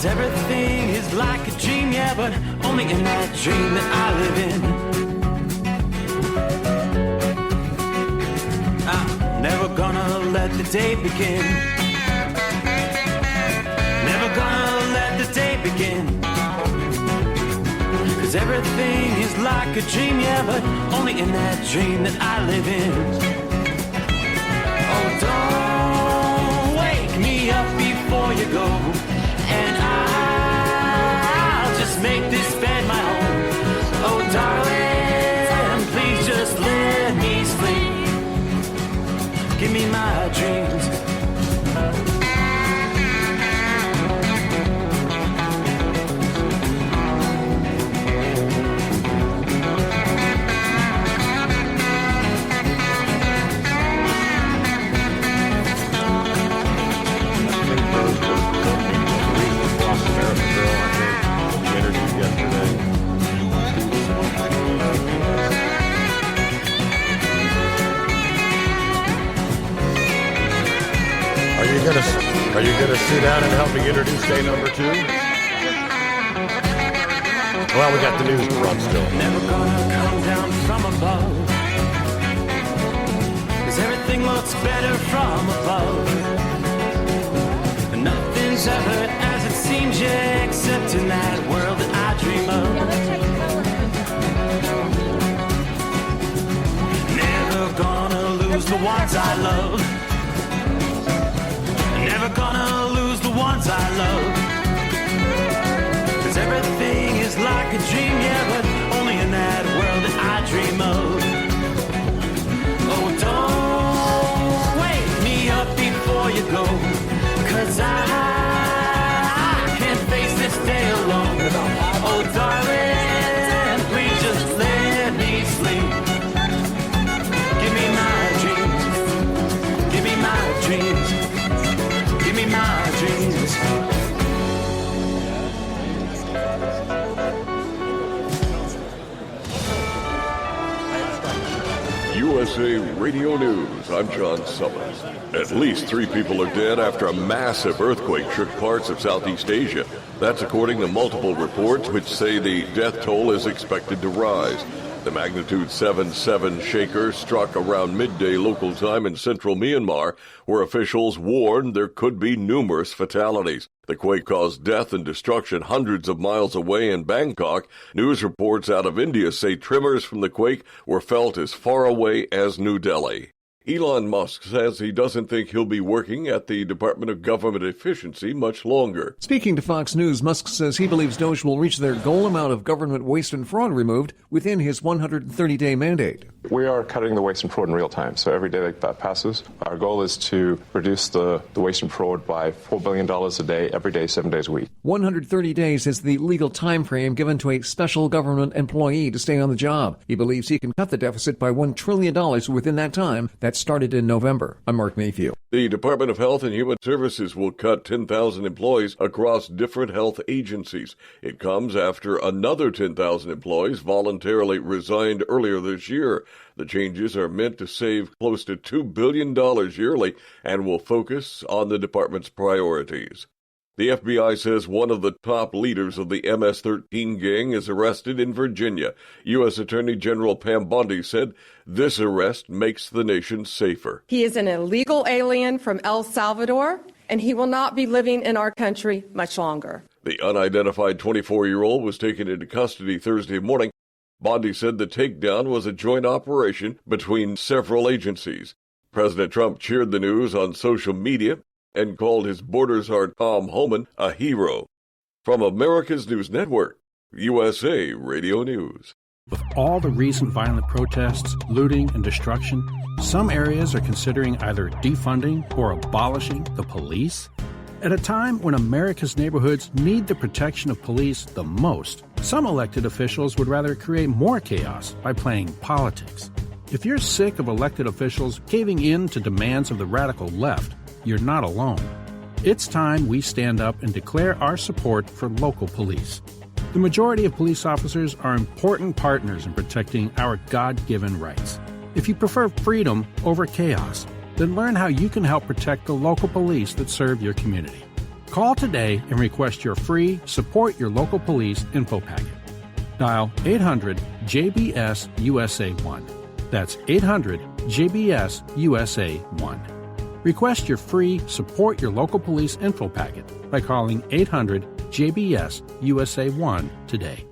'Cause everything is like a dream, yeah, but only in that dream that I live in. I'm never gonna let the day begin. Never gonna let the day begin. 'Cause everything is like a dream, yeah, but only in that dream that I live in. Oh, don't wake me up before you go, and I'll just make this bed my home. Oh, darling, please just let me sleep. Give me my dreams. Are you gonna sit down and help me introduce day number 2? Well, we got the news to run still. Never gonna come down from above, 'cause everything looks better from above. And nothing's ever as it seems, yeah, except in that world that I dream of. Never gonna lose the ones I love. Never gonna lose the ones I love. 'Cause everything is like a dream, yeah, but only in that world that I dream of. Oh, don't wake me up before you go, 'cause I can't face this day alone. Oh, darling, please just let me sleep. Give me my dreams. Give me my dreams. Give me my dreams. USA Radio News, I'm John Summers. At least 3 people are dead after a massive earthquake shook parts of Southeast Asia. That's according to multiple reports which say the death toll is expected to rise. The magnitude 7.7 shaker struck around midday local time in central Myanmar, where officials warned there could be numerous fatalities. The quake caused death and destruction hundreds of miles away in Bangkok. News reports out of India say tremors from the quake were felt as far away as New Delhi. Elon Musk says he doesn't think he'll be working at the Department of Government Efficiency much longer. Speaking to Fox News, Musk says he believes Doge will reach their goal amount of government waste and fraud removed within his 130-day mandate. We are cutting the waste and fraud in real time, so every day that passes, our goal is to reduce the waste and fraud by $4 billion a day, every day, 7 days a week. 130 days is the legal time frame given to a special government employee to stay on the job. He believes he can cut the deficit by $1 trillion within that time. That started in November. I'm Mark Mayfield. The Department of Health and Human Services will cut 10,000 employees across different health agencies. It comes after another 10,000 employees voluntarily resigned earlier this year. The changes are meant to save close to $2 billion yearly and will focus on the department's priorities. The FBI says one of the top leaders of the MS-13 gang is arrested in Virginia. U.S. Attorney General Pam Bondi said this arrest makes the nation safer. He is an illegal alien from El Salvador, and he will not be living in our country much longer. The unidentified 24-year-old was taken into custody Thursday morning. Bondi said the takedown was a joint operation between several agencies. President Trump cheered the news on social media and called his border czar Tom Homan a hero. From America's News Network, USA Radio News. With all the recent violent protests, looting, and destruction, some areas are considering either defunding or abolishing the police. At a time when America's neighborhoods need the protection of police the most, some elected officials would rather create more chaos by playing politics. If you're sick of elected officials caving in to demands of the radical left, you're not alone. It's time we stand up and declare our support for local police. The majority of police officers are important partners in protecting our God-given rights. If you prefer freedom over chaos, then learn how you can help protect the local police that serve your community. Call today and request your free Support Your Local Police info packet. Dial 800-JBS-USA-1. That's 800-JBS-USA-1. Request your free Support Your Local Police info packet by calling 800-JBS-USA-1 today.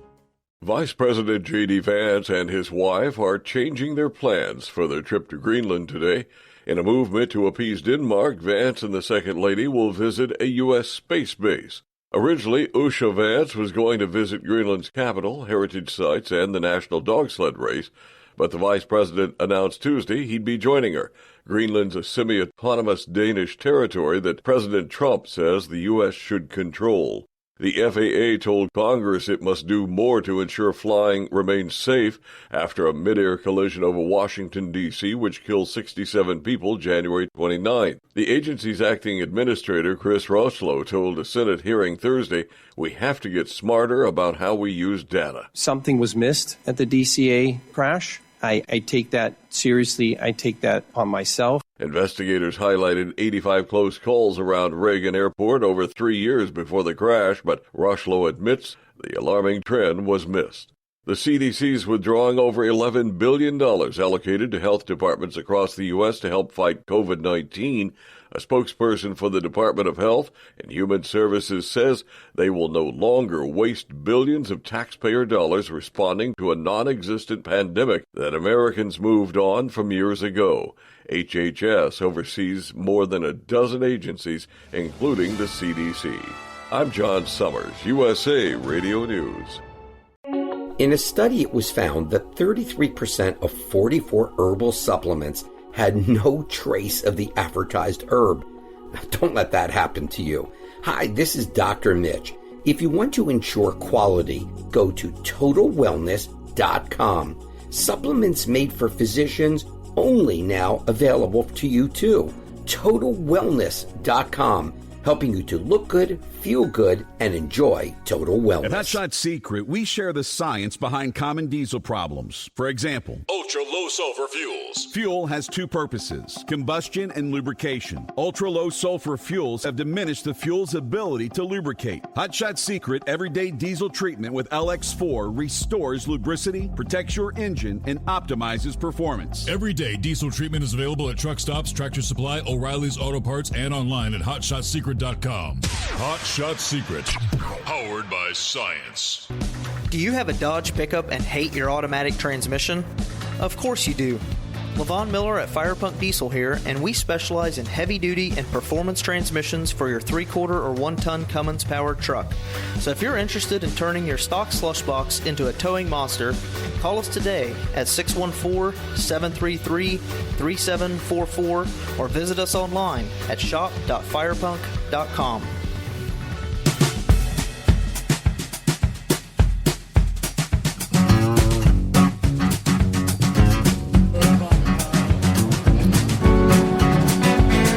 Vice President J.D. Vance and his wife are changing their plans for their trip to Greenland today. In a movement to appease Denmark, Vance and the Second Lady will visit a U.S. space base. Originally, Usha Vance was going to visit Greenland's capital, heritage sites, and the national dog sled race, but the vice president announced Tuesday he'd be joining her. Greenland's a semi-autonomous Danish territory that President Trump says the U.S. should control. The FAA told Congress it must do more to ensure flying remains safe after a mid-air collision over Washington, D.C., which killed 67 people January 29th. The agency's acting administrator, Chris Roslow, told a Senate hearing Thursday, "We have to get smarter about how we use data." Something was missed at the DCA crash. I take that seriously. I take that on myself. Investigators highlighted 85 close calls around Reagan Airport over 3 years before the crash, but Roslow admits the alarming trend was missed. The CDC is withdrawing over $11 billion allocated to health departments across the U.S. to help fight COVID-19. A spokesperson for the Department of Health and Human Services says they will no longer waste billions of taxpayer dollars responding to a non-existent pandemic that Americans moved on from years ago. HHS oversees more than a dozen agencies, including the CDC. I'm John Summers, USA Radio News. In a study, it was found that 33% of 44 herbal supplements had no trace of the advertised herb. Now, don't let that happen to you. Hi, this is Dr. Mitch. If you want to ensure quality, go to TotalWellness.com. Supplements made for physicians, only now available to you too. TotalWellness.com. Helping you to look good, feel good, and enjoy total wellness. At Hotshot Secret, we share the science behind common diesel problems. For example, Ultra-low sulfur fuels. Fuel has two purposes, combustion and lubrication. Ultra-low sulfur fuels have diminished the fuel's ability to lubricate. Hotshot Secret Everyday Diesel Treatment with LX4 restores lubricity, protects your engine, and optimizes performance. Everyday Diesel Treatment is available at truck stops, Tractor Supply, O'Reilly's Auto Parts, and online at HotShotSecret.com. Hot Shot Secret, powered by science. Do you have a Dodge pickup and hate your automatic transmission? Of course you do. Levon Miller at Firepunk Diesel here, and we specialize in heavy-duty and performance transmissions for your 3/4 or 1-ton Cummins-powered truck. So if you're interested in turning your stock slush box into a towing monster, call us today at 614-733-3744 or visit us online at shop.firepunk.com.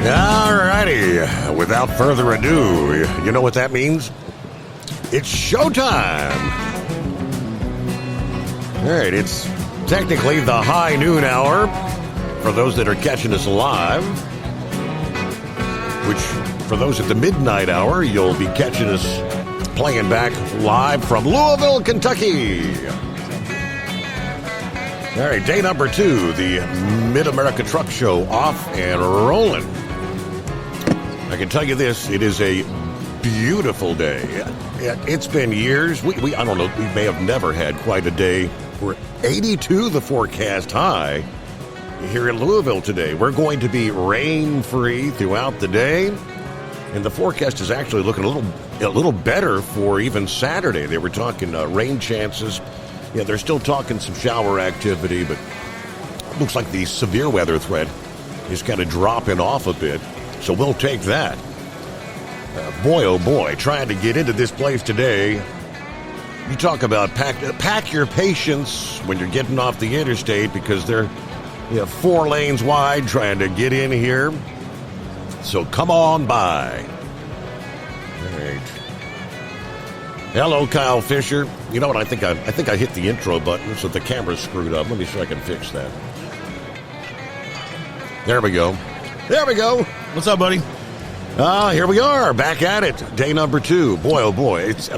Alrighty, without further ado, you know what that means? It's showtime! Alright, it's technically the high noon hour for those that are catching us live, which for those at the midnight hour, you'll be catching us playing back live from Louisville, Kentucky. All right, day number 2, the Mid-America Truck Show off and rolling. I can tell you this, it is a beautiful day. It's been years. We I don't know, we may have never had quite a day. We're 82 the forecast high here in Louisville today. We're going to be rain-free throughout the day, and the forecast is actually looking a little better for even Saturday. They were talking rain chances. Yeah, they're still talking some shower activity, but it looks like the severe weather threat is kind of dropping off a bit. So we'll take that. Boy, oh boy, trying to get into this place today. You talk about pack your patience when you're getting off the interstate, because they're 4 lanes wide trying to get in here. So come on by. All right. Hello, Kyle Fisher. You know what? I think I hit the intro button, so the camera's screwed up. Let me see if I can fix that. There we go. There we go. What's up, buddy? Here we are, back at it. Day number 2. Boy, oh boy. It's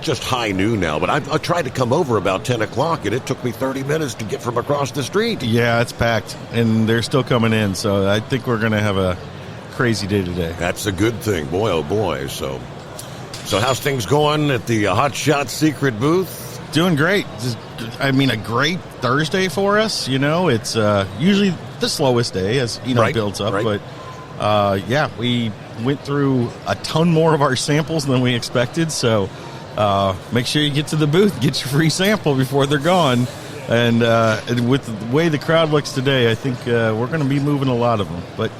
just high noon now, but I tried to come over about 10 o'clock, and it took me 30 minutes to get from across the street. Yeah, it's packed, and they're still coming in, so I think we're going to have a crazy day today. That's a good thing. Boy, oh boy. So how's things going at the Hot Shot Secret booth? Doing great. A great Thursday for us. It's usually the slowest day as builds up. Right. But we went through a ton more of our samples than we expected. So make sure you get to the booth, get your free sample before they're gone. And with the way the crowd looks today, I think we're going to be moving a lot of them. But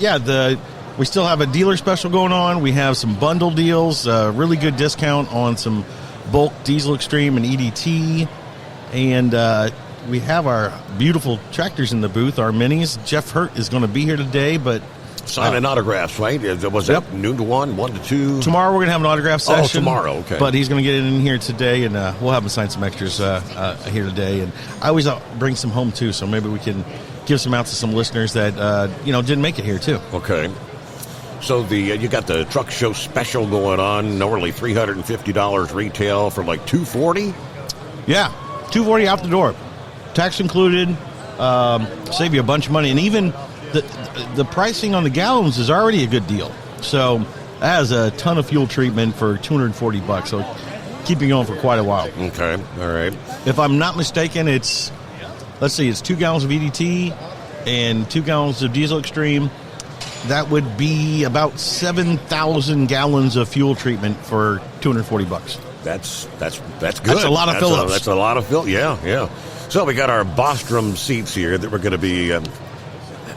we still have a dealer special going on. We have some bundle deals, really good discount on some bulk Diesel Extreme and EDT, and we have our beautiful tractors in the booth, our minis. Jeff Hurt is going to be here today, but signing autographs, right? Was that noon to 1, 1 to 2? Tomorrow we're going to have an autograph session. Tomorrow, okay. But he's going to get in here today, and we'll have him sign some extras here today. And I always bring some home too, so maybe we can give some out to some listeners that didn't make it here too. Okay. So you got the truck show special going on, normally $350 retail for like $240? Yeah, $240 out the door. Tax included, save you a bunch of money. And even the pricing on the gallons is already a good deal. So that has a ton of fuel treatment for $240. So keep you going for quite a while. Okay, all right. If I'm not mistaken, it's 2 gallons of EDT and 2 gallons of Diesel Extreme. That would be about 7,000 gallons of fuel treatment for $240. That's good. That's a lot of fill-ups. That's a lot of fill. Yeah. So we got our Bostrom seats here that we're going to be.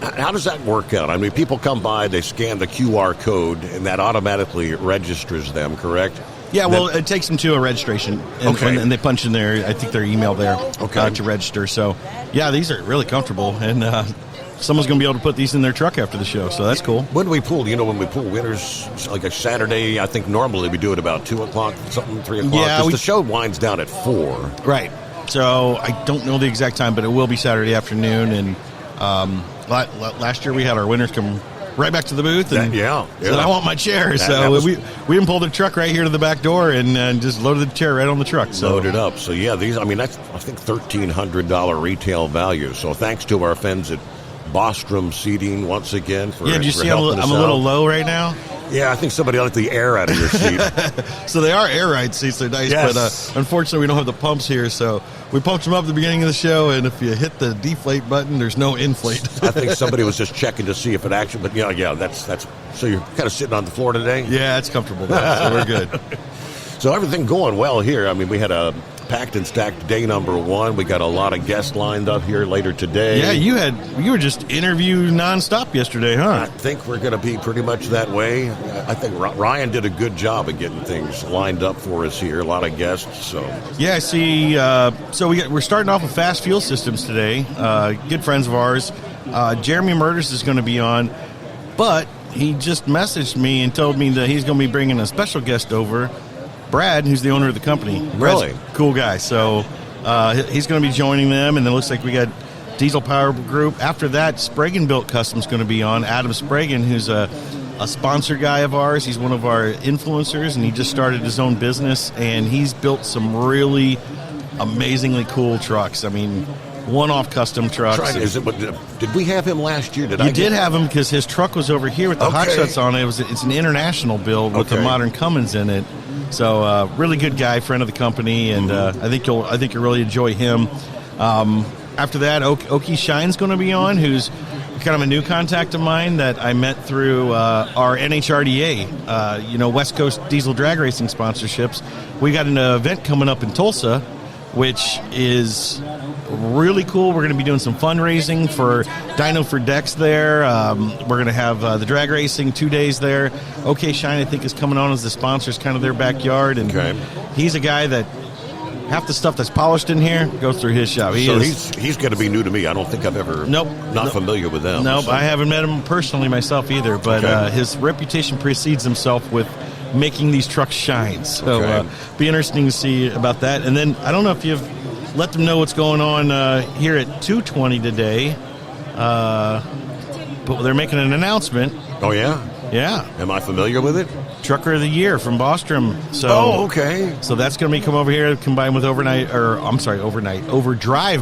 How does that work out? I mean, people come by, they scan the QR code, and that automatically registers them. Correct? Yeah. Well, it takes them to a registration, and they punch in their email there to register. So, yeah, these are really comfortable, and someone's going to be able to put these in their truck after the show, so that's cool. When do we pull? When we pull winners, like a Saturday, I think normally we do it about 2 o'clock, 3 o'clock. Yeah, the show winds down at 4. Right. So I don't know the exact time, but it will be Saturday afternoon. And last year we had our winners come right back to the booth and said, I want my chair. We even pulled the truck right here to the back door and just loaded the chair right on the truck. So. Loaded up. So, that's, I think, $1,300 retail value. So thanks to our friends at Bostrom Seating once again for did you see I'm a little low right now? Yeah, I think somebody let the air out of your seat. So they are air ride seats. They're nice, but unfortunately we don't have the pumps here, so we pumped them up at the beginning of the show, and if you hit the deflate button, there's no inflate. I think somebody was just checking to see if it actually, but that's so you're kind of sitting on the floor today? Yeah, it's comfortable though, so we're good. So everything going well here. I mean, we had a packed and stacked day number 1. We got a lot of guests lined up here later today. Yeah, you were just interviewed nonstop yesterday, huh? I think we're going to be pretty much that way. I think Ryan did a good job of getting things lined up for us here. A lot of guests. So yeah, I see. So we're starting off with Fast Fuel Systems today. Good friends of ours. Jeremy Murders is going to be on, but he just messaged me and told me that he's going to be bringing a special guest over. Brad, who's the owner of the company. Really? Cool guy. So he's going to be joining them, and it looks like we got Diesel Power Group. After that, Sprague & Built Custom's going to be on. Adam Sprague, who's a sponsor guy of ours. He's one of our influencers, and he just started his own business, and he's built some really amazingly cool trucks. I mean, one-off custom trucks. Did we have him last year? You did have him because his truck was over here with the Hot Shots on it. It's an international build with the modern Cummins in it. So really good guy, friend of the company, and I think you'll really enjoy him. After that, Oki Shine's going to be on, who's kind of a new contact of mine that I met through our NHRDA, West Coast Diesel Drag Racing sponsorships. We got an event coming up in Tulsa, which is really cool. We're going to be doing some fundraising for Dyno for Decks there. We're going to have the drag racing 2 days there. OK Shine, I think, is coming on as the sponsor. It's kind of their backyard. And he's a guy that half the stuff that's polished in here goes through his shop. He's going to be new to me. I don't think I've ever not familiar with them. Nope, so. I haven't met him personally myself either, but his reputation precedes himself with making these trucks shine. So be interesting to see about that. And then I don't know if you've let them know what's going on here at 2:20 today, but they're making an announcement. Oh, yeah? Yeah. Am I familiar with it? Trucker of the Year from Bostrom. So, okay. So that's going to be come over here combined with Overdrive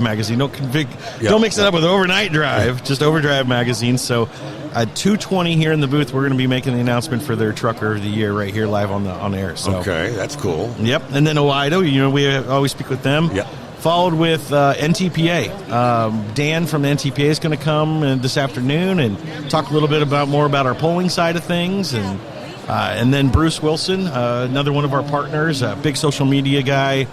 magazine. Don't mix it up with Overnight Drive. Just Overdrive magazine. So at 2:20 here in the booth, we're going to be making the announcement for their Trucker of the Year right here live on air. So okay, that's cool. Yep. And then Oido, we always speak with them. Yep. Followed with NTPA. Dan from the NTPA is going to come this afternoon and talk a little bit more about our polling side of things. And then Bruce Wilson, another one of our partners, a big social media guy.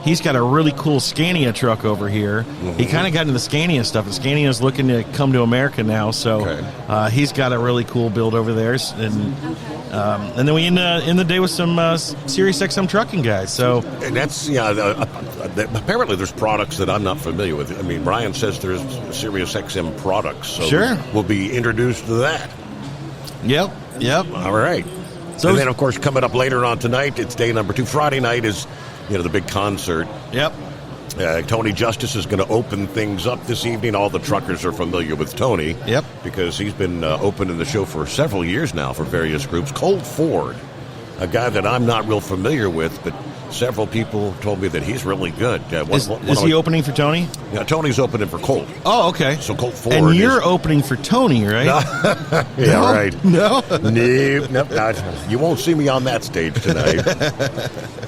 He's got a really cool Scania truck over here. Mm-hmm. He kind of got into the Scania stuff, and Scania's looking to come to America now. So he's got a really cool build over there. And then we end the day with some Sirius XM trucking guys. So and that's apparently there's products that I'm not familiar with. I mean, Brian says there's Sirius XM products. So sure, we'll be introduced to that. Yep. All right. So and then, of course, coming up later on tonight, it's day number 2. Friday night is, the big concert. Yep. Tony Justice is going to open things up this evening. All the truckers are familiar with Tony. Yep. Because he's been opening the show for several years now for various groups. Colt Ford, a guy that I'm not real familiar with, but several people told me that he's really good. Is he opening for Tony? Yeah, Tony's opening for Colt. Oh, okay. So Colt Ford. And you're opening for Tony, right? Yeah, right. No. Nope. You won't see me on that stage tonight.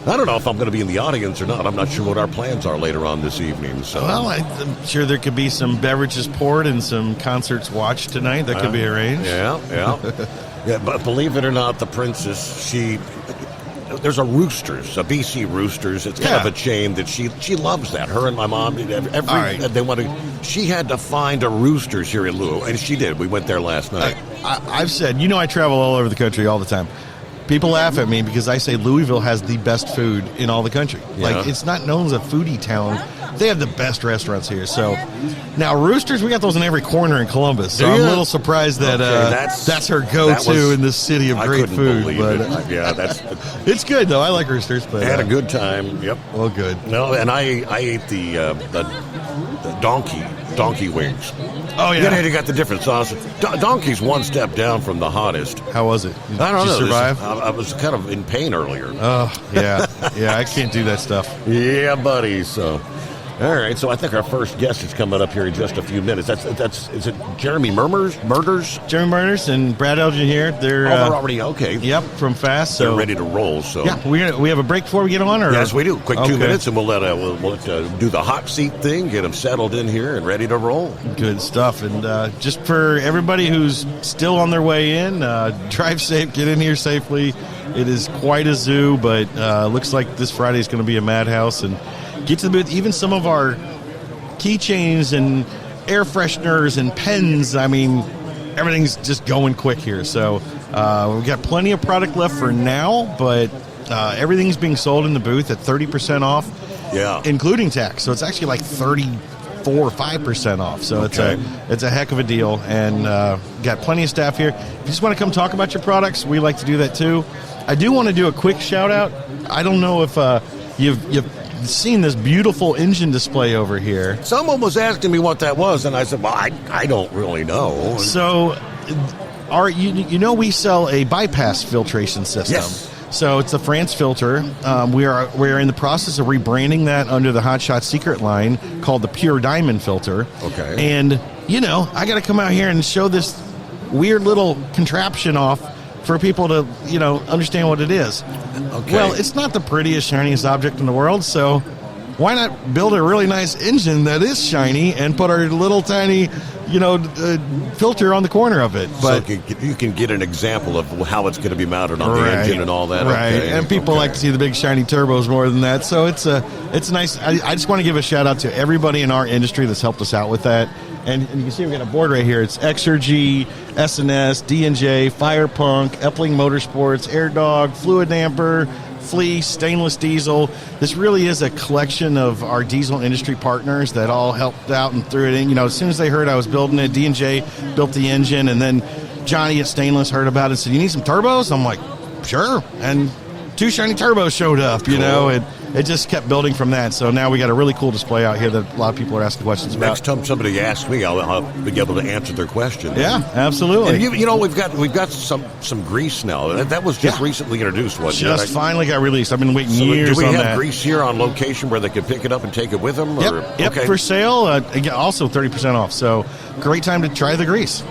I don't know if I'm going to be in the audience or not. I'm not sure what our plans are later on this evening. So. Well, I'm sure there could be some beverages poured and some concerts watched tonight. That could be arranged. Yeah. Yeah, but believe it or not, the princess, there's a Roosters, a BC Roosters. It's kind of a chain that she loves that. Her and my mom, they want to. She had to find a Roosters here in Louisville, and she did. We went there last night. I've said, I travel all over the country all the time. People laugh at me because I say Louisville has the best food in all the country. Yeah. Like, it's not known as a foodie town. They have the best restaurants here. So now Roosters, we got those in every corner in Columbus. So I'm a little surprised that that's her go-to in this city of great food. But it's good though. I like Roosters. But I had a good time. Yep. Well, good. No, and I ate the donkey wings. Oh yeah, you got the different sauces. Donkey's one step down from the hottest. How was it? I don't know. Did you survive? I was kind of in pain earlier. Oh yeah, I can't do that stuff. Yeah, buddy. So. All right, so I think our first guest is coming up here in just a few minutes. Is it Jeremy Murders? Jeremy Murders and Brad Elgin here. They're already okay. Yep, from Fast. So they're ready to roll. So yeah, we have a break before we get on. Or? Yes, we do. Quick 2 minutes, and we'll let do the hot seat thing, get them settled in here and ready to roll. Good stuff. And just for everybody who's still on their way in, drive safe, get in here safely. It is quite a zoo, but looks like this Friday is going to be a madhouse. And get to the booth. Even some of our keychains and air fresheners and pens. I mean, everything's just going quick here. So we've got plenty of product left for now, but everything's being sold in the booth at 30% off, including tax. So it's actually like 34 or 5% off. So it's a heck of a deal, and got plenty of staff here. If you just want to come talk about your products, we like to do that too. I do want to do a quick shout out. I don't know if you've seen this beautiful engine display over here. Someone was asking me what that was, and I said, well, I don't really know. So we sell a bypass filtration system. Yes. So it's a France filter. We are in the process of rebranding that under the Hot Shot Secret line called the Pure Diamond filter. Okay. And I got to come out here and show this weird little contraption off for people to, understand what it is. Okay. Well, it's not the prettiest, shiniest object in the world, so why not build a really nice engine that is shiny and put our little tiny, filter on the corner of it? But so you can get an example of how it's going to be mounted on the engine and all that. Right, okay. And people like to see the big shiny turbos more than that, so it's nice. I just want to give a shout out to everybody in our industry that's helped us out with that. And you can see we've got a board right here. It's Exergy, S&S, D&J, Firepunk, Epling Motorsports, AirDog, Fluid Damper, Fleece, Stainless Diesel. This really is a collection of our diesel industry partners that all helped out and threw it in. As soon as they heard I was building it, D&J built the engine, and then Johnny at Stainless heard about it and said, you need some turbos? I'm like, sure. And 2 shiny turbos showed up, and it just kept building from that. So now we got a really cool display out here that a lot of people are asking questions about. Next time somebody asks me, I'll be able to answer their question. Yeah, absolutely. And you know, we've got some grease now. That was just recently introduced, wasn't it? Just finally got released. I've been waiting years on that. Do we have grease here on location where they can pick it up and take it with them? Yep, okay. For sale. Also 30% off. So great time to try the grease.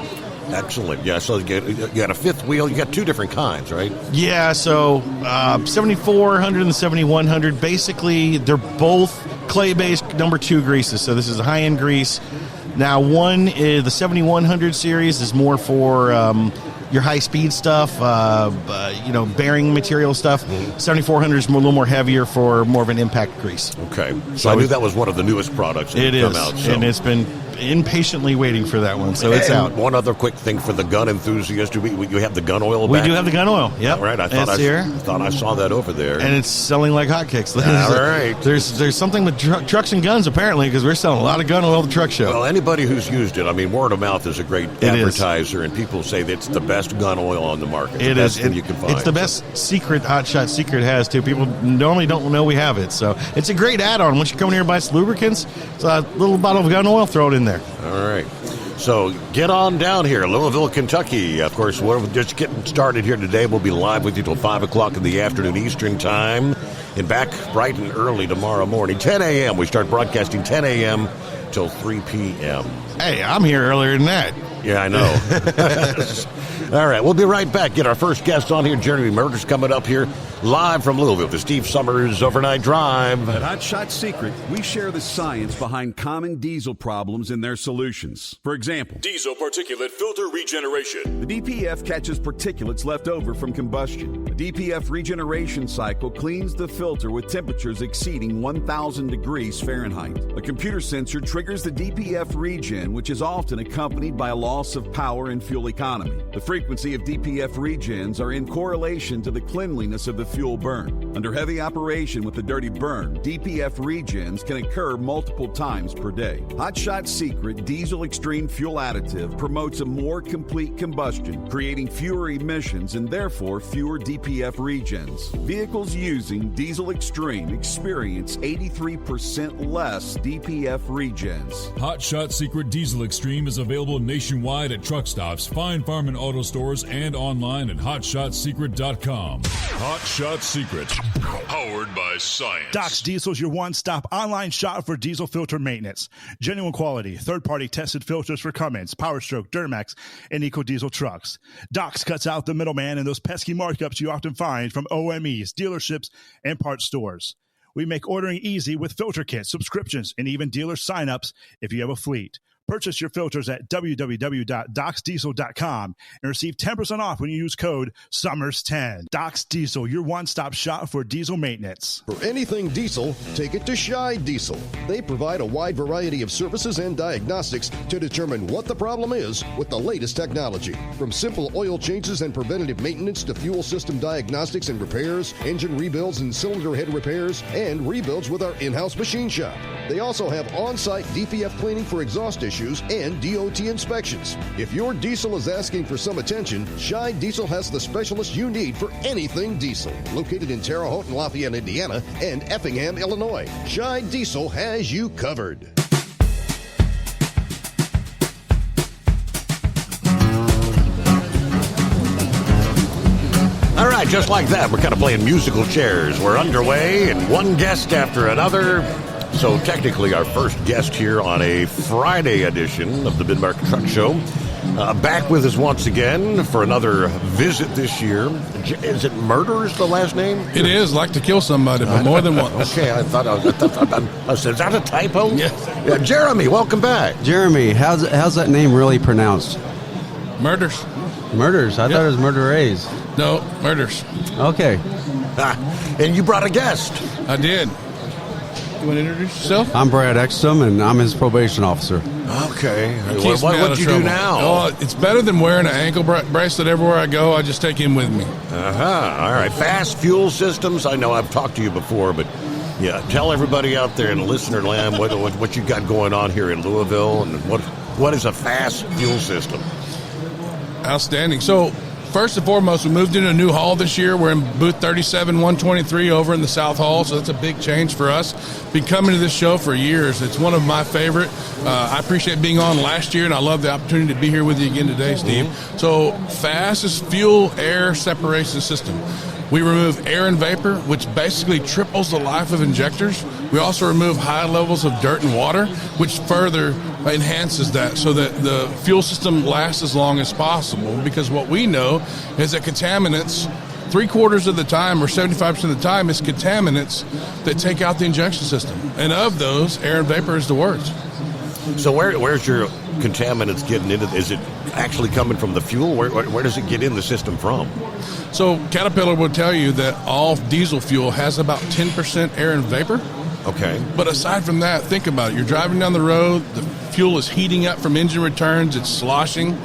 Excellent. Yeah, so you got a fifth wheel. You got two different kinds, right? Yeah, so 7400 and 7100, basically they're both clay-based number 2 greases. So this is a high-end grease. Now, one is the 7100 series is more for your high-speed stuff, bearing material stuff. 7400 is a little more heavier for more of an impact grease. Okay. So I knew that was one of the newest products that come out. So. And it's been impatiently waiting for that one, so it's out. One other quick thing for the gun enthusiast, you have the gun oil back? We do have the gun oil, yep. All right, I thought I saw that over there. And it's selling like hotcakes. All right. There's something with trucks and guns, apparently, because we're selling a lot of gun oil at the truck show. Well, anybody who's used it, I mean, word of mouth is a great advertiser, and people say that it's the best gun oil on the market. It is. You can find. It's the best secret Hot Shot Secret has, too. People normally don't know we have it, so it's a great add-on. Once you come in here and buy some lubricants, it's a little bottle of gun oil, throw it in there. All right. So get on down here, Louisville, Kentucky. Of course, we're just getting started here today. We'll be live with you till 5 o'clock in the afternoon Eastern Time. And back bright and early tomorrow morning, 10 a.m. We start broadcasting 10 a.m. till 3 p.m. Hey, I'm here earlier than that. Yeah, I know. All right, we'll be right back. Get our first guest on here. Jeremy Murders coming up here live from Louisville, the Steve Summers Overnight Drive. At Hot Shot Secret, we share the science behind common diesel problems and their solutions. For example, diesel particulate filter regeneration. The DPF catches particulates left over from combustion. The DPF regeneration cycle cleans the filter with temperatures exceeding 1,000 degrees Fahrenheit. A computer sensor triggers the DPF regen, which is often accompanied by a loss of power and fuel economy. The frequency of DPF regens are in correlation to the cleanliness of the fuel burn. Under heavy operation with a dirty burn, DPF regens can occur multiple times per day. Hot Shot Secret Diesel Extreme Fuel Additive promotes a more complete combustion, creating fewer emissions and therefore fewer DPF regens. Vehicles using Diesel Extreme experience 83% less DPF regens. Hot Shot Secret Diesel Extreme is available nationwide at truck stops, fine farm and auto stores, and online at hotshotsecret.com. Hot Shot Secret, powered by science. Doc's Diesel is your one-stop online shop for diesel filter maintenance. Genuine quality, third-party tested filters for Cummins, PowerStroke, Duramax, and EcoDiesel trucks. Doc's cuts out the middleman and those pesky markups you often find from OMEs, dealerships, and parts stores. We make ordering easy with filter kits, subscriptions, and even dealer sign-ups if you have a fleet. Purchase your filters at www.docsdiesel.com and receive 10% off when you use code SUMMERS10. Docs Diesel, your one-stop shop for diesel maintenance. For anything diesel, take it to Shy Diesel. They provide a wide variety of services and diagnostics to determine what the problem is with the latest technology. From simple oil changes and preventative maintenance to fuel system diagnostics and repairs, engine rebuilds and cylinder head repairs, and rebuilds with our in-house machine shop. They also have on-site DPF cleaning for exhaust issues and DOT inspections. If your diesel is asking for some attention, Shy Diesel has the specialist you need for anything diesel. Located in Terre Haute and Lafayette, Indiana, and Effingham, Illinois, Shy Diesel has you covered. All right, just like that, we're kind of playing musical chairs. We're underway, and one guest after another. So technically our first guest here on a Friday edition of the Mid-America Truck Show. Back with us once again for another visit this year. Is it Murders, the last name? It is, like to kill somebody, but more than once. Okay, I said, is that a typo? Yeah, Jeremy, welcome back. Jeremy, how's that name really pronounced? Murders. Murders? I thought it was Murderers. No, Murders. Okay. And you brought a guest. I did. You want to introduce yourself? I'm Brad Exum, and I'm his probation officer. Okay. What do you do now? Oh, it's better than wearing an ankle bracelet everywhere I go. I just take him with me. All right. Fast fuel systems. I know I've talked to you before, but yeah, tell everybody out there in listener land what you got going on here in Louisville, and what is a fast fuel system? Outstanding. So first and foremost, we moved into a new hall this year. We're in booth 37-123 over in the South Hall, so that's a big change for us. Been coming to this show for years. It's one of my favorite. I appreciate being on last year, and I love the opportunity to be here with you again today, Steve. So FASS is fuel air separation system. We remove air and vapor, which basically triples the life of injectors. We also remove high levels of dirt and water, which further enhances that so that the fuel system lasts as long as possible. Because what we know is that contaminants, 3/4 of the time or 75% of the time, is contaminants that take out the injection system. And of those, air and vapor is the worst. So where's your contaminants getting into? Is it actually coming from the fuel? Where does it get in the system from? So Caterpillar will tell you that all diesel fuel has about 10% air and vapor. Okay. But aside from that, think about it. You're driving down the road, the fuel is heating up from engine returns, it's sloshing.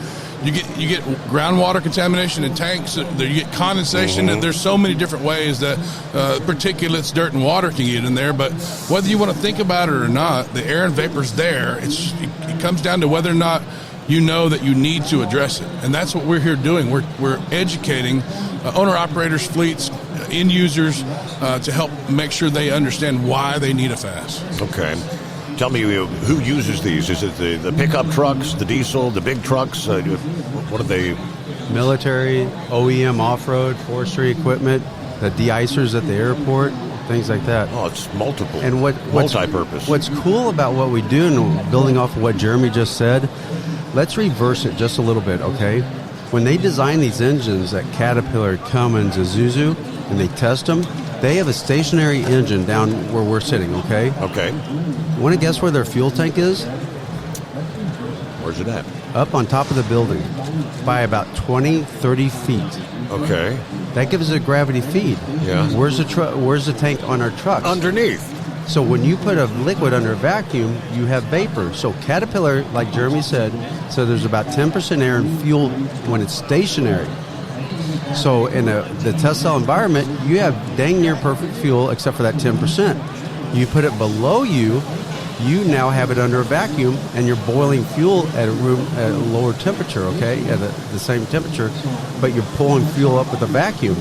You get groundwater contamination in tanks. You get condensation, and there's so many different ways that particulates, dirt, and water can get in there. But whether you want to think about it or not, the air and vapor's there. It comes down to whether or not you know that you need to address it, and that's what we're here doing. We're educating owner-operators, fleets, end users to help make sure they understand why they need a FASS. Okay. Tell me, who uses these? Is it the pickup trucks, the diesel, the big trucks? What are they? Military, OEM off-road, forestry equipment, the de-icers at the airport, things like that. Oh, it's multiple. And multi-purpose. What's cool about what we do, and building off of what Jeremy just said, let's reverse it just a little bit, okay? When they design these engines at Caterpillar, Cummins, Isuzu, and they test them, they have a stationary engine down where we're sitting, okay? Okay. Want to guess where their fuel tank is? Where's it at? Up on top of the building by about 20, 30 feet. Okay. That gives it a gravity feed. Yeah. Where's the tank on our trucks? Underneath. So when you put a liquid under a vacuum, you have vapor. So Caterpillar, like Jeremy said, so there's about 10% air and fuel when it's stationary. So in the test cell environment, you have dang near perfect fuel except for that 10%. You put it below you now have it under a vacuum, and you're boiling fuel at a lower temperature, okay, at the same temperature, but you're pulling fuel up with a vacuum.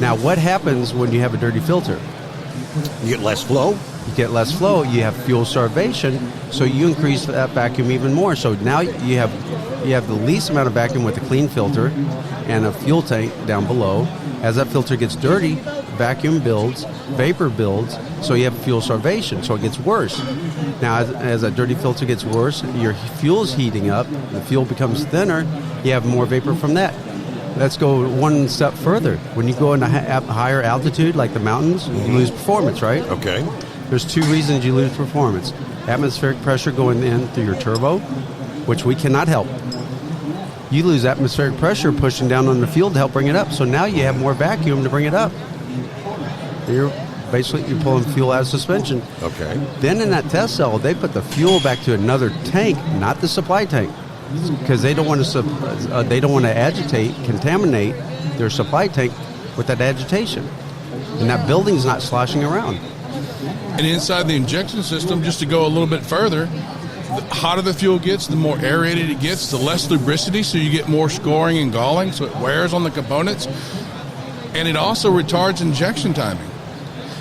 Now, what happens when you have a dirty filter? You get less flow. You get less flow. You have fuel starvation, so you increase that vacuum even more. So now you have the least amount of vacuum with a clean filter and a fuel tank down below. As that filter gets dirty, vacuum builds, vapor builds, so you have fuel starvation, so it gets worse. Now, as that dirty filter gets worse, your fuel's heating up, the fuel becomes thinner, you have more vapor from that. Let's go one step further. When you go into higher altitude, like the mountains, you lose performance, right? Okay. There's two reasons you lose performance. Atmospheric pressure going in through your turbo, which we cannot help. You lose atmospheric pressure pushing down on the fuel to help bring it up. So now you have more vacuum to bring it up. You're pulling fuel out of suspension. Okay. Then in that test cell, they put the fuel back to another tank, not the supply tank, because they don't want to contaminate their supply tank with that agitation, and that building's not sloshing around. And inside the injection system, just to go a little bit further, the hotter the fuel gets, the more aerated it gets, the less lubricity, so you get more scoring and galling, so it wears on the components. And it also retards injection timing.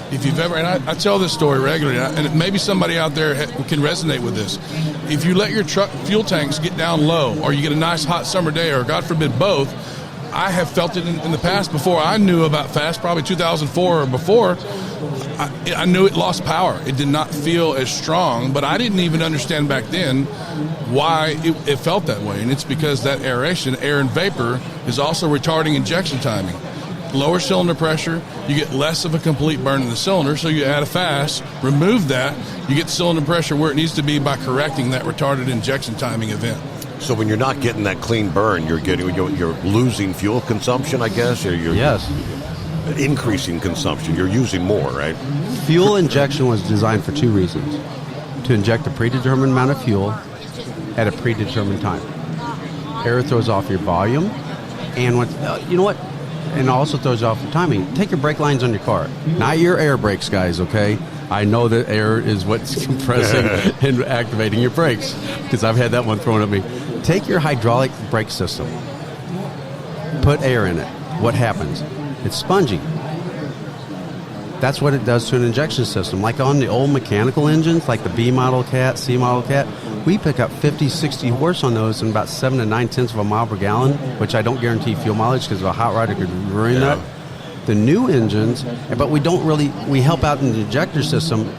If you've ever, and I tell this story regularly, and maybe somebody out there can resonate with this. If you let your truck fuel tanks get down low, or you get a nice hot summer day, or God forbid both, I have felt it in the past before I knew about FASS, probably 2004 or before. I knew it lost power. It did not feel as strong, but I didn't even understand back then why it felt that way. And it's because that aeration, air and vapor, is also retarding injection timing. Lower cylinder pressure, you get less of a complete burn in the cylinder, so you add a FASS, remove that, you get cylinder pressure where it needs to be by correcting that retarded injection timing event. So when you're not getting that clean burn, you're losing fuel consumption, I guess? Yes. Increasing consumption. You're using more, right? Fuel injection was designed for two reasons. To inject a predetermined amount of fuel at a predetermined time. Air throws off your volume, and you know what? And also throws off the timing. Take your brake lines on your car. Not your air brakes, guys, okay? I know that air is what's compressing and activating your brakes, because I've had that one thrown at me. Take your hydraulic brake system. put air in it. What happens? It's spongy. That's what it does to an injection system. Like on the old mechanical engines, like the B model Cat, C model Cat, we pick up 50, 60 horse on those in about 7 to 9/10 of a mile per gallon, which I don't guarantee fuel mileage because a hot rodder could ruin that. The new engines, but we help out in the injector system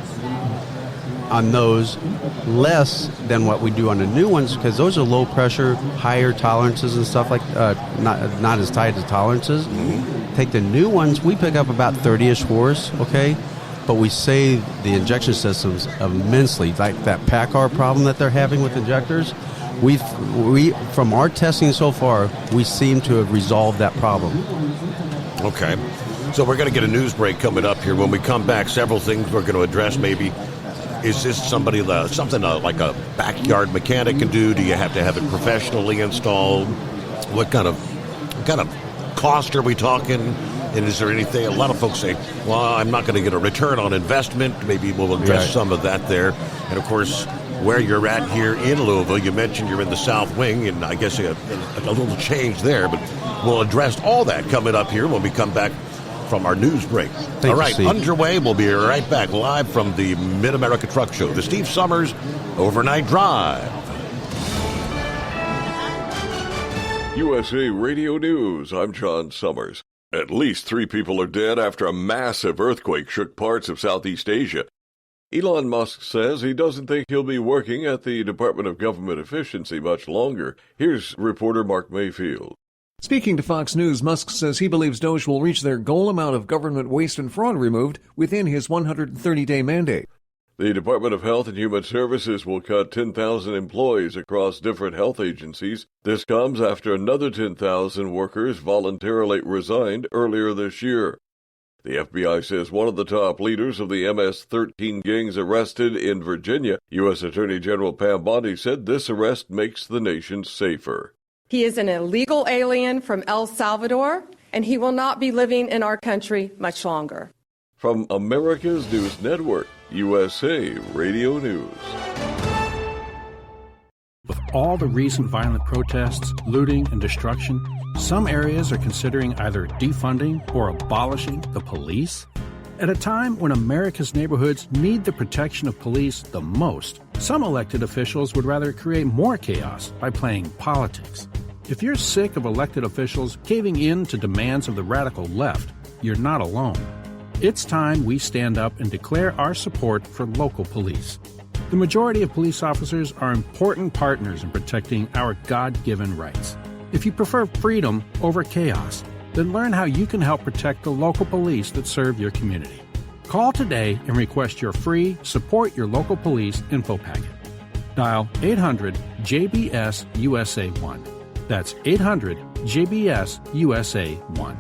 on those less than what we do on the new ones because those are low pressure, higher tolerances and stuff like not as tight as tolerances. Take the new ones, we pick up about 30-ish horse, okay? But we save the injection systems immensely. Like that PACCAR problem that they're having with injectors, we from our testing so far, we seem to have resolved that problem. Okay. So we're going to get a news break coming up here. When we come back, several things we're going to address maybe. Is this something like a backyard mechanic can do? Do you have to have it professionally installed? What kind of cost are we talking? And is there anything? A lot of folks say, well, I'm not going to get a return on investment. Maybe we'll address some of that there. And, of course, where you're at here in Louisville, you mentioned you're in the South Wing, and I guess a little change there. But we'll address all that coming up here when we come back from our news break. All right, underway. We'll be right back live from the Mid-America Truck Show, the Steve Summers Overnight Drive. USA Radio News, I'm John Summers. At least 3 people are dead after a massive earthquake shook parts of Southeast Asia. Elon Musk says he doesn't think he'll be working at the Department of Government Efficiency much longer. Here's reporter Mark Mayfield. Speaking to Fox News, Musk says he believes DOGE will reach their goal amount of government waste and fraud removed within his 130-day mandate. The Department of Health and Human Services will cut 10,000 employees across different health agencies. This comes after another 10,000 workers voluntarily resigned earlier this year. The FBI says one of the top leaders of the MS-13 gangs arrested in Virginia. U.S. Attorney General Pam Bondi said this arrest makes the nation safer. He is an illegal alien from El Salvador, and he will not be living in our country much longer. From America's News Network, USA Radio News. With all the recent violent protests, looting, and destruction, some areas are considering either defunding or abolishing the police. At a time when America's neighborhoods need the protection of police the most, some elected officials would rather create more chaos by playing politics. If you're sick of elected officials caving in to demands of the radical left, you're not alone. It's time we stand up and declare our support for local police. The majority of police officers are important partners in protecting our God-given rights. If you prefer freedom over chaos, then learn how you can help protect the local police that serve your community. Call today and request your free Support Your Local Police info packet. Dial 800-JBS-USA-1. That's 800-JBS-USA-1.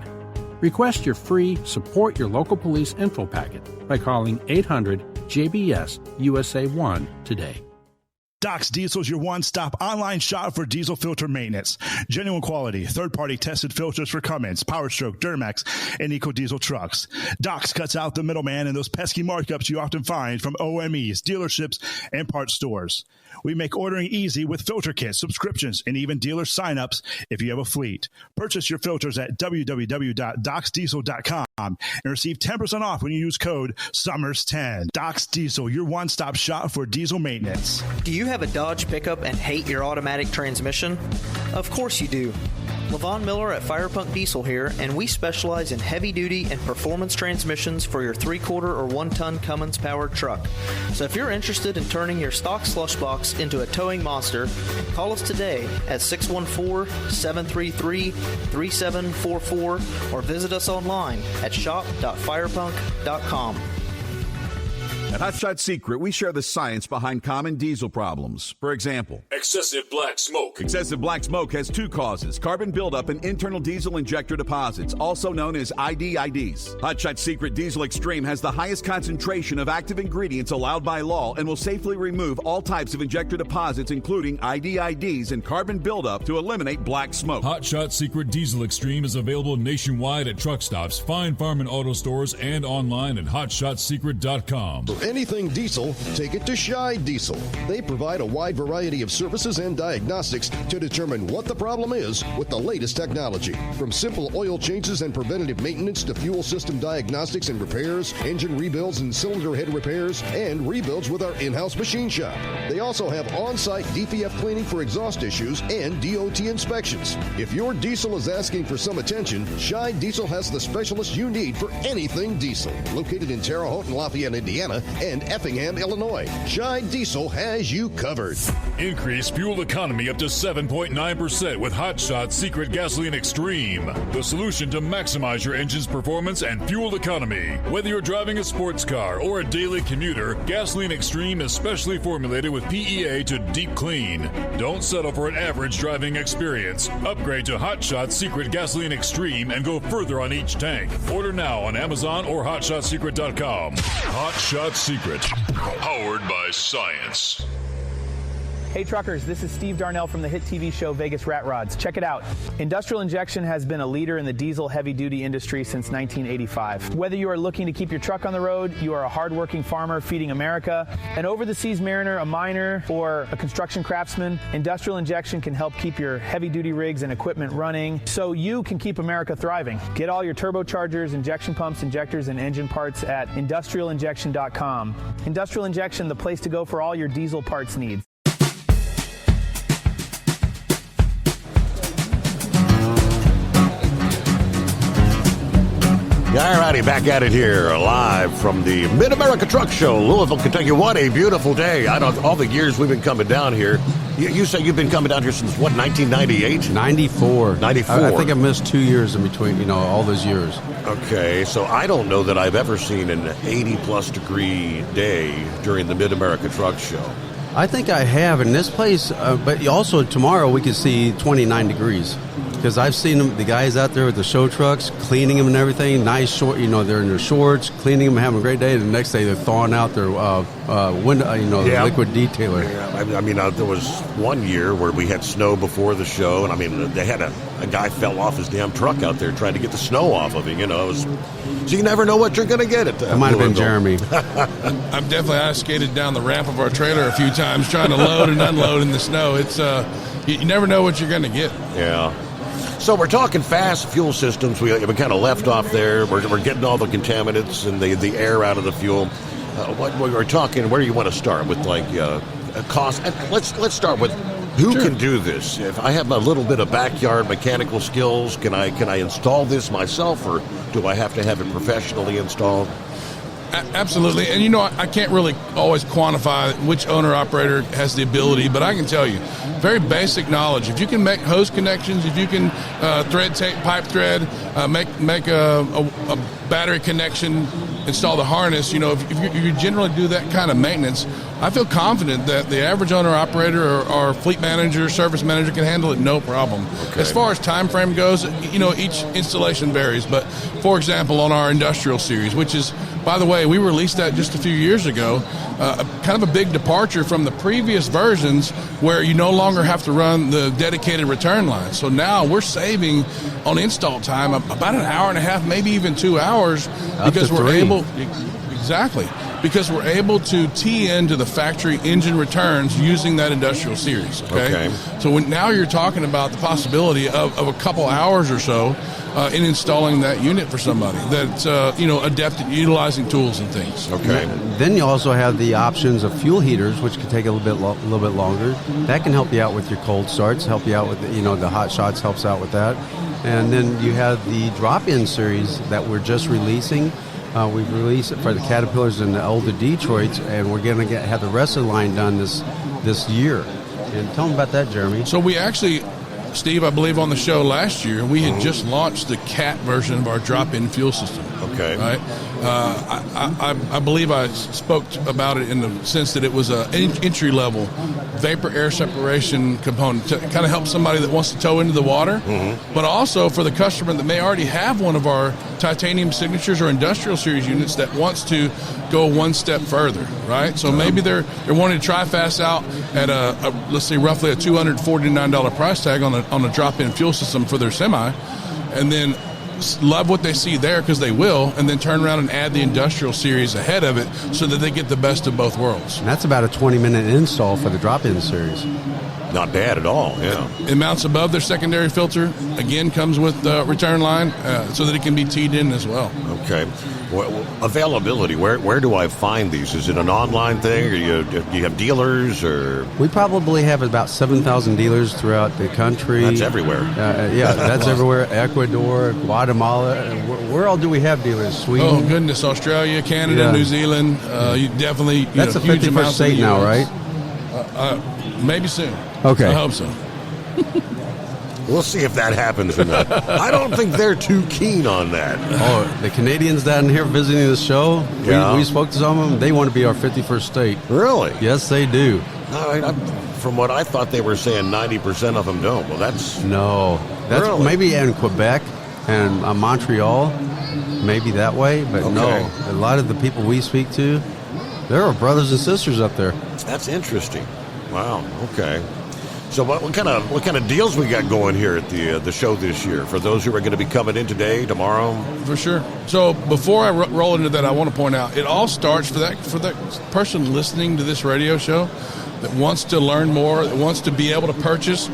Request your free Support Your Local Police info packet by calling 800-JBS-USA-1 today. Doc's Diesel is your one-stop online shop for diesel filter maintenance. Genuine quality, third-party tested filters for Cummins, PowerStroke, Duramax, and EcoDiesel trucks. Doc's cuts out the middleman and those pesky markups you often find from OMEs, dealerships, and parts stores. We make ordering easy with filter kits, subscriptions, and even dealer sign-ups if you have a fleet. Purchase your filters at www.docsdiesel.com and receive 10% off when you use code SUMMERS10. Doc's Diesel, your one-stop shop for diesel maintenance. Do you have a Dodge pickup and hate your automatic transmission? Of course you do. Levon Miller at Firepunk Diesel here, and we specialize in heavy-duty and performance transmissions for your 3-quarter or 1-ton Cummins-powered truck. So if you're interested in turning your stock slush box into a towing monster, call us today at 614-733-3744 or visit us online at shop.firepunk.com. At Hot Shot Secret, we share the science behind common diesel problems. For example, excessive black smoke. Excessive black smoke has 2 causes: carbon buildup and internal diesel injector deposits, also known as IDIDs. Hot Shot Secret Diesel Extreme has the highest concentration of active ingredients allowed by law and will safely remove all types of injector deposits, including IDIDs and carbon buildup, to eliminate black smoke. Hot Shot Secret Diesel Extreme is available nationwide at truck stops, Fine Farm and auto stores, and online at hotshotsecret.com. For anything diesel, take it to Scheid Diesel. They provide a wide variety of services and diagnostics to determine what the problem is with the latest technology. From simple oil changes and preventative maintenance to fuel system diagnostics and repairs, engine rebuilds and cylinder head repairs, and rebuilds with our in-house machine shop. They also have on-site DPF cleaning for exhaust issues and DOT inspections. If your diesel is asking for some attention, Scheid Diesel has the specialist you need for anything diesel. Located in Terre Haute and Lafayette, Indiana, and Effingham, Illinois, Scheid Diesel has you covered. Increase fuel economy up to 7.9% with Hot Shot Secret Gasoline Extreme. The solution to maximize your engine's performance and fuel economy. Whether you're driving a sports car or a daily commuter, Gasoline Extreme is specially formulated with PEA to deep clean. Don't settle for an average driving experience. Upgrade to Hot Shot Secret Gasoline Extreme and go further on each tank. Order now on Amazon or HotShotSecret.com. Hot Shot Secret, powered by science. Hey truckers, this is Steve Darnell from the hit TV show Vegas Rat Rods. Check it out. Industrial Injection has been a leader in the diesel heavy-duty industry since 1985. Whether you are looking to keep your truck on the road, you are a hardworking farmer feeding America, an over-the-seas mariner, a miner, or a construction craftsman, Industrial Injection can help keep your heavy-duty rigs and equipment running so you can keep America thriving. Get all your turbochargers, injection pumps, injectors, and engine parts at industrialinjection.com. Industrial Injection, the place to go for all your diesel parts needs. All righty, back at it here, live from the Mid-America Truck Show, Louisville, Kentucky. What a beautiful day. All the years we've been coming down here. You say you've been coming down here since, what, 1998? 94. 94. I think I missed 2 years in between, all those years. Okay, so I don't know that I've ever seen an 80-plus degree day during the Mid-America Truck Show. I think I have in this place, but also tomorrow we could see 29 degrees. Because I've seen them, the guys out there with the show trucks, cleaning them and everything, nice short, they're in their shorts, cleaning them, having a great day. The next day they're thawing out their window, the liquid detailer. Yeah, there was one year where we had snow before the show, and they had a guy fell off his damn truck out there trying to get the snow off of him. So you never know what you're going to get at that. It might have been Jeremy. I've definitely skated down the ramp of our trailer a few times trying to load and unload in the snow. It's you never know what you're going to get. Yeah. So we're talking fast fuel systems. We kind of left off there. We're getting all the contaminants and the air out of the fuel. What we're talking, where do you want to start with, cost? Let's start with who can do this. If I have a little bit of backyard mechanical skills, can I install this myself, or do I have to have it professionally installed? Absolutely. And, I can't really always quantify which owner-operator has the ability, but I can tell you, very basic knowledge. If you can make hose connections, if you can thread tape, pipe thread, make a battery connection, install the harness, if you generally do that kind of maintenance, I feel confident that the average owner-operator or fleet manager, service manager can handle it no problem. Okay. As far as time frame goes, each installation varies. But, for example, on our industrial series, which is, by the way, we released that just a few years ago, kind of a big departure from the previous versions where you no longer have to run the dedicated return line. So now we're saving on install time about an hour and a half, maybe even 2 hours, because we're able because we're able to tee into the factory engine returns using that industrial series. Okay. So now you're talking about the possibility of a couple hours or so in installing that unit for somebody that's adept at utilizing tools and things. Okay. Then you also have the options of fuel heaters, which can take a little bit longer. That can help you out with your cold starts, help you out with the Hot Shots helps out with that. And then you have the drop-in series that we're just releasing. We've released it for the Caterpillars and the older Detroits, and we're going to have the rest of the line done this year. And tell them about that, Jeremy. So we actually, Steve, I believe on the show last year, we had just launched the CAT version of our drop-in fuel system. Okay. Right? I believe I spoke about it in the sense that it was an entry-level vapor air separation component to kind of help somebody that wants to tow into the water, but also for the customer that may already have one of our titanium signatures or industrial series units that wants to go one step further, right? So maybe they're wanting to try fast out at let's say roughly a $249 price tag on a drop-in fuel system for their semi, and then love what they see there, because they will, and then turn around and add the industrial series ahead of it so that they get the best of both worlds. And that's about a 20-minute install for the drop-in series. Not bad at all, yeah. It mounts above their secondary filter. Again, comes with the return line so that it can be teed in as well. Okay. Well, availability, where do I find these? Is it an online thing, or do you have dealers? Or We probably have about 7,000 dealers throughout the country. That's everywhere. Yeah, that's everywhere. Ecuador, Guatemala. Where all do we have dealers? Sweden? Oh, goodness. Australia, Canada, New Zealand. You definitely... That's a huge 51st amounts state now, right? Maybe soon. Okay. I hope so. We'll see if that happens or not. I don't think they're too keen on that. Oh, the Canadians down here visiting the show, Yeah. we spoke to some of them. They want to be our 51st state. Really? Yes, they do. No, from what I thought, they were saying 90% of them don't. Well, that's... No. That's Really? maybe in Quebec and Montreal, maybe that way. But no, a lot of the people we speak to, they're our brothers and sisters up there. That's interesting. Wow. Okay. So what kind of deals we got going here at the show this year for those who are going to be coming in today, tomorrow? For sure. So before I roll into that, I want to point out it all starts for that person listening to this radio show that wants to learn more, that wants to be able to purchase.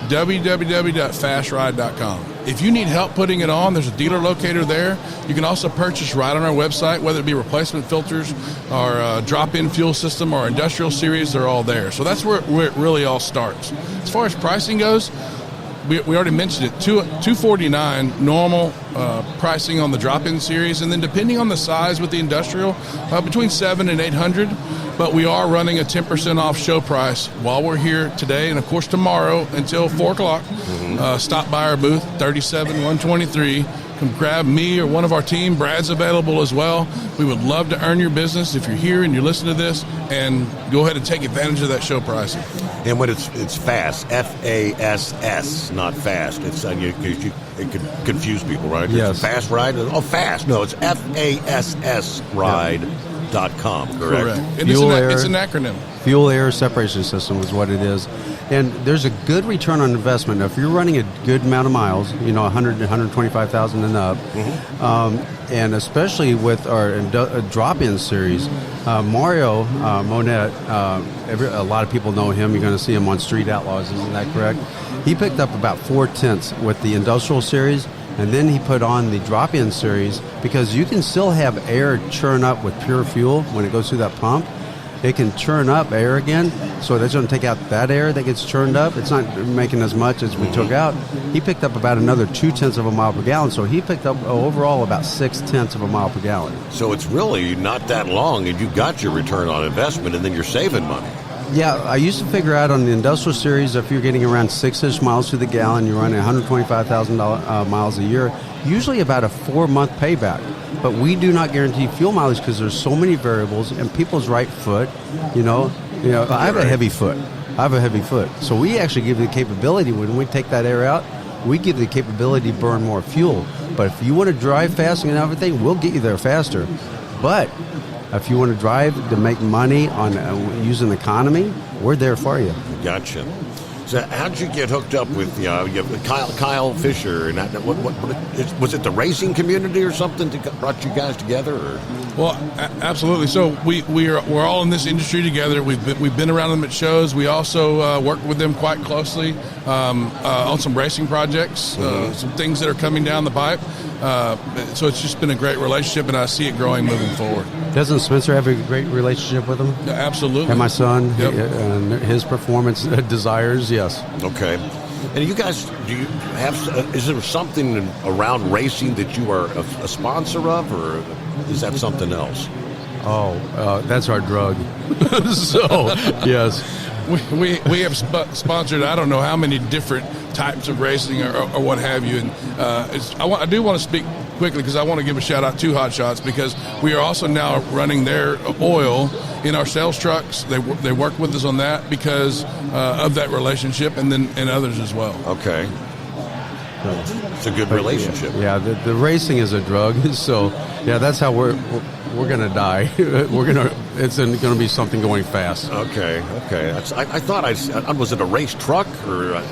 www.fastride.com. If you need help putting it on, there's a dealer locator there. You can also purchase right on our website, whether it be replacement filters or drop-in fuel system or industrial series, they're all there. So that's where it really all starts. As far as pricing goes, we already mentioned it, $249 normal pricing on the drop-in series, and then depending on the size with the industrial, between $700 and $800. But we are running a 10% off show price while we're here today, and of course tomorrow until 4 o'clock. Stop by our booth, 37123. Come grab me or one of our team. Brad's available as well. We would love to earn your business if you're here and you're listening to this, and go ahead and take advantage of that show pricing. And when it's fast, FASS, not fast. It's it could confuse people, right? Yes. It's fast ride. Oh, fast. No, it's FASS ride.com. Correct. And it's an acronym. Fuel air separation system is what it is. And there's a good return on investment. Now, if you're running a good amount of miles, 100 to 125,000 and up, and especially with our drop-in series, Mario Monette, a lot of people know him. You're going to see him on Street Outlaws, isn't that correct? He picked up about 4/10 with the industrial series, and then he put on the drop-in series, because you can still have air churn up with pure fuel when it goes through that pump. It can churn up air again, so that's going to take out that air that gets churned up. It's not making as much as we took out. He picked up about another 0.2 of a mile per gallon, so he picked up overall about 0.6 of a mile per gallon. So it's really not that long, and you got your return on investment, and then you're saving money. Yeah, I used to figure out on the industrial series, if you're getting around 6-ish miles to the gallon, you're running 125,000 miles a year, usually about a 4-month payback. But we do not guarantee fuel mileage because there's so many variables, and people's right foot, I have a heavy foot. So we actually give you the capability, when we take that air out, we give you the capability to burn more fuel. But if you want to drive fast and everything, we'll get you there faster. But if you want to drive to make money on using economy, we're there for you. Gotcha. So how'd you get hooked up with Kyle Fisher? And was it the racing community or something that brought you guys together? Or? Well, absolutely. So we're all in this industry together. We've been around them at shows. We also work with them quite closely on some racing projects, some things that are coming down the pipe. So it's just been a great relationship, and I see it growing moving forward. Doesn't Spencer have a great relationship with him? Yeah, absolutely. And my son, Yep. his performance desires, yes. Okay. And you guys, is there something around racing that you are a sponsor of, or is that something else? Oh, that's our drug. So, yes. We have sponsored I don't know how many different types of racing or what have you, and I do want to speak quickly because I want to give a shout out to Hot Shots, because we are also now running their oil in our sales trucks. They work with us on that because of that relationship, and others as well. Okay. It's a good relationship. Yeah, the racing is a drug, so yeah, that's how we're going to die. It's going to be something going fast. Okay. I thought was it a race truck or?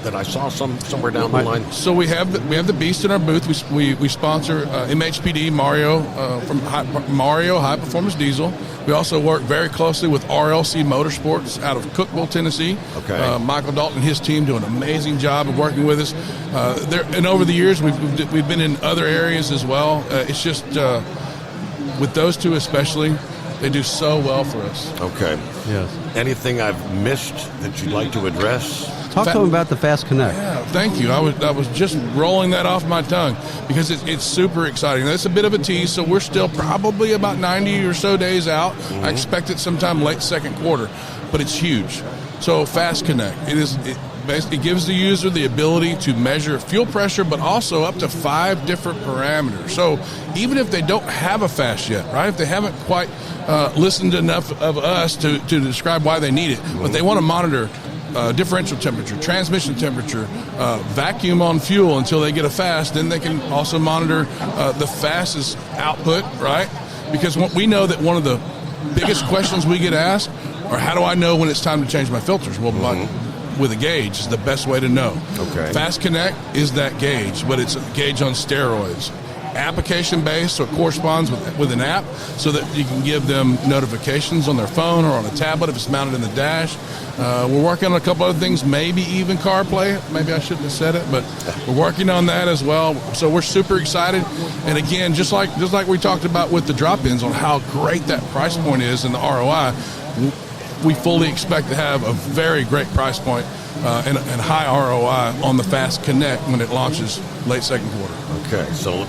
that I saw somewhere down the line? So we have the Beast in our booth. We sponsor MHPD Mario from Mario High Performance Diesel. We also work very closely with RLC Motorsports out of Cookeville, Tennessee. Okay. Michael Dalton and his team do an amazing job of working with us. And over the years, we've been in other areas as well. It's just with those two especially, they do so well for us. Okay. Yes. Anything I've missed that you'd like to address? Talk to them about the Fast Connect. Yeah, thank you. I was just rolling that off my tongue because it's super exciting. That's a bit of a tease, so we're still probably about 90 or so days out. I expect it sometime late second quarter, but it's huge. So Fast Connect, it gives the user the ability to measure fuel pressure, but also up to 5 different parameters. So even if they don't have a Fast yet, right? If they haven't quite listened enough of us to describe why they need it, but they want to monitor differential temperature, transmission temperature, vacuum on fuel until they get a Fast. Then they can also monitor the fastest output, right? Because we know that one of the biggest questions we get asked are, how do I know when it's time to change my filters? Well, with a gauge is the best way to know. Okay. Fast Connect is that gauge, but it's a gauge on steroids. Application-based, so it corresponds with an app so that you can give them notifications on their phone or on a tablet if it's mounted in the dash. We're working on a couple other things, maybe even CarPlay. Maybe I shouldn't have said it, but we're working on that as well. So we're super excited. And again, just like we talked about with the drop-ins on how great that price point is and the ROI, we fully expect to have a very great price point and high ROI on the Fast Connect when it launches late second quarter. Okay, so a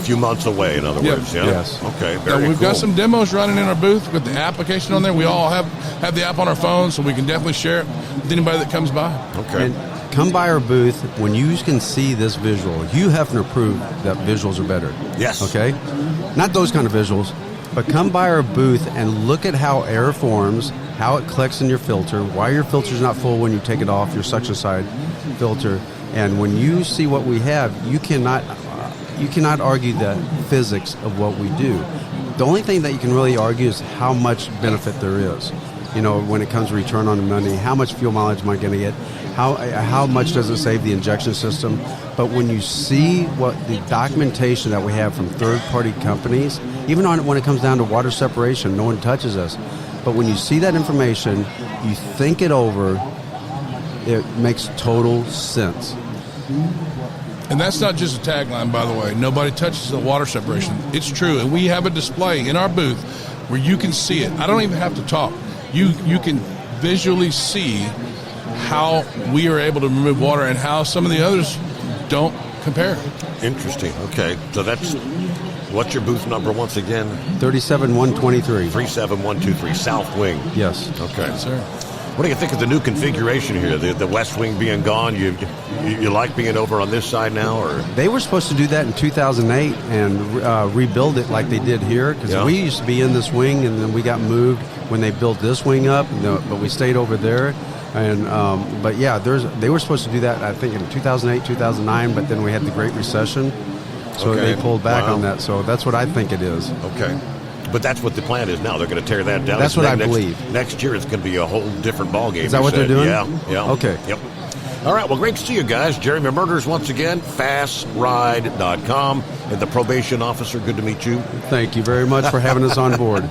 few months away, in other words. Yeah? Yes. Okay, very We've cool. got some demos running in our booth with the application on there. We all have the app on our phone, so we can definitely share it with anybody that comes by. Okay. And come by our booth when you can see this visual. Hugh Hefner proved that visuals are better. Yes. Okay? Not those kind of visuals, but come by our booth and look at how air forms, how it collects in your filter, why your filter's not full when you take it off, your suction side filter. And when you see what we have, you cannot argue the physics of what we do. The only thing that you can really argue is how much benefit there is. You know, when it comes to return on the money, how much fuel mileage am I going to get? How much does it save the injection system? But when you see what the documentation that we have from third-party companies, even when it comes down to water separation, no one touches us. But when you see that information, you think it over, it makes total sense. And that's not just a tagline, by the way. Nobody touches the water separation. It's true. And we have a display in our booth where you can see it. I don't even have to talk. You can visually see how we are able to remove water and how some of the others don't compare. Interesting. Okay, so that's, what's your booth number once again? 37123. 37123, South Wing. Yes. Okay. Yes, sir. What do you think of the new configuration here? The West Wing being gone, you like being over on this side now, or? They were supposed to do that in 2008 and rebuild it like they did here, because we used to be in this wing, and then we got moved when they built this wing up, but we stayed over there. And but yeah, they were supposed to do that, I think, in 2008, 2009, but then we had the Great Recession, so Okay. they pulled back Wow. on that. So that's what I think it is. Okay. But that's what the plan is now. They're going to tear that down. That's what I believe. Next year, it's going to be a whole different ballgame. Is that you what they're said. doing? Yeah. Okay. Yep. All right. Well, great to see you guys. Jeremy Murders once again, fastride.com. And the probation officer, good to meet you. Thank you very much for having us on board.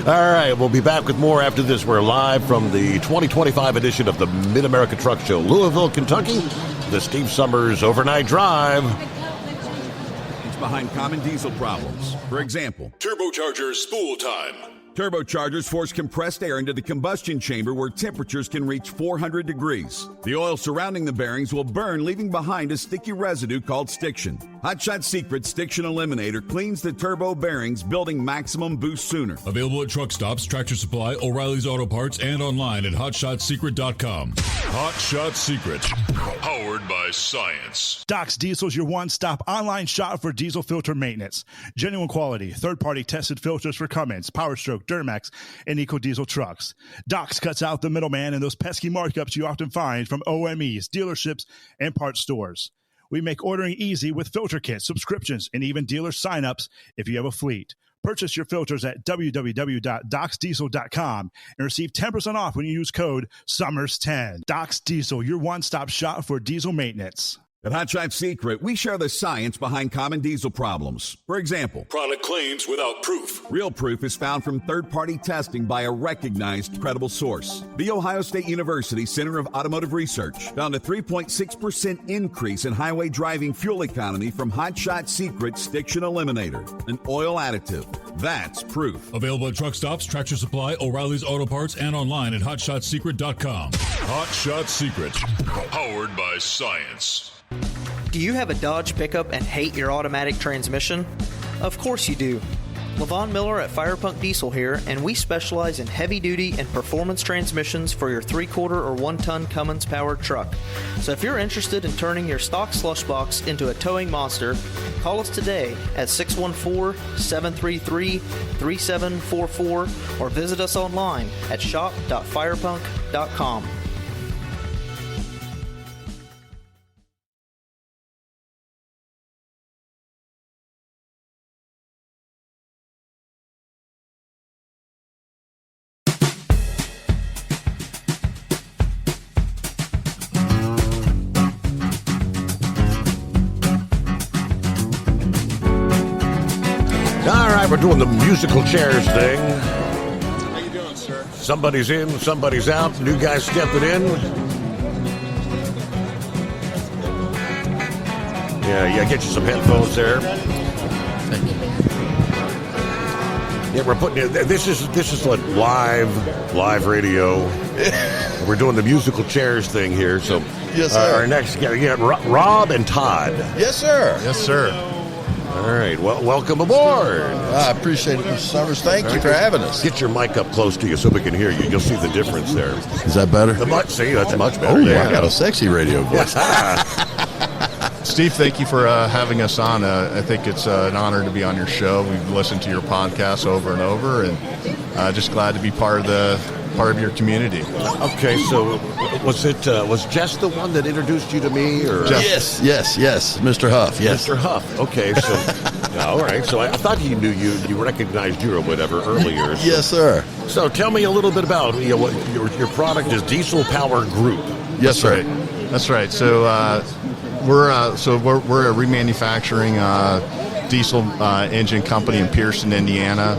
All right. We'll be back with more after this. We're live from the 2025 edition of the Mid-America Truck Show, Louisville, Kentucky. The Steve Summers Overnight Drive. Behind common diesel problems. For example, Turbochargers spool time. turbochargers force compressed air into the combustion chamber where temperatures can reach 400 degrees. The oil surrounding the bearings will burn, leaving behind a sticky residue called stiction. Hot Shot Secret Stiction Eliminator cleans the turbo bearings, building maximum boost sooner. Available at truck stops, Tractor Supply, O'Reilly's Auto Parts, and online at HotShotSecret.com. Hot Shot Secret, powered by science. Doc's Diesel is your one-stop online shop for diesel filter maintenance. Genuine quality, third-party tested filters for Cummins, Power Stroke, Duramax, and EcoDiesel trucks. Doc's cuts out the middleman and those pesky markups you often find from OMEs, dealerships, and parts stores. We make ordering easy with filter kits, subscriptions, and even dealer sign-ups if you have a fleet. Purchase your filters at www.docsdiesel.com and receive 10% off when you use code SUMMERS10. Docs Diesel, your one-stop shop for diesel maintenance. At Hot Shot Secret, we share the science behind common diesel problems. For example, product claims without proof. Real proof is found from third-party testing by a recognized, credible source. The Ohio State University Center of Automotive Research found a 3.6% increase in highway driving fuel economy from Hot Shot Secret Stiction Eliminator, an oil additive. That's proof. Available at truck stops, Tractor Supply, O'Reilly's Auto Parts, and online at hotshotsecret.com. Hot Shot Secret, powered by science. Do you have a Dodge pickup and hate your automatic transmission? Of course you do. Levon Miller at Firepunk Diesel here, and we specialize in heavy-duty and performance transmissions for your 3-quarter or 1-ton Cummins-powered truck. So if you're interested in turning your stock slush box into a towing monster, call us today at 614-733-3744 or visit us online at shop.firepunk.com. We're doing the musical chairs thing. How you doing, sir? Somebody's in, somebody's out. New guy stepping in. Yeah, get you some headphones there. Thank you. Yeah, we're putting it. This is like live radio. We're doing the musical chairs thing here. So, yes, sir. Our next guy, Rob and Todd. Yes, sir. Yes, sir. All right. Well, welcome aboard. I appreciate it, Mr. Summers. Thank you for having us. Get your mic up close to you so we can hear you. You'll see the difference there. Is that better? See, that's much better. Oh, yeah. I got a sexy radio voice. Steve, thank you for having us on. I think it's an honor to be on your show. We've listened to your podcast over and over, and just glad to be part of your community. Okay, so was Jess the one that introduced you to me, or Yes, Mr. Huff. Yes, Mr. Huff. Okay, so all right. So I thought he knew you recognized you or whatever earlier. So, yes, sir. So tell me a little bit about what your product is. Diesel Power Group. Yes, sir. That's right. So we're a remanufacturing diesel engine company in Pearson, Indiana.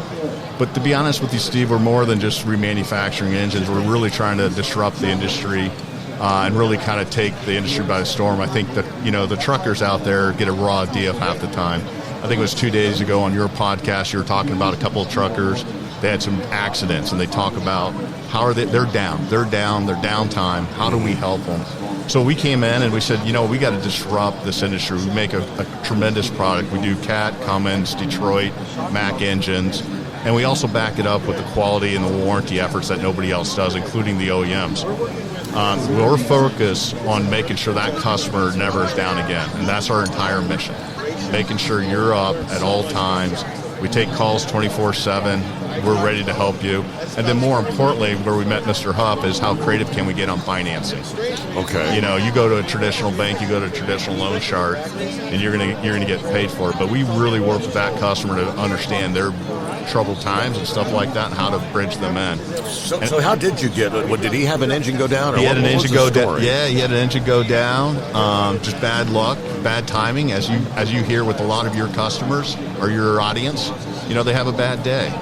But to be honest with you, Steve, we're more than just remanufacturing engines. We're really trying to disrupt the industry and really kind of take the industry by the storm. I think that, the truckers out there get a raw deal half the time. I think it was 2 days ago on your podcast, you were talking about a couple of truckers. They had some accidents, and they talk about how they're down. They're downtime. How do we help them? So we came in and we said, we got to disrupt this industry. We make a tremendous product. We do Cat, Cummins, Detroit, Mack engines. And we also back it up with the quality and the warranty efforts that nobody else does, including the OEMs. We're focused on making sure that customer never is down again, and that's our entire mission, making sure you're up at all times. We take calls 24/7. We're ready to help you. And then more importantly, where we met Mr. Huff is how creative can we get on financing. Okay. You go to a traditional bank, you go to a traditional loan shark, and you're gonna get paid for it. But we really work with that customer to understand their troubled times and stuff like that, and how to bridge them in. So how did you get it? Did he have an engine go down? Or he had an engine go down. Yeah, he had an engine go down. Just bad luck, bad timing, as you hear with a lot of your customers or your audience. They have a bad day.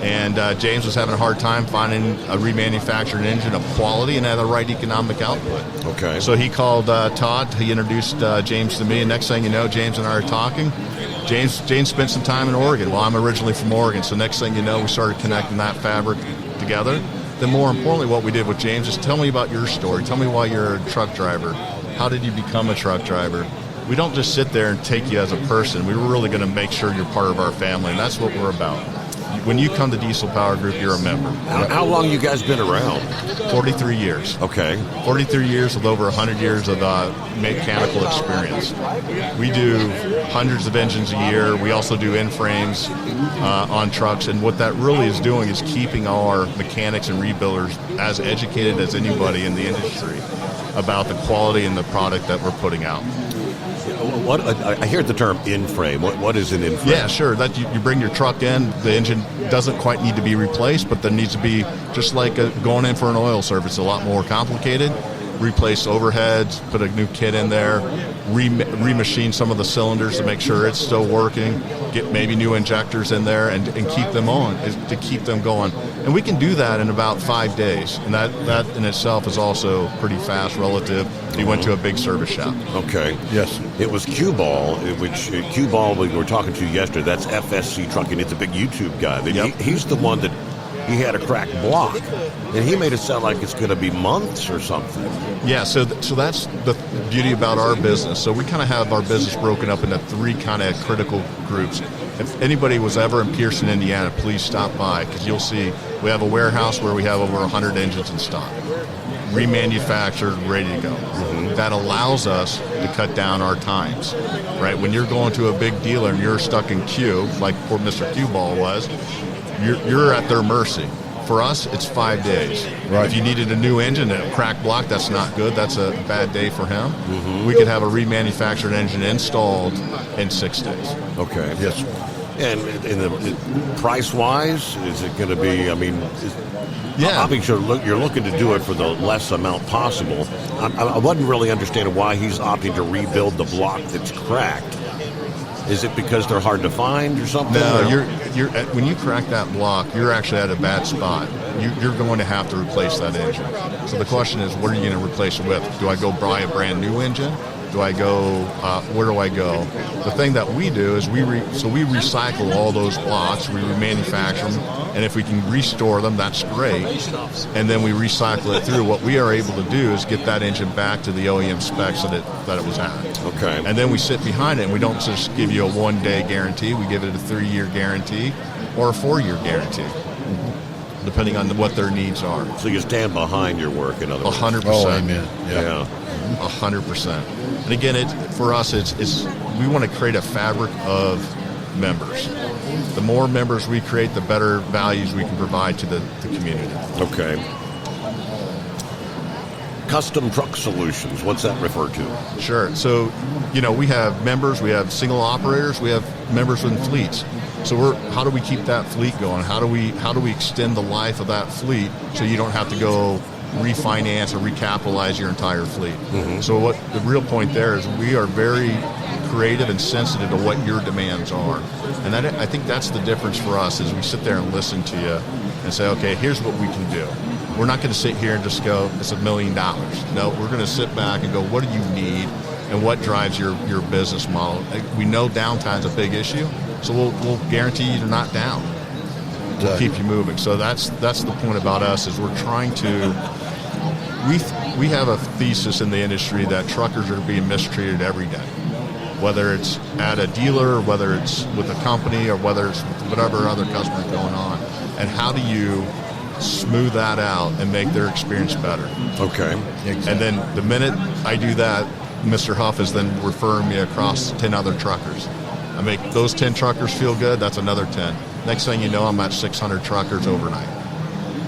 And James was having a hard time finding a remanufactured engine of quality and had the right economic output. Okay. So he called Todd. He introduced James to me. And next thing you know, James and I are talking. James spent some time in Oregon. Well, I'm originally from Oregon. So next thing you know, we started connecting that fabric together. Then more importantly, what we did with James is tell me about your story. Tell me why you're a truck driver. How did you become a truck driver? We don't just sit there and take you as a person. We're really going to make sure you're part of our family. And that's what we're about. When you come to Diesel Power Group, you're a member. How long you guys been around? 43 years. Okay. 43 years with over 100 years of mechanical experience. We do hundreds of engines a year. We also do in-frames on trucks. And what that really is doing is keeping our mechanics and rebuilders as educated as anybody in the industry about the quality and the product that we're putting out. What I hear the term in-frame. What is an in-frame? Yeah, sure. That you bring your truck in, the engine doesn't quite need to be replaced, but there needs to be, just like going in for an oil service, a lot more complicated. Replace overheads, put a new kit in there, remachine some of the cylinders to make sure it's still working, get maybe new injectors in there and keep them on, to keep them going. And we can do that in about 5 days. And that in itself is also pretty fast relative. He went to a big service shop. Okay. Yes. It was Q-Ball, which Q-Ball we were talking to yesterday. That's FSC Trucking. It's a big YouTube guy. He's the one that he had a cracked block, and he made it sound like it's going to be months or something. Yeah, so that's the beauty about our business. So we kind of have our business broken up into 3 kind of critical groups. If anybody was ever in Pearson, Indiana, please stop by, because you'll see we have a warehouse where we have over 100 engines in stock, remanufactured, ready to go. Mm-hmm. That allows us to cut down our times, right? When you're going to a big dealer and you're stuck in queue, like poor Mr. Q-Ball was, you're at their mercy. For us, it's 5 days. Right. If you needed a new engine and a cracked block, that's not good. That's a bad day for him. Mm-hmm. We could have a remanufactured engine installed in 6 days. Okay. Yes. And in the price-wise, is it going to be? I mean, obviously you're looking to do it for the less amount possible. I wasn't really understanding why he's opting to rebuild the block that's cracked. Is it because they're hard to find or something? No, you're when you crack that block, you're actually at a bad spot. You're going to have to replace that engine. So the question is, what are you going to replace it with? Do I go buy a brand new engine? Do I go? Where do I go? The thing that we do is we recycle all those blocks, we remanufacture them, and if we can restore them, that's great. And then we recycle it through. What we are able to do is get that engine back to the OEM specs that it was at. Okay. And then we sit behind it, and we don't just give you a 1-day guarantee. We give it a 3-year guarantee or a 4-year guarantee, depending on what their needs are. So you stand behind your work, in other words. 100%. Oh, amen. Yeah. 100%. And again, for us, it's we want to create a fabric of members. The more members we create, the better values we can provide to the community. Okay. Custom Truck Solutions, what's that referred to? Sure. So, we have members, we have single operators, we have members in fleets. So how do we keep that fleet going? How do we extend the life of that fleet so you don't have to go refinance or recapitalize your entire fleet? Mm-hmm. So what the real point there is, we are very creative and sensitive to what your demands are. And I think that's the difference for us, is we sit there and listen to you and say, okay, here's what we can do. We're not going to sit here and just go, it's $1 million. No, we're going to sit back and go, what do you need and what drives your business model? We know downtime's a big issue, so we'll guarantee you're not down. We'll keep you moving. So that's the point about us, is we're trying to, we have a thesis in the industry that truckers are being mistreated every day, whether it's at a dealer, or whether it's with a company, or whether it's with whatever other customer's going on. And how do you smooth that out and make their experience better? Okay. Exactly. And then the minute I do that, Mr. Huff is then referring me across 10 other truckers. I make those 10 truckers feel good, that's another 10. Next thing you know, I'm at 600 truckers overnight,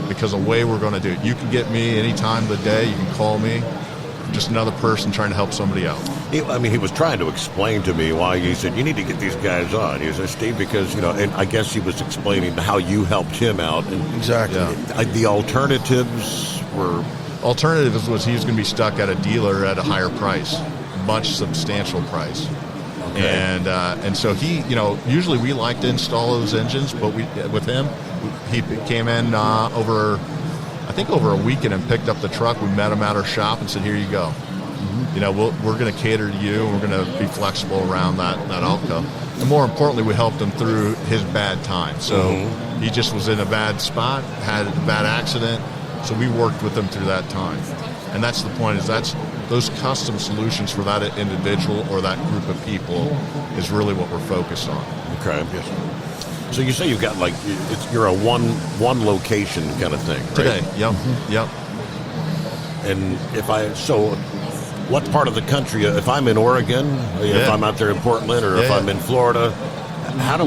because of the way we're going to do it. You can get me any time of the day. You can call me. I'm just another person trying to help somebody out. He was trying to explain to me why. He said, you need to get these guys on. He said, Steve, because, and I guess he was explaining how you helped him out. And exactly. Yeah. The alternatives were... Alternatives was he was going to be stuck at a dealer at a higher price, much substantial price. Okay. And so he, usually we like to install those engines, but with him, he came in over a weekend and picked up the truck. We met him at our shop and said, here you go. Mm-hmm. We're going to cater to you. We're going to be flexible around that outcome. And more importantly, we helped him through his bad time. So he just was in a bad spot, had a bad accident. So we worked with him through that time. And that's the point, is that's those custom solutions for that individual or that group of people is really what we're focused on. Okay. Yes. So you say you've got you're a one location kind of thing, right? Today, yep. Mm-hmm. Yep. And what part of the country, if I'm in Oregon, if I'm out there in Portland, or if I'm in Florida, how do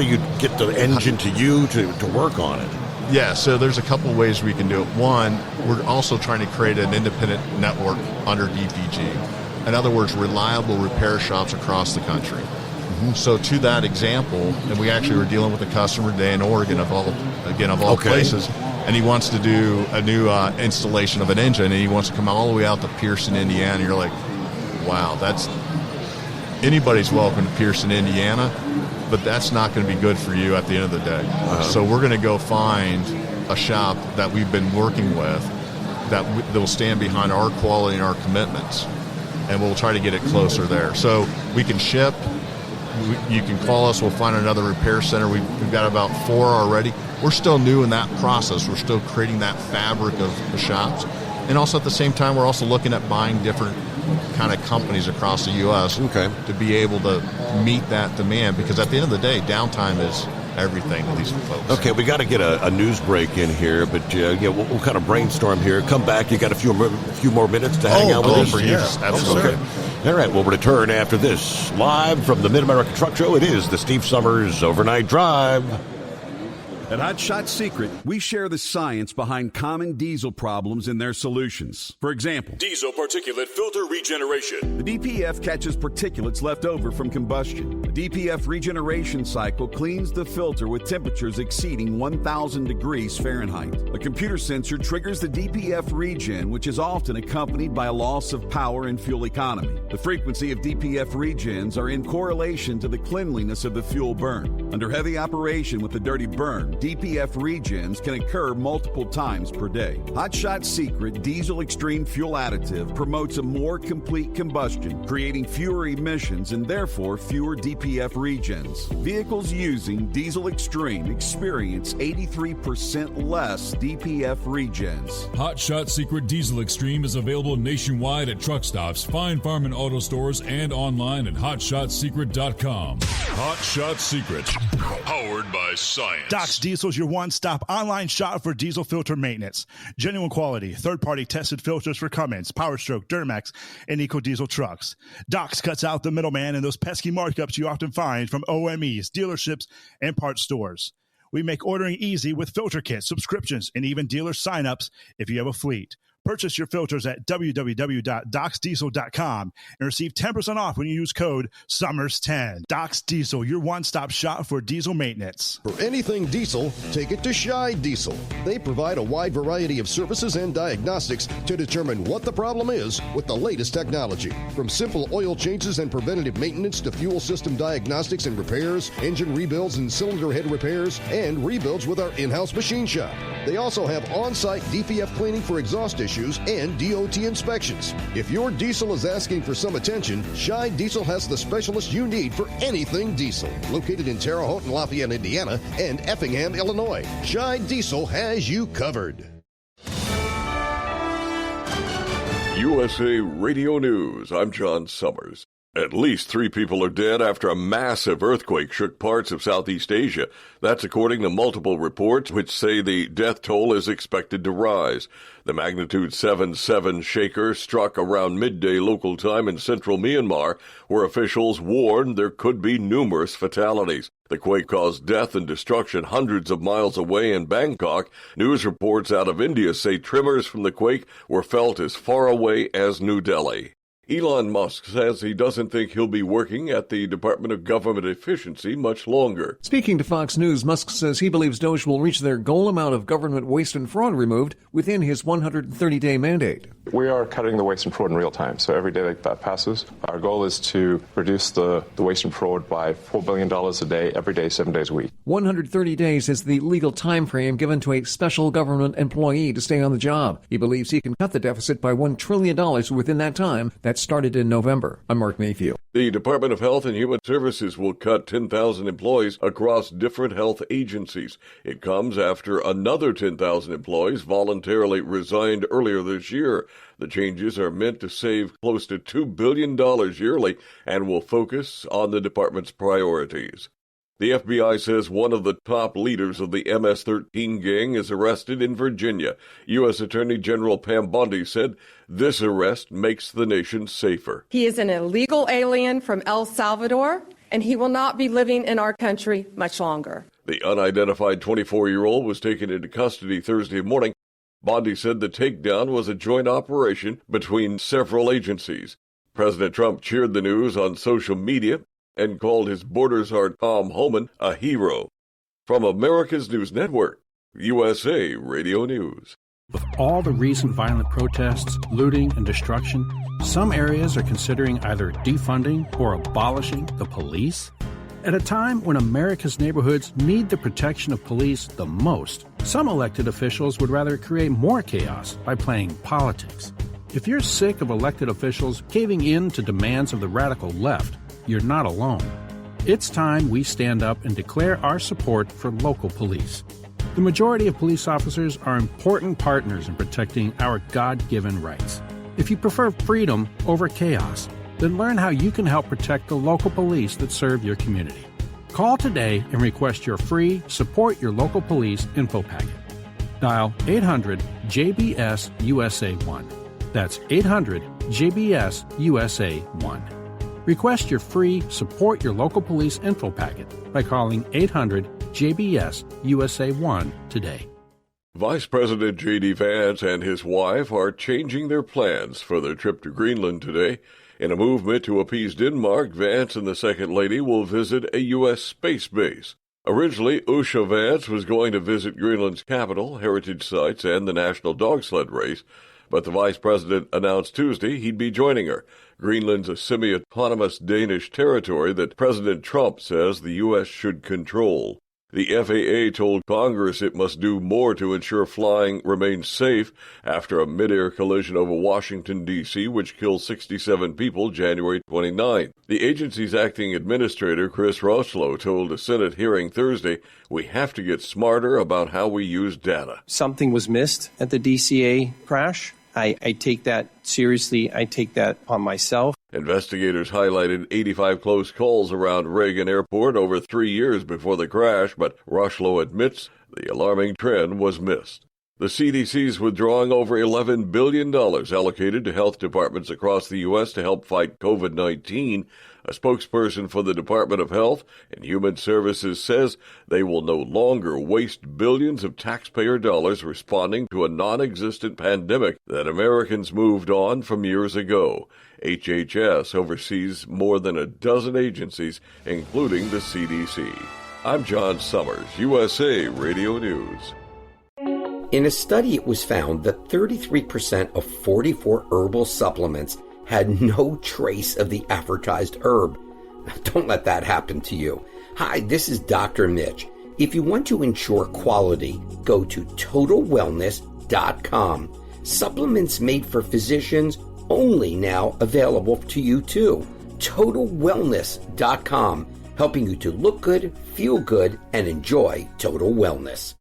you get the engine to you to work on it? Yeah, so there's a couple ways we can do it. One, we're also trying to create an independent network under DPG. In other words, reliable repair shops across the country. So to that example, and we actually were dealing with a customer today in Oregon of all places, and he wants to do a new installation of an engine, and he wants to come all the way out to Pearson, Indiana. And you're like, wow, that's anybody's welcome to Pearson, Indiana, but that's not going to be good for you at the end of the day. So we're going to go find a shop that we've been working with that will stand behind our quality and our commitments, and we'll try to get it closer there. So we can ship. You can call us. We'll find another repair center. We've got about 4 already. We're still new in that process. We're still creating that fabric of the shops. And also at the same time, we're also looking at buying different kind of companies across the U.S. to be able to meet that demand. Because at the end of the day, downtime is everything to these folks. Okay, we got to get a news break in here, but we'll kind of brainstorm here. Come back. You got a few more minutes to hang out with us? Yes, absolutely. Okay. All right, we'll return after this. Live from the Mid-America Truck Show, it is the Steve Summers Overnight Drive. At Hot Shot Secret, we share the science behind common diesel problems and their solutions. For example, diesel particulate filter regeneration. The DPF catches particulates left over from combustion. The DPF regeneration cycle cleans the filter with temperatures exceeding 1,000 degrees Fahrenheit. A computer sensor triggers the DPF regen, which is often accompanied by a loss of power and fuel economy. The frequency of DPF regens are in correlation to the cleanliness of the fuel burn. Under heavy operation with a dirty burn, DPF regens can occur multiple times per day. Hot Shot Secret Diesel Extreme Fuel Additive promotes a more complete combustion, creating fewer emissions and therefore fewer DPF regens. Vehicles using Diesel Extreme experience 83% less DPF regens. Hot Shot Secret Diesel Extreme is available nationwide at truck stops, Fine Farm and auto stores, and online at hotshotsecret.com. Hot Shot Secret, powered by science. Doc's Diesel is your one-stop online shop for diesel filter maintenance. Genuine quality, third-party tested filters for Cummins, Powerstroke, Duramax, and EcoDiesel trucks. Doc's cuts out the middleman and those pesky markups you often find from OMEs, dealerships, and parts stores. We make ordering easy with filter kits, subscriptions, and even dealer sign-ups if you have a fleet. Purchase your filters at www.docsdiesel.com and receive 10% off when you use code SUMMERS10. Doc's Diesel, your one-stop shop for diesel maintenance. For anything diesel, take it to Scheid Diesel. They provide a wide variety of services and diagnostics to determine what the problem is with the latest technology. From simple oil changes and preventative maintenance to fuel system diagnostics and repairs, engine rebuilds and cylinder head repairs, and rebuilds with our in-house machine shop. They also have on-site DPF cleaning for exhaust issues and DOT inspections. If your diesel is asking for some attention, Scheid Diesel has the specialist you need for anything diesel. Located in Terre Haute and Lafayette, Indiana, and Effingham, Illinois, Scheid Diesel has you covered. USA Radio News, I'm John Summers. At least 3 people are dead after a massive earthquake shook parts of Southeast Asia. That's according to multiple reports which say the death toll is expected to rise. The magnitude 7.7 shaker struck around midday local time in central Myanmar, where officials warned there could be numerous fatalities. The quake caused death and destruction hundreds of miles away in Bangkok. News reports out of India say tremors from the quake were felt as far away as New Delhi. Elon Musk says he doesn't think he'll be working at the Department of Government Efficiency much longer. Speaking to Fox News, Musk says he believes Doge will reach their goal amount of government waste and fraud removed within his 130-day mandate. We are cutting the waste and fraud in real time. So every day that passes, our goal is to reduce the waste and fraud by $4 billion a day, every day, 7 days a week. 130 days is the legal time frame given to a special government employee to stay on the job. He believes he can cut the deficit by $1 trillion within that time. That started in November. I'm Mark Mayfield. The Department of Health and Human Services will cut 10,000 employees across different health agencies. It comes after another 10,000 employees voluntarily resigned earlier this year. The changes are meant to save close to $2 billion yearly and will focus on the department's priorities. The FBI says one of the top leaders of the MS-13 gang is arrested in Virginia. U.S. Attorney General Pam Bondi said this arrest makes the nation safer. He is an illegal alien from El Salvador, and he will not be living in our country much longer. The unidentified 24-year-old was taken into custody Thursday morning. Bondi said the takedown was a joint operation between several agencies. President Trump cheered the news on social media and called his border czar Tom Homan a hero. From America's News Network, USA Radio News. With all the recent violent protests, looting, and destruction, some areas are considering either defunding or abolishing the police. At a time when America's neighborhoods need the protection of police the most, some elected officials would rather create more chaos by playing politics. If you're sick of elected officials caving in to demands of the radical left, you're not alone. It's time we stand up and declare our support for local police. The majority of police officers are important partners in protecting our God-given rights. If you prefer freedom over chaos, then learn how you can help protect the local police that serve your community. Call today and request your free Support Your Local Police info packet. Dial 800-JBS-USA-1. That's 800-JBS-USA-1. Request your free Support Your Local Police info packet by calling 800-JBS-USA-1 today. Vice President J.D. Vance and his wife are changing their plans for their trip to Greenland today. In a movement to appease Denmark, Vance and the Second Lady will visit a U.S. space base. Originally, Usha Vance was going to visit Greenland's capital, heritage sites, and the national dog sled race, but the vice president announced Tuesday he'd be joining her. Greenland's a semi-autonomous Danish territory that President Trump says the U.S. should control. The FAA told Congress it must do more to ensure flying remains safe after a mid-air collision over Washington, D.C., which killed 67 people January 29. The agency's acting administrator, Chris Roslow, told a Senate hearing Thursday, "We have to get smarter about how we use data." Something was missed at the DCA crash. I take that seriously. I take that on myself. Investigators highlighted 85 close calls around Reagan Airport over 3 years before the crash, but Rushlow admits the alarming trend was missed. The CDC's withdrawing over $11 billion allocated to health departments across the U.S. to help fight COVID-19. A spokesperson for the Department of Health and Human Services says they will no longer waste billions of taxpayer dollars responding to a non-existent pandemic that Americans moved on from years ago. HHS oversees more than a dozen agencies, including the CDC. I'm John Summers, USA Radio News. In a study, it was found that 33% of 44 herbal supplements had no trace of the advertised herb. Don't let that happen to you. Hi, this is Dr. Mitch. If you want to ensure quality, go to TotalWellness.com. Supplements made for physicians, only now available to you too. TotalWellness.com, helping you to look good, feel good, and enjoy total wellness.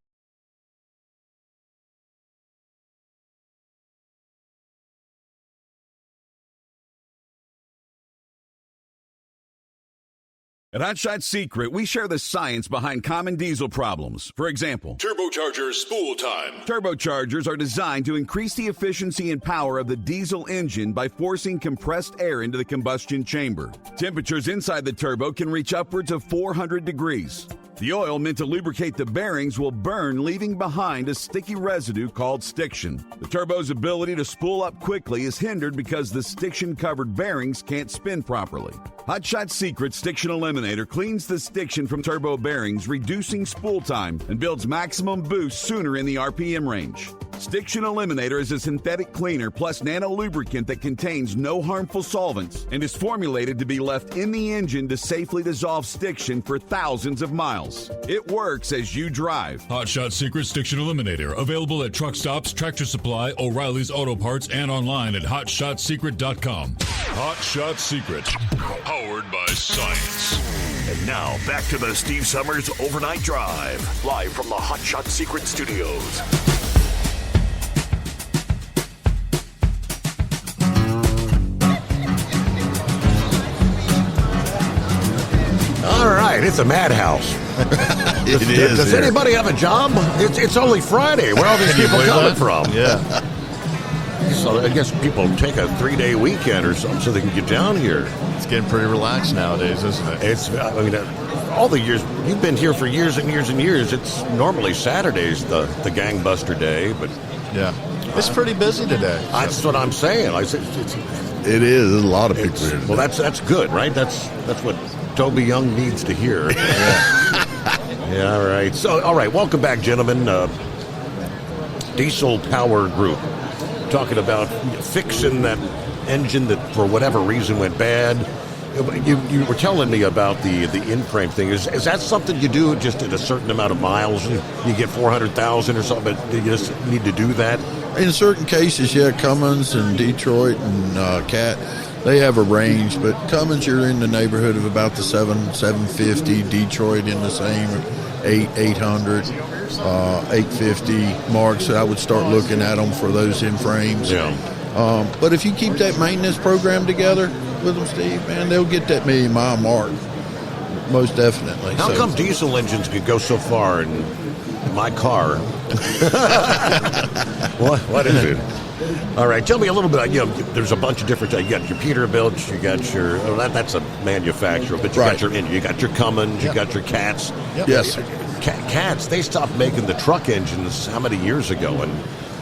At Hot Shot Secret, we share the science behind common diesel problems. For example, Turbocharger spool time. Turbochargers are designed to increase the efficiency and power of the diesel engine by forcing compressed air into the combustion chamber. Temperatures inside the turbo can reach upwards of 400 degrees. The oil meant to lubricate the bearings will burn, leaving behind a sticky residue called stiction. The turbo's ability to spool up quickly is hindered because the stiction-covered bearings can't spin properly. Hot Shot Secret Stiction Eliminator cleans the stiction from turbo bearings, reducing spool time, and builds maximum boost sooner in the RPM range. Stiction Eliminator is a synthetic cleaner plus nano-lubricant that contains no harmful solvents and is formulated to be left in the engine to safely dissolve stiction for thousands of miles. It works as you drive. Hot Shot Secret Stiction Eliminator, available at truck stops, Tractor Supply, O'Reilly's Auto Parts, and online at hotshotsecret.com. Hot Shot Secret, powered by science. And now, back to the Steve Summers Overnight Drive, live from the Hot Shot Secret Studios. All right, it's a madhouse. Does anybody have a job? It's only Friday. Where are all these people coming from? Yeah. So I guess people take a 3-day weekend or something so they can get down here. It's getting pretty relaxed nowadays, isn't it? It's, I mean, all the years, you've been here for years and years and years. It's normally Saturdays, the gangbuster day, but... Yeah. It's pretty busy today. That's what I'm saying. It is. There's a lot of people here. Well, that's good, right? That's what Toby Young needs to hear. Yeah, all right. So, all right, welcome back, gentlemen. Diesel Power Group. Talking about fixing that engine that, for whatever reason, went bad. You were telling me about the in-frame thing. Is that something you do just at a certain amount of miles? You get 400,000 or something, but you just need to do that? In certain cases, yeah, Cummins and Detroit and Cat, they have a range, but Cummins, you're in the neighborhood of about the 750, Detroit in the same 800, 850 marks. I would start looking at them for those in-frames. Yeah. But if you keep that maintenance program together with them, Steve, man, they'll get that million-mile mark, most definitely. How come diesel engines could go so far in my car? What is it? All right, tell me a little bit. There's a bunch of different. You got your Peterbilt, you got your. That's a manufacturer, but you got your engine. You got your Cummins, you got your Cats. Yep. Yes. Cats. They stopped making the truck engines how many years ago? And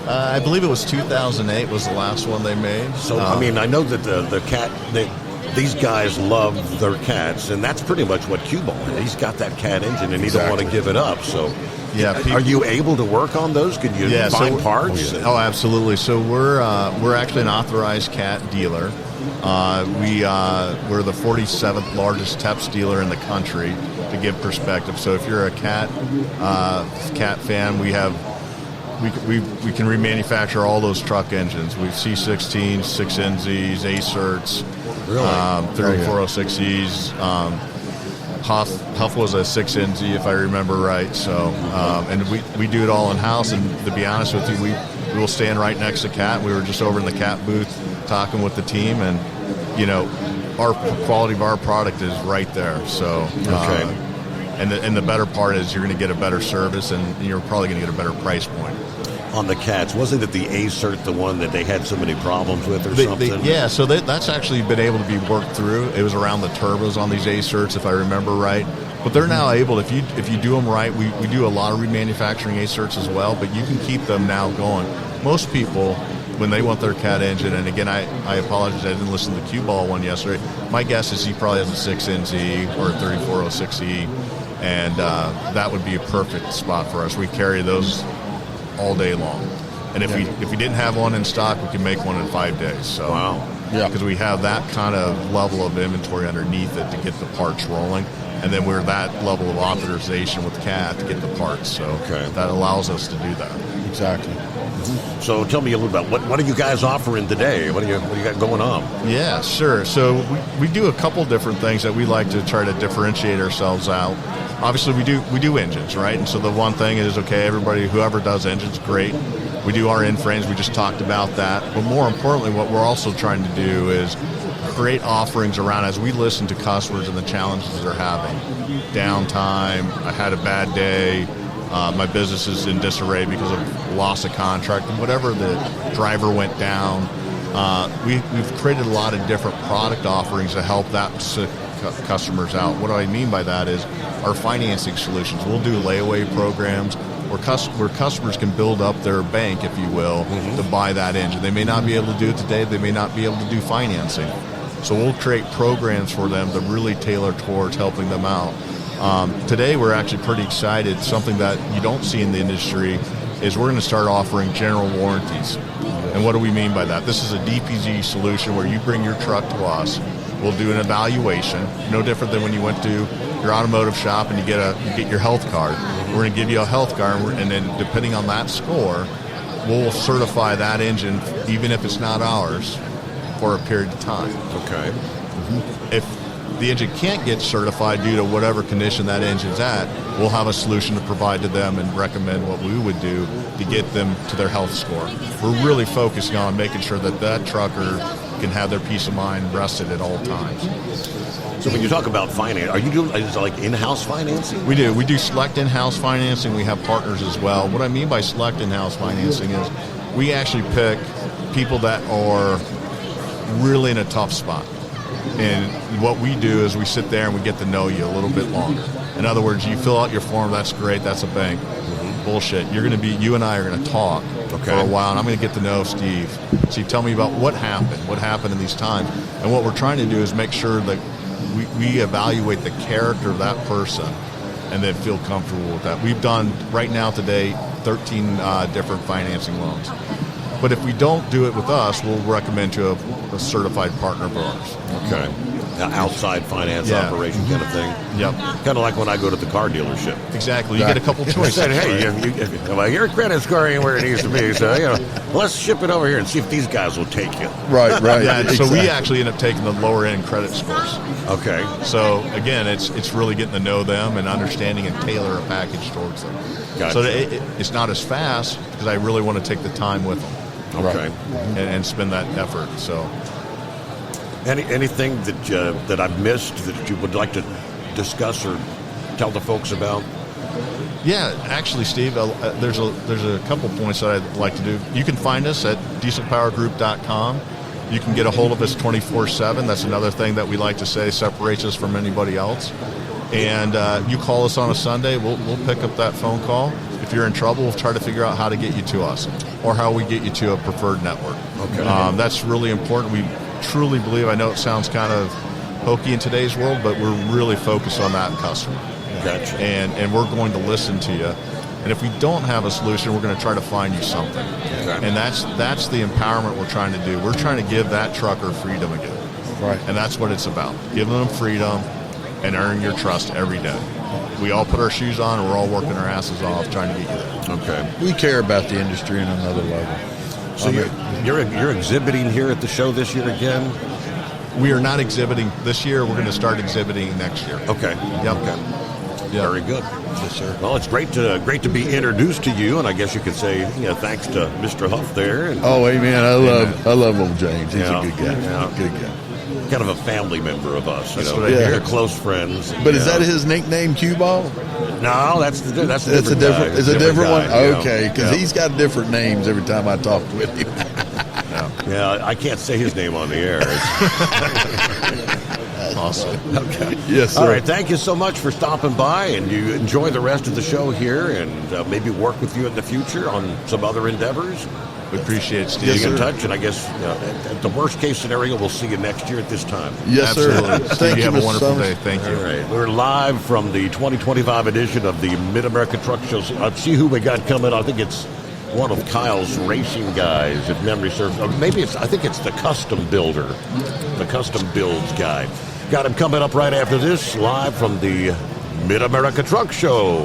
I believe it was 2008 was the last one they made. So I mean, I know that the Cat. These guys love their Cats, and that's pretty much what Q-Ball is. He's got that Cat engine, and he don't want to give it up. So, yeah, are you able to work on those? Can you find parts? Oh, absolutely. So we're actually an authorized Cat dealer. We're the 47th largest TEPS dealer in the country, to give perspective. So if you're a Cat fan, we can remanufacture all those truck engines. We've C16s, 6NZs, ACERTs, really? 3406Es. Huff was a 6NZ, if I remember right. So, and we do it all in house. And to be honest with you, we will stand right next to Cat. We were just over in the Cat booth talking with the team, and our quality of our product is right there. So, okay. And the better part is you're going to get a better service, and you're probably going to get a better price point. On the Cats, wasn't it the ACERT the one that they had so many problems with or something? Yeah, so that's actually been able to be worked through. It was around the turbos on these ACERTs, if I remember right. But they're now able, if you do them right, we do a lot of remanufacturing ACERTs as well, but you can keep them now going. Most people, when they want their Cat engine, and again, I apologize, I didn't listen to the Q-Ball one yesterday. My guess is he probably has a 6NZ or a 3406E, and that would be a perfect spot for us. We carry those all day long, and if we didn't have one in stock, we can make one in 5 days. So, wow, yeah, because we have that kind of level of inventory underneath it to get the parts rolling, and then we're that level of authorization with Cat to get the parts. So that allows us to do that. Exactly. So tell me a little about what are you guys offering today? What do you got going on? Yeah, sure. So we do a couple different things that we like to try to differentiate ourselves out. Obviously, we do engines, right? And so the one thing is, okay, whoever does engines, great. We do our in-frames. We just talked about that. But more importantly, what we're also trying to do is create offerings around, as we listen to customers and the challenges they're having. Downtime, I had a bad day, my business is in disarray because of loss of contract, and whatever the driver went down. We've created a lot of different product offerings to help that customers out. What I mean by that is our financing solutions. We'll do layaway programs where customers can build up their bank, if you will, to buy that engine. They may not be able to do it today. They may not be able to do financing. So we'll create programs for them to really tailor towards helping them out. Today we're actually pretty excited. Something that you don't see in the industry is we're going to start offering general warranties. And what do we mean by that? This is a DPZ solution where you bring your truck to us. We'll do an evaluation, no different than when you went to your automotive shop and you get your health card. We're going to give you a health card, and then depending on that score, we'll certify that engine, even if it's not ours, for a period of time. Okay. If the engine can't get certified due to whatever condition that engine's at, we'll have a solution to provide to them and recommend what we would do to get them to their health score. We're really focusing on making sure that trucker can have their peace of mind rested at all times. So when you talk about finance, are you doing is it like in-house financing? We do. We do select in-house financing. We have partners as well. What I mean by select in-house financing is we actually pick people that are really in a tough spot. And what we do is we sit there and we get to know you a little bit longer. In other words, you fill out your form, that's great, that's a bank. bullshit. You and I are going to talk for a while, and I'm going to get to know Steve. Steve, tell me about what happened in these times. And what we're trying to do is make sure that we evaluate the character of that person and then feel comfortable with that. We've done, right now today, 13 different financing loans. But if we don't do it with us, we'll recommend to a certified partner of ours. Okay. Outside finance operation kind of thing. Yep. Kind of like when I go to the car dealership. Exactly. You get a couple choices. I said, hey, your credit score ain't where it needs to be, so let's ship it over here and see if these guys will take you. Right. Yeah, Exactly. So we actually end up taking the lower end credit scores. Okay. So again, it's really getting to know them and understanding and tailor a package towards them. Gotcha. So it's not as fast because I really want to take the time with them. Okay. And spend that effort. So. Anything that I've missed that you would like to discuss or tell the folks about? Yeah, actually, Steve, there's a couple points that I'd like to do. You can find us at dieselpowergroup.com. You can get a hold of us 24/7. That's another thing that we like to say separates us from anybody else. And you call us on a Sunday, we'll pick up that phone call. If you're in trouble, we'll try to figure out how to get you to us or how we get you to a preferred network. Okay. That's really important. We truly believe, I know it sounds kind of hokey in today's world, but we're really focused on that customer. Gotcha. And we're going to listen to you. And if we don't have a solution, we're going to try to find you something. Okay. And that's the empowerment we're trying to do. We're trying to give that trucker freedom again. Right. And that's what it's about. Giving them freedom and earning your trust every day. We all put our shoes on and we're all working our asses off trying to get you there. Okay. We care about the industry on another level. So you're exhibiting here at the show this year again? We are not exhibiting this year. We're going to start exhibiting next year. Okay. Yep. Okay. Yep. Very good. Yes, sir. Well, it's great to be introduced to you, and I guess you could say thanks to Mr. Huff there. And, amen. I love old James. He's a good guy. Yeah. Good guy. Kind of a family member of us. That's what I hear. They're close friends. But is that his nickname, Cue Ball? No, that's a different guy. It's a different one? guy, Okay, because he's got different names every time I talk with him. Yeah, I can't say his name on the air. Awesome. Okay. Yes, sir. All right, thank you so much for stopping by, and you enjoy the rest of the show here, and maybe work with you in the future on some other endeavors. We appreciate it, Steve. Getting in touch, and I guess at the worst case scenario, we'll see you next year at this time. Yes, Absolutely. sir. Steve, you have a Mr. wonderful Summers. day. Thank you. All right, we're live from the 2025 edition of the Mid-America Truck Show. Let's see who we got coming. I think it's one of Kyle's racing guys, if memory serves. Or maybe I think it's the custom builder, the custom builds guy. Got him coming up right after this, live from the Mid-America Truck Show.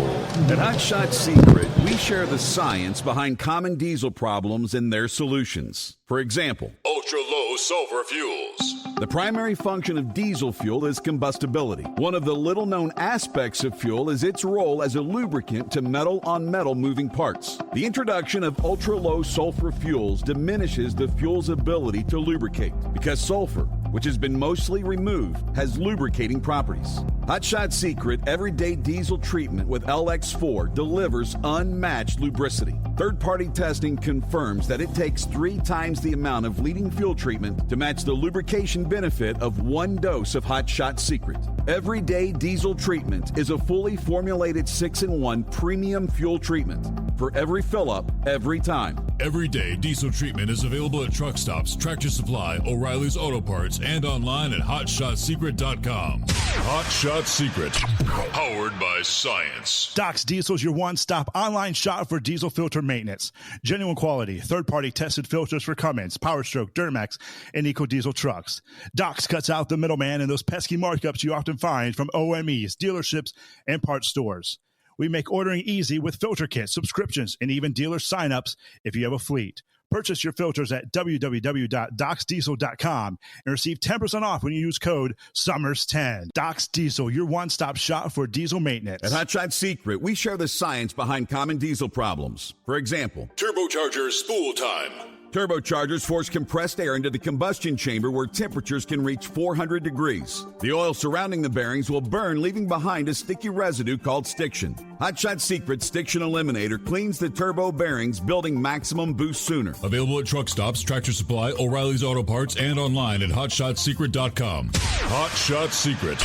At Hot Shot Secret, we share the science behind common diesel problems and their solutions. For example, ultra-low sulfur fuels. The primary function of diesel fuel is combustibility. One of the little-known aspects of fuel is its role as a lubricant to metal-on-metal moving parts. The introduction of ultra-low sulfur fuels diminishes the fuel's ability to lubricate because sulfur, which has been mostly removed, has lubricating properties. Hot Shot Secret Everyday Diesel Treatment with LX4 delivers unmatched lubricity. Third-party testing confirms that it takes 3 times the amount of leading fuel treatment to match the lubrication benefit of 1 dose of Hot Shot Secret. Everyday Diesel Treatment is a fully formulated 6-in-1 premium fuel treatment for every fill-up, every time. Everyday Diesel Treatment is available at truck stops, Tractor Supply, O'Reilly's Auto Parts, and online at HotShotSecret.com. Hot Shot Secret, powered by science. Doc's Diesel is your one-stop online shop for diesel filter maintenance. Genuine quality, third-party tested filters for Cummins, PowerStroke, Duramax, and EcoDiesel trucks. Doc's cuts out the middleman and those pesky markups you often find from OMEs, dealerships, and parts stores. We make ordering easy with filter kits, subscriptions, and even dealer sign-ups if you have a fleet. Purchase your filters at www.docsdiesel.com and receive 10% off when you use code SUMMERS10. Doc's Diesel, your one-stop shop for diesel maintenance. At Hot Shot Secret, we share the science behind common diesel problems. For example, Turbocharger spool time. turbochargers force compressed air into the combustion chamber where temperatures can reach 400 degrees. The oil surrounding the bearings will burn, leaving behind a sticky residue called stiction. Hot Shot Secret Stiction Eliminator cleans the turbo bearings, building maximum boost sooner. Available at truck stops, Tractor Supply, O'Reilly's Auto Parts, and online at HotShotSecret.com. Hot Shot Secret,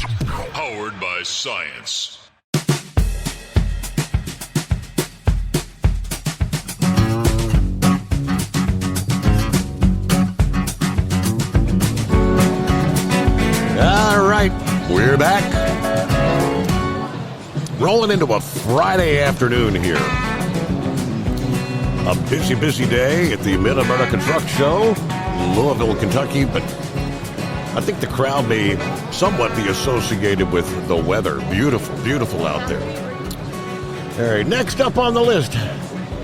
powered by science. We're back. Rolling into a Friday afternoon here. A busy, busy day at the Mid-America Truck Show, Louisville, Kentucky, but I think the crowd may somewhat be associated with the weather. Beautiful, beautiful out there. All right, next up on the list,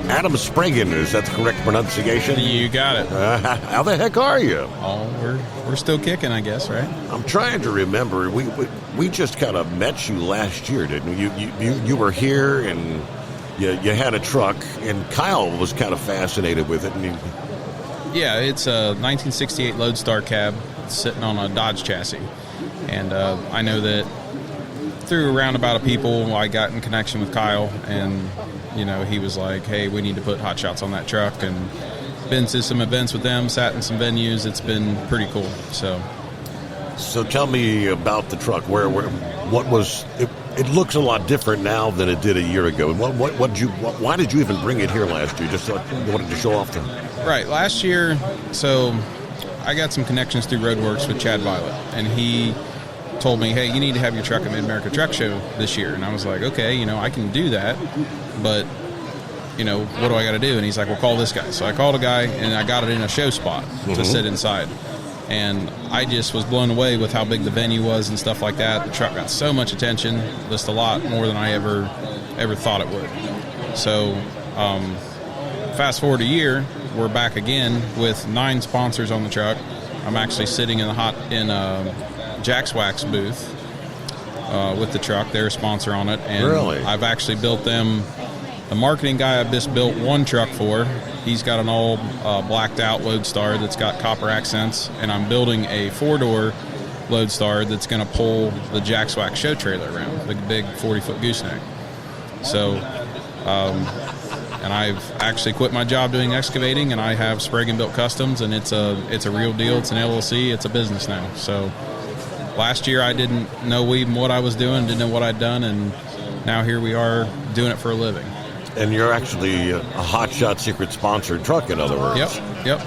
Adam Spragan. Is that the correct pronunciation? You got it. How the heck are you? Oh, we're still kicking, I guess, right? I'm trying to remember. We just kind of met you last year, didn't we? You were here and you had a truck, and Kyle was kind of fascinated with it. And yeah, it's a 1968 Lodestar cab sitting on a Dodge chassis, and I know that through a roundabout of people, I got in connection with Kyle, and he was like, hey, we need to put Hot Shots on that truck, and been to some events with them, sat in some venues. It's been pretty cool. So tell me about the truck. What was it? It looks a lot different now than it did a year ago. And why did you even bring it here last year? Just wanted to show off them. Right, last year. So I got some connections through Roadworks with Chad Violet, and he told me, hey, you need to have your truck at Mid-America Truck Show this year. And I was like, okay, I can do that, but what do I got to do? And he's like, well, call this guy. So I called a guy, and I got it in a show spot to sit inside. And I just was blown away with how big the venue was and stuff like that. The truck got so much attention, just a lot more than I ever thought it would. So fast forward a year, we're back again with 9 sponsors on the truck. I'm actually sitting in Jack's Wax booth with the truck. They're a sponsor on it. And really? I've actually built them. The marketing guy I just built one truck for, he's got an all blacked out Lodestar that's got copper accents, and I'm building a 4-door Lodestar that's going to pull the Jack's Wax show trailer around, the big 40-foot gooseneck. So, and I've actually quit my job doing excavating, and I have Spragan Built Customs, and it's a real deal. It's an LLC. It's a business now. So last year I didn't know even what I was doing, didn't know what I'd done, and now here we are doing it for a living. And you're actually a Hot Shot Secret sponsored truck, in other words. Yep.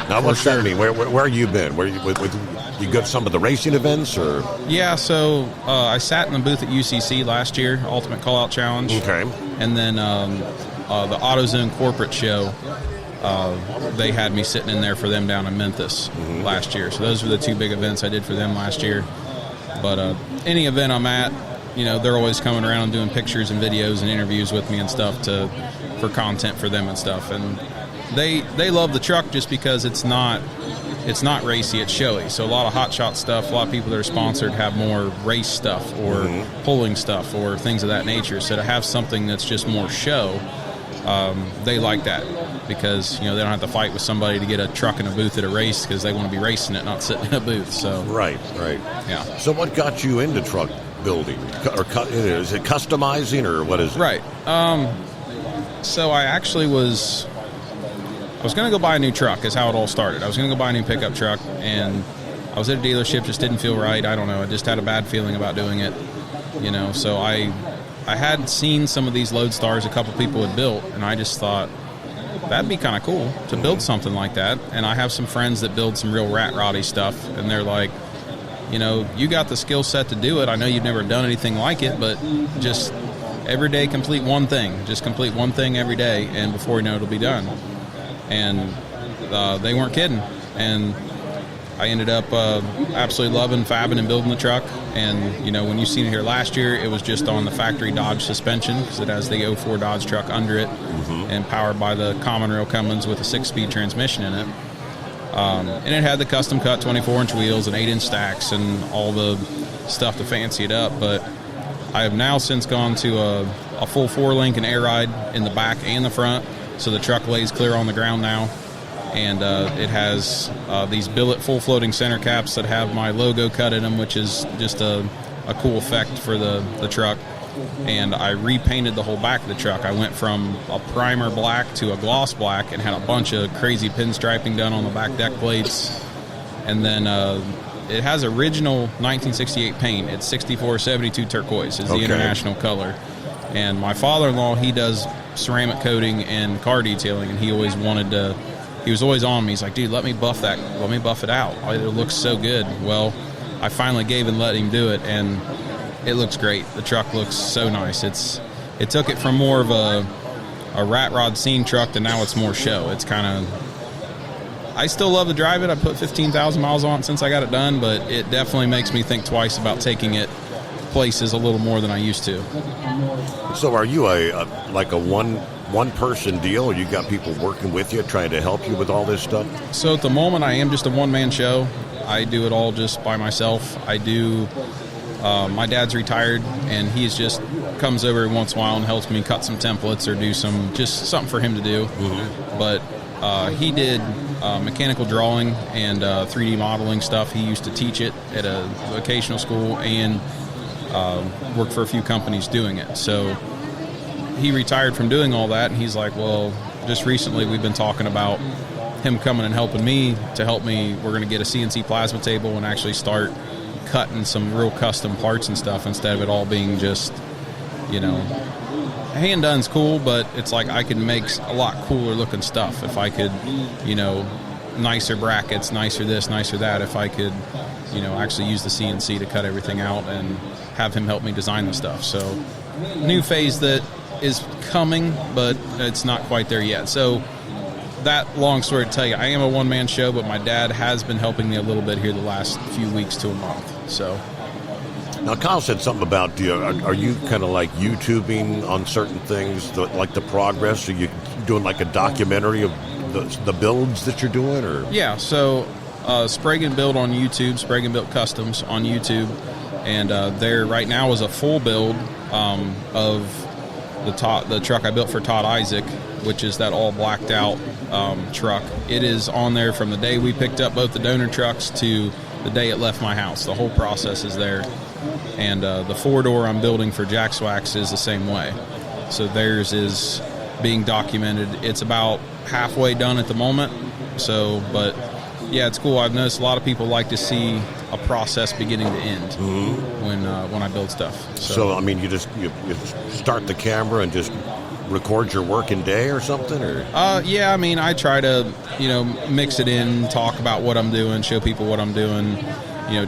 Now, what's that mean? Where have you been? Where you got some of the racing events, or? Yeah, so I sat in the booth at UCC last year, Ultimate Callout Challenge. Okay. And then the AutoZone corporate show, they had me sitting in there for them down in Memphis last year. So those were the 2 big events I did for them last year. But any event I'm at, they're always coming around and doing pictures and videos and interviews with me and stuff for content for them and stuff. And they love the truck just because it's not racy, it's showy. So a lot of Hot Shot stuff, a lot of people that are sponsored have more race stuff or pulling stuff or things of that nature. So to have something that's just more show, they like that because they don't have to fight with somebody to get a truck in a booth at a race because they want to be racing it, not sitting in a booth. So right. Yeah. So what got you into truck building, or is it customizing, or what is it? Right. So I actually was going to go buy a new truck is how it all started. I was going to go buy a new pickup truck, and I was at a dealership, just didn't feel right. I don't know. I just had a bad feeling about doing it, So I had seen some of these Lodestars a couple people had built, and I just thought that'd be kind of cool to build something like that. And I have some friends that build some real rat roddy stuff, and they're like, you got the skill set to do it. I know you've never done anything like it, but just every day complete one thing. Just complete one thing every day, and before you know it, it'll be done. And they weren't kidding. And I ended up absolutely loving fabbing and building the truck. And, when you seen it here last year, it was just on the factory Dodge suspension because it has the 04 Dodge truck under it and powered by the common rail Cummins with a 6-speed transmission in it. And it had the custom cut 24-inch wheels and 8-inch stacks and all the stuff to fancy it up. But I have now since gone to a full 4-link and air ride in the back and the front. So the truck lays clear on the ground now. And it has these billet full floating center caps that have my logo cut in them, which is just a cool effect for the truck. And I repainted the whole back of the truck. I went from a primer black to a gloss black and had a bunch of crazy pinstriping done on the back deck plates. And then it has original 1968 paint. It's 6472 turquoise is the international color. And my father-in-law, he does ceramic coating and car detailing, and he always was always on me. He's like, dude, let me buff it out. It looks so good. Well, I finally gave and let him do it, and it looks great. The truck looks so nice. It took it from more of a rat rod scene truck to now it's more show. It's kind of, I still love to drive it. I put 15,000 miles on it since I got it done, but it definitely makes me think twice about taking it places a little more than I used to. So are you a one person deal, or you got people working with you trying to help you with all this stuff? So at the moment I am just a one-man show. I do it all just by myself. I do, my dad's retired, and he's just comes over every once in a while and helps me cut some templates or do just something for him to do. Mm-hmm. But he did mechanical drawing and 3D modeling stuff. He used to teach it at a vocational school and worked for a few companies doing it. So he retired from doing all that, and he's like, well, just recently we've been talking about him coming and helping me to help me. We're going to get a CNC plasma table and actually start cutting some real custom parts and stuff instead of it all being just, hand done's cool, but it's like I could make a lot cooler looking stuff if I could, nicer brackets, nicer this, nicer that, if I could, actually use the CNC to cut everything out and have him help me design the stuff. So new phase that is coming, but it's not quite there yet. So that long story to tell you, I am a one-man show, but my dad has been helping me a little bit here the last few weeks to a month. So now, Kyle said something about, are you kind of like YouTubing on certain things, like the progress? Are you doing like a documentary of the builds that you're doing? Or yeah, so Sprague & Build on YouTube, Sprague & Build Customs on YouTube, and there right now is a full build of the truck I built for Todd Isaac, which is that all blacked out truck. It is on there from the day we picked up both the donor trucks to the day it left my house. The whole process is there. And the 4-door I'm building for Jack Swax is the same way. So theirs is being documented. It's about halfway done at the moment. So, but yeah, it's cool. I've noticed a lot of people like to see a process beginning to end when I build stuff. So I mean, you start the camera and just record your working day or something, or? Yeah, I mean, I try to mix it in, talk about what I'm doing, show people what I'm doing.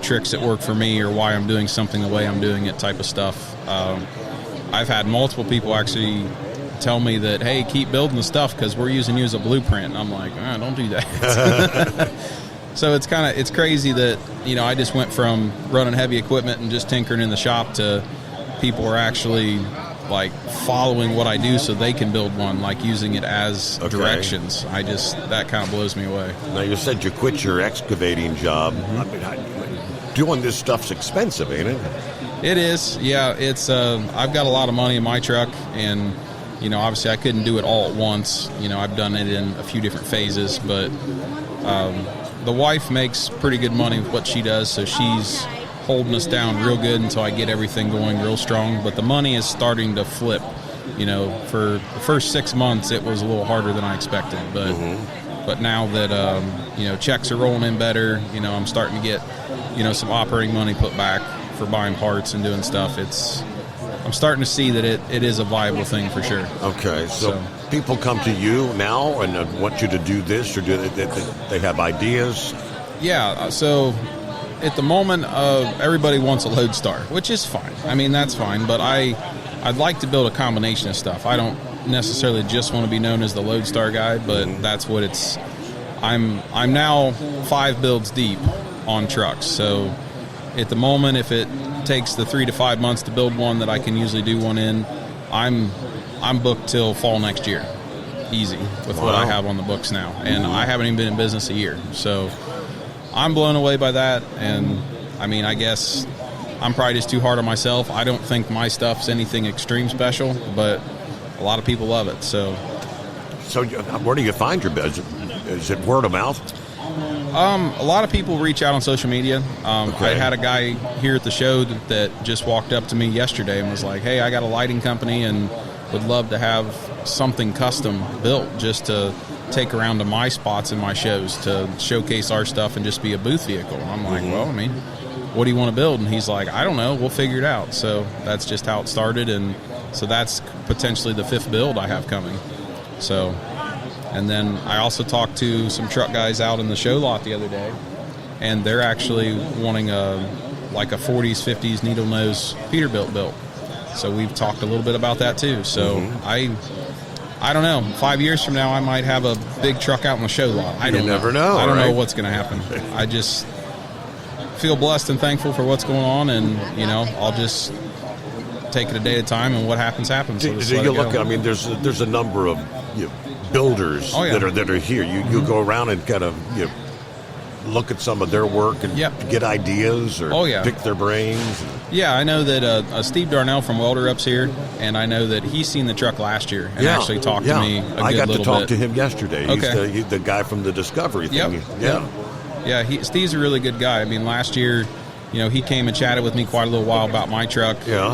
Tricks that work for me or why I'm doing something the way I'm doing it type of stuff. I've had multiple people actually tell me that, hey, keep building the stuff because we're using you as a blueprint. And I'm like, don't do that. So it's crazy that, I just went from running heavy equipment and just tinkering in the shop to people are actually like following what I do so they can build one, like using it as directions. That kind of blows me away. Now, you said you quit your excavating job. Mm-hmm. I mean, doing this stuff's expensive, ain't it? It is. Yeah, it's. I've got a lot of money in my truck, and obviously I couldn't do it all at once. I've done it in a few different phases, but the wife makes pretty good money with what she does, so she's holding us down real good until I get everything going real strong. But the money is starting to flip. For the first 6 months, it was a little harder than I expected, but. But now that checks are rolling in better, I'm starting to get some operating money put back for buying parts and doing stuff. I'm starting to see that it is a viable thing for sure. Okay, so people come to you now and want you to do this, or do they have ideas? Yeah, so at the moment, everybody wants a Lodestar, which is fine. I mean, that's fine, but I'd like to build a combination of stuff. I don't necessarily just want to be known as the Lodestar guy, but that's what it's. I'm now 5 builds deep on trucks. So at the moment, if it takes the 3 to 5 months to build one that I can usually do one in, I'm booked till fall next year, easy with what I have on the books now, and I haven't even been in business a year. So I'm blown away by that, and I mean, I guess I'm probably just too hard on myself. I don't think my stuff's anything extreme special, but a lot of people love it. So where do you find your business? Is it word of mouth? A lot of people reach out on social media. I had a guy here at the show that just walked up to me yesterday and was like, hey, I got a lighting company and would love to have something custom built just to take around to my spots in my shows to showcase our stuff and just be a booth vehicle. And I'm like, well, I mean, what do you want to build? And he's like, I don't know. We'll figure it out. So that's just how it started. And so that's potentially the 5th build I have coming. So, and then I also talked to some truck guys out in the show lot the other day. and they're actually wanting a 40s, 50s needle nose Peterbilt built. So we've talked a little bit about that too. So I don't know. 5 years from now, I might have a big truck out in the show lot. I don't never know. I don't know what's going to happen. I just feel blessed and thankful for what's going on, and I'll just take it a day at a time, and what happens happens. So Do you look? I mean, there's a number of builders that are here. You go around and kind of look at some of their work and get ideas or pick their brains. Yeah, I know that Steve Darnell from Welder Up's here, and I know that he's seen the truck last year and actually talked to me I got to talk bit. to him yesterday. He's the guy from the Discovery thing. Yeah, Steve's a really good guy. I mean, last year, he came and chatted with me quite a little while about my truck. Yeah.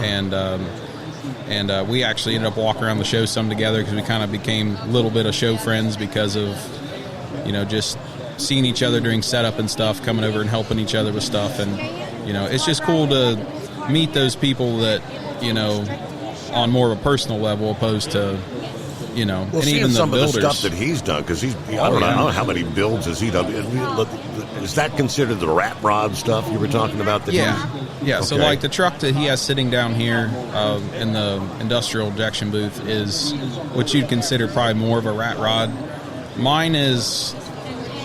And we actually ended up walking around the show some together because we kind of became a little bit of show friends because of, just seeing each other during setup and stuff, coming over and helping each other with stuff. And, it's just cool to meet those people that, on more of a personal level opposed to, and seeing even some the builders. of the stuff that he's done, because I don't know how many builds has he done. Is that considered the rat rod stuff you were talking about? Yeah. So like the truck that he has sitting down here in the industrial injection booth is what you'd consider probably more of a rat rod. Mine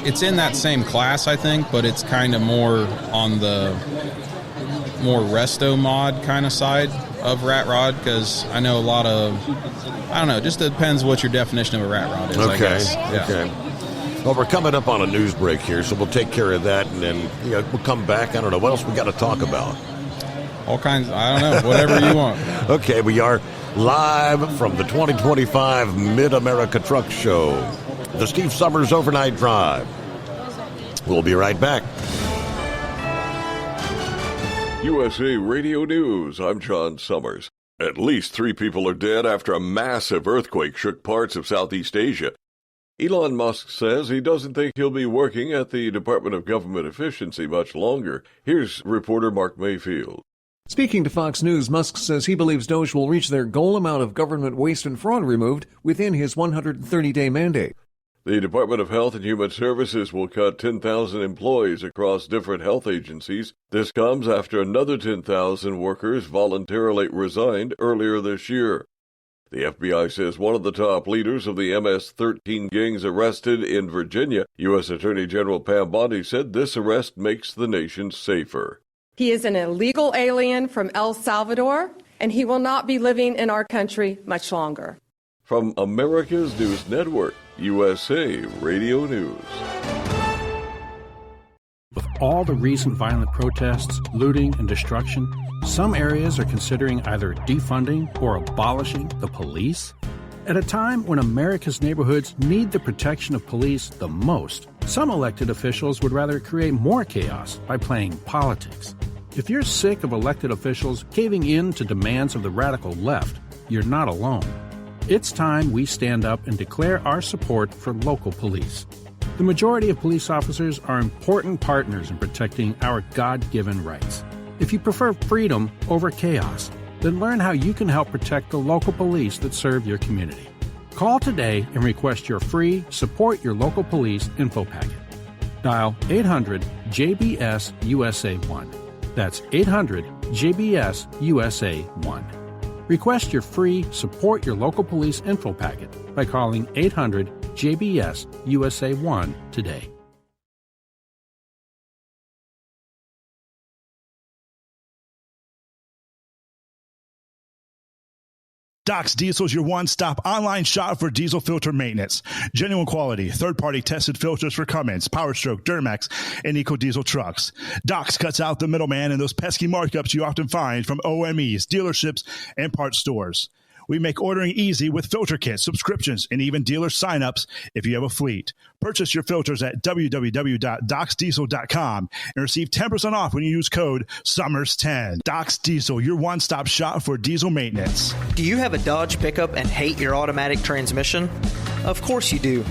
it's in that same class, I think, but it's kind of more on the more resto mod kind of side of rat rod, because I know a lot of, I don't know, it just depends what your definition of a rat rod is, I guess. Okay. Well, we're coming up on a news break here, so we'll take care of that, and then we'll come back. I don't know, what else we got to talk about? All kinds, I don't know, whatever you want. Okay, we are live from the 2025 Mid-America Truck Show, the Steve Summers Overnight Drive. We'll be right back. USA Radio News, I'm John Summers. At least 3 people are dead after a massive earthquake shook parts of Southeast Asia. Elon Musk says he doesn't think he'll be working at the Department of Government Efficiency much longer. Here's reporter Mark Mayfield. Speaking to Fox News, Musk says he believes DOGE will reach their goal amount of government waste and fraud removed within his 130-day mandate. The Department of Health and Human Services will cut 10,000 employees across different health agencies. This comes after another 10,000 workers voluntarily resigned earlier this year. The FBI says one of the top leaders of the MS-13 gangs arrested in Virginia. U.S. Attorney General Pam Bondi said this arrest makes the nation safer. He is an illegal alien from El Salvador, and he will not be living in our country much longer. From America's News Network, USA Radio News. With all the recent violent protests, looting, and destruction, some areas are considering either defunding or abolishing the police. At a time when America's neighborhoods need the protection of police the most, some elected officials would rather create more chaos by playing politics. If you're sick of elected officials caving in to demands of the radical left, you're not alone. It's time we stand up and declare our support for local police. The majority of police officers are important partners in protecting our God-given rights. If you prefer freedom over chaos, then learn how you can help protect the local police that serve your community. Call today and request your free Support Your Local Police info packet. Dial 800-JBS-USA-1. That's 800-JBS-USA-1. Request your free Support Your Local Police info packet by calling 800-JBS-USA-1 today. Doc's Diesel is your one-stop online shop for diesel filter maintenance. Genuine quality, third-party tested filters for Cummins, Powerstroke, Duramax, and EcoDiesel trucks. Doc's cuts out the middleman and those pesky markups you often find from OMEs, dealerships, and parts stores. We make ordering easy with filter kits, subscriptions, and even dealer sign-ups if you have a fleet. Purchase your filters at www.docsdiesel.com and receive 10% off when you use code SUMMERS10. Doc's Diesel, your one-stop shop for diesel maintenance. Do you have a Dodge pickup and hate your automatic transmission? Of course you do.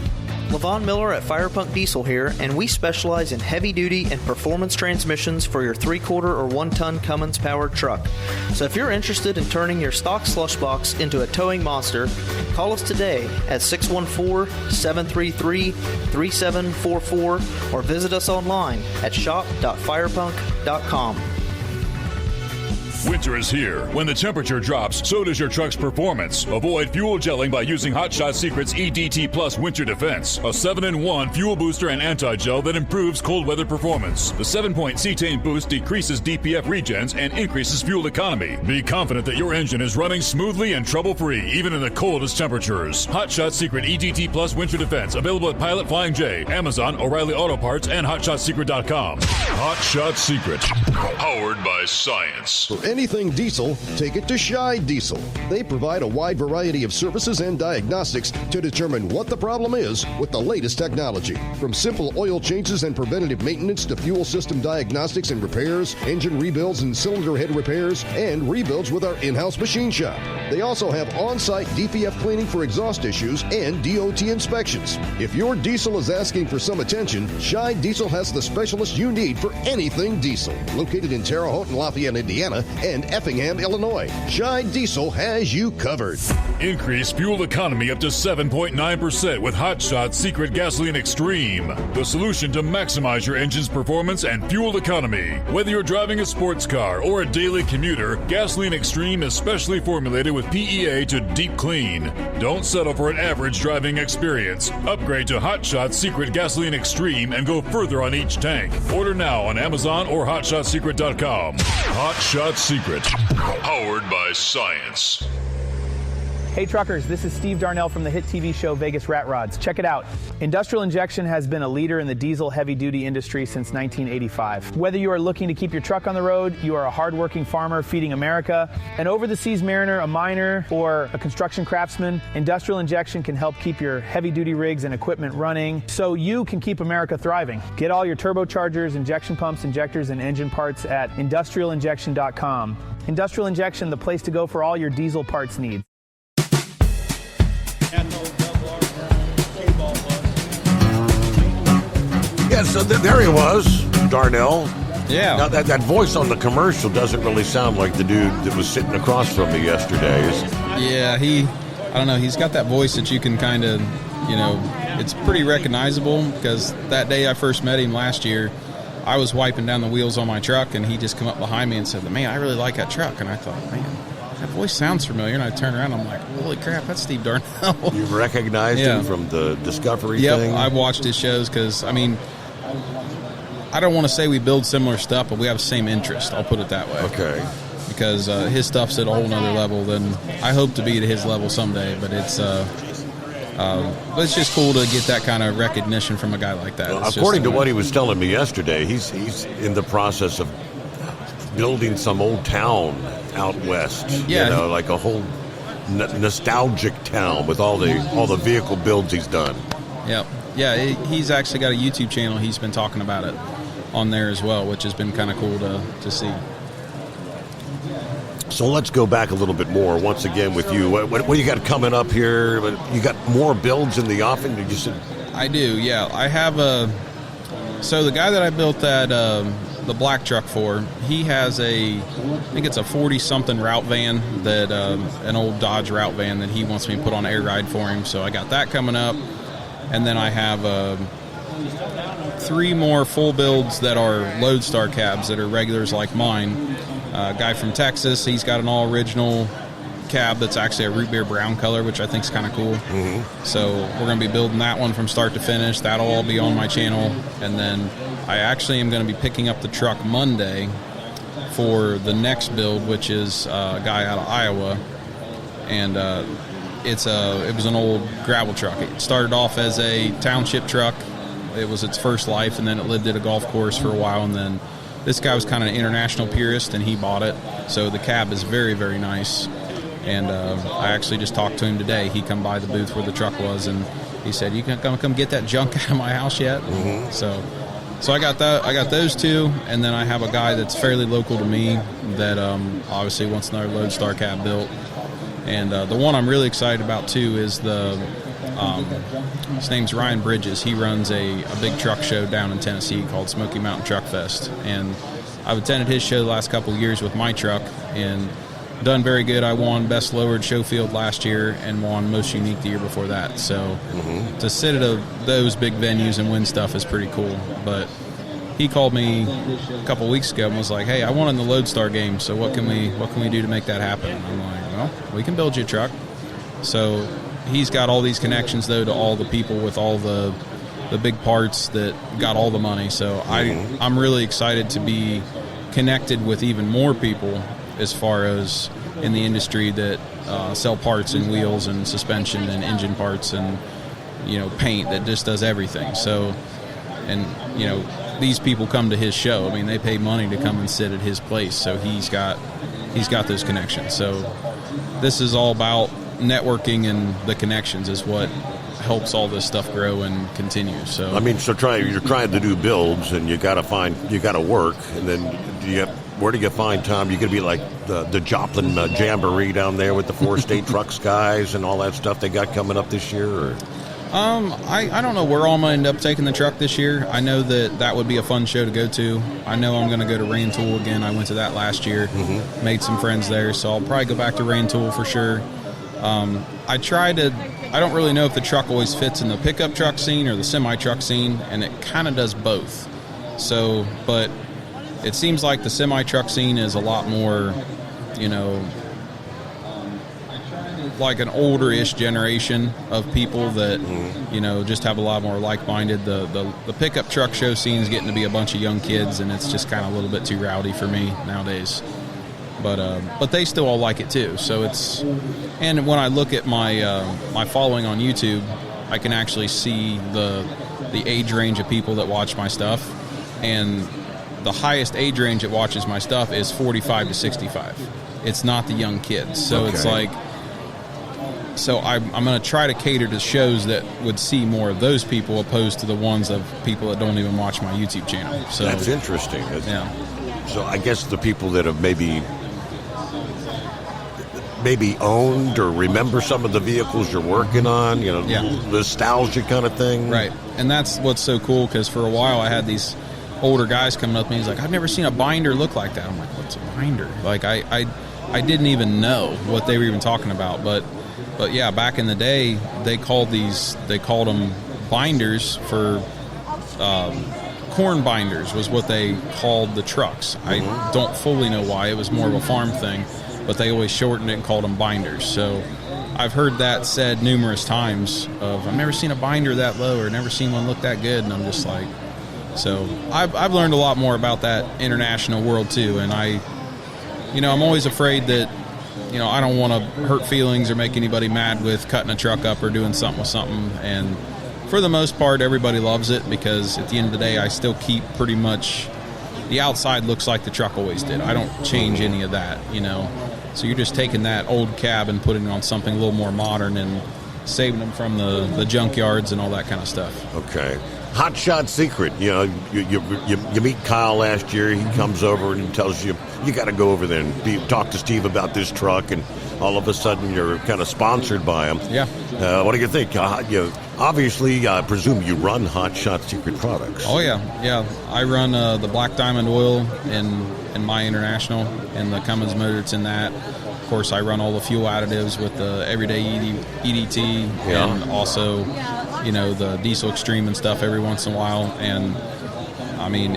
Levon Miller at Firepunk Diesel here, and we specialize in heavy-duty and performance transmissions for your 3/4 or 1-ton Cummins-powered truck. So if you're interested in turning your stock slush box into a towing monster, call us today at 614-733-3744 or visit us online at shop.firepunk.com. Winter is here. When the temperature drops, so does your truck's performance. Avoid fuel gelling by using Hot Shot Secret's EDT Plus Winter Defense, a 7-in-1 fuel booster and anti-gel that improves cold weather performance. The 7-point cetane boost decreases DPF regens and increases fuel economy. Be confident that your engine is running smoothly and trouble-free, even in the coldest temperatures. Hot Shot Secret EDT Plus Winter Defense, available at Pilot Flying J, Amazon, O'Reilly Auto Parts, and HotShotSecret.com. Hot Shot Secret, powered by science. For anything diesel, take it to Scheid Diesel. They provide a wide variety of services and diagnostics to determine what the problem is with the latest technology. From simple oil changes and preventative maintenance to fuel system diagnostics and repairs, engine rebuilds and cylinder head repairs, and rebuilds with our in-house machine shop. They also have on-site DPF cleaning for exhaust issues and DOT inspections. If your diesel is asking for some attention, Scheid Diesel has the specialist you need for anything diesel. Located in Terre Haute and Lafayette, Indiana, and Effingham, Illinois, Scheid Diesel has you covered. Increase fuel economy up to 7.9% with Hot Shot Secret Gasoline Extreme, the solution to maximize your engine's performance and fuel economy. Whether you're driving a sports car or a daily commuter, Gasoline Extreme is specially formulated with PEA to deep clean. Don't settle for an average driving experience. Upgrade to Hot Shot Secret Gasoline Extreme and go further on each tank. Order now on Amazon or HotShotSecret.com. Hot Shot Secret, powered by science. Hey truckers, this is Steve Darnell from the hit TV show Vegas Rat Rods. Check it out. Industrial Injection has been a leader in the diesel heavy-duty industry since 1985. Whether you are looking to keep your truck on the road, you are a hardworking farmer feeding America, an over-the-seas mariner, a miner, or a construction craftsman, Industrial Injection can help keep your heavy-duty rigs and equipment running so you can keep America thriving. Get all your turbochargers, injection pumps, injectors, and engine parts at industrialinjection.com. Industrial Injection, the place to go for all your diesel parts needs. Yeah, so there he was, Darnell. Yeah. Now, that voice on the commercial doesn't really sound like the dude that was sitting across from me yesterday. Yeah, I don't know, he's got that voice that you can kind of, it's pretty recognizable because that day I first met him last year, I was wiping down the wheels on my truck and he just come up behind me and said, man, I really like that truck. And I thought, man, that voice sounds familiar. And I turned around and I'm like, holy crap, that's Steve Darnell. You recognized him from the Discovery thing? Yep, I've watched his shows because, I don't want to say we build similar stuff, but we have the same interest. I'll put it that way. Okay. Because his stuff's at a whole nother level than I hope to be at his level someday. But it's just cool to get that kind of recognition from a guy like that. Well, according to what he was telling me yesterday, he's in the process of building some old town out west. Yeah, like a whole nostalgic town with all the vehicle builds he's done. Yep. Yeah, he's actually got a YouTube channel. He's been talking about it on there as well, which has been kind of cool to see. So let's go back a little bit more once again with you. What you got coming up here? You got more builds in the offing? Did you say? I do, yeah. I have so the guy that I built the black truck for, he has I think it's a 40-something route van, that an old Dodge route van that he wants me to put on air ride for him. So I got that coming up. And then I have 3 more full builds that are Lodestar cabs that are regulars like mine. A guy from Texas, he's got an all-original cab that's actually a root beer brown color, which I think is kind of cool. Mm-hmm. So we're going to be building that one from start to finish. That'll all be on my channel. And then I actually am going to be picking up the truck Monday for the next build, which is a guy out of Iowa. And it was an old gravel truck. It started off as a township truck. It was its first life, and then it lived at a golf course for a while, and then this guy was kind of an international purist, and he bought it. So the cab is very, very nice. And I actually just talked to him today. He come by the booth where the truck was, and he said, "You can come get that junk out of my house yet?" Mm-hmm. So I got that. I got those 2, and then I have a guy that's fairly local to me that obviously wants another Lodestar cab built. And the one I'm really excited about too is the His name's Ryan Bridges. He runs a big truck show down in Tennessee called Smoky Mountain Truck Fest. And I've attended his show the last couple of years with my truck and done very good. I won Best Lowered Show Field last year and won Most Unique the year before that. So to sit at those big venues and win stuff is pretty cool. But he called me a couple of weeks ago and was like, hey, I won in the Lodestar game, so what can we do to make that happen? I'm like, well, we can build you a truck. So he's got all these connections, though, to all the people with all the big parts that got all the money. So I'm really excited to be connected with even more people as far as in the industry that sell parts and wheels and suspension and engine parts and, paint, that just does everything. So, and, these people come to his show. I mean, they pay money to come and sit at his place. So he's got those connections. So this is all about networking, and the connections is what helps all this stuff grow and continue. So I mean, you're trying to do builds, and you got to work, and then where do you find time? You gonna be like the Joplin Jamboree down there with the 4 state trucks guys and all that stuff they got coming up this year? Or? I don't know where I'm going to end up taking the truck this year. I know that would be a fun show to go to. I know I'm going to go to Rain Tool again. I went to that last year, made some friends there, so I'll probably go back to Rain Tool for sure. I don't really know if the truck always fits in the pickup truck scene or the semi-truck scene, and it kind of does both. So, but it seems like the semi-truck scene is a lot more, like an older-ish generation of people that, just have a lot more like-minded. The pickup truck show scene is getting to be a bunch of young kids, and it's just kind of a little bit too rowdy for me nowadays. But they still all like it too. So and when I look at my following on YouTube, I can actually see the age range of people that watch my stuff, and the highest age range that watches my stuff is 45 to 65. It's not the young kids. So It's like, so I'm going to try to cater to shows that would see more of those people opposed to the ones of people that don't even watch my YouTube channel. So that's interesting. Yeah. So I guess the people that have maybe owned or remember some of the vehicles you're working on, nostalgia kind of thing. Right. And that's what's so cool, because for a while I had these older guys coming up to me. He's like, I've never seen a binder look like that. I'm like, what's a binder? Like, I didn't even know what they were even talking about. But yeah, back in the day, they called them binders for corn binders was what they called the trucks. I don't fully know why. It was more of a farm thing, but they always shortened it and called them binders. So I've heard that said numerous times of, I've never seen a binder that low or never seen one look that good. And I'm just like, so I've learned a lot more about that international world too. And I'm always afraid that, I don't want to hurt feelings or make anybody mad with cutting a truck up or doing something with something. And for the most part, everybody loves it, because at the end of the day, I still keep pretty much the outside looks like the truck always did. I don't change any of that, So you're just taking that old cab and putting it on something a little more modern and saving them from the junkyards and all that kind of stuff. Okay. Hot Shot Secret. You meet Kyle last year. He comes over and he tells you got to go over there and talk to Steve about this truck, and all of a sudden you're kind of sponsored by him. Yeah. What do you think? Obviously, I presume you run Hot Shot Secret products. Oh yeah. I run the Black Diamond oil in my International, and the Cummins motor that's in that. Of course, I run all the fuel additives with the Everyday EDT, and also, the Diesel Extreme and stuff every once in a while. And I mean,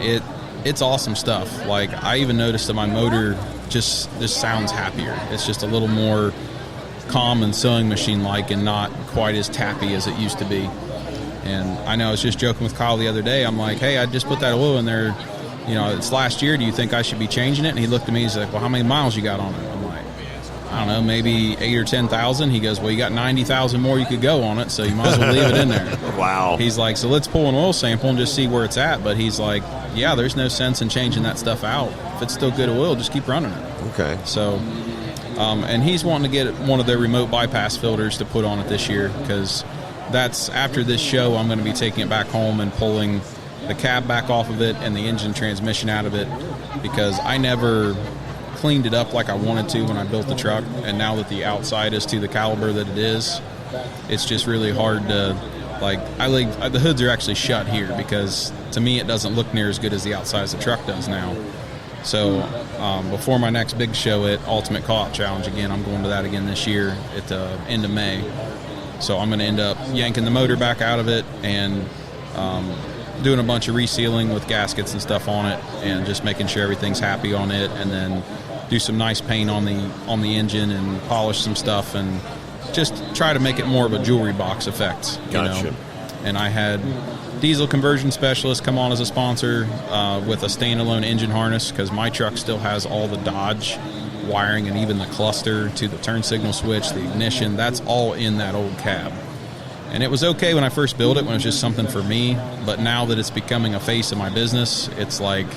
it's awesome stuff. Like, I even noticed that my motor just sounds happier. It's just a little more calm and sewing machine like, and not quite as tappy as it used to be. And I know I was just joking with Kyle the other day. I'm like, hey, I just put that oil in there. It's last year. Do you think I should be changing it? And he looked at me. He's like, well, how many miles you got on it? I'm like, I don't know, maybe 8,000 or 10,000. He goes, well, you got 90,000 more you could go on it, so you might as well leave it in there. Wow. He's like, so let's pull an oil sample and just see where it's at. But he's like, yeah, there's no sense in changing that stuff out. If it's still good oil, just keep running it. Okay. So, and he's wanting to get one of their remote bypass filters to put on it this year, because that's after this show, I'm going to be taking it back home and pulling the cab back off of it and the engine transmission out of it, because I never cleaned it up like I wanted to when I built the truck, and now that the outside is to the caliber that it is, it's just really hard to, like, the hoods are actually shut here because to me it doesn't look near as good as the outside as the truck does now. So before my next big show at Ultimate Co-op Challenge again, I'm going to that again this year at the end of May. So I'm going to end up yanking the motor back out of it and doing a bunch of resealing with gaskets and stuff on it, and just making sure everything's happy on it, and then do some nice paint on the engine and polish some stuff, and just try to make it more of a jewelry box effect. Gotcha. Know? And I had Diesel Conversion Specialist come on as a sponsor with a standalone engine harness, because my truck still has all the Dodge wiring and even the cluster to the turn signal switch, the ignition, that's all in that old cab. And it was okay when I first built it, when it was just something for me, but now that it's becoming a face of my business, it's like,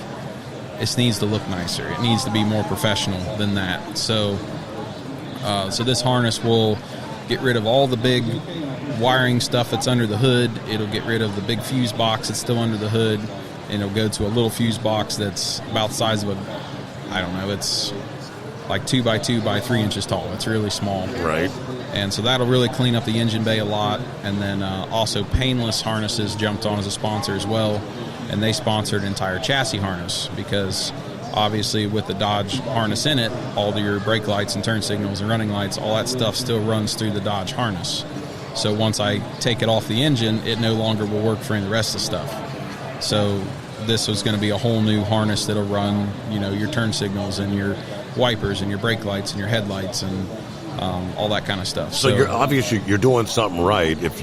it needs to look nicer. It needs to be more professional than that. So this harness will get rid of all the big wiring stuff that's under the hood. It'll get rid of the big fuse box that's still under the hood, and it'll go to a little fuse box that's about the size of it's like 2 by 2 by 3 inches tall. It's really small. Right. And so that'll really clean up the engine bay a lot. And then also Painless Harnesses jumped on as a sponsor as well, and they sponsored an entire chassis harness, because obviously with the Dodge harness in it, all your brake lights and turn signals and running lights, all that stuff still runs through the Dodge harness. So once I take it off the engine, it no longer will work for any of the rest of the stuff. So this was going to be a whole new harness that'll run, your turn signals and your wipers and your brake lights and your headlights and all that kind of stuff. So you're obviously you're doing something right. If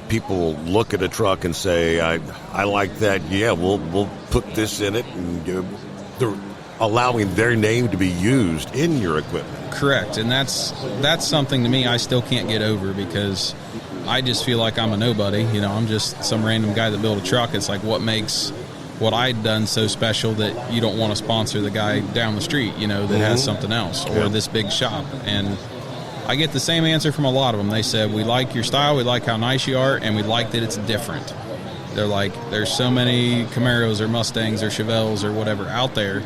people look at a truck and say, I like that, we'll put this in it, and they're allowing their name to be used in your equipment. Correct, and that's something to me I still can't get over, because I just feel like I'm a nobody. I'm just some random guy that built a truck. It's like, what makes what I'd done so special that you don't want to sponsor the guy down the street, that has something else, or this big shop? And I get the same answer from a lot of them. They said, we like your style, we like how nice you are, and we like that it's different. They're like, there's so many Camaros or Mustangs or Chevelles or whatever out there,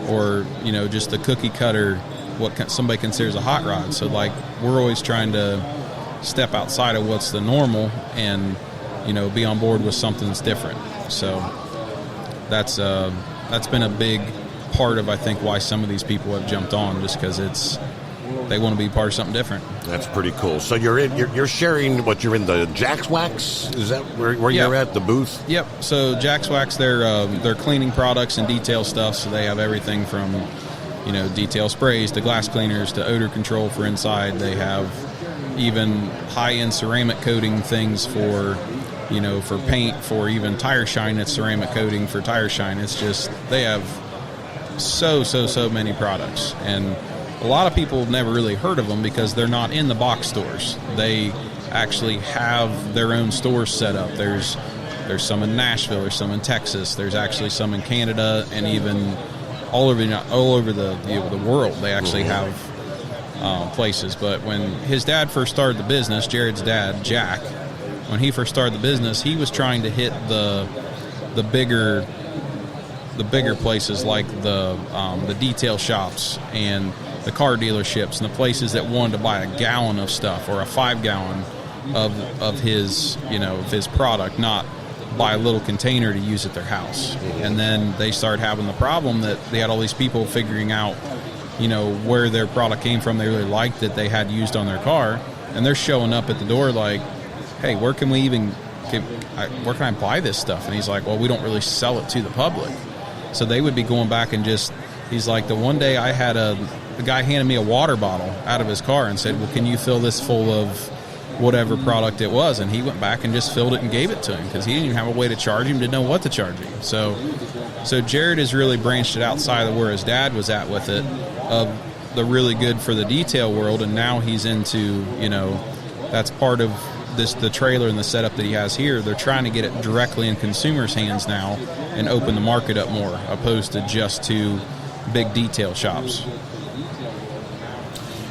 or, just the cookie cutter, what somebody considers a hot rod. So, like, we're always trying to step outside of what's the normal and, be on board with something that's different. So that's been a big part of, I think, why some of these people have jumped on, just because they want to be part of something different. That's pretty cool. So you're sharing what you're in the Jax Wax? Is that where you're at, the booth? Yep. So Jax Wax, they're cleaning products and detail stuff. So they have everything from detail sprays to glass cleaners to odor control for inside. They have even high-end ceramic coating things for for paint, for even tire shine. It's ceramic coating for tire shine. It's just, they have so many products, and a lot of people have never really heard of them because they're not in the box stores. They actually have their own stores set up. There's some in Nashville, there's some in Texas, there's actually some in Canada, and even all over the world. They actually have places. But when his dad first started the business, Jared's dad, Jack, when he first started the business, he was trying to hit the bigger places, like the detail shops and the car dealerships, and the places that wanted to buy a gallon of stuff or a 5-gallon of his product, not buy a little container to use at their house. And then they started having the problem that they had all these people figuring out where their product came from. They really liked that they had used on their car, and they're showing up at the door like, hey, where can I buy this stuff? And he's like, well, we don't really sell it to the public. So they would be going back and he's like, the one day I had the guy handed me a water bottle out of his car and said, well, can you fill this full of whatever product it was? And he went back and just filled it and gave it to him, because he didn't even have a way to charge him, didn't know what to charge him. So Jared has really branched it outside of where his dad was at with it, of the really good for the detail world, and now he's into, that's part of the trailer and the setup that he has here. They're trying to get it directly in consumers' hands now and open the market up more, opposed to just to big detail shops.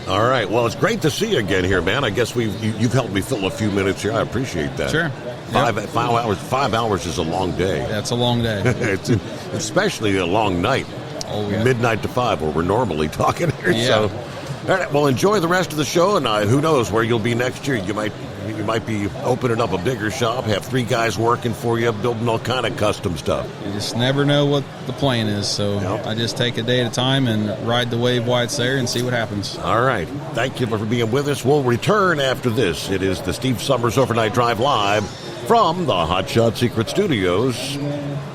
All right. Well, it's great to see you again here, man. I guess you've helped me fill a few minutes here. I appreciate that. Sure. 5 hours. 5 hours is a long day. That's a long day. It's especially a long night. Oh, yeah. Midnight to 5, where we're normally talking here. Yeah. All right, well, enjoy the rest of the show, and who knows where you'll be next year. You might be opening up a bigger shop, have 3 guys working for you, building all kind of custom stuff. You just never know what the plan is, so I just take a day at a time and ride the wave while it's there and see what happens. All right. Thank you for being with us. We'll return after this. It is the Steve Summers Overnight Drive live from the Hot Shot Secret Studios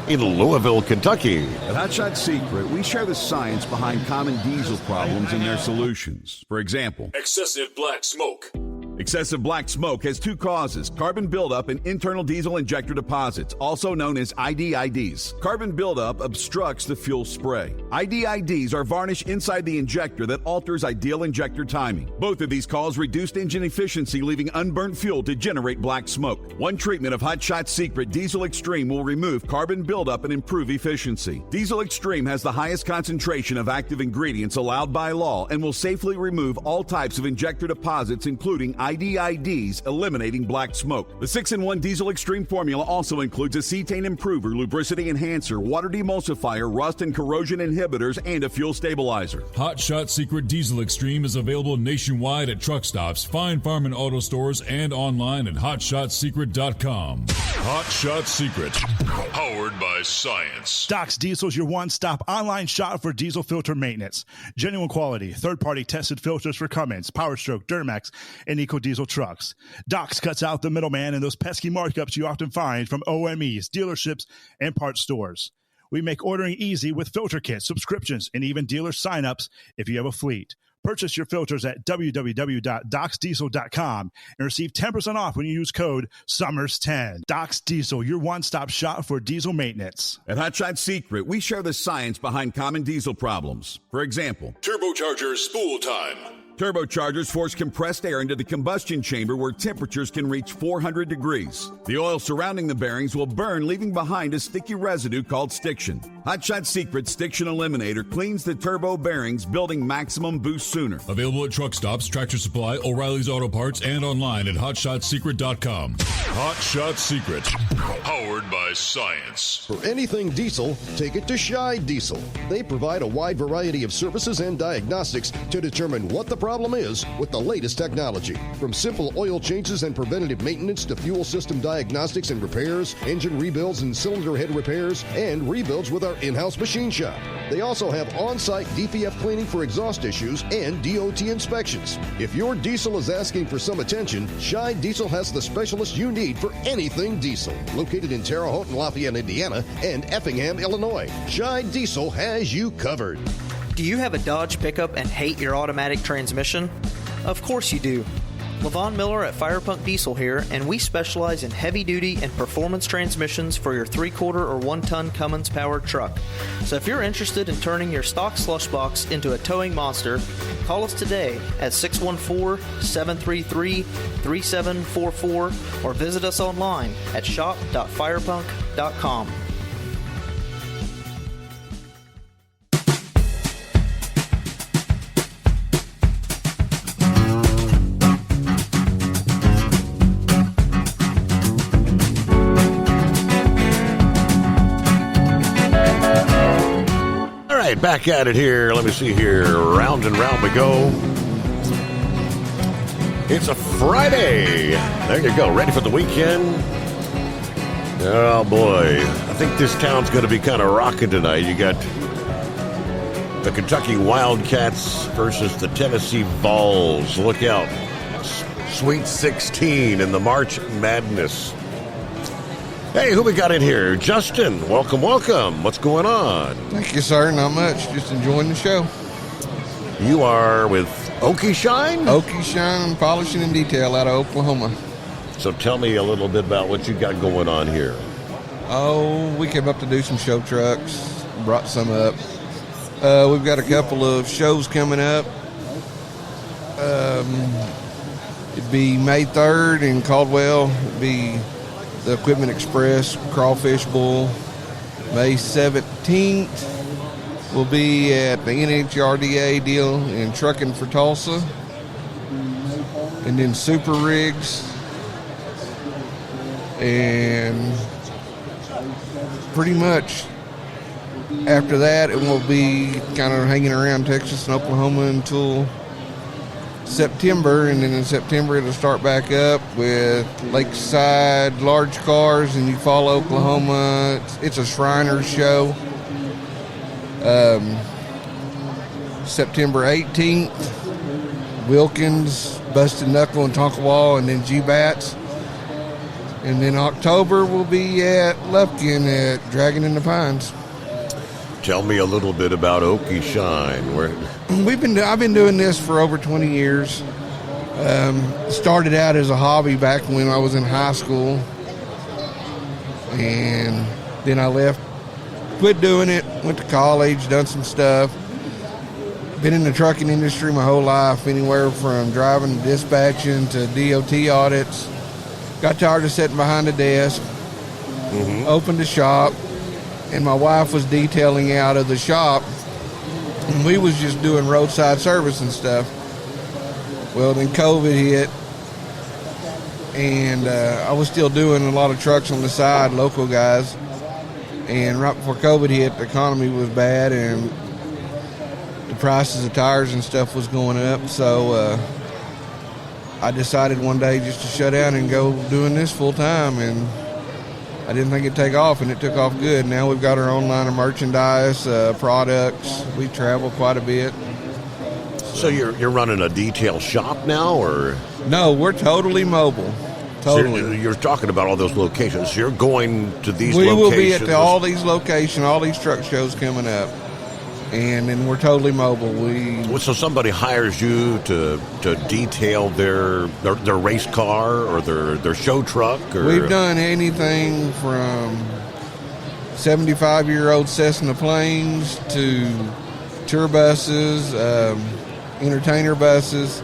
in Louisville, Kentucky. At Hot Shot Secret, we share the science behind common diesel problems and their solutions. For example, excessive black smoke. Excessive black smoke has 2 causes: carbon buildup and internal diesel injector deposits, also known as IDIDs. Carbon buildup obstructs the fuel spray. IDIDs are varnish inside the injector that alters ideal injector timing. Both of these cause reduced engine efficiency, leaving unburnt fuel to generate black smoke. One treatment of Hot Shot Secret Diesel Extreme will remove carbon buildup and improve efficiency. Diesel Extreme has the highest concentration of active ingredients allowed by law and will safely remove all types of injector deposits, including IDIDs, eliminating black smoke. The 6-in-1 Diesel Extreme formula also includes a cetane improver, lubricity enhancer, water demulsifier, rust and corrosion inhibitors, and a fuel stabilizer. Hot Shot Secret Diesel Extreme is available nationwide at truck stops, fine farm and auto stores, and online at hotshotsecret.com. Hot Shot Secret, powered by science. Doc's Diesel is your one-stop online shop for diesel filter maintenance. Genuine quality, third-party tested filters for Cummins, PowerStroke, Duramax, and EcoDiesel trucks. Doc's cuts out the middleman and those pesky markups you often find from OMEs, dealerships, and parts stores. We make ordering easy with filter kits, subscriptions, and even dealer sign-ups if you have a fleet. Purchase your filters at www.docsdiesel.com and receive 10% off when you use code SUMMERS10. Doc's Diesel, your one-stop shop for diesel maintenance. At Hot Shot Secret, we share the science behind common diesel problems. For example, turbocharger spool time. Turbochargers force compressed air into the combustion chamber where temperatures can reach 400 degrees. The oil surrounding the bearings will burn, leaving behind a sticky residue called stiction. Hot Shot Secret Stiction Eliminator cleans the turbo bearings, building maximum boost sooner. Available at truck stops, Tractor Supply, O'Reilly's Auto Parts, and online at hotshotsecret.com. Hot Shot Secret, powered by science. For anything diesel, take it to Scheid Diesel. They provide a wide variety of services and diagnostics to determine what the problem is with the latest technology. From simple oil changes and preventative maintenance to fuel system diagnostics and repairs, engine rebuilds and cylinder head repairs, and rebuilds with our in-house machine shop. They also have on-site DPF cleaning for exhaust issues and DOT inspections. If your diesel is asking for some attention, Scheid Diesel has the specialist you need for anything diesel. Located in Terre Haute and Lafayette, Indiana, and Effingham, Illinois, Scheid Diesel has you covered. Do you have a Dodge pickup and hate your automatic transmission? Of course you do. Levon Miller at Firepunk Diesel here, and we specialize in heavy-duty and performance transmissions for your 3-quarter or 1-ton Cummins-powered truck. So if you're interested in turning your stock slush box into a towing monster, call us today at 614-733-3744 or visit us online at shop.firepunk.com. Back at it here. Let me see here. Round and round we go. It's a Friday. There you go. Ready for the weekend? Oh, boy. I think this town's going to be kind of rocking tonight. You got the Kentucky Wildcats versus the Tennessee Vols. Look out. Sweet 16 in the March Madness. Hey, who we got in here? Justin, welcome. What's going on? Thank you, sir. Not much. Just enjoying the show. You are with Okie Shine? Okie Shine Polishing and Detail out of Oklahoma. So tell me a little bit about what you got going on here. Oh, we came up to do some show trucks. Brought some up. We've got a couple of shows coming up. It'd be May 3rd in Caldwell. It'd be the Equipment Express Crawfish Bowl. May 17th will be at the NHRDA deal in Trucking for Tulsa. And then Super Rigs. And pretty much after that, it will be kind of hanging around Texas and Oklahoma until September, and then in September it'll start back up with Lakeside large cars, and you follow Oklahoma. It's a Shriners show. September 18th, Wilkins, Busted Knuckle, and Tonkawa, and then G-Bats. And then October we'll be at Lufkin at Dragon in the Pines. Tell me a little bit about Okie Shine. I've been doing this for over 20 years. Started out as a hobby back when I was in high school, and then I left, quit doing it, went to college, done some stuff. Been in the trucking industry my whole life, anywhere from driving to dispatching to DOT audits. Got tired of sitting behind a desk, opened a shop, and my wife was detailing out of the shop, and we was just doing roadside service and stuff. Well, then COVID hit, and I was still doing a lot of trucks on the side, local guys, and right before COVID hit, the economy was bad, and the prices of tires and stuff was going up, so I decided one day just to shut down and go doing this full time, and I didn't think it'd take off, and it took off good. Now we've got our own line of merchandise, products. We travel quite a bit. So you're running a detail shop now, or? No, we're totally mobile. Totally. So you're talking about all those locations. So you're going to these locations. We will be at all these locations, all these truck shows coming up. And then we're totally mobile. So somebody hires you to detail their race car or their show truck? Or? We've done anything from 75-year-old Cessna planes to tour buses, entertainer buses,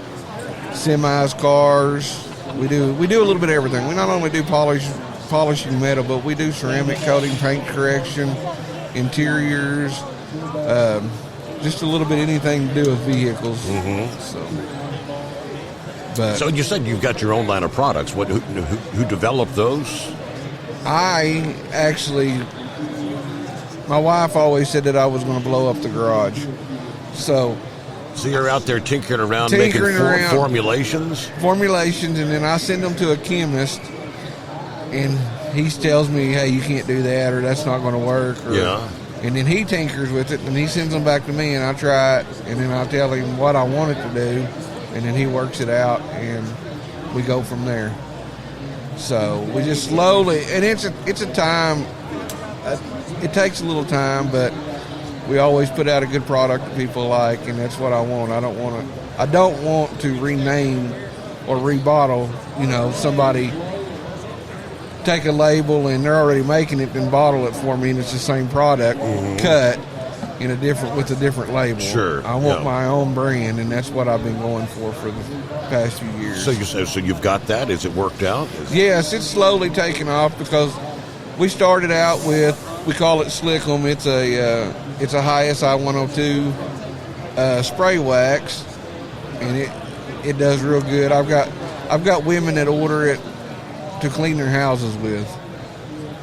semis, cars. We do a little bit of everything. We not only do polishing metal, but we do ceramic coating, paint correction, interiors. Just a little bit anything to do with vehicles. So you said you've got your own line of products. Who developed those? My wife always said that I was going to blow up the garage. So you're out there tinkering around making formulations? Formulations, and then I send them to a chemist, and he tells me, hey, you can't do that, or that's not going to work. And then he tinkers with it, and he sends them back to me, and I try it, and then I tell him what I want it to do, and then he works it out, and we go from there. So we just slowly, and it's a time, it takes a little time, but we always put out a good product that people like, and that's what I want. I don't want to rename or rebottle, somebody take a label and they're already making it and bottle it for me, and it's the same product cut in with a different label. Sure. I want my own brand, and that's what I've been going for the past few years. So you've got that? Is it worked out? Yes, it's slowly taken off, because we started out with, we call it Slickum. It's a high SI 102 spray wax, and it does real good. I've got women that order it to clean their houses with,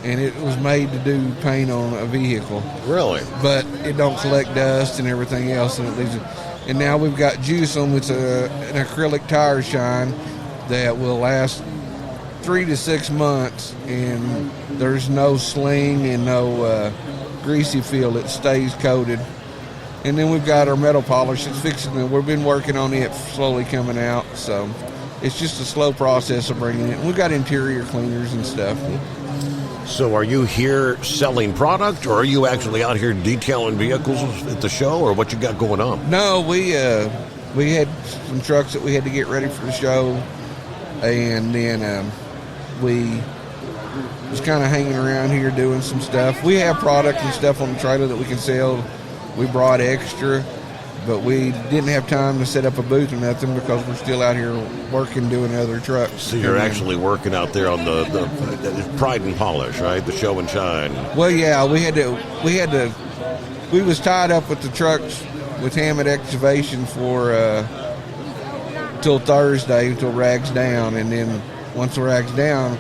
and it was made to do paint on a vehicle. Really? But it don't collect dust and everything else, and it leaves it. And now we've got Juice 'em. It's an acrylic tire shine that will last 3 to 6 months, and there's no sling and no greasy feel. It stays coated. And then we've got our metal polish. It's fixing it. We've been working on it, slowly coming out, so it's just a slow process of bringing it. We've got interior cleaners and stuff. So are you here selling product, or are you actually out here detailing vehicles at the show, or what you got going on? No, we had some trucks that we had to get ready for the show, and then we was kind of hanging around here doing some stuff. We have product and stuff on the trailer that we can sell. We brought extra, but we didn't have time to set up a booth or nothing, because we're still out here working, doing other trucks. So you're actually working out there on the Pride and Polish, right? The show and shine. Well, yeah, we was tied up with the trucks with Hammett Excavation for till Thursday, until rags down, and then once the rags down,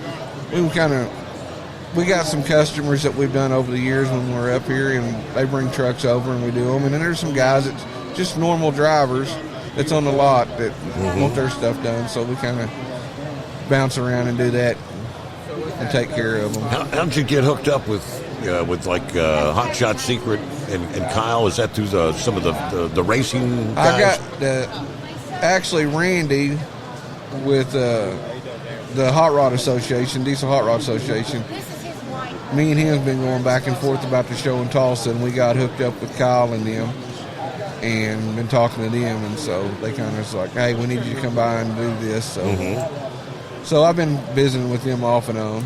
we got some customers that we've done over the years when we're up here, and they bring trucks over and we do them. And then there's some guys that's just normal drivers that's on the lot that want their stuff done. So we kind of bounce around and do that and take care of them. How did you get hooked up with Hot Shot Secret and Kyle? Is that through some of the racing guys? I got actually Randy with the Hot Rod Association, Diesel Hot Rod Association. Me and him have been going back and forth about the show in Tulsa, and we got hooked up with Kyle and them and been talking to them, and so they kind of was like, hey, we need you to come by and do this. So I've been visiting with them off and on.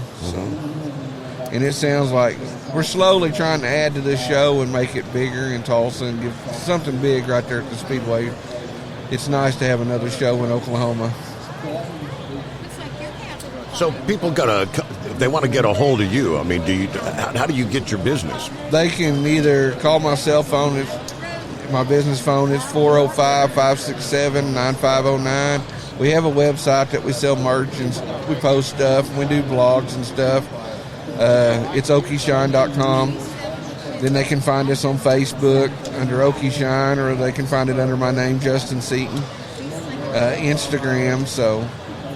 And it sounds like we're slowly trying to add to this show and make it bigger in Tulsa and give something big right there at the Speedway. It's nice to have another show in Oklahoma. So people if they want to get a hold of you, I mean, how do you get your business? They can either call my cell phone. My business phone is 405-567-9509. We have a website that we sell merch and we post stuff. And we do blogs and stuff. It's okieshine.com. Then they can find us on Facebook under Okie Shine, or they can find it under my name, Justin Seaton. Instagram. So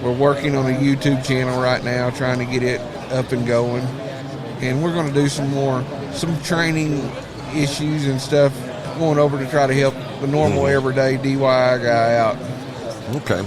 we're working on a YouTube channel right now, trying to get it up and going. And we're going to do some training issues and stuff, going over to try to help the normal everyday DIY guy out. Okay.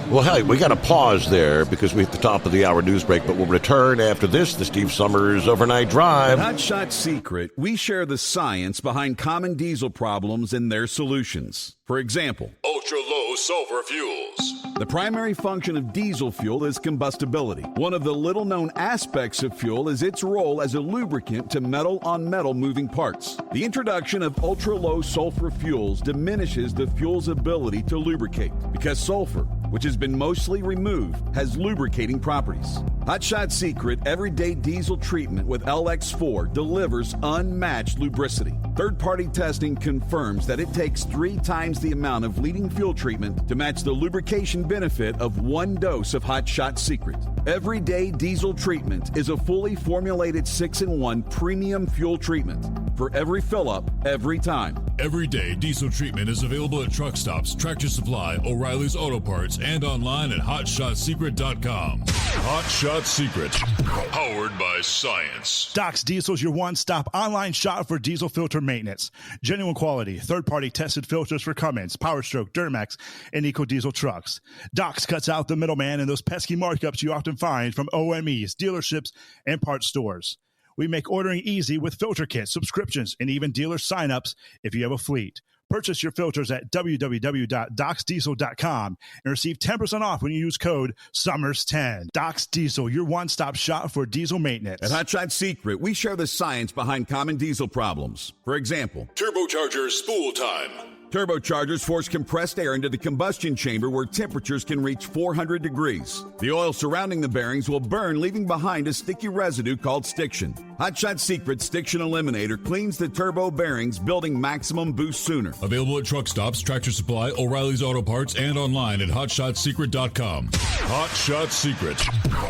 Well, hey, we got to pause there because we're at the top of the hour news break, but we'll return after this, the Steve Summers Overnight Drive. At Hot Shot Secret, we share the science behind common diesel problems and their solutions. For example, ultra-low sulfur fuels. The primary function of diesel fuel is combustibility. One of the little-known aspects of fuel is its role as a lubricant to metal-on-metal moving parts. The introduction of ultra-low sulfur fuels diminishes the fuel's ability to lubricate because sulfur, which has been mostly removed, has lubricating properties. Hot Shot Secret Everyday Diesel Treatment with LX4 delivers unmatched lubricity. Third-party testing confirms that it takes 3 times the amount of leading fuel treatment to match the lubrication benefit of 1 dose of Hot Shot Secret. Everyday Diesel Treatment is a fully formulated 6-in-1 premium fuel treatment for every fill-up, every time. Everyday Diesel Treatment is available at truck stops, Tractor Supply, O'Reilly's Auto Parts, and online at HotShotSecret.com. Hot Shot Secret, powered by science. Doc's Diesel is your one-stop online shop for diesel filter maintenance. Genuine quality, third-party tested filters for Cummins, PowerStroke, Duramax, and EcoDiesel trucks. Doc's cuts out the middleman and those pesky markups you often find from OMEs, dealerships, and parts stores. We make ordering easy with filter kits, subscriptions, and even dealer sign-ups if you have a fleet. Purchase your filters at www.docsdiesel.com and receive 10% off when you use code SUMMERS10. Doc's Diesel, your one-stop shop for diesel maintenance. At Hot Shot Secret, we share the science behind common diesel problems. For example, turbocharger spool time. Turbochargers force compressed air into the combustion chamber where temperatures can reach 400 degrees. The oil surrounding the bearings will burn, leaving behind a sticky residue called stiction. Hot Shot Secret Stiction Eliminator cleans the turbo bearings, building maximum boost sooner. Available at truck stops, Tractor Supply, O'Reilly's Auto Parts, and online at HotShotSecret.com. Hot Shot Secret,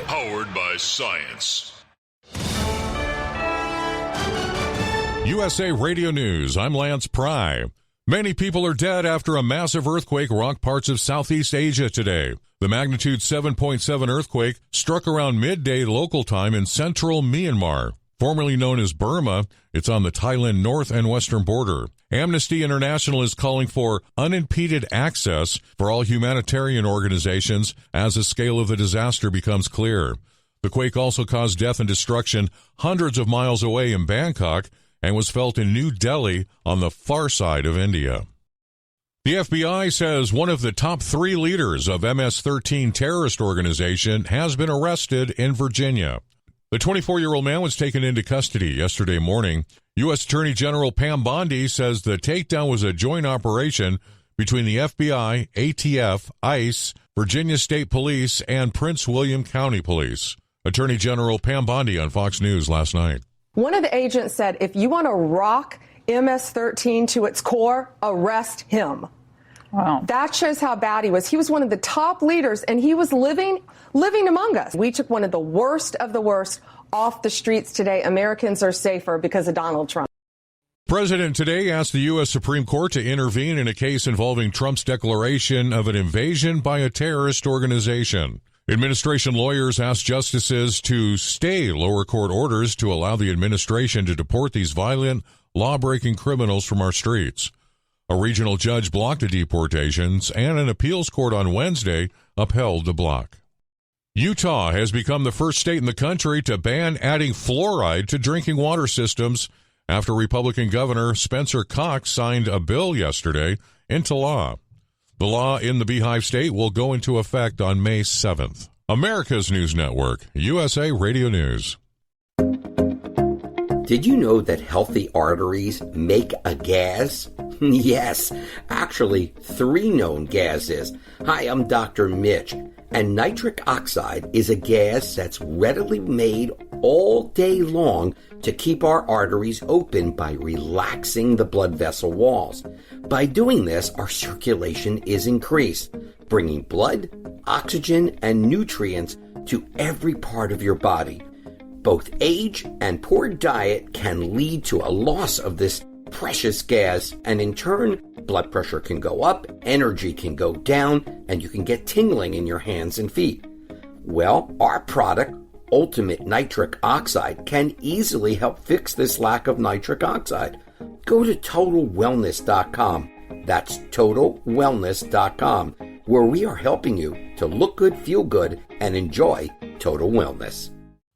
powered by science. USA Radio News, I'm Lance Pry. Many people are dead after a massive earthquake rocked parts of Southeast Asia today. The magnitude 7.7 earthquake struck around midday local time in central Myanmar. Formerly known as Burma, it's on the Thailand north and western border. Amnesty International is calling for unimpeded access for all humanitarian organizations as the scale of the disaster becomes clear. The quake also caused death and destruction hundreds of miles away in Bangkok and was felt in New Delhi on the far side of India. The FBI says one of the top 3 leaders of MS-13 terrorist organization has been arrested in Virginia. The 24-year-old man was taken into custody yesterday morning. U.S. Attorney General Pam Bondi says the takedown was a joint operation between the FBI, ATF, ICE, Virginia State Police, and Prince William County Police. Attorney General Pam Bondi on Fox News last night. One of the agents said, if you want to rock MS-13 to its core, arrest him. Wow. That shows how bad he was. He was one of the top leaders, and he was living among us. We took one of the worst off the streets today. Americans are safer because of Donald Trump. President today asked the U.S. Supreme Court to intervene in a case involving Trump's declaration of an invasion by a terrorist organization. Administration lawyers asked justices to stay lower court orders to allow the administration to deport these violent, law-breaking criminals from our streets. A regional judge blocked the deportations, and an appeals court on Wednesday upheld the block. Utah has become the first state in the country to ban adding fluoride to drinking water systems after Republican Governor Spencer Cox signed a bill yesterday into law. The law in the Beehive State will go into effect on May 7th. America's News Network, USA Radio News. Did you know that healthy arteries make a gas? Yes, actually 3 known gases. Hi, I'm Dr. Mitch, and nitric oxide is a gas that's readily made all day long to keep our arteries open by relaxing the blood vessel walls. By doing this, our circulation is increased, bringing blood, oxygen, and nutrients to every part of your body. Both age and poor diet can lead to a loss of this precious gas, and in turn, blood pressure can go up, energy can go down, and you can get tingling in your hands and feet. Well, our product, Ultimate Nitric Oxide, can easily help fix this lack of nitric oxide. Go to TotalWellness.com. That's TotalWellness.com, where we are helping you to look good, feel good, and enjoy total wellness.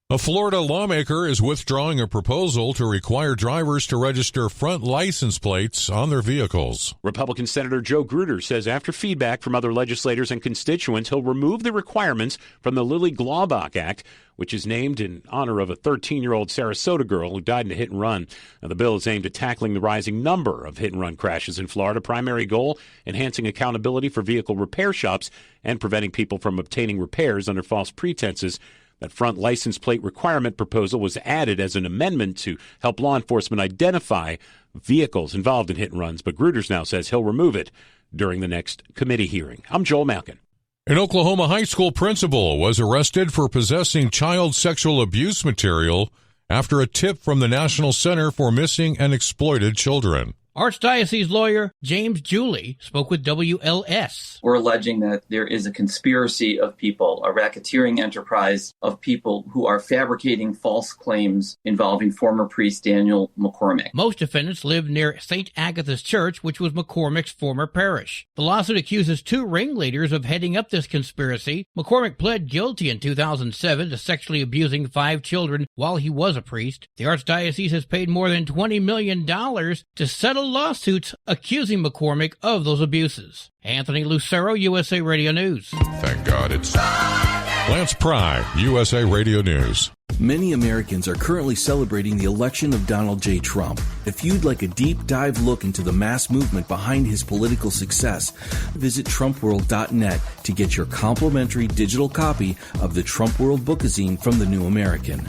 A Florida lawmaker is withdrawing a proposal to require drivers to register front license plates on their vehicles. Republican Senator Joe Gruder says after feedback from other legislators and constituents, he'll remove the requirements from the Lily Glaubach Act, which is named in honor of a 13-year-old Sarasota girl who died in a hit-and-run. Now, the bill is aimed at tackling the rising number of hit-and-run crashes in Florida. Primary goal, enhancing accountability for vehicle repair shops and preventing people from obtaining repairs under false pretenses. That front license plate requirement proposal was added as an amendment to help law enforcement identify vehicles involved in hit and runs, but Gruders now says he'll remove it during the next committee hearing. I'm Joel Malkin. An Oklahoma high school principal was arrested for possessing child sexual abuse material after a tip from the National Center for Missing and Exploited Children. Archdiocese lawyer James Julie spoke with WLS. We're alleging that there is a conspiracy of people, a racketeering enterprise of people who are fabricating false claims involving former priest Daniel McCormick. Most defendants lived near St. Agatha's Church, which was McCormick's former parish. The lawsuit accuses 2 ringleaders of heading up this conspiracy. McCormick pled guilty in 2007 to sexually abusing 5 children while he was a priest. The Archdiocese has paid more than $20 million to settle lawsuits accusing McCormick of those abuses. Anthony Lucero, USA Radio News. Thank God it's Lance Pry, USA Radio News. Many Americans are currently celebrating the election of Donald J. Trump. If you'd like a deep dive look into the mass movement behind his political success, visit TrumpWorld.net to get your complimentary digital copy of the Trump World Bookazine from The New American.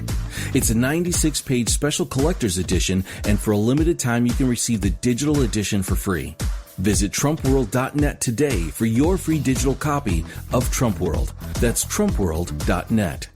It's a 96-page special collector's edition, and for a limited time you can receive the digital edition for free. Visit TrumpWorld.net today for your free digital copy of Trump World. That's TrumpWorld.net.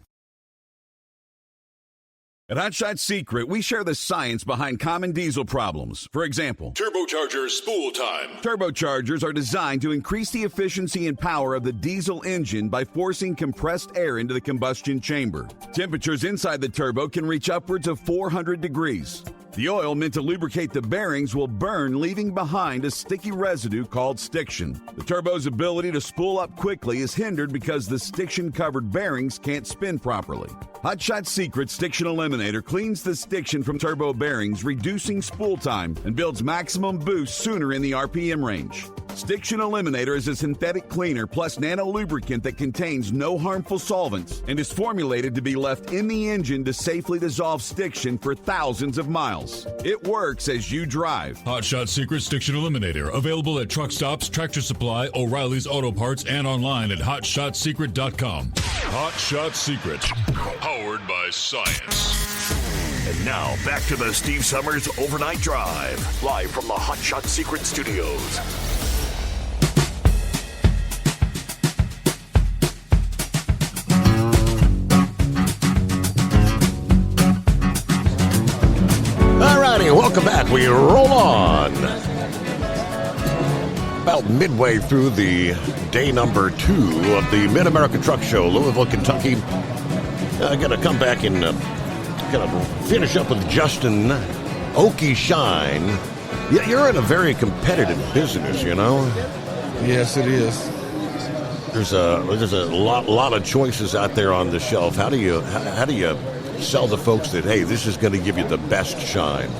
At Hot Shot Secret, we share the science behind common diesel problems. For example, turbocharger spool time. Turbochargers are designed to increase the efficiency and power of the diesel engine by forcing compressed air into the combustion chamber. Temperatures inside the turbo can reach upwards of 400 degrees. The oil meant to lubricate the bearings will burn, leaving behind a sticky residue called stiction. The turbo's ability to spool up quickly is hindered because the stiction-covered bearings can't spin properly. Hot Shot Secret Stiction Eliminator cleans the stiction from turbo bearings, reducing spool time, and builds maximum boost sooner in the RPM range. Stiction Eliminator is a synthetic cleaner plus nano lubricant that contains no harmful solvents and is formulated to be left in the engine to safely dissolve stiction for thousands of miles. It works as you drive. Hot Shot Secret Stiction Eliminator, available at truck stops, Tractor Supply, O'Reilly's Auto Parts, and online at HotShotSecret.com. Hot Shot Secret, powered by science. And now, back to the Steve Summers Overnight Drive, live from the Hot Shot Secret Studios. Welcome back. We roll on. About midway through the day number 2 of the Mid-America Truck Show, Louisville, Kentucky. I'm going to come back and going to finish up with Justin Okie Shine. You're in a very competitive business, you know? Yes, it is. There's a lot of choices out there on the shelf. How do you sell the folks that, hey, this is going to give you the best shine?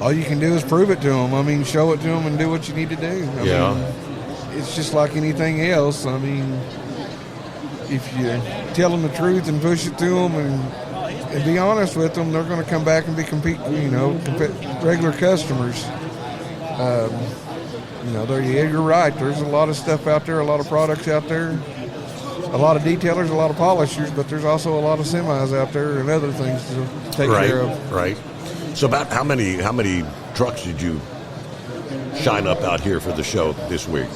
All you can do is prove it to them. I mean, show it to them and do what you need to do. I mean, it's just like anything else. I mean, if you tell them the truth and push it to them and be honest with them, they're going to come back and be regular customers. You're right. There's a lot of stuff out there, a lot of products out there, a lot of detailers, a lot of polishers, but there's also a lot of semis out there and other things to take care of. Right. So about how many trucks did you shine up out here for the show this week?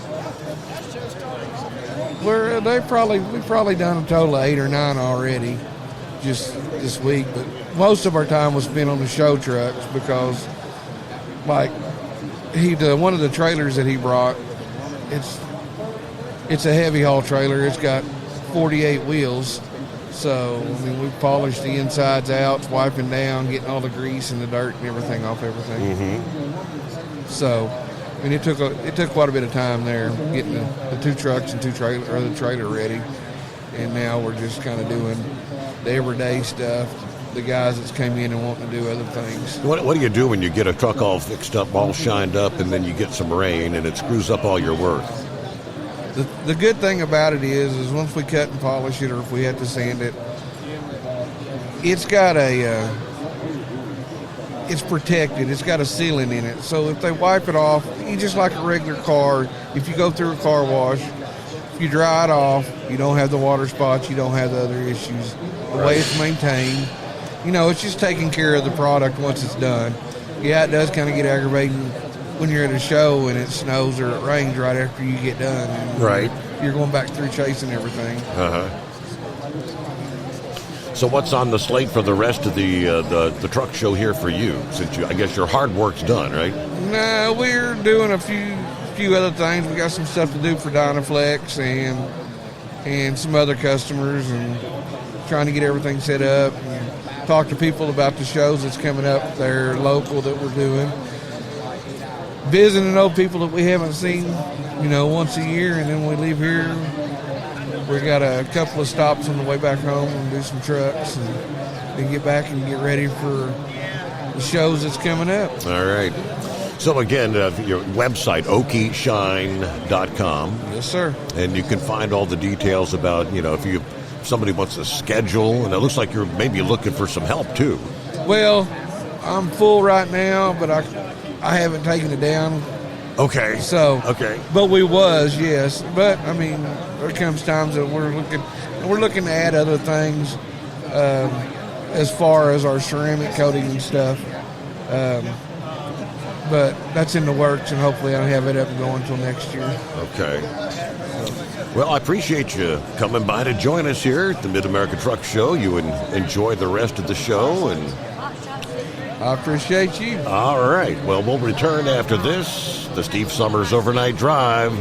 We've probably done a total of 8 or 9 already just this week, but most of our time was spent on the show trucks because, like, one of the trailers that he brought, it's a heavy haul trailer. It's got 48 wheels. So, I mean, we polished the insides out, wiping down, getting all the grease and the dirt and everything off everything. Mm-hmm. So, I mean, it took quite a bit of time there getting the 2 trucks and the trailer ready. And now we're just kind of doing the everyday stuff. The guys that's came in and wanting to do other things. What do you do when you get a truck all fixed up, all shined up, and then you get some rain and it screws up all your work? The good thing about it is once we cut and polish it, or if we have to sand it, it's got it's protected. It's got a sealant in it. So if they wipe it off, just like a regular car, if you go through a car wash, if you dry it off, you don't have the water spots, you don't have the other issues. The way it's maintained, it's just taking care of the product once it's done. Yeah, it does kind of get aggravating when you're at a show and it snows or it rains right after you get done. And right. You're going back through chasing everything. Uh-huh. So what's on the slate for the rest of the truck show here for you? Since I guess your hard work's done, right? No, we're doing a few other things. We got some stuff to do for Dynaflex and some other customers, and trying to get everything set up and talk to people about the shows that's coming up there local that we're doing. Visiting old people that we haven't seen, once a year, and then we leave here. We got a couple of stops on the way back home and do some trucks and then get back and get ready for the shows that's coming up. All right. So again, your website, okieshine.com. Yes, sir. And you can find all the details about, if somebody wants to schedule, and it looks like you're maybe looking for some help too. Well, I'm full right now, but I haven't taken it down. Okay. Okay. But we was, yes. But I mean, there comes times that we're looking to add other things as far as our ceramic coating and stuff. But that's in the works, and hopefully I'll have it up and going until next year. Okay. Well, I appreciate you coming by to join us here at the Mid-America Truck Show. You enjoy the rest of the show, and I appreciate you. All right. Well, we'll return after this. The Steve Summers Overnight Drive.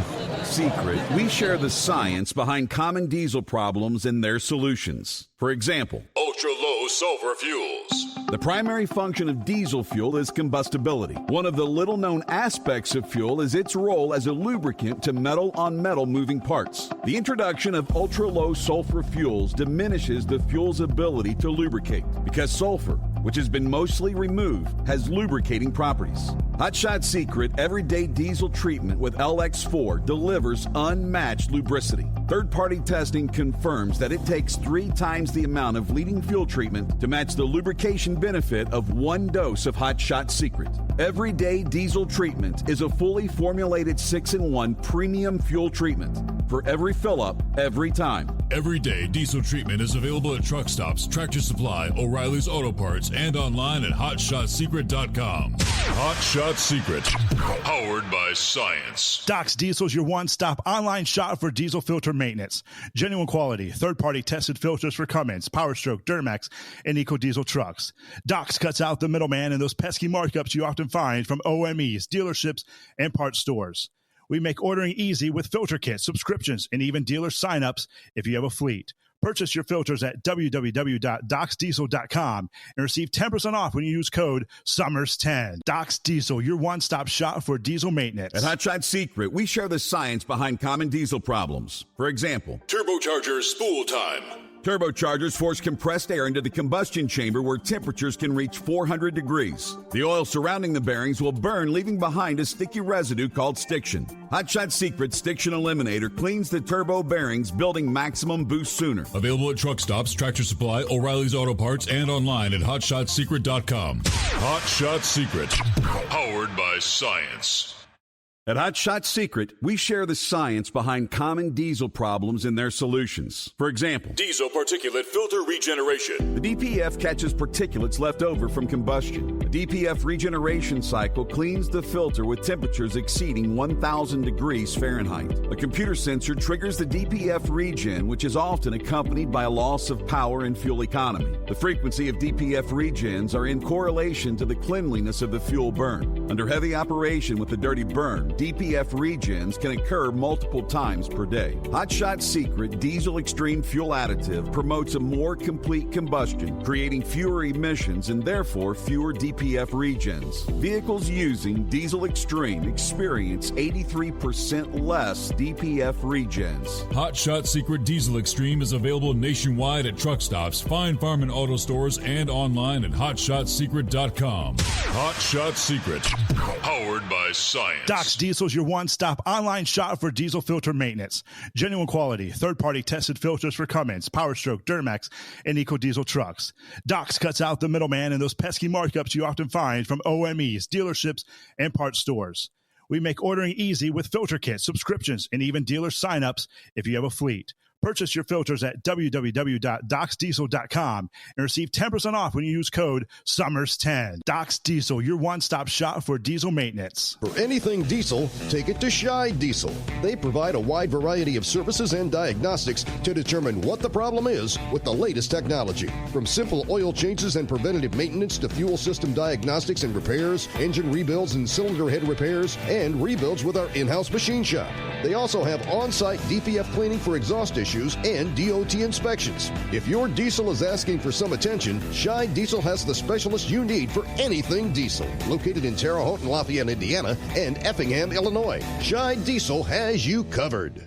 Secret, we share the science behind common diesel problems and their solutions. For example, ultra-low sulfur fuels. The primary function of diesel fuel is combustibility. One of the little-known aspects of fuel is its role as a lubricant to metal-on-metal moving parts. The introduction of ultra-low sulfur fuels diminishes the fuel's ability to lubricate because sulfur, which has been mostly removed, has lubricating properties. Hot Shot Secret Everyday Diesel Treatment with LX4 delivers unmatched lubricity. Third-party testing confirms that it takes 3 times the amount of leading fuel treatment to match the lubrication benefit of 1 dose of Hot Shot Secret. Everyday Diesel Treatment is a fully formulated 6-in-1 premium fuel treatment. for every fill-up, every time. Everyday diesel treatment is available at truck stops, Tractor Supply, O'Reilly's Auto Parts, and online at HotShotSecret.com. Hot Shot Secret, powered by science. Doc's Diesel is your one-stop online shop for diesel filter maintenance. Genuine quality, third-party tested filters for Cummins, Power Stroke, Duramax, and EcoDiesel trucks. Doc's cuts out the middleman and those pesky markups you often find from OMEs, dealerships, and parts stores. We make ordering easy with filter kits, subscriptions, and even dealer sign-ups if you have a fleet. Purchase your filters at www.docsdiesel.com and receive 10% off when you use code SUMMERS10. Doc's Diesel, your one-stop shop for diesel maintenance. At Hot Shot Secret, we share the science behind common diesel problems. For example, Turbochargers spool time. Turbochargers force compressed air into the combustion chamber where temperatures can reach 400 degrees. The oil surrounding the bearings will burn, leaving behind a sticky residue called stiction. Hot Shot Secret Stiction Eliminator cleans the turbo bearings, building maximum boost sooner. Available at truck stops, Tractor Supply, O'Reilly's Auto Parts, and online at HotShotSecret.com. Hot Shot Secret, powered by science. At Hot Shot Secret, we share the science behind common diesel problems and their solutions. For example, Diesel particulate filter regeneration. the DPF catches particulates left over from combustion. A DPF regeneration cycle cleans the filter with temperatures exceeding 1,000 degrees Fahrenheit. A computer sensor triggers the DPF regen, which is often accompanied by a loss of power and fuel economy. The frequency of DPF regens are in correlation to the cleanliness of the fuel burn. Under heavy operation with the dirty burn, DPF regens can occur multiple times per day. Hot Shot Secret Diesel Extreme Fuel Additive promotes a more complete combustion, creating fewer emissions and therefore fewer DPF regens. Vehicles using Diesel Extreme experience 83% less DPF regens. Hot Shot Secret Diesel Extreme is available nationwide at truck stops, Fine Farm and auto stores, and online at HotShotSecret.com. Hot Shot Secret, powered by science. Doc's Diesel is your one-stop online shop for diesel filter maintenance. Genuine quality, third-party tested filters for Cummins, Power Stroke, Duramax, and EcoDiesel trucks. Doc's cuts out the middleman and those pesky markups you often find from OMEs, dealerships, and parts stores. We make ordering easy with filter kits, subscriptions, and even dealer sign-ups if you have a fleet. Purchase your filters at www.docsdiesel.com and receive 10% off when you use code SUMMERS10. Doc's Diesel, your one-stop shop for diesel maintenance. For anything diesel, take it to Scheid Diesel. They provide a wide variety of services and diagnostics to determine what the problem is with the latest technology. From simple oil changes and preventative maintenance to fuel system diagnostics and repairs, engine rebuilds and cylinder head repairs, and rebuilds with our in-house machine shop. They also have on-site DPF cleaning for exhaust issues and DOT inspections. If your diesel is asking for some attention, Scheid Diesel has the specialist you need for anything diesel. Located in Terre Haute and Lafayette, Indiana, and Effingham, Illinois, Scheid Diesel has you covered.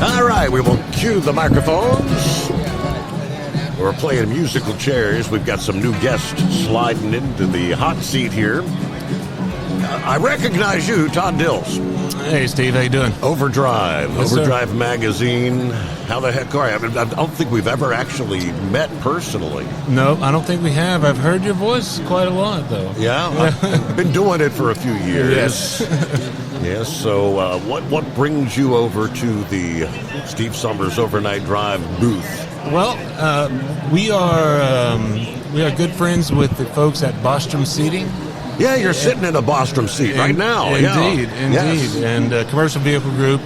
All right, we will cue the microphones. We're playing musical chairs. We've got some new guests sliding into the hot seat here. I recognize you, Todd Dills. Hey, Steve, how you doing? Overdrive, Yes, Overdrive Magazine. How the heck are you? I don't think we've ever actually met personally. No, I don't think we have. I've heard your voice quite a lot, though. Yeah, I've been doing it for a few years. Yes. Yes, so what brings you over to the Steve Summers Overnight Drive booth? Well, we are good friends with the folks at Bostrom Seating. Yeah, you're sitting in a Bostrom seat right now. Indeed, yeah. indeed. Yes. And Commercial Vehicle Group.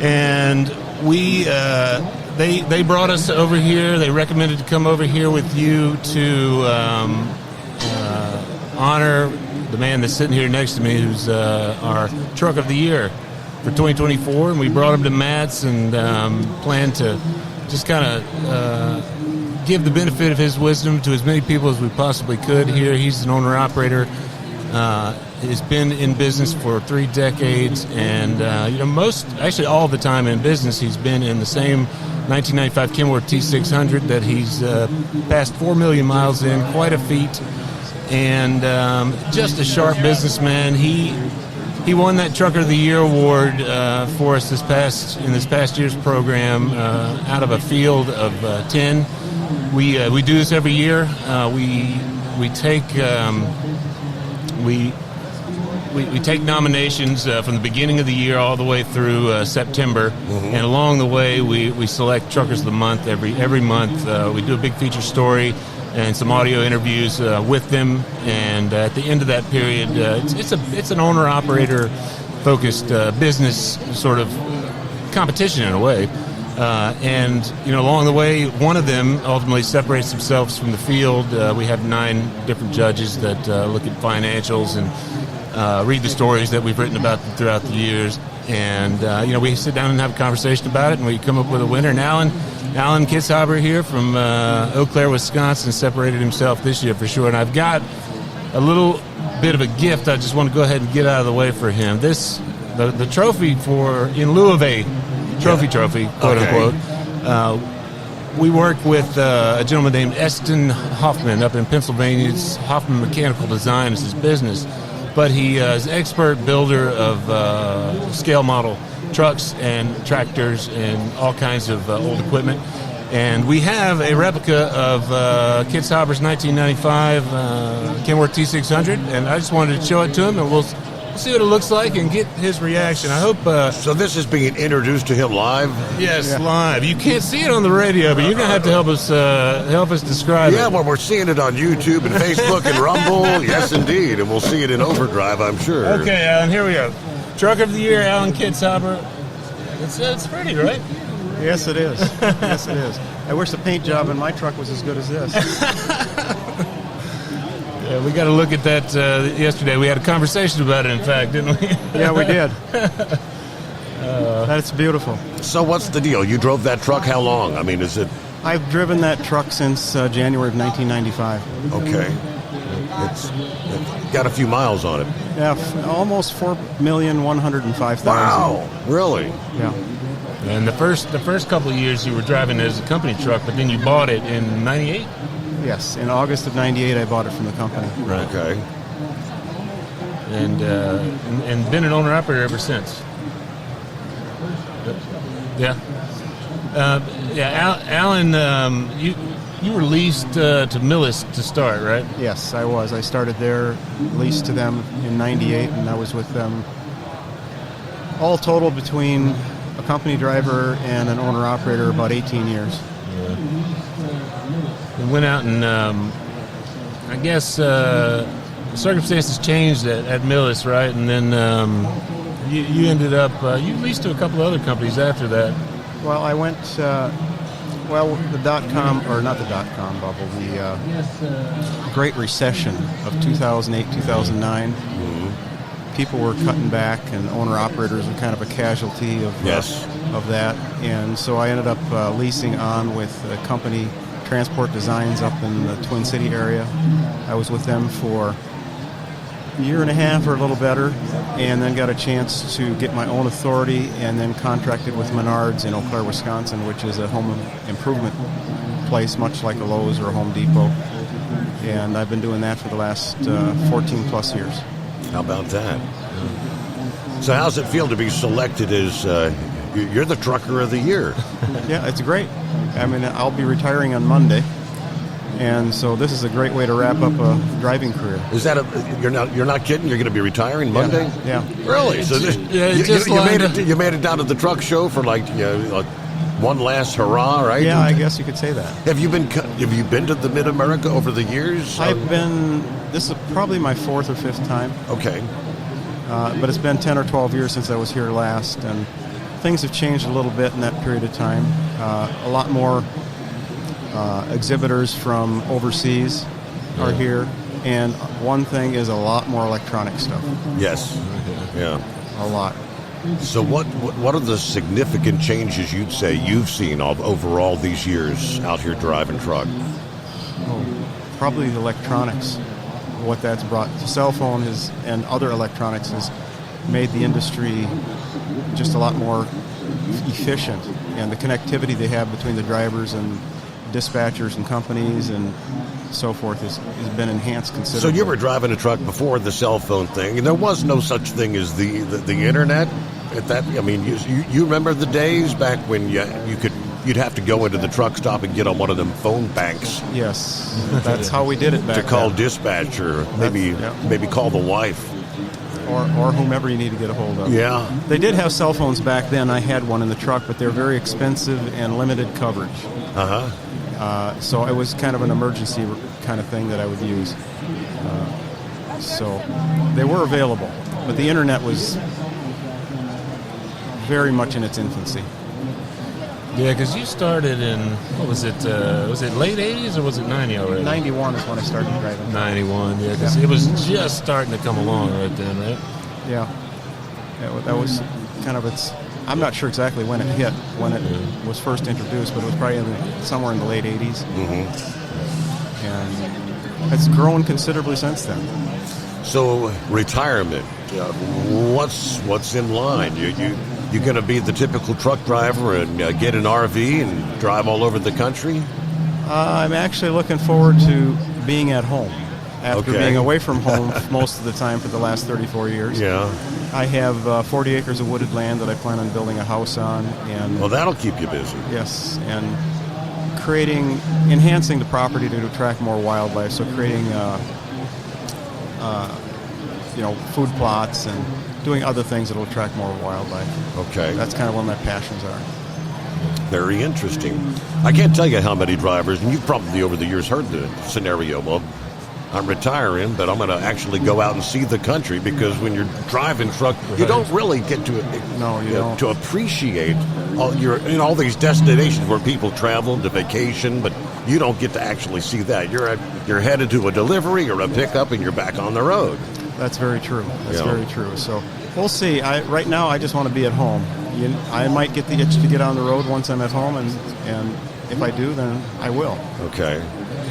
And we, they brought us over here. They recommended to come over here with you to honor the man that's sitting here next to me, who's our Truck of the Year for 2024. And we brought him to Matt's and plan to just kind of give the benefit of his wisdom to as many people as we possibly could here. He's an owner-operator. He's been in business for 3 decades, and actually all the time in business, he's been in the same 1995 Kenworth T600 that he's passed 4 million miles in. Quite a feat, and just a sharp businessman. He won that Trucker of the Year award for us this past year's program out of a field of 10. We do this every year. We take we take nominations from the beginning of the year all the way through September, and along the way we select Truckers of the Month every month. We do a big feature story and some audio interviews with them, and at the end of that period, it's an owner-operator focused business sort of competition in a way. And along the way, one of them ultimately separates themselves from the field. We have 9 different judges that look at financials and read the stories that we've written about them throughout the years. And we sit down and have a conversation about it, and we come up with a winner. And Alan Kitzhaber here from Eau Claire, Wisconsin, separated himself this year for sure. And I've got a little bit of a gift I just want to go ahead and get out of the way for him. The trophy in lieu of a trophy, quote unquote. We work with a gentleman named Eston Hoffman up in Pennsylvania. It's Hoffman Mechanical Design is his business, but he is an expert builder of scale model trucks and tractors and all kinds of old equipment. And we have a replica of Kitzhaber's 1995 Kenworth T600, and I just wanted to show it to him, and we'll see what it looks like and get his reaction. I hope. So this is being introduced to him live? Yes, live. You can't see it on the radio, but you're going to have to help us describe it. Yeah, well, we're seeing it on YouTube and Facebook and Rumble. Yes, indeed. And we'll see it in overdrive, I'm sure. Okay, Alan, here we go. Truck of the Year, Alan Kitzhaber. It's pretty, right? Yes, it is. Yes, it is. I wish the paint job in my truck was as good as this. Yeah, we got to look at that yesterday. We had a conversation about it, in fact, didn't we? Yeah, we did. That's beautiful. So what's the deal? You drove that truck how long? I mean, is it... I've driven that truck since January of 1995. Okay. It's got a few miles on it. Yeah, almost 4,105,000. Wow, really? Yeah. And the first couple of years you were driving it as a company truck, but then you bought it in 98? Yes, in August of 98 I bought it from the company. Right. Okay. And been an owner-operator ever since. Yeah. Alan, you were leased to Millis to start, right? Yes, I was. I started there, leased to them in 98, and I was with them all total between a company driver and an owner-operator about 18 years. Yeah. We went out and, I guess, circumstances changed at Millis, right? And then you ended up, you leased to a couple of other companies after that. Well, I went, the dot-com, or not the dot-com bubble, the Great Recession of 2008, 2009. People were cutting back, and owner-operators were kind of a casualty of that. And so I ended up leasing on with a company, Transport Designs, up in the Twin City area. I was with them for a year and a half or a little better, and then got a chance to get my own authority, and then contracted with Menards in Eau Claire, Wisconsin, which is a home improvement place, much like a Lowe's or a Home Depot. And I've been doing that for the last 14 plus years. How about that? So how's it feel to be selected as you're the Trucker of the Year? Yeah, it's great. I mean, I'll be retiring on Monday, and so this is a great way to wrap up a driving career. Is that you're not kidding? You're going to be retiring Monday? Yeah. Really? So you made it down to the truck show for like one last hurrah, right? Yeah, I guess you could say that. Have you been to the Mid-America over the years? I've been. This is probably my 4th or 5th time. Okay. But it's been 10 or 12 years since I was here last, and things have changed a little bit in that period of time. A lot more exhibitors from overseas are here, and one thing is a lot more electronic stuff. Yes. Yeah. A lot. So what are the significant changes you'd say you've seen over all these years out here driving truck? Oh, probably the electronics. What that's brought. The cell phone and other electronics has made the industry just a lot more efficient, and the connectivity they have between the drivers and dispatchers and companies and so forth has been enhanced considerably. So you were driving a truck before the cell phone thing, and there was no such thing as the internet at that. I mean, you remember the days back when you could you'd have to go into the truck stop and get on one of them phone banks. Yes, that's how we did it back to call then. dispatch or maybe call the wife. Or whomever you need to get a hold of. Yeah. They did have cell phones back then. I had one in the truck, but they were very expensive and limited coverage. So it was kind of an emergency kind of thing that I would use. So they were available, but the internet was very much in its infancy. Yeah, because you started in, what was it late 80s or was it 90 already? 91 is when I started driving. 91, yeah, because it was just starting to come along right then, right? Yeah. That was kind of its, I'm not sure exactly when it hit, when it was first introduced, but it was probably somewhere in the late 80s. And it's grown considerably since then. So retirement, what's in line? You're going to be the typical truck driver and get an RV and drive all over the country? I'm actually looking forward to being at home after being away from home most of the time for the last 34 years. Yeah. I have 40 acres of wooded land that I plan on building a house on. And well, that'll keep you busy. Yes, and enhancing the property to attract more wildlife. So creating, food plots and doing other things that will attract more wildlife. Okay. That's kind of where my passions are. Very interesting. I can't tell you how many drivers, and you've probably over the years heard the scenario, well, I'm retiring, but I'm going to actually go out and see the country, because when you're driving truck, you don't really get to to appreciate all these destinations where people travel to vacation, but you don't get to actually see that. You're headed to a delivery or a pickup, and you're back on the road. That's very true. Very true. So we'll see. Right now, I just want to be at home. I might get the itch to get on the road once I'm at home, and if I do, then I will. Okay.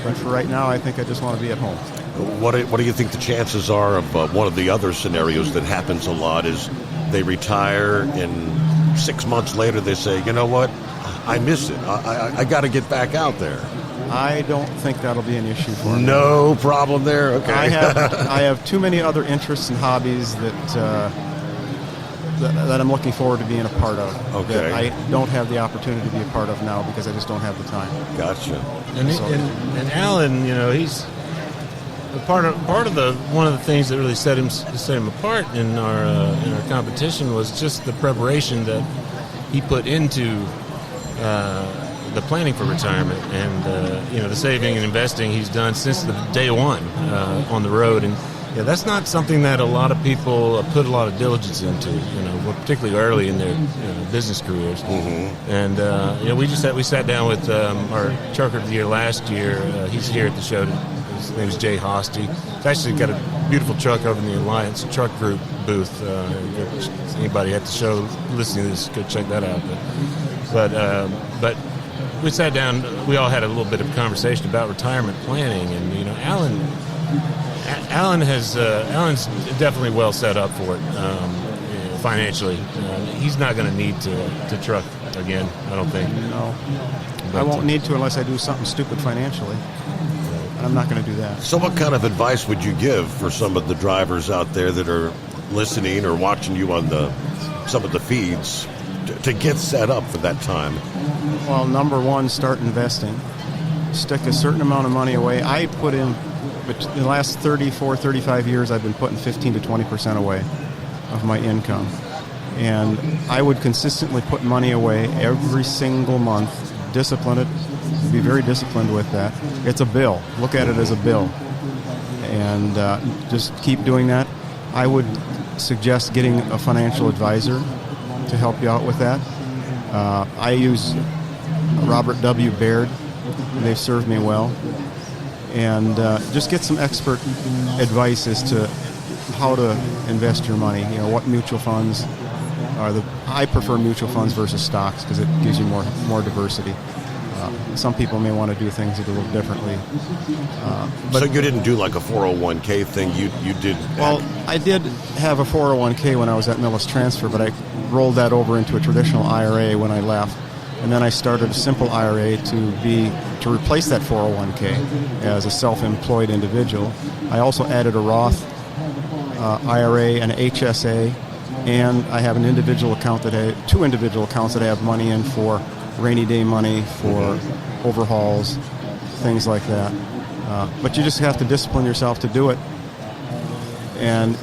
But for right now, I think I just want to be at home. What do you think the chances are of one of the other scenarios that happens a lot is they retire and 6 months later they say, you know what, I miss it. I got to get back out there. I don't think that'll be an issue for me. No problem there? Okay. I have too many other interests and hobbies that I'm looking forward to being a part of. Okay. That I don't have the opportunity to be a part of now because I just don't have the time. Gotcha. And Alan, he's part of one of the things that really set him apart in our competition was just the preparation that he put into the planning for retirement, and the saving and investing he's done since the day one on the road. And that's not something that a lot of people put a lot of diligence into, particularly early in their business careers. And we sat down with our trucker of the year last year. He's here at the show. His name is Jay Hosty. He's actually got a beautiful truck over in the Alliance Truck Group booth. Anybody at the show listening to this, go check that out. But we sat down. We all had a little bit of conversation about retirement planning, and Alan's definitely well set up for it financially. He's not going to need to truck again, I don't think. No, I won't need to unless I do something stupid financially. And I'm not going to do that. So what kind of advice would you give for some of the drivers out there that are listening or watching you on some of the feeds to get set up for that time? Well, number one, start investing. Stick a certain amount of money away. I put in, the last 34, 35 years, I've been putting 15 to 20% away of my income. And I would consistently put money away every single month, discipline it, be very disciplined with that. It's a bill. Look at it as a bill. And just keep doing that. I would suggest getting a financial advisor to help you out with that. I use Robert W. Baird. They've served me well. And just get some expert advice as to how to invest your money. What mutual funds are I prefer mutual funds versus stocks because it gives you more diversity. Some people may want to do things a little differently. So you didn't do like a 401k thing? You did? Well, I did have a 401k when I was at Millis Transfer, but I rolled that over into a traditional IRA when I left. And then I started a simple IRA to replace that 401k as a self-employed individual. I also added a Roth IRA and an HSA, and I have an individual account two individual accounts that I have money in for rainy day money for overhauls, things like that. But you just have to discipline yourself to do it. And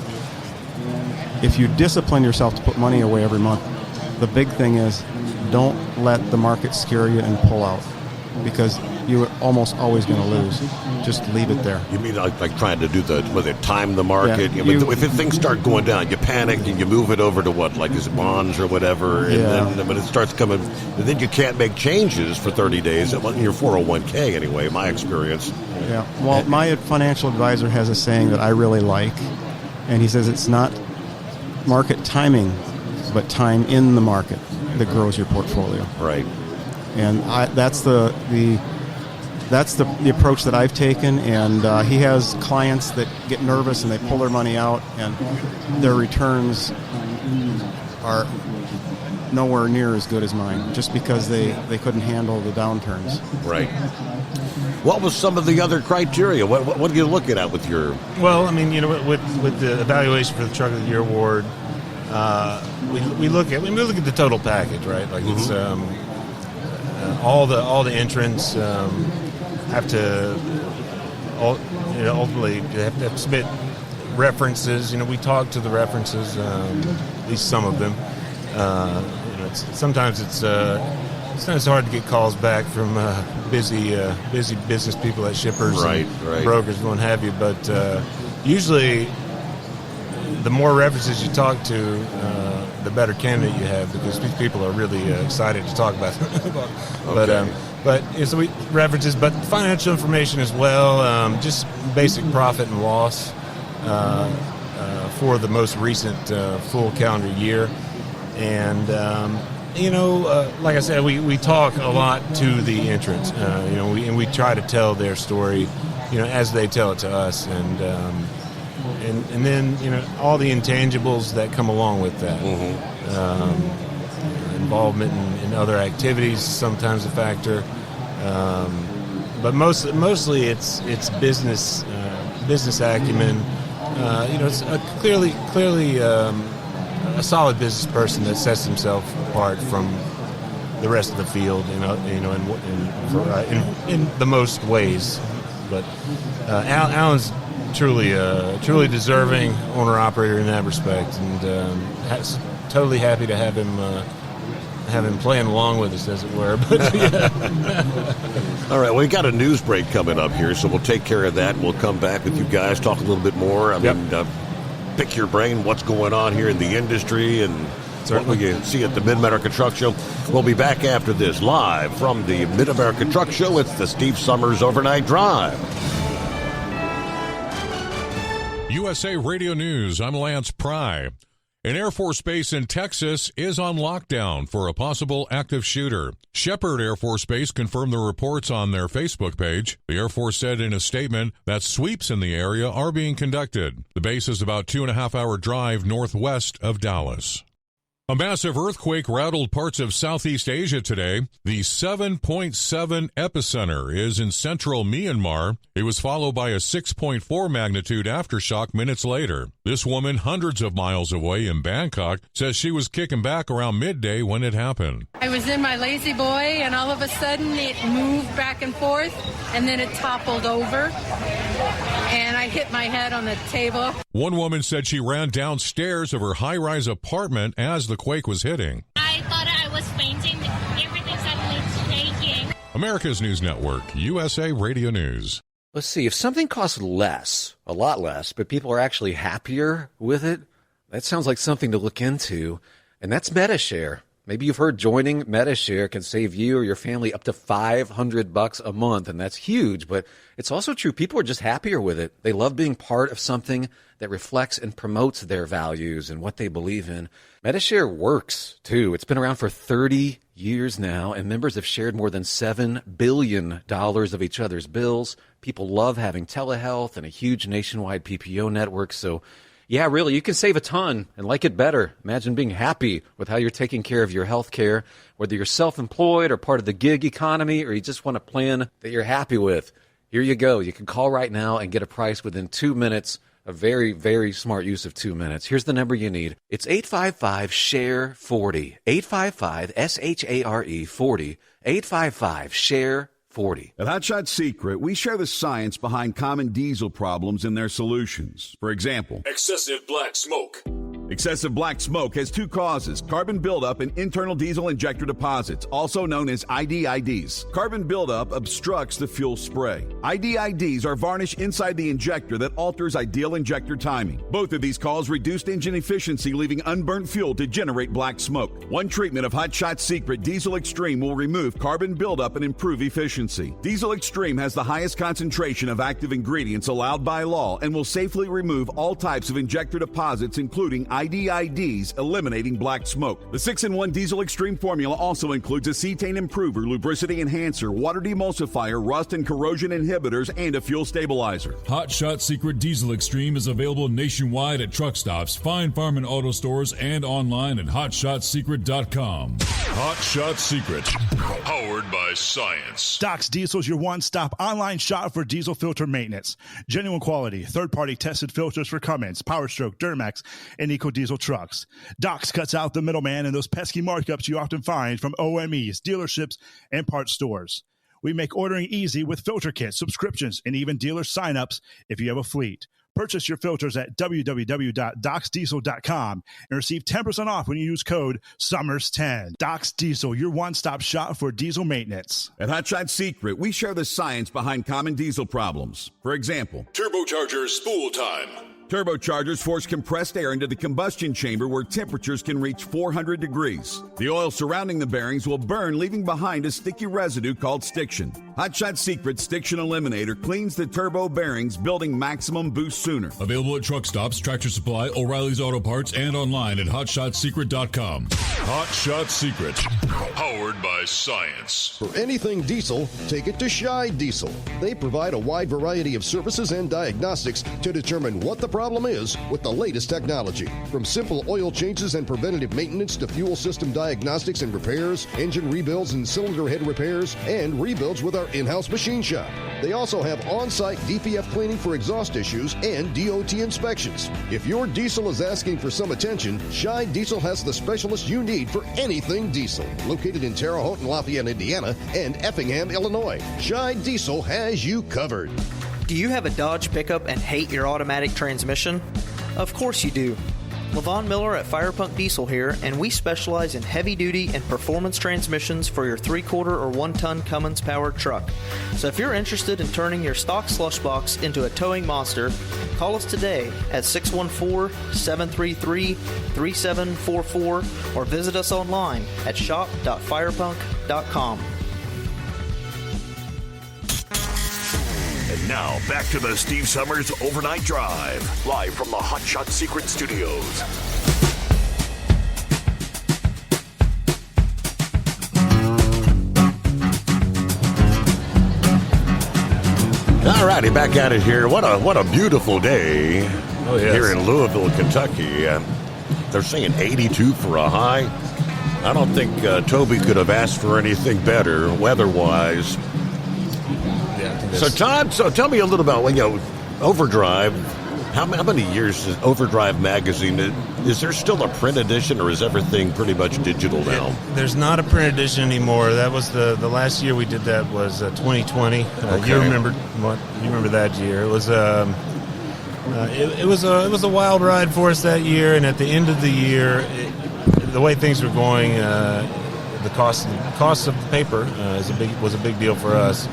if you discipline yourself to put money away every month, the big thing is don't let the market scare you and pull out, because you're almost always going to lose. Just leave it there. You mean like trying to do time the market? Yeah, if things start going down, you panic and you move it over to what, like is it bonds or whatever, and then when it starts coming, then you can't make changes for 30 days in your 401k anyway, my experience. Yeah, well, my financial advisor has a saying that I really like, and he says it's not market timing, but time in the market that grows your portfolio. Right. And that's the approach that I've taken, and he has clients that get nervous and they pull their money out, and their returns are nowhere near as good as mine, just because they couldn't handle the downturns. Right. What was some of the other criteria? What are you looking at with your... Well, I mean, with the evaluation for the Truck of the Year award, we look at the total package, right? Like it's all the entrants have to ultimately have to submit references. We talk to the references, at least some of them. Sometimes it's hard to get calls back from busy business people at shippers, and brokers, and what have you. But usually, the more references you talk to, the better candidate you have, because these people are really excited to talk about it. But so we references, but financial information as well, just basic profit and loss for the most recent full calendar year. And, like I said, we talk a lot to the entrants, and we try to tell their story, as they tell it to us. And then, all the intangibles that come along with that. Involvement in other activities, sometimes a factor. But mostly it's business acumen. It's clearly a solid business person that sets himself apart from the rest of the field, in the most ways. But Alan's truly deserving owner-operator in that respect, and totally happy to have him playing along with us, as it were. But all right, well, we got a news break coming up here, so we'll take care of that, and we'll come back with you guys, talk a little bit more. I mean, pick your brain, what's going on here in the industry, and what will you see at the Mid-America Truck Show. We'll be back after this, live from the Mid-America Truck Show. It's the Steve Summers Overnight Drive. USA Radio News, I'm Lance Pry. An Air Force base in Texas is on lockdown for a possible active shooter. Shepherd Air Force Base confirmed the reports on their Facebook page. The Air Force said in a statement that sweeps in the area are being conducted. The base is about 2.5-hour drive northwest of Dallas. A massive earthquake rattled parts of Southeast Asia today. The 7.7 epicenter is in central Myanmar. It was followed by a 6.4 magnitude aftershock minutes later. This woman, hundreds of miles away in Bangkok, says she was kicking back around midday when it happened. I was in my lazy boy, and all of a sudden it moved back and forth, and then it toppled over, and I hit my head on the table. One woman said she ran downstairs of her high-rise apartment as the quake was hitting. I thought I was fainting. Everything suddenly shaking. America's News Network, USA Radio News. Let's see, if something costs less, a lot less, but people are actually happier with it, that sounds like something to look into, and that's Medi-Share. Maybe you've heard joining Medi-Share can save you or your family up to $500 a month, and that's huge, but it's also true. People are just happier with it. They love being part of something that reflects and promotes their values and what they believe in. Medi-Share works, too. It's been around for 30 years now, and members have shared more than $7 billion of each other's bills. People love having telehealth and a huge nationwide PPO network, so yeah, really, you can save a ton and like it better. Imagine being happy with how you're taking care of your health care, whether you're self-employed or part of the gig economy, or you just want a plan that you're happy with. Here you go. You can call right now and get a price within 2 minutes A very, very smart use of 2 minutes. Here's the number you need. It's 855-SHARE-40. 855-SHARE-40. 855-SHARE-40. At Hot Shot Secret, we share the science behind common diesel problems and their solutions. For example, Excessive black smoke. excessive black smoke has two causes: carbon buildup and internal diesel injector deposits, also known as IDIDs. Carbon buildup obstructs the fuel spray. IDIDs are varnish inside the injector that alters ideal injector timing. Both of these cause reduced engine efficiency, leaving unburnt fuel to generate black smoke. One treatment of Hot Shot Secret Diesel Extreme will remove carbon buildup and improve efficiency. Diesel Extreme has the highest concentration of active ingredients allowed by law and will safely remove all types of injector deposits, including IDIDs, eliminating black smoke. The 6-in-1 Diesel Extreme formula also includes a cetane improver, lubricity enhancer, water demulsifier, rust and corrosion inhibitors, and a fuel stabilizer. Hot Shot Secret Diesel Extreme is available nationwide at truck stops, fine farm and auto stores, and online at hotshotsecret.com. Hot Shot Secret, powered by science. Doc's Diesel is your one-stop online shop for diesel filter maintenance. Genuine quality, third-party tested filters for Cummins, Power Stroke, Duramax, and EcoDiesel trucks. Doc's cuts out the middleman and those pesky markups you often find from OMEs, dealerships, and parts stores. We make ordering easy with filter kits, subscriptions, and even dealer sign-ups if you have a fleet. Purchase your filters at www.docsdiesel.com and receive 10% off when you use code SUMMERS10. Doc's Diesel, your one-stop shop for diesel maintenance. At Hot Shot Secret, we share the science behind common diesel problems. For example, Turbocharger spool time. Turbochargers force compressed air into the combustion chamber where temperatures can reach 400 degrees. The oil surrounding the bearings will burn, leaving behind a sticky residue called stiction. Hot Shot Secret Stiction Eliminator cleans the turbo bearings, building maximum boost sooner. Available at truck stops, Tractor Supply, O'Reilly's Auto Parts, and online at hotshotsecret.com. Hot Shot Secret, powered by science. For anything diesel, take it to Scheid Diesel. They provide a wide variety of services and diagnostics to determine what the problem is with the latest technology. From simple oil changes and preventative maintenance to fuel system diagnostics and repairs, engine rebuilds and cylinder head repairs, and rebuilds with our in-house machine shop. They also have on-site DPF cleaning for exhaust issues and DOT inspections. If your diesel is asking for some attention, Scheid Diesel has the specialist you need for anything diesel. Located in Terre Haute and Lafayette, Indiana, and Effingham, Illinois, Scheid Diesel has you covered. Do you have a Dodge pickup and hate your automatic transmission? Of course you do. Levon Miller at Firepunk Diesel here, and we specialize in heavy-duty and performance transmissions for your 3-quarter or 1-ton Cummins-powered truck. So if you're interested in turning your stock slush box into a towing monster, call us today at 614-733-3744 or visit us online at shop.firepunk.com. And now, back to the Steve Summers Overnight Drive, live from the Hot Shot Secret Studios. All righty, back at it here. What a beautiful day here in Louisville, Kentucky. They're saying 82 for a high. I don't think Toby could have asked for anything better weather-wise. So, Todd, tell me a little about, Overdrive. How many years is Overdrive magazine? Is there still a print edition, or is everything pretty much digital now? There's not a print edition anymore. That was the last year we did that was 2020. Okay. You remember that year? It was it was a wild ride for us that year. And at the end of the year, the way things were going, the cost of the paper was a big deal for us.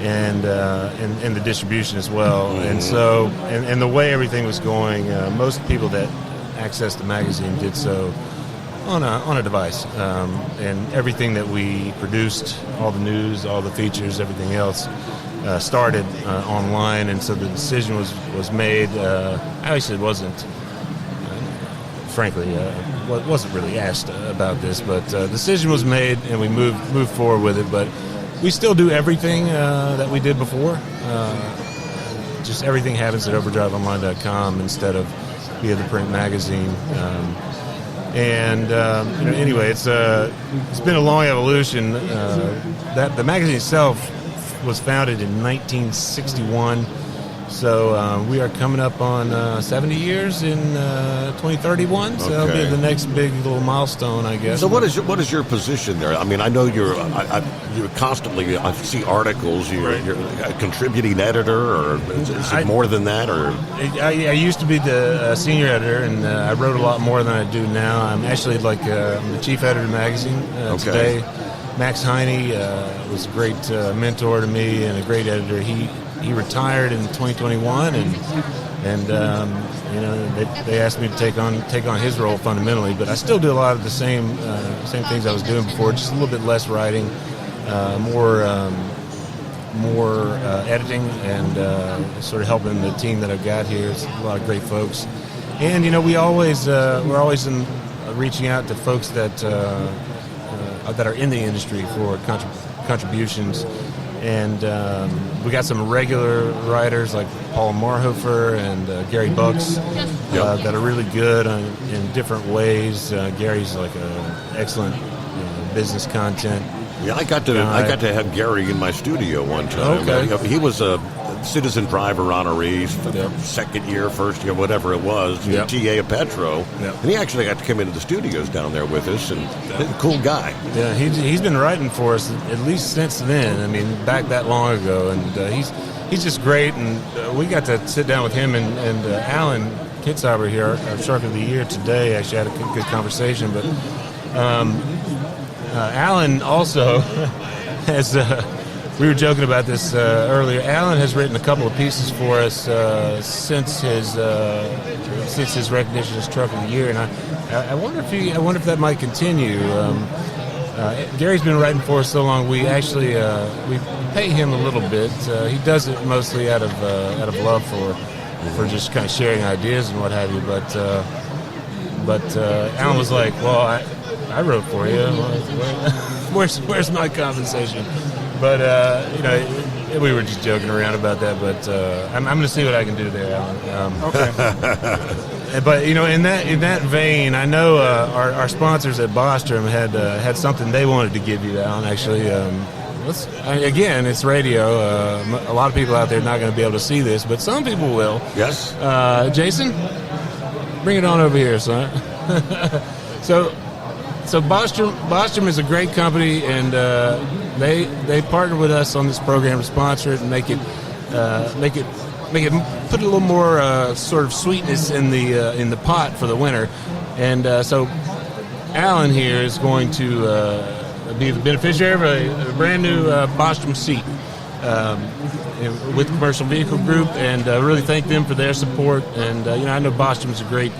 And the distribution as well. Mm-hmm. And so, and the way everything was going, most people that accessed the magazine did so on a device. And everything that we produced, all the news, all the features, everything else, started online. And so the decision was made. Actually, it wasn't. Frankly, wasn't really asked about this, but the decision was made, and we moved forward with it. But we still do everything that we did before. Just everything happens at overdriveonline.com instead of via the print magazine. Anyway, it's been a long evolution. That the magazine itself was founded in 1961. So we are coming up on 70 years in 2031. So that'll be the next big little milestone, I guess. So what is your position there? I mean, I know you're constantly. I see articles. You're a contributing editor, or is it more than that? Or I used to be the senior editor, and I wrote a lot more than I do now. I'm actually I'm the chief editor of the magazine today. Max Heine was a great mentor to me and a great editor. He retired in 2021, and they asked me to take on his role fundamentally. But I still do a lot of the same things I was doing before, just a little bit less writing, more editing, and sort of helping the team that I've got here. It's a lot of great folks, and we're always reaching out to folks that are in the industry for contributions. And we got some regular writers like Paul Marhofer and Gary Bucks that are really good in different ways. Gary's like an excellent business content. Yeah, I got to have Gary in my studio one time. Okay. He was a Citizen Driver honoree, second year, first year, whatever it was, TA of Petro. And he actually got to come into the studios down there with us, and he's a cool guy. Yeah, he's been writing for us at least since then. I mean, back that long ago, and he's just great. And we got to sit down with him and Alan Kitzhaber here, our Shark of the Year today. Actually had a good conversation, but Alan also has. We were joking about this earlier. Alan has written a couple of pieces for us since his recognition as Truck of the Year, and I wonder if that might continue. Gary's been writing for us so long. We actually we pay him a little bit. He does it mostly out of love for just kind of sharing ideas and what have you. But Alan was like, "Well, I wrote for you. Where's my compensation?" But we were just joking around about that. But I'm going to see what I can do there, Alan. Okay. But in that vein, I know our sponsors at Bostrom had something they wanted to give you, Alan. Actually, again, it's radio. A lot of people out there are not going to be able to see this, but some people will. Yes. Jason, bring it on over here, son. So Bostrom is a great company, and they partner with us on this program to sponsor it and make it put a little more sort of sweetness in the pot for the winter. And so Alan here is going to be the beneficiary of a brand new Bostrom seat with Commercial Vehicle Group, and really thank them for their support. And I know Bostrom's a great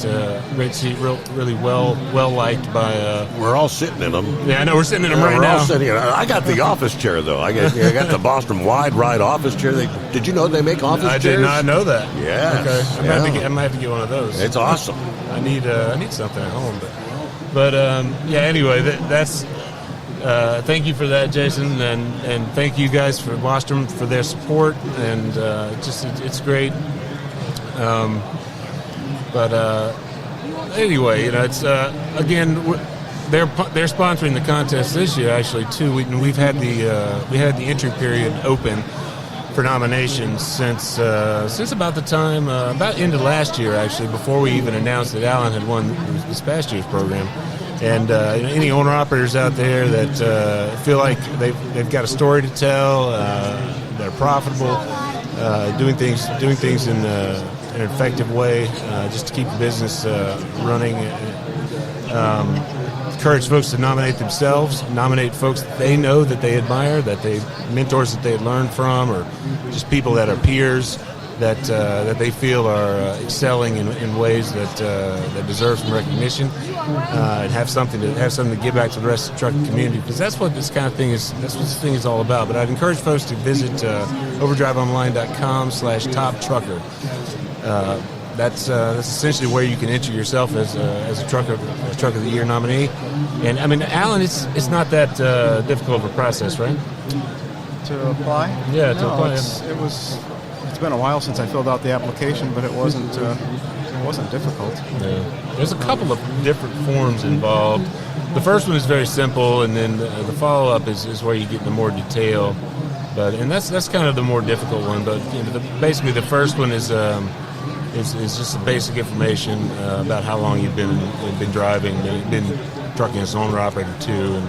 seat, really well liked by. We're all sitting in them. Yeah, I know we're sitting in them right now. I got the office chair though. I got the Bostrom wide ride office chair. Did you know they make office chairs? I did not know that. Yes. Okay. I might have to get one of those. It's awesome. I need something at home, but anyway, that's. Thank you for that, Jason, and thank you guys for Bostrom for their support, and it's great. Anyway, it's again they're sponsoring the contest this year actually too. We've had the entry period open for nominations since about the time about end of last year actually, before we even announced that Alan had won this past year's program. And any owner-operators out there that feel like they've got a story to tell, that are profitable, doing things in an effective way, just to keep the business running. Encourage folks to nominate themselves, nominate folks that they know that they admire, mentors that they learned from, or just people that are peers that they feel are excelling in ways that deserve some recognition, and have something to give back to the rest of the trucking community, because that's what this kind of thing is. That's what this thing is all about. But I'd encourage folks to visit overdriveonline.com/top trucker. That's essentially where you can enter yourself as a truck of the year nominee. And I mean, Alan, it's not that difficult of a process, right? To apply? Yeah, to apply. It's been a while since I filled out the application, but it wasn't difficult. Yeah. There's a couple of different forms involved. The first one is very simple, and then the follow-up is where you get into more detail. And that's kind of the more difficult one. But basically, the first one is just some basic information about how long you've been driving, been trucking as an owner operator too, and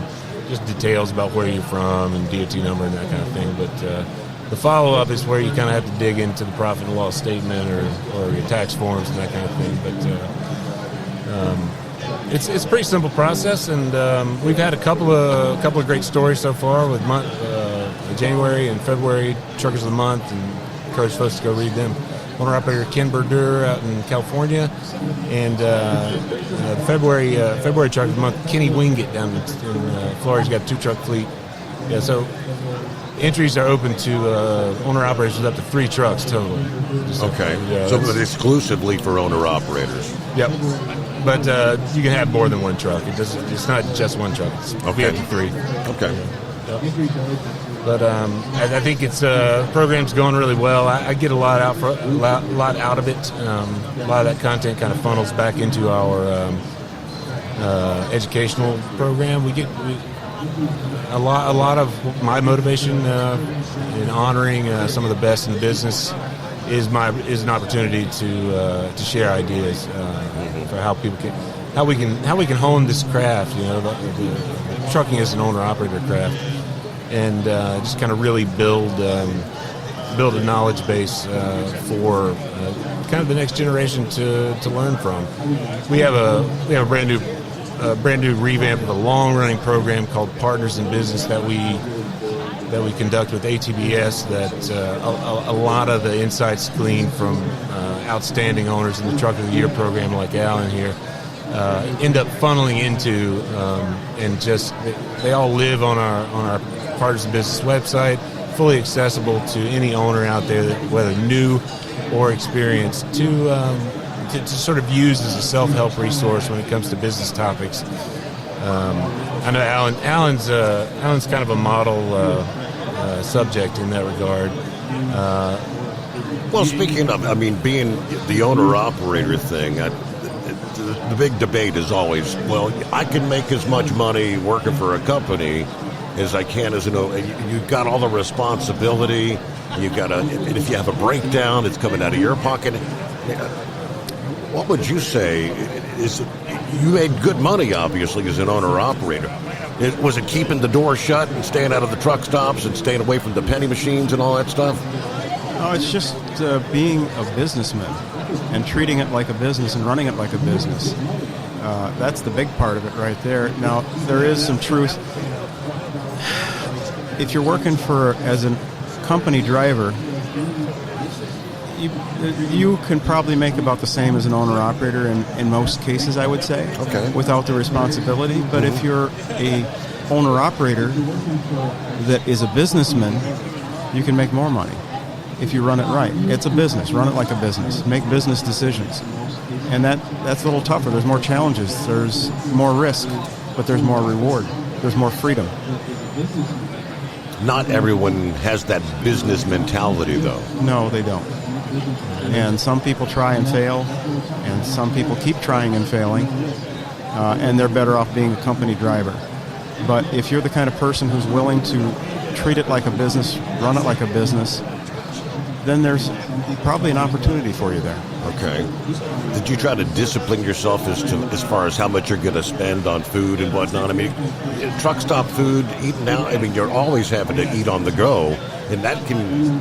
just details about where you're from and DOT number and that kind of thing. But the follow-up is where you kind of have to dig into the profit and loss statement or your tax forms and that kind of thing. But it's a pretty simple process, and we've had a couple of great stories so far with January and February Truckers of the Month, and encourage folks to go read them. Owner-operator Ken Berdur out in California, and February Truckers of the Month, Kenny Wingate down in Florida. He's got a 2-truck fleet. Yeah, so entries are open to owner-operators with up to 3 trucks total. Okay, so exclusively for owner-operators. Yep. But you can have more than 1 truck. It's not just 1 truck. It's up to 3. Okay. But I think it's program's going really well. I get a lot out of it. A lot of that content kind of funnels back into our educational program. We get a lot of my motivation in honoring some of the best in the business is an opportunity to share ideas for how we can hone this craft. The trucking is an owner operator craft. And just kind of really build a knowledge base for kind of the next generation to learn from. We have a brand new revamp of a long-running program called Partners in Business that we conduct with ATBS. That a lot of the insights gleaned from outstanding owners in the Truck of the Year program, like Alan here, end up funneling into, and just they all live on our Partners in Business website, fully accessible to any owner out there, whether new or experienced, to sort of use as a self-help resource when it comes to business topics. I know Alan's kind of a model subject in that regard. Well, speaking of, being the owner-operator thing, the big debate is always, well, I can make as much money working for a company as I can as you've got all the responsibility. And if you have a breakdown, it's coming out of your pocket. What would you say you made good money, obviously, as an owner-operator. Was it keeping the door shut and staying out of the truck stops and staying away from the penny machines and all that stuff? No, it's just being a businessman and treating it like a business and running it like a business. That's the big part of it right there. Now, there is some truth. If you're working as a company driver, you can probably make about the same as an owner-operator in most cases, I would say, without the responsibility. But if you're a owner-operator that is a businessman, you can make more money if you run it right. It's a business. Run it like a business. Make business decisions. And that's a little tougher. There's more challenges. There's more risk, but there's more reward. There's more freedom. Not everyone has that business mentality, though. No, they don't. And some people try and fail, and some people keep trying and failing, and they're better off being a company driver. But if you're the kind of person who's willing to treat it like a business, run it like a business, then there's probably an opportunity for you there. Okay. Did you try to discipline yourself as far as how much you're going to spend on food and whatnot? I mean, truck stop food, eating out, you're always having to eat on the go, and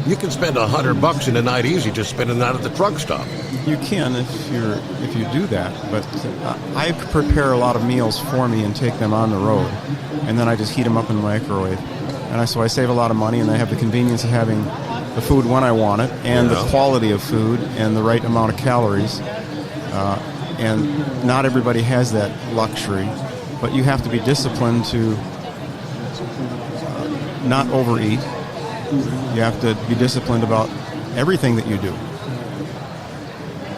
you can spend $100 in a night easy just spending it out at the truck stop. You can if you do that, but I prepare a lot of meals for me and take them on the road, and then I just heat them up in the microwave, and so I save a lot of money, and I have the convenience of having the food when I want it, and the quality of food, and the right amount of calories. And not everybody has that luxury, but you have to be disciplined to not overeat. You have to be disciplined about everything that you do.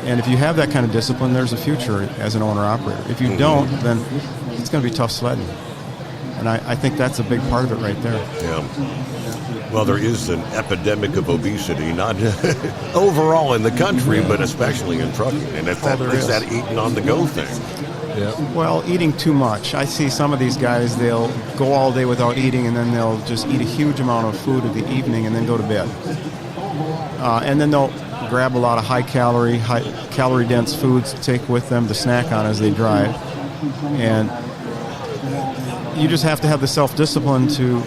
And if you have that kind of discipline, there's a future as an owner-operator. If you don't, then it's going to be tough sledding. And I think that's a big part of it right there. Yeah. Well, there is an epidemic of obesity, not overall in the country, but especially in trucking. And it's that eating on the go thing. Well, eating too much. I see some of these guys, they'll go all day without eating, and then they'll just eat a huge amount of food in the evening and then go to bed. And then they'll grab a lot of high calorie dense foods to take with them to snack on as they drive. And you just have to have the self-discipline to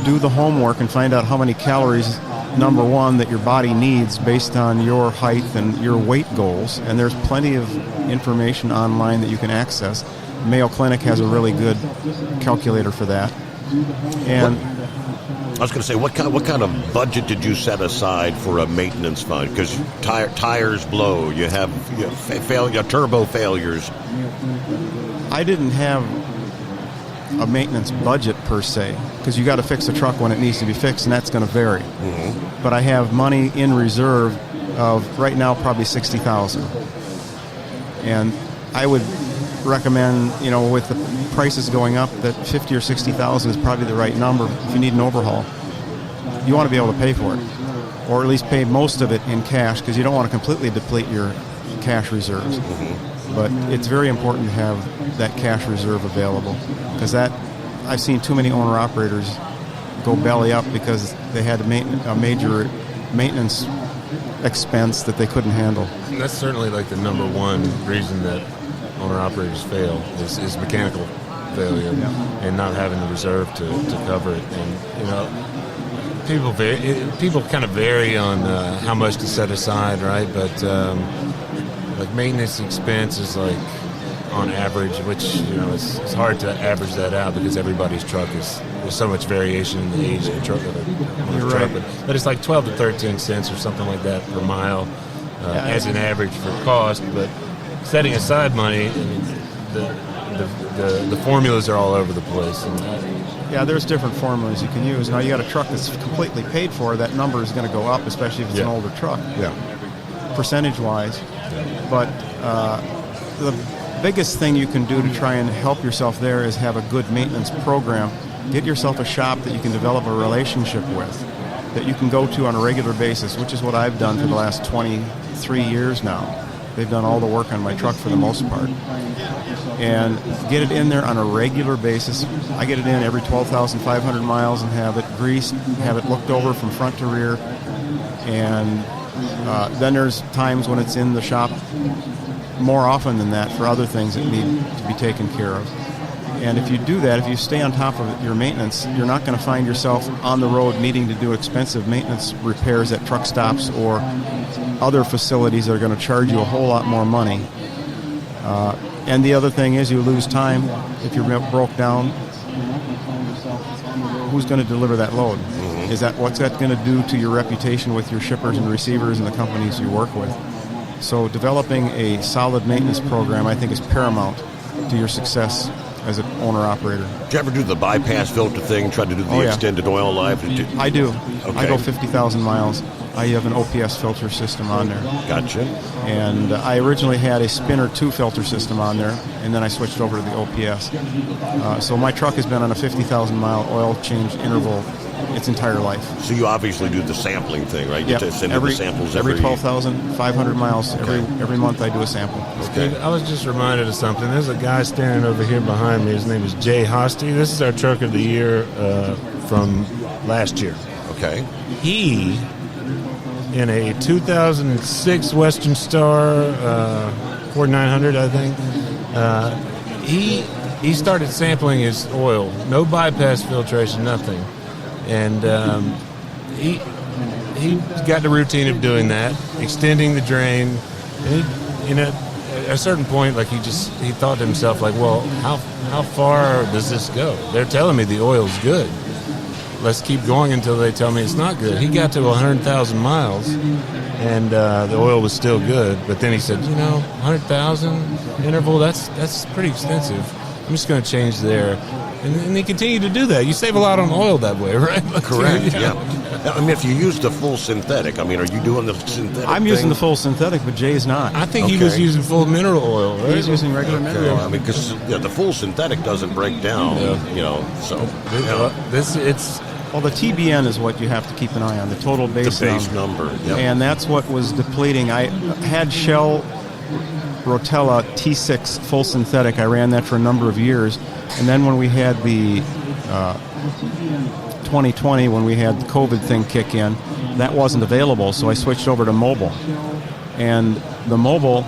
do the homework and find out how many calories, number one, that your body needs based on your height and your weight goals. And there's plenty of information online that you can access. Mayo Clinic has a really good calculator for that. And I was going to say, what kind of budget did you set aside for a maintenance fund? Because tires blow, you have turbo failures. I didn't have a maintenance budget per se, because you got to fix the truck when it needs to be fixed, and that's going to vary. Mm-hmm. But I have money in reserve of right now probably $60,000, and I would recommend, with the prices going up, that $50,000 or $60,000 is probably the right number. If you need an overhaul, you want to be able to pay for it, or at least pay most of it in cash, because you don't want to completely deplete your cash reserves. Mm-hmm. But it's very important to have that cash reserve available, because I've seen too many owner-operators go belly up because they had a major maintenance expense that they couldn't handle. And that's certainly like the number one reason that owner-operators fail is mechanical failure, and not having the reserve to cover it. And people kind of vary on how much to set aside, right? But like maintenance expense is like on average, which it's hard to average that out because everybody's truck there's so much variation in the age of the truck. You're right. But it's like 12 to 13 cents or something like that per mile as an average for cost. But setting aside money, the formulas are all over the place. Yeah, there's different formulas you can use. Now you got a truck that's completely paid for, that number is going to go up, especially if it's an older truck. Percentage-wise. But the biggest thing you can do to try and help yourself there is have a good maintenance program. Get yourself a shop that you can develop a relationship with, that you can go to on a regular basis, which is what I've done for the last 23 years now. They've done all the work on my truck for the most part. And get it in there on a regular basis. I get it in every 12,500 miles and have it greased, have it looked over from front to rear. And then there's times when it's in the shop more often than that for other things that need to be taken care of. And if you do that, if you stay on top of your maintenance, you're not going to find yourself on the road needing to do expensive maintenance repairs at truck stops or other facilities that are going to charge you a whole lot more money. And the other thing is you lose time. If you're broke down, who's going to deliver that load? Mm-hmm. What's that going to do to your reputation with your shippers and receivers and the companies you work with? So developing a solid maintenance program, I think, is paramount to your success as an owner-operator. Did you ever do the bypass filter thing, try to do the extended oil life? I do. Okay. I go 50,000 miles. I have an OPS filter system on there. Gotcha. And I originally had a Spinner 2 filter system on there, and then I switched over to the OPS. So my truck has been on a 50,000-mile oil change interval its entire life. So you obviously do the sampling thing, right? Yep. You send in the samples every 12,500 miles. Okay. Every month I do a sample. Okay. I was just reminded of something. There's a guy standing over here behind me. His name is Jay Hosty. This is our truck of the year from last year. Okay. He, in a 2006 Western Star 4900, I think, he started sampling his oil. No bypass filtration, nothing. And he got the routine of doing that, extending the drain. And at a certain point, like he thought to himself, like, well, how far does this go? They're telling me the oil's good. Let's keep going until they tell me it's not good. He got to 100,000 miles, and the oil was still good. But then he said, 100,000 interval, that's pretty extensive. I'm just going to change there. And they continue to do that. You save a lot on oil that way, right? Correct, yeah. I mean, if you use the full synthetic, are you doing the synthetic I'm using the full synthetic, but Jay's not. I think he was using full mineral oil, right? He's using regular mineral oil. I mean, because the full synthetic doesn't break down, so. Well, the TBN is what you have to keep an eye on, the total base number. Yep. And that's what was depleting. I had Shell Rotella T6 full synthetic. I ran that for a number of years. And then when we had the 2020, when we had the COVID thing kick in, that wasn't available, so I switched over to Mobil. And the Mobil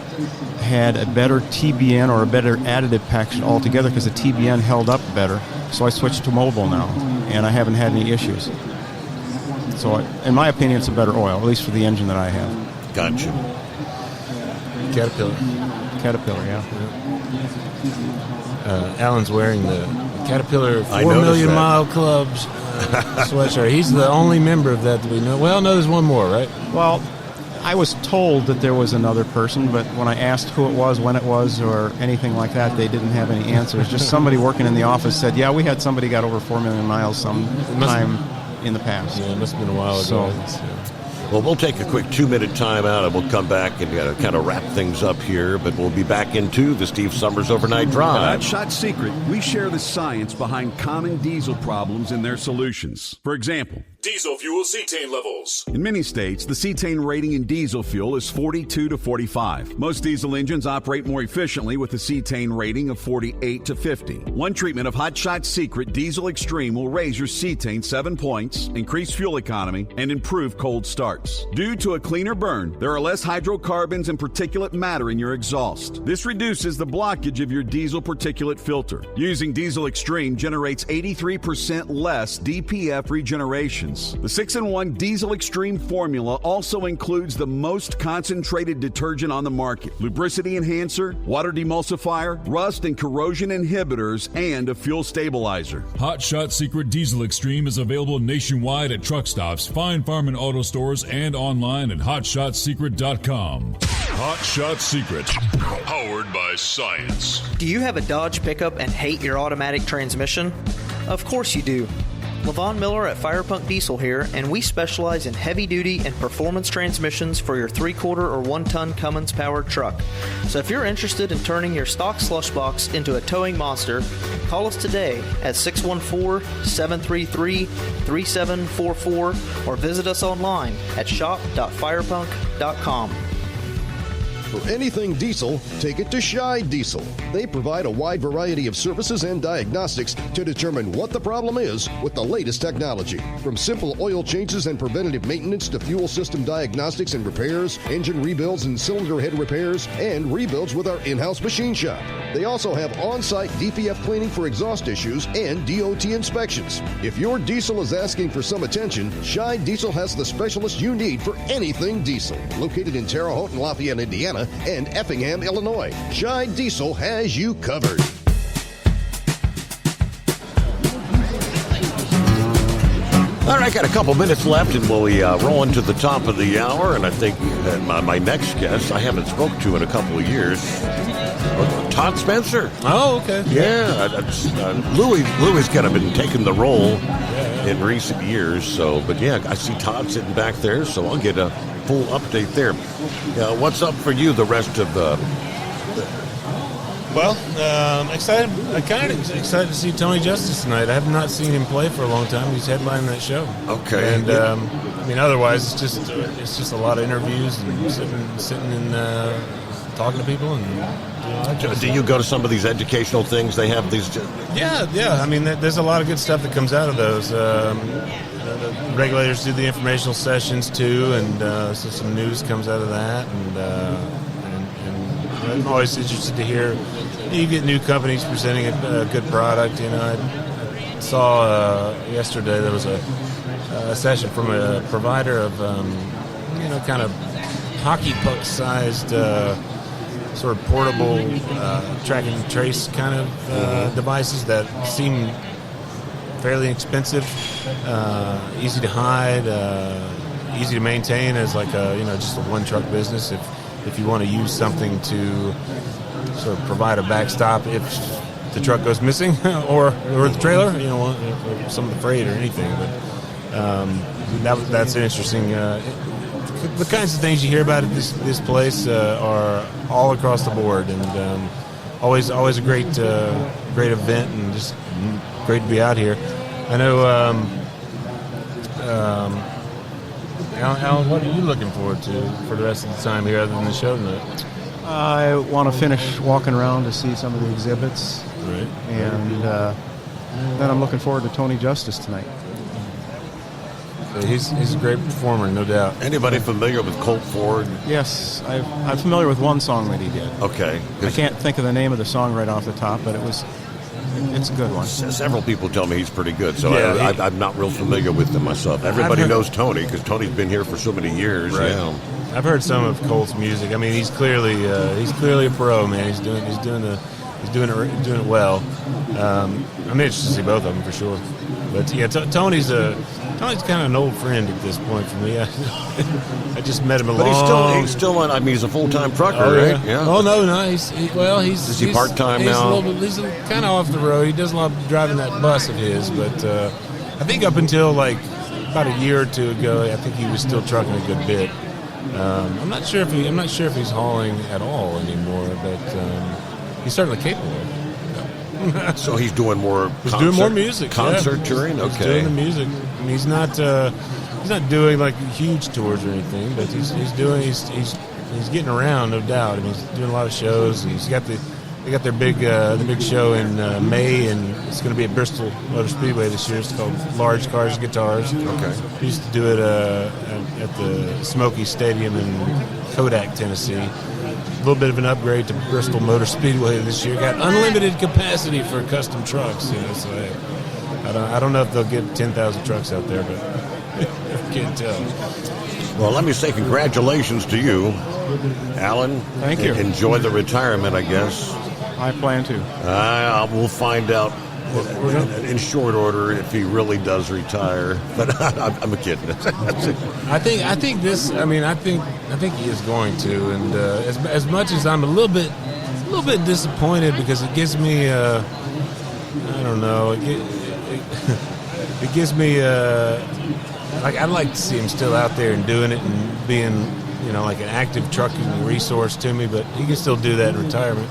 had a better TBN or a better additive package altogether because the TBN held up better. So I switched to Mobil now, and I haven't had any issues. So in my opinion, it's a better oil, at least for the engine that I have. Gotcha. Caterpillar, yeah. Alan's wearing the Caterpillar 4 I noticed Million that. Mile Club's sweatshirt. He's the only member of that we know. Well, no, there's one more, right? Well, I was told that there was another person, but when I asked who it was, when it was, or anything like that, they didn't have any answers. Just somebody working in the office said, yeah, we had somebody got over 4 million miles sometime in the past. Yeah, it must have been a while So, ago. Well, we'll take a quick 2-minute time out, and we'll come back and kind of wrap things up here. But we'll be back into the Steve Summers Overnight Drive. At Hot Shot Secret, we share the science behind common diesel problems and their solutions. For example, Diesel fuel cetane levels. in many states, the cetane rating in diesel fuel is 42 to 45. Most diesel engines operate more efficiently with a cetane rating of 48 to 50. One treatment of Hot Shot Secret Diesel Extreme will raise your cetane 7 points, increase fuel economy, and improve cold starts. Due to a cleaner burn, there are less hydrocarbons and particulate matter in your exhaust. This reduces the blockage of your diesel particulate filter. Using Diesel Extreme generates 83% less DPF regenerations. The 6-in-1 Diesel Extreme formula also includes the most concentrated detergent on the market, lubricity enhancer, water demulsifier, rust and corrosion inhibitors, and a fuel stabilizer. Hot Shot Secret Diesel Extreme is available nationwide at truck stops, fine farm and auto stores, and online at hotshotsecret.com. Hot Shot Secret, powered by science. Do you have a Dodge pickup and hate your automatic transmission? Of course you do. Levon Miller at Firepunk Diesel here, and we specialize in heavy-duty and performance transmissions for your 3-quarter or 1-ton Cummins-powered truck. So if you're interested in turning your stock slush box into a towing monster, call us today at 614-733-3744 or visit us online at shop.firepunk.com. For anything diesel, take it to Scheid Diesel. They provide a wide variety of services and diagnostics to determine what the problem is with the latest technology. From simple oil changes and preventative maintenance to fuel system diagnostics and repairs, engine rebuilds and cylinder head repairs, and rebuilds with our in-house machine shop. They also have on-site DPF cleaning for exhaust issues and DOT inspections. If your diesel is asking for some attention, Scheid Diesel has the specialist you need for anything diesel. Located in Terre Haute and Lafayette, Indiana, and Effingham, Illinois, Scheid Diesel has you covered. All right, got a couple minutes left, and we'll roll into the top of the hour. And I think that my next guest I haven't spoke to in a couple of years, Todd Spencer. Oh, okay. Yeah, Louis kind of been taking the role in recent years. So, but yeah, I see Todd sitting back there, so I'll get a full update there. What's up for you the rest of the... Well, excited. I'm kind of excited to see Tony Justice tonight. I have not seen him play for a long time. He's headlining that show. Okay. And I mean, otherwise, it's just a lot of interviews and sitting and talking to people and. Do you go to some of these educational things? They have these. Yeah. I mean, there's a lot of good stuff that comes out of those. The regulators do the informational sessions too, and so some news comes out of that. And I'm always interested to hear. You get new companies presenting a good product. You know, I saw yesterday there was a session from a provider of kind of hockey puck sized. Sort of portable track and trace kind of devices that seem fairly inexpensive, easy to hide, easy to maintain as like just a one truck business. If you want to use something to sort of provide a backstop if the truck goes missing or the trailer, or some of the freight or anything. But that's an interesting. The kinds of things you hear about at this place are all across the board, and always a great event, and just great to be out here. I know, Alan, what are you looking forward to for the rest of the time here, other than the show tonight? I want to finish walking around to see some of the exhibits. Right. And then I'm looking forward to Tony Justice tonight. So he's a great performer, no doubt. Anybody familiar with Colt Ford? Yes, I'm familiar with one song that he did. Okay. I can't think of the name of the song right off the top, but it's a good one. Several people tell me he's pretty good, so Yeah, I'm not real familiar with him myself. Everybody knows Tony because Tony's been here for so many years. Right. Yeah. I've heard some of Colt's music. I mean, he's clearly a pro, man. He's doing it well. I'm interested to see both of them for sure. But yeah, Tony's kind of an old friend at this point for me. I just met him But he's still on. I mean, he's a full-time trucker, right? Yeah. Oh no, he's Is he part-time now? He's kind of off the road. He does a lot of driving that bus of his, but I think up until like about a year or two ago, I think he was still trucking a good bit. I'm not sure if he's hauling at all anymore, but he's certainly capable. So he's doing more. Doing more music, concert touring. Okay, he's doing the music. I mean, he's not doing like huge tours or anything, but he's getting around, no doubt. I mean, he's doing a lot of shows. They got their big show in May, and it's going to be at Bristol Motor Speedway this year. It's called Large Cars and Guitars. Okay, we used to do it at the Smoky Stadium in Kodak, Tennessee. A little bit of an upgrade to Bristol Motor Speedway this year. Got unlimited capacity for custom trucks. So I don't know if they'll get 10,000 trucks out there, but I can't tell. Well, let me say congratulations to you, Alan. Thank you. Enjoy the retirement, I guess. I plan to. We'll find out in short order if he really does retire. But I'm a kid. I think this. I mean, I think he is going to. And as much as I'm a little bit disappointed because it gives me. I don't know. It gives me. I'd like to see him still out there and doing it and being, like an active trucking resource to me. But he can still do that in retirement,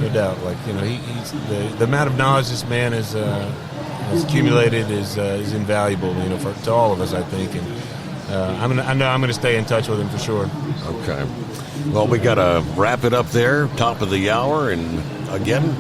no doubt. Like, he's the amount of knowledge this man has accumulated is invaluable, to all of us, I think. And I know I'm gonna stay in touch with him for sure. Okay. Well, we gotta wrap it up there, top of the hour, and again,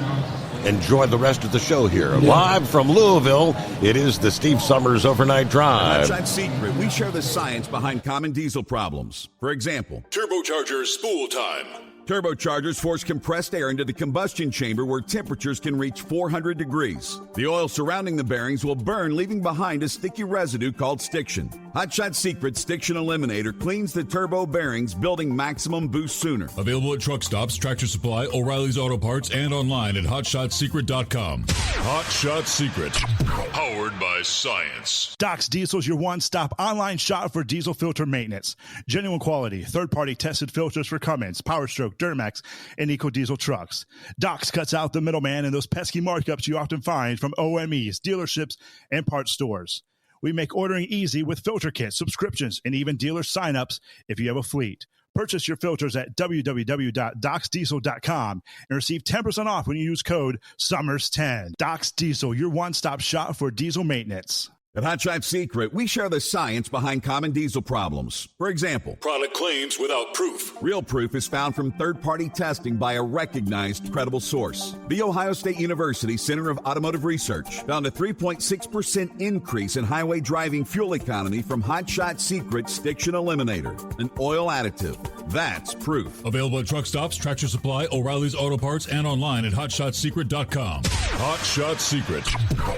enjoy the rest of the show here. Live from Louisville, it is the Steve Summers Overnight Drive. Hot Shot Secret, we share the science behind common diesel problems. For example, turbocharger spool time. Turbochargers force compressed air into the combustion chamber where temperatures can reach 400 degrees. The oil surrounding the bearings will burn, leaving behind a sticky residue called stiction. Hot Shot Secret Stiction Eliminator cleans the turbo bearings, building maximum boost sooner. Available at truck stops, Tractor Supply, O'Reilly's Auto Parts, and online at hotshotsecret.com. Hot Shot Secret, powered by science. Doc's Diesel is your one-stop online shop for diesel filter maintenance. Genuine quality, third-party tested filters for Cummins, PowerStroke, Duramax, and EcoDiesel trucks. Doc's cuts out the middleman and those pesky markups you often find from OMEs, dealerships, and parts stores. We make ordering easy with filter kits, subscriptions, and even dealer sign-ups if you have a fleet. Purchase your filters at www.docsdiesel.com and receive 10% off when you use code SUMMERS10. Doc's Diesel, your one-stop shop for diesel maintenance. At Hot Shot Secret, we share the science behind common diesel problems. For example, product claims without proof. Real proof is found from third-party testing by a recognized, credible source. The Ohio State University Center of Automotive Research found a 3.6% increase in highway driving fuel economy from Hot Shot Secret Stiction Eliminator, an oil additive. That's proof. Available at truck stops, Tractor Supply, O'Reilly's Auto Parts, and online at hotshotsecret.com. Hot Shot Secret,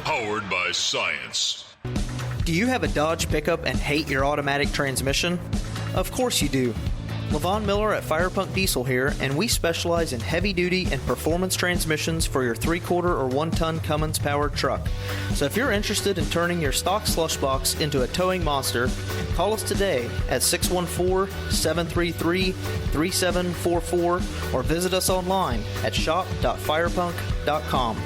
powered by science. Do you have a Dodge pickup and hate your automatic transmission? Of course you do. Levon Miller at Firepunk Diesel here, and we specialize in heavy-duty and performance transmissions for your 3-quarter or 1-ton Cummins-powered truck. So if you're interested in turning your stock slush box into a towing monster, call us today at 614-733-3744 or visit us online at shop.firepunk.com.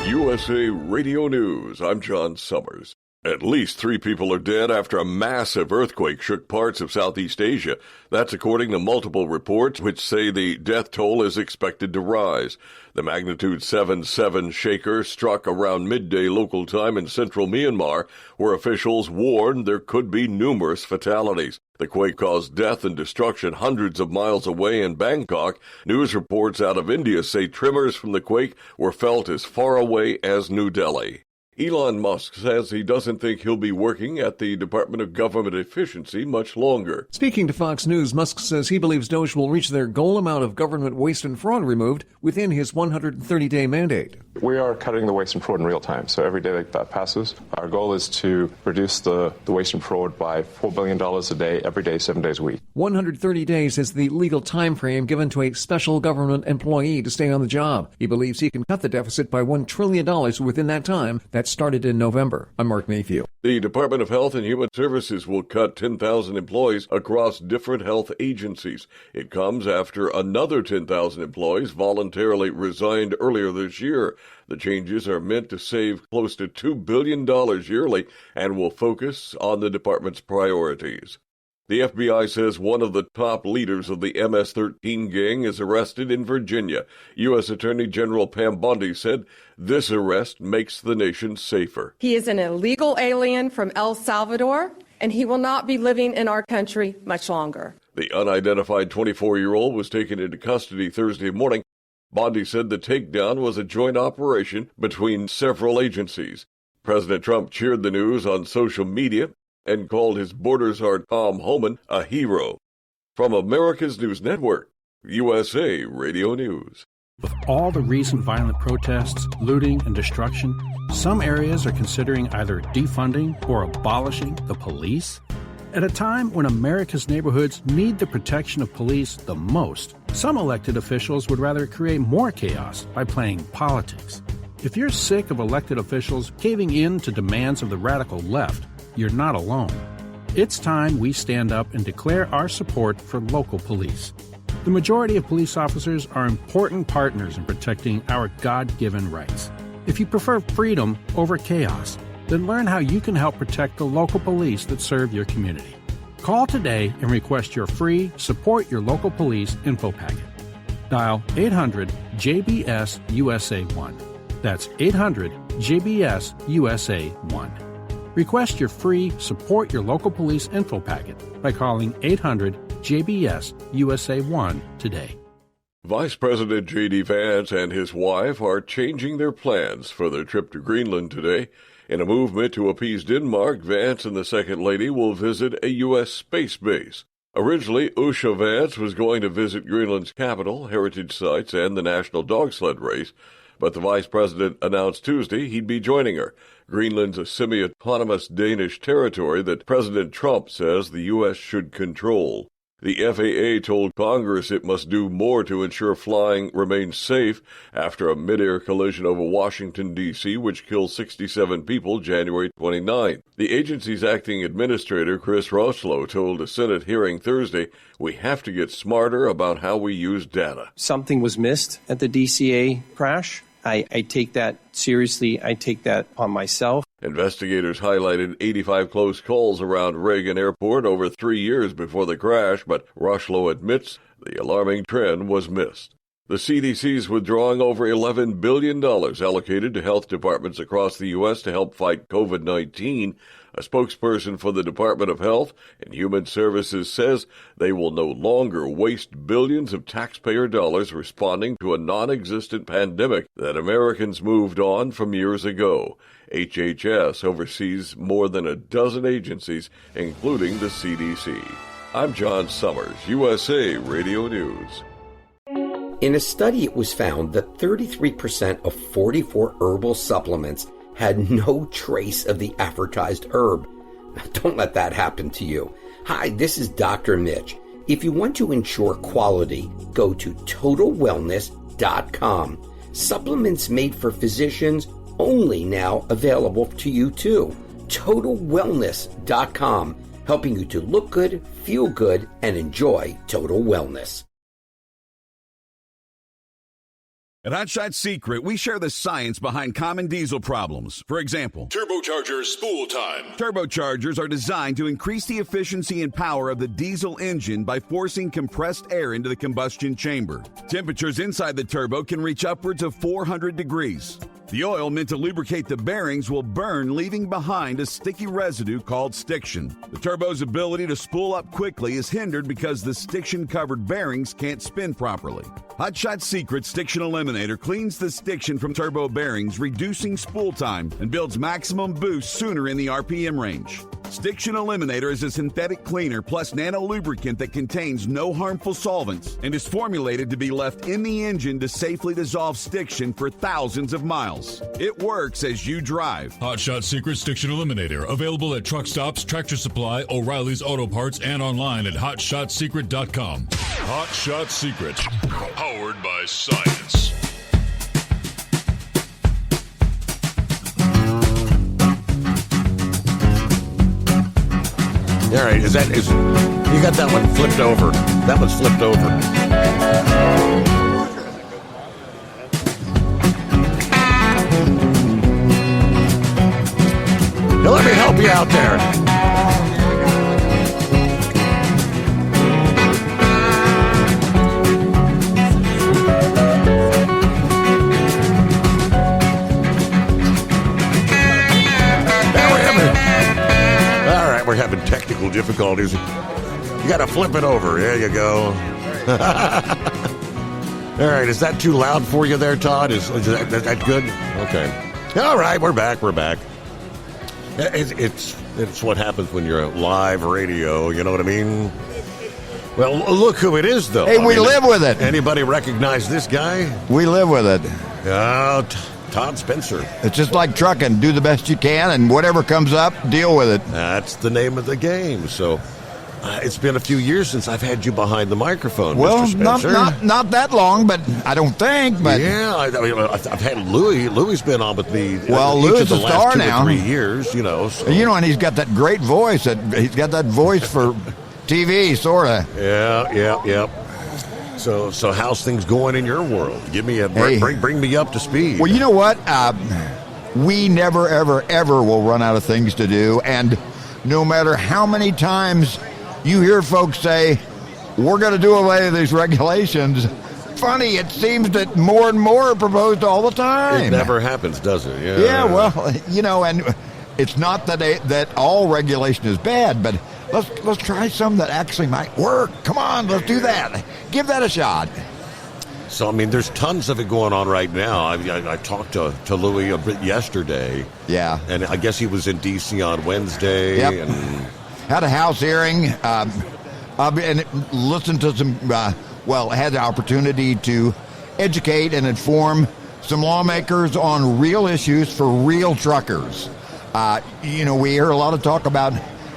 USA Radio News, I'm John Summers. At least 3 people are dead after a massive earthquake shook parts of Southeast Asia. That's according to multiple reports which say the death toll is expected to rise. The magnitude 7.7 shaker struck around midday local time in central Myanmar, where officials warned there could be numerous fatalities. The quake caused death and destruction hundreds of miles away in Bangkok. News reports out of India say tremors from the quake were felt as far away as New Delhi. Elon Musk says he doesn't think he'll be working at the Department of Government Efficiency much longer. Speaking to Fox News, Musk says he believes Doge will reach their goal amount of government waste and fraud removed within his 130-day mandate. We are cutting the waste and fraud in real time, so every day that passes, our goal is to reduce the waste and fraud by $4 billion a day, every day, 7 days a week. 130 days is the legal time frame given to a special government employee to stay on the job. He believes he can cut the deficit by $1 trillion within that time. That started in November. I'm Mark Mayfield. The Department of Health and Human Services will cut 10,000 employees across different health agencies. It comes after another 10,000 employees voluntarily resigned earlier this year. The changes are meant to save close to $2 billion yearly and will focus on the department's priorities. The FBI says one of the top leaders of the MS-13 gang is arrested in Virginia. U.S. Attorney General Pam Bondi said this arrest makes the nation safer. He is an illegal alien from El Salvador, and he will not be living in our country much longer. The unidentified 24-year-old was taken into custody Thursday morning. Bondi said the takedown was a joint operation between several agencies. President Trump cheered the news on social media and called his border czar Tom Homan a hero. From America's News Network, USA Radio News. With all the recent violent protests, looting, and destruction, some areas are considering either defunding or abolishing the police. At a time when America's neighborhoods need the protection of police the most, some elected officials would rather create more chaos by playing politics. If you're sick of elected officials caving in to demands of the radical left, you're not alone. It's time we stand up and declare our support for local police. The majority of police officers are important partners in protecting our God-given rights. If you prefer freedom over chaos, then learn how you can help protect the local police that serve your community. Call today and request your free Support Your Local Police info packet. Dial 800-JBS-USA-1. That's 800-JBS-USA-1. Request your free Support Your Local Police info packet by calling 800-JBS-USA-1 today. Vice President J.D. Vance and his wife are changing their plans for their trip to Greenland today. In a movement to appease Denmark, Vance and the Second Lady will visit a U.S. space base. Originally, Usha Vance was going to visit Greenland's capital, heritage sites, and the national dog sled race, but the vice president announced Tuesday he'd be joining her. Greenland's a semi-autonomous Danish territory that President Trump says the U.S. should control. The FAA told Congress it must do more to ensure flying remains safe after a mid-air collision over Washington, D.C., which killed 67 people January 29. The agency's acting administrator, Chris Roslow, told a Senate hearing Thursday, "We have to get smarter about how we use data." Something was missed at the DCA crash. I take that seriously. I take that on myself. Investigators highlighted 85 close calls around Reagan Airport over 3 years before the crash, but Rushlow admits the alarming trend was missed. The CDC's withdrawing over $11 billion allocated to health departments across the U.S. to help fight COVID-19. A spokesperson for the Department of Health and Human Services says they will no longer waste billions of taxpayer dollars responding to a non-existent pandemic that Americans moved on from years ago. HHS oversees more than a dozen agencies, including the CDC. I'm John Summers, USA Radio News. In a study, it was found that 33% of 44 herbal supplements had no trace of the advertised herb. Don't let that happen to you. Hi, this is Dr. Mitch. If you want to ensure quality, go to TotalWellness.com. Supplements made for physicians, only now available to you too. TotalWellness.com, helping you to look good, feel good, and enjoy total wellness. At Hot Shot Secret, we share the science behind common diesel problems. For example, Turbocharger spool time. Turbochargers are designed to increase the efficiency and power of the diesel engine by forcing compressed air into the combustion chamber. Temperatures inside the turbo can reach upwards of 400 degrees. The oil meant to lubricate the bearings will burn, leaving behind a sticky residue called stiction. The turbo's ability to spool up quickly is hindered because the stiction-covered bearings can't spin properly. Hot Shot Secret Stiction Eliminator cleans the stiction from turbo bearings, reducing spool time, and builds maximum boost sooner in the RPM range. Stiction Eliminator is a synthetic cleaner plus nano lubricant that contains no harmful solvents and is formulated to be left in the engine to safely dissolve stiction for thousands of miles. It works as you drive. Hot Shot Secret Stiction Eliminator. Available at truck stops, Tractor Supply, O'Reilly's Auto Parts, and online at hotshotsecret.com. Hot Shot Secret. Powered by science. All right, you got that one flipped over. That one's flipped over. Now let me help you out there. We're having technical difficulties. You got to flip it over. There you go. All right, is that too loud for you there, Todd? Is that good? Okay. All right, we're back. It's what happens when you're live radio. You know what I mean? Well, look who it is, though. Hey, we live with it. Anybody recognize this guy? We live with it. Todd Spencer. It's just like trucking. Do the best you can, and whatever comes up, deal with it. That's the name of the game. So it's been a few years since I've had you behind the microphone, well, Mr. Spencer. not that long, but I don't think. But yeah, I've had Louis. Louis's been on with me. Well, each Louis of the is a last star 2 now. or 3 years. You know, and he's got that great voice. He's got that voice for TV, sorta. Yeah. So how's things going in your world? Give me bring me up to speed. Well, you know what? We never, ever will run out of things to do, and no matter how many times you hear folks say, we're going to do away with these regulations, funny, it seems that more and more are proposed all the time. It never happens, does it? Yeah, well, and it's not that all regulation is bad, but let's try some that actually might work. Come on, let's do that. Give that a shot. So, I mean, there's tons of it going on right now. I talked to Louis a bit yesterday. Yeah. And I guess he was in D.C. on Wednesday. Yep. And had a House hearing and listened to some, had the opportunity to educate and inform some lawmakers on real issues for real truckers. We hear a lot of talk about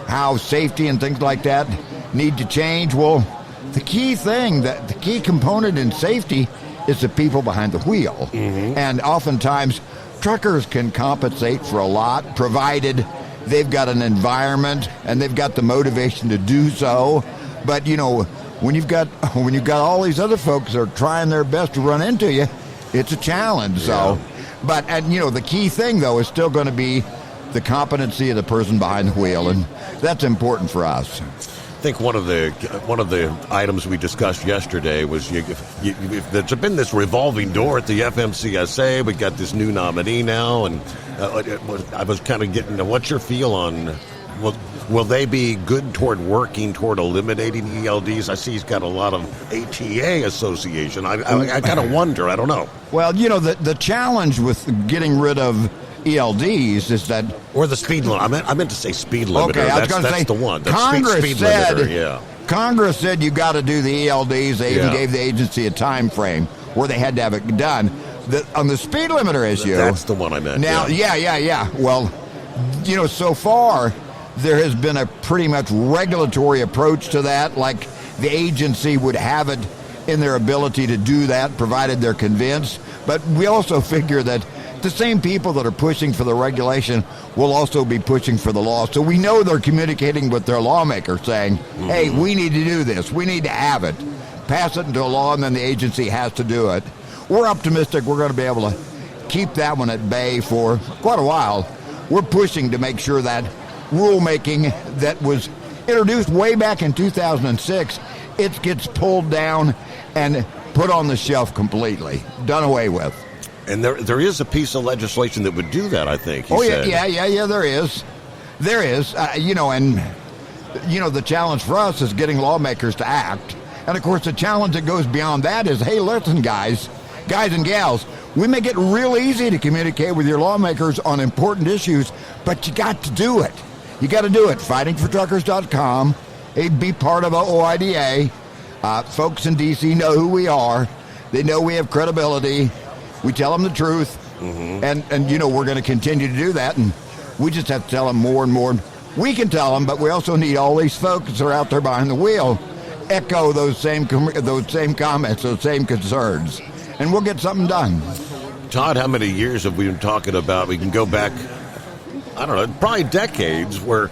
how safety and things like that need to change. Well, the key component in safety is the people behind the wheel. Mm-hmm. And oftentimes, truckers can compensate for a lot, provided they've got an environment and they've got the motivation to do so. But, when you've got all these other folks that are trying their best to run into you, it's a challenge. Yeah. So, the key thing, though, is still going to be the competency of the person behind the wheel, and that's important for us. I think one of the items we discussed yesterday was there's been this revolving door at the FMCSA. We got this new nominee now, and I was kind of getting what's your feel on will they be good toward working toward eliminating ELDs? I see he's got a lot of ATA association. I kind of wonder. I don't know. Well, the challenge with getting rid of ELDs is that, or the speed limit. I meant to say speed limiter. Okay, I was going to say the one. Congress speed said. Limiter, yeah. Congress said you got to do the ELDs. They even gave the agency a time frame where they had to have it done. On the speed limiter issue, that's the one I meant. Now, yeah. Well, so far there has been a pretty much regulatory approach to that. Like the agency would have it in their ability to do that, provided they're convinced. But we also figure that the same people that are pushing for the regulation will also be pushing for the law. So we know they're communicating with their lawmakers saying, hey, we need to do this. We need to have it. pass it into a law, and then the agency has to do it. We're optimistic we're going to be able to keep that one at bay for quite a while. We're pushing to make sure that rulemaking that was introduced way back in 2006, it gets pulled down and put on the shelf completely, done away with. And there is a piece of legislation that would do that, I think. Yeah, there is. There is. The challenge for us is getting lawmakers to act. And, of course, the challenge that goes beyond that is, hey, listen, guys and gals, we make it real easy to communicate with your lawmakers on important issues, but you got to do it. You got to do it. FightingForTruckers.com. Be part of OIDA. Folks in D.C. know who we are. They know we have credibility. We tell them the truth. Mm-hmm. And we're going to continue to do that. And we just have to tell them more and more. We can tell them, but we also need all these folks that are out there behind the wheel echo those same comments, those same concerns. And we'll get something done. Todd, how many years have we been talking about? We can go back, I don't know, probably decades where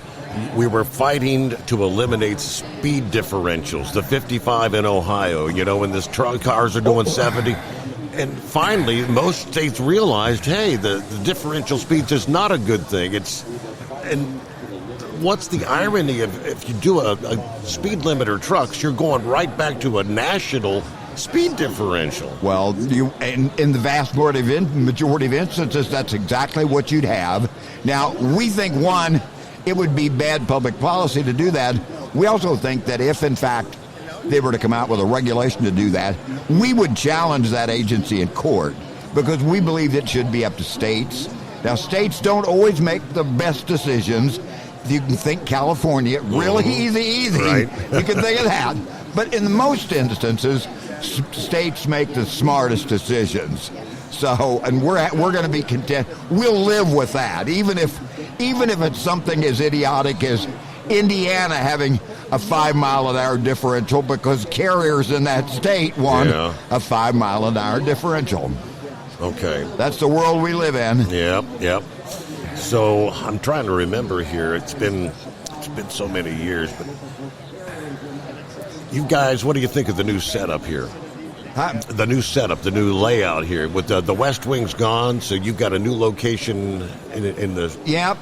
we were fighting to eliminate speed differentials, the 55 in Ohio, when the cars are doing 70. And finally, most states realized, hey, the differential speeds is not a good thing. And what's the irony of if you do a speed limiter trucks, you're going right back to a national speed differential? Well, in the vast majority of instances, that's exactly what you'd have. Now, we think, one, it would be bad public policy to do that. We also think that if, in fact, they were to come out with a regulation to do that, we would challenge that agency in court because we believe it should be up to states. Now, states don't always make the best decisions. You can think California, really easy. Right. You can think of that. But in most instances, states make the smartest decisions. So, and we're going to be content. We'll live with that, even if it's something as idiotic as Indiana having a 5 mile an hour differential because carriers in that state want a 5 mile an hour differential. Okay. That's the world we live in. Yep. So I'm trying to remember here. It's been so many years, but you guys, what do you think of the new setup here? The new setup, the new layout here with the West Wing's gone, so you've got a new location in the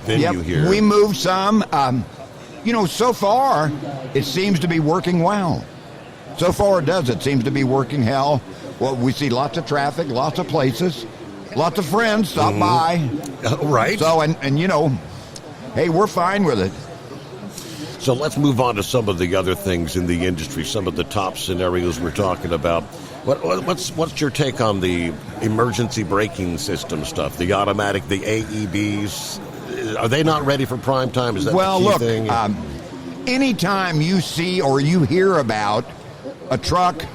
venue here. We moved some. So far, it seems to be working well. So far it does. It seems to be working well. Well, we see lots of traffic, lots of places, lots of friends stop by. Right. So, and hey, we're fine with it. So let's move on to some of the other things in the industry, some of the top scenarios we're talking about. What's your take on the emergency braking system stuff, the automatic, the AEBs? Are they not ready for prime time? Is that the key thing? Anytime you see or you hear about a truck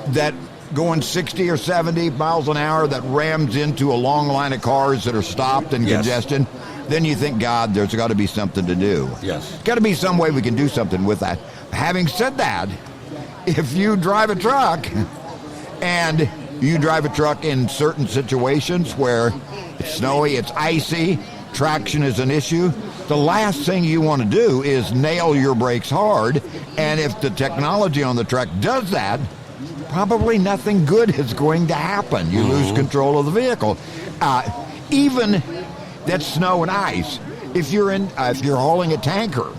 that going 60 or 70 miles an hour that rams into a long line of cars that are stopped in congestion, then you think, God, there's got to be something to do. Yes. There's got to be some way we can do something with that. Having said that, if you drive a truck and you drive a truck in certain situations where it's snowy, it's icy, traction is an issue, the last thing you want to do is nail your brakes hard. And if the technology on the truck does that, probably nothing good is going to happen. You lose control of the vehicle. Even that's snow and ice. If you're hauling a tanker,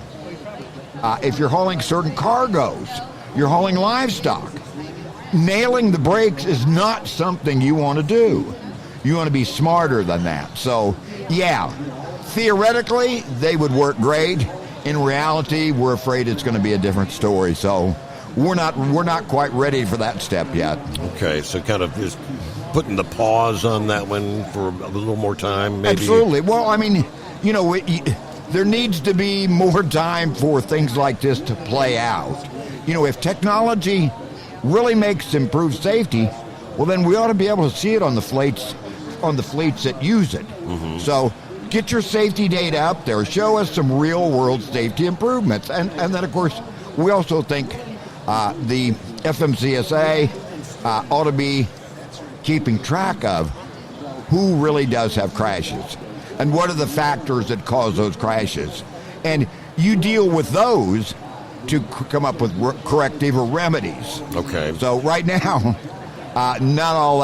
if you're hauling certain cargoes, you're hauling livestock, nailing the brakes is not something you want to do. You want to be smarter than that. So, theoretically, they would work great. In reality, we're afraid it's going to be a different story. So, we're not quite ready for that step yet. Okay, so kind of just putting the pause on that one for a little more time, maybe? Absolutely. Well, I mean, there needs to be more time for things like this to play out. If technology really makes improved safety, well, then we ought to be able to see it on the fleets that use it. Mm-hmm. So get your safety data up there. Show us some real-world safety improvements. And then, of course, we also think the FMCSA ought to be keeping track of who really does have crashes and what are the factors that cause those crashes. And you deal with those, to come up with corrective or remedies. Okay. So right now, not all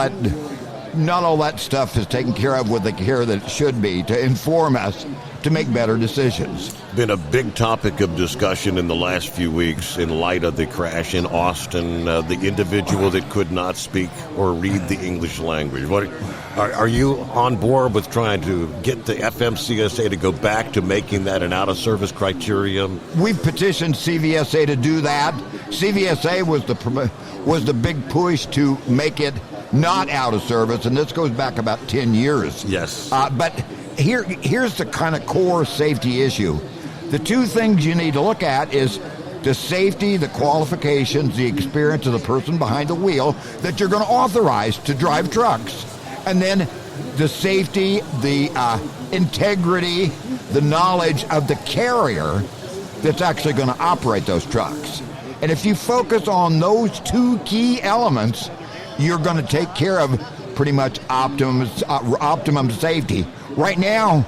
that stuff is taken care of with the care that it should be to inform us to make better decisions. Been a big topic of discussion in the last few weeks in light of the crash in Austin, the individual that could not speak or read the English language. What are you on board with trying to get the FMCSA to go back to making that an out-of-service criterion? We've petitioned CVSA to do that. CVSA was the big push to make it not out of service, and this goes back about 10 years. Yes. But here's the kind of core safety issue. The two things you need to look at is the safety, the qualifications, the experience of the person behind the wheel that you're going to authorize to drive trucks. And then the safety, the integrity, the knowledge of the carrier that's actually going to operate those trucks. And if you focus on those two key elements, you're going to take care of pretty much optimum safety. Right now,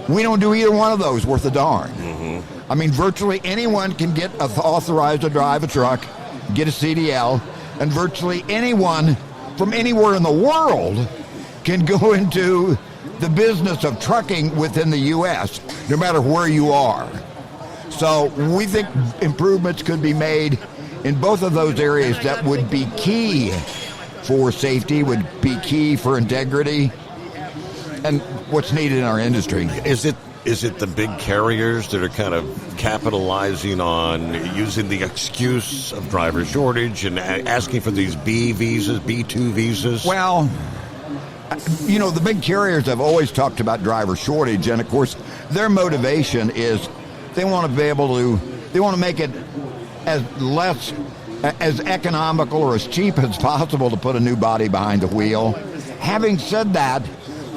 we don't do either one of those worth a darn. I mean, virtually anyone can get authorized to drive a truck, get a CDL, and virtually anyone from anywhere in the world can go into the business of trucking within the U.S., no matter where you are. So we think improvements could be made in both of those areas that would be key for safety, would be key for integrity, and what's needed in our industry. Is it the big carriers that are kind of capitalizing on using the excuse of driver shortage and asking for these B visas, B2 visas? Well, you know, the big carriers have always talked about driver shortage, and of course, their motivation is they want to make it as economical or as cheap as possible to put a new body behind the wheel. Having said that,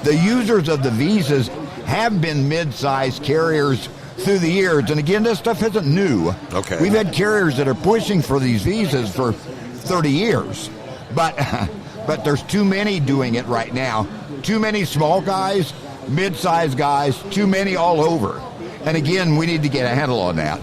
the users of the visas have been mid-sized carriers through the years, and again, this stuff isn't new. Okay. We've had carriers that are pushing for these visas for 30 years, but there's too many doing it right now. Too many small guys, mid-sized guys, too many all over. And again, we need to get a handle on that.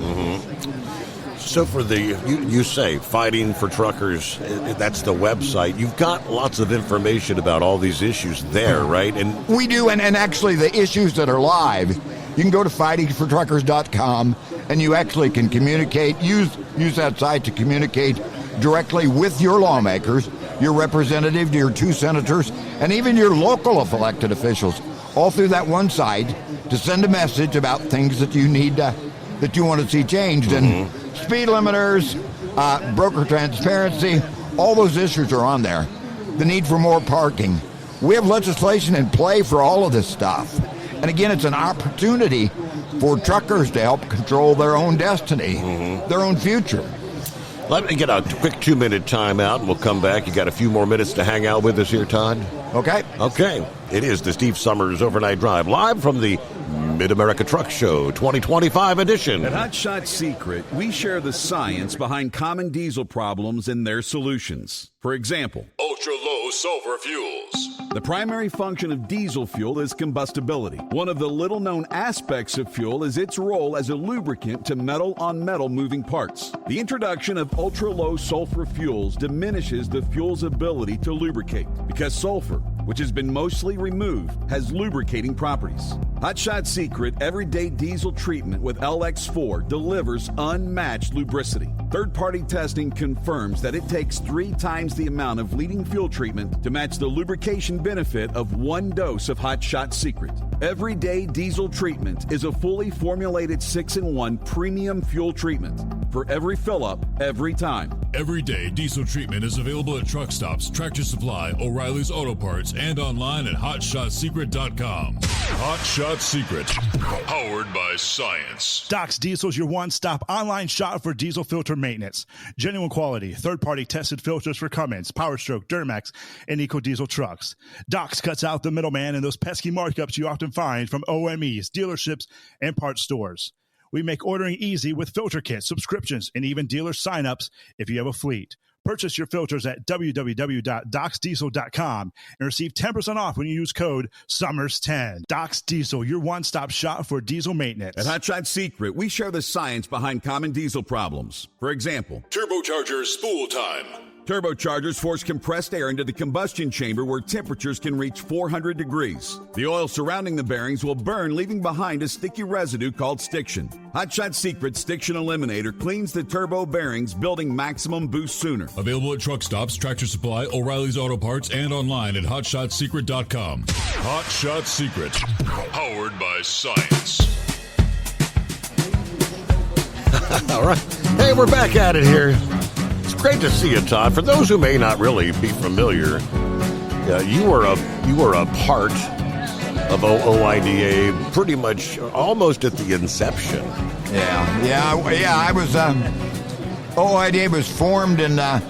So for you say Fighting for Truckers, that's the website. You've got lots of information about all these issues there, right? And we do, and actually the issues that are live, you can go to fightingfortruckers.com and you actually can communicate, use that site to communicate directly with your lawmakers, your representative, your two senators, and even your local elected officials, all through that one site to send a message about things that you need that you want to see changed. And speed limiters, broker transparency, all those issues are on there. The need for more parking. We have legislation in play for all of this stuff. And again, it's an opportunity for truckers to help control their own destiny, their own future. Let me get a quick 2-minute timeout, and we'll come back. You got a few more minutes to hang out with us here, Todd? Okay. It is the Steve Summers Overnight Drive, live from the Mid-America Truck Show 2025 edition. At Hot Shot Secret, we share the science behind common diesel problems and their solutions. For example, ultra-low sulfur fuels. The primary function of diesel fuel is combustibility. One of the little-known aspects of fuel is its role as a lubricant to metal-on-metal moving parts. The introduction of ultra-low sulfur fuels diminishes the fuel's ability to lubricate because sulfur, which has been mostly removed, has lubricating properties. Hot Shot Secret Everyday Diesel Treatment with LX4 delivers unmatched lubricity. Third-party testing confirms that it takes 3 times the amount of leading fuel treatment to match the lubrication benefit of 1 dose of Hot Shot Secret. Everyday Diesel Treatment is a fully formulated 6-in-1 premium fuel treatment for every fill-up, every time. Everyday Diesel Treatment is available at truck stops, Tractor Supply, O'Reilly's Auto Parts, and online at HotShotSecret.com. Hot Shot Secret, powered by science. Doc's Diesel is your one-stop online shop for diesel filter maintenance. Genuine quality, third-party tested filters for Cummins, Powerstroke, Duramax, and EcoDiesel trucks. Doc's cuts out the middleman and those pesky markups you often find from OMEs, dealerships, and parts stores. We make ordering easy with filter kits, subscriptions, and even dealer sign-ups if you have a fleet. Purchase your filters at www.docsdiesel.com and receive 10% off when you use code SUMMERS10. Docs Diesel, your one-stop shop for diesel maintenance. At Hot Shot Secret, we share the science behind common diesel problems. For example, turbochargers spool time. Turbochargers force compressed air into the combustion chamber where temperatures can reach 400 degrees. The oil surrounding the bearings will burn, leaving behind a sticky residue called stiction. Hot Shot Secret Stiction Eliminator cleans the turbo bearings, building maximum boost sooner. Available at truck stops, Tractor Supply, O'Reilly's Auto Parts, and online at HotShotSecret.com. Hot Shot Secret, powered by science. All right. Hey, we're back at it here. It's great to see you, Todd. For those who may not really be familiar, you were a part of OOIDA pretty much almost at the inception. Yeah. I was. OOIDA was formed in the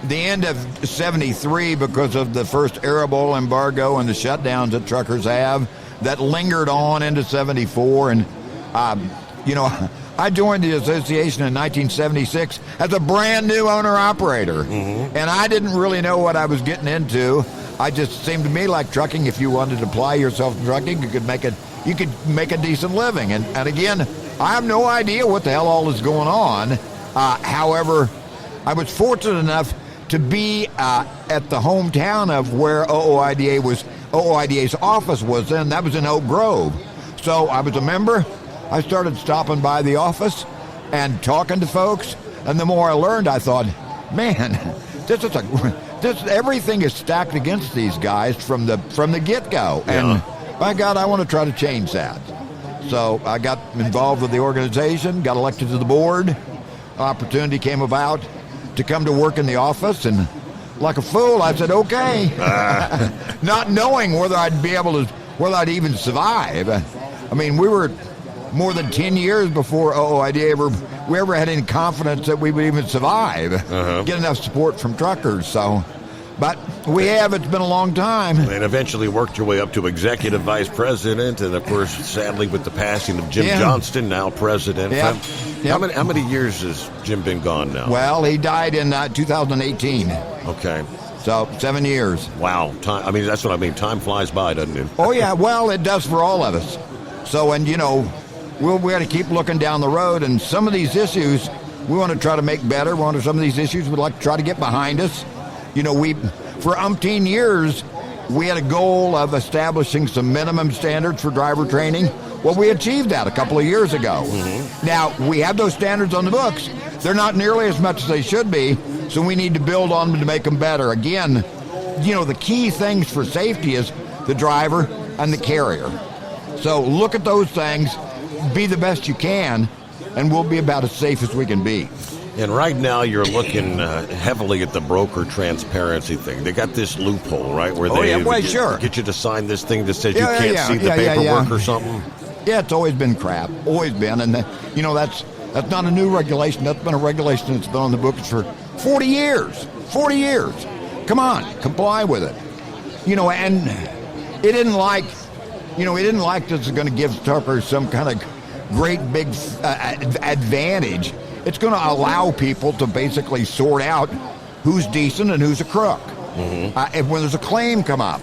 end of '73 because of the first Arab oil embargo and the shutdowns that truckers have that lingered on into '74, and I joined the association in 1976 as a brand new owner-operator, and I didn't really know what I was getting into. I just seemed to me like trucking. If you wanted to apply yourself to trucking, you could make a decent living. And again, I have no idea what the hell all is going on. However, I was fortunate enough to be at the hometown of where OOIDA's office was, and that was in Oak Grove. So I was a member. I started stopping by the office and talking to folks, and the more I learned, I thought, man, everything is stacked against these guys from the get-go. And by God, I want to try to change that. So I got involved with the organization, got elected to the board. Opportunity came about to come to work in the office, and like a fool, I said, okay, not knowing whether I'd even survive. I mean, we were more than 10 years before OOIDA we ever had any confidence that we would even survive, get enough support from truckers. So, but we have. It's been a long time. And eventually worked your way up to executive vice president, and of course, sadly, with the passing of Jim Johnston, now president. How many years has Jim been gone now? Well, he died in 2018. Okay. So 7 years. Wow. Time. I mean, that's what I mean. Time flies by, doesn't it? Oh yeah. Well, it does for all of us. So, and we got to keep looking down the road, and some of these issues we want to try to make better. Some of these issues we'd like to try to get behind us. For umpteen years, we had a goal of establishing some minimum standards for driver training. Well, we achieved that a couple of years ago. Now, we have those standards on the books. They're not nearly as much as they should be, so we need to build on them to make them better. Again, the key things for safety is the driver and the carrier. So look at those things, be the best you can, and we'll be about as safe as we can be. And right now you're looking heavily at the broker transparency thing. They got this loophole, right, where they get you to sign this thing that says you can't see the paperwork or something. Yeah, it's always been crap, always been. And, that's not a new regulation. That's been a regulation that's been on the books for 40 years. 40 years. Come on, comply with it. And it didn't like this is going to give truckers some kind of great big advantage. It's going to allow people to basically sort out who's decent and who's a crook. And when there's a claim come up,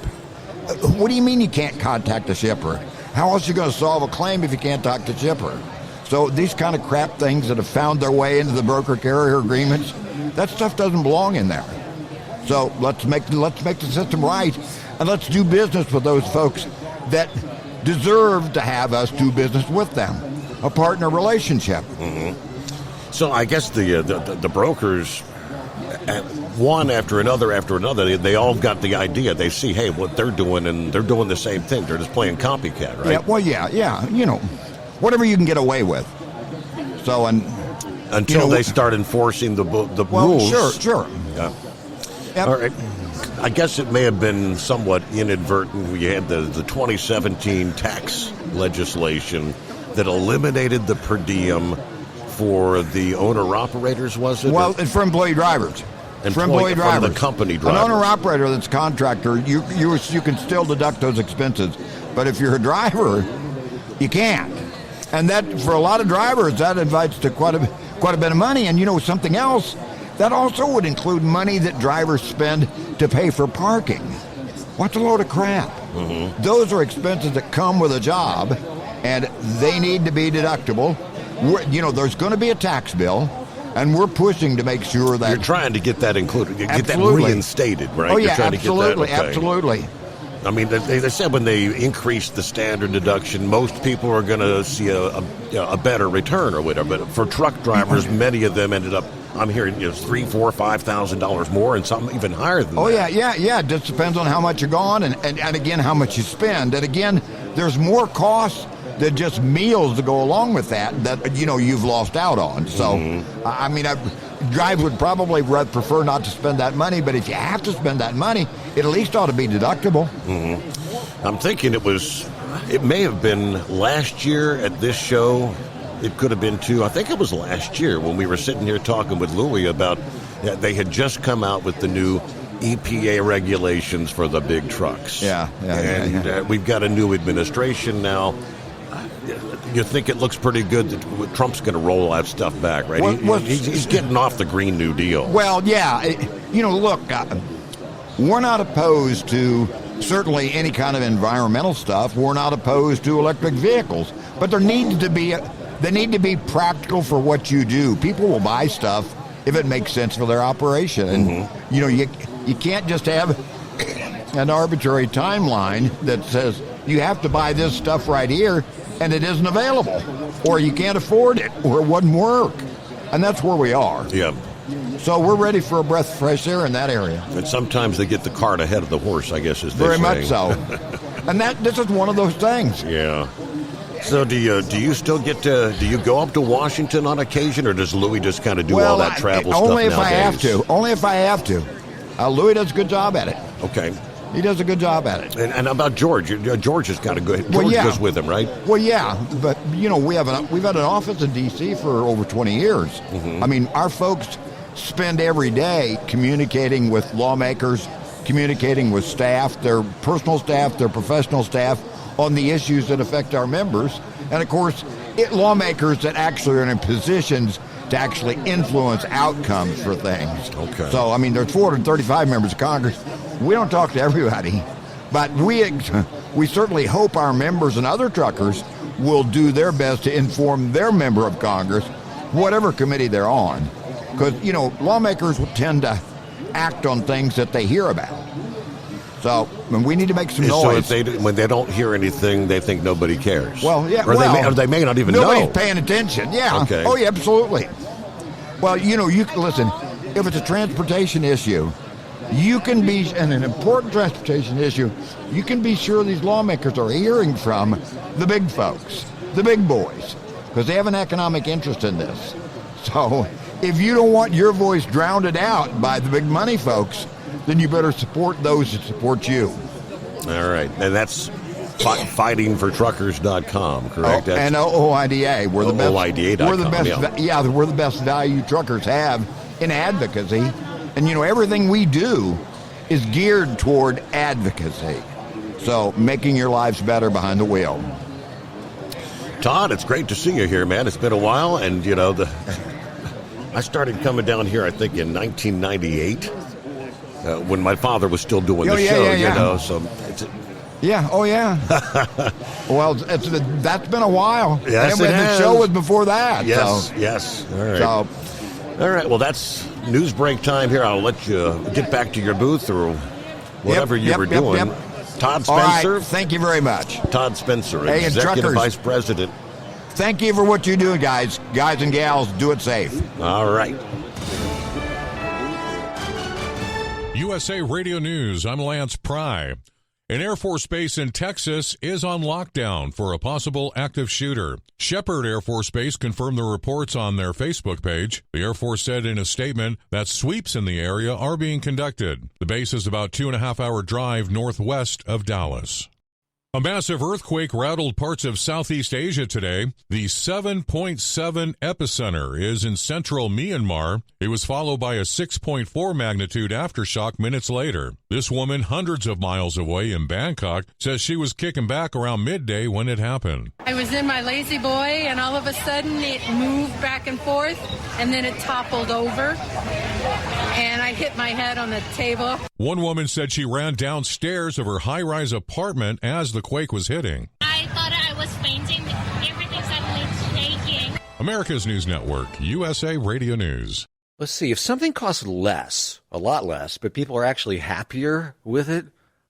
what do you mean you can't contact the shipper? How else are you going to solve a claim if you can't talk to the shipper? So these kind of crap things that have found their way into the broker-carrier agreements, that stuff doesn't belong in there. So let's make the system right, and let's do business with those folks that deserve to have us do business with them, a partner relationship. So I guess the brokers, one after another, they all got the idea. They see, hey, what they're doing, and they're doing the same thing. They're just playing copycat, right? Yeah. Well, yeah. Whatever you can get away with. So until they start enforcing the rules. Sure. Yeah. Yep. All right. I guess it may have been somewhat inadvertent. We had the 2017 tax legislation that eliminated the per diem for the owner-operators, was it? Well, for employee drivers. For employee drivers. From the company drivers. An owner-operator that's contractor, you can still deduct those expenses. But if you're a driver, you can't. And that, for a lot of drivers, that invites to quite a bit of money. And something else, That also would include money that drivers spend to pay for parking. What's a load of crap? Mm-hmm. Those are expenses that come with a job, and they need to be deductible. There's going to be a tax bill, and we're pushing to make sure that... You're trying to get that included, get Absolutely. that reinstated, right? Oh, yeah, You're trying absolutely, to get that, okay. absolutely. I mean, they said when they increased the standard deduction, most people are going to see a better return or whatever. But for truck drivers, many of them ended up, I'm hearing, $3,000, $4,000, $5,000 more, and some even higher than that. Yeah. It just depends on how much you're gone, and again, how much you spend. And again, there's more costs than just meals to go along with that you've lost out on. So, I mean, Drive would probably prefer not to spend that money, but if you have to spend that money, it at least ought to be deductible. Mm-hmm. I'm thinking it may have been last year at this show. It could have been too. I think it was last year when we were sitting here talking with Louie about they had just come out with the new EPA regulations for the big trucks. We've got a new administration now. You think it looks pretty good that Trump's going to roll that stuff back, right? He's getting off the Green New Deal. Well, yeah. Look, we're not opposed to certainly any kind of environmental stuff. We're not opposed to electric vehicles. But they need to be practical for what you do. People will buy stuff if it makes sense for their operation. And, you can't just have an arbitrary timeline that says you have to buy this stuff right here and it isn't available, or you can't afford it, or it wouldn't work. And that's where we are. Yeah. So we're ready for a breath of fresh air in that area. And sometimes they get the cart ahead of the horse, I guess, as they say. Very much so. And this is one of those things. Yeah. So do you still get do you go up to Washington on occasion, or does Louie just kind of do all that travel stuff only if nowadays? I have to. Only if I have to. Louie does a good job at it. Okay. He does a good job at it. And about George? George has got a good... George goes with him, right? Well, yeah. But, we've had an office in D.C. for over 20 years. Mm-hmm. I mean, our folks spend every day communicating with lawmakers, communicating with staff, their personal staff, their professional staff, on the issues that affect our members. And, of course, lawmakers that actually are in positions to actually influence outcomes for things. Okay. So, I mean, there's 435 members of Congress. We don't talk to everybody, but we certainly hope our members and other truckers will do their best to inform their member of Congress, whatever committee they're on. Because, lawmakers will tend to act on things that they hear about. So, we need to make some noise. So when they don't hear anything, they think nobody cares. Well, yeah. Or they may not even know. Nobody's paying attention. Yeah. Okay. Oh, yeah, absolutely. Well, you can listen. If it's a transportation issue, you can be, and an important transportation issue, you can be sure these lawmakers are hearing from the big folks, the big boys, because they have an economic interest in this. So, if you don't want your voice drowned out by the big money folks, then you better support those that support you. All right. And that's fightingfortruckers.com, correct? And OIDA. We're the best. OIDA.com, we're the best. We're the best value truckers have in advocacy. And, everything we do is geared toward advocacy. So, making your lives better behind the wheel. Todd, it's great to see you here, man. It's been a while. And, I started coming down here, I think, in 1998. When my father was still doing the show, so it's... Yeah, oh yeah. Well, that's been a while. Yes, and the show was before that. Yes, so. yes. All right. All right, well, that's news break time here. I'll let you get back to your booth or whatever you were doing. Todd Spencer. All right, thank you very much. Todd Spencer, hey, Executive Vice President. Thank you for what you do, guys. Guys and gals, do it safe. All right. USA Radio News, I'm Lance Pry. An Air Force base in Texas is on lockdown for a possible active shooter. Shepherd Air Force Base confirmed the reports on their Facebook page. The Air Force said in a statement that sweeps in the area are being conducted. The base is about 2.5-hour drive northwest of Dallas. A massive earthquake rattled parts of Southeast Asia today. The 7.7 epicenter is in central Myanmar. It was followed by a 6.4 magnitude aftershock minutes later. This woman, hundreds of miles away in Bangkok, says she was kicking back around midday when it happened. I was in my lazy boy, and all of a sudden it moved back and forth, and then it toppled over, and I hit my head on the table. One woman said she ran downstairs of her high-rise apartment as the quake was hitting. I thought I was fainting. Everything suddenly shaking. America's News Network, USA Radio News. Let's see, if something costs less, a lot less, but people are actually happier with it,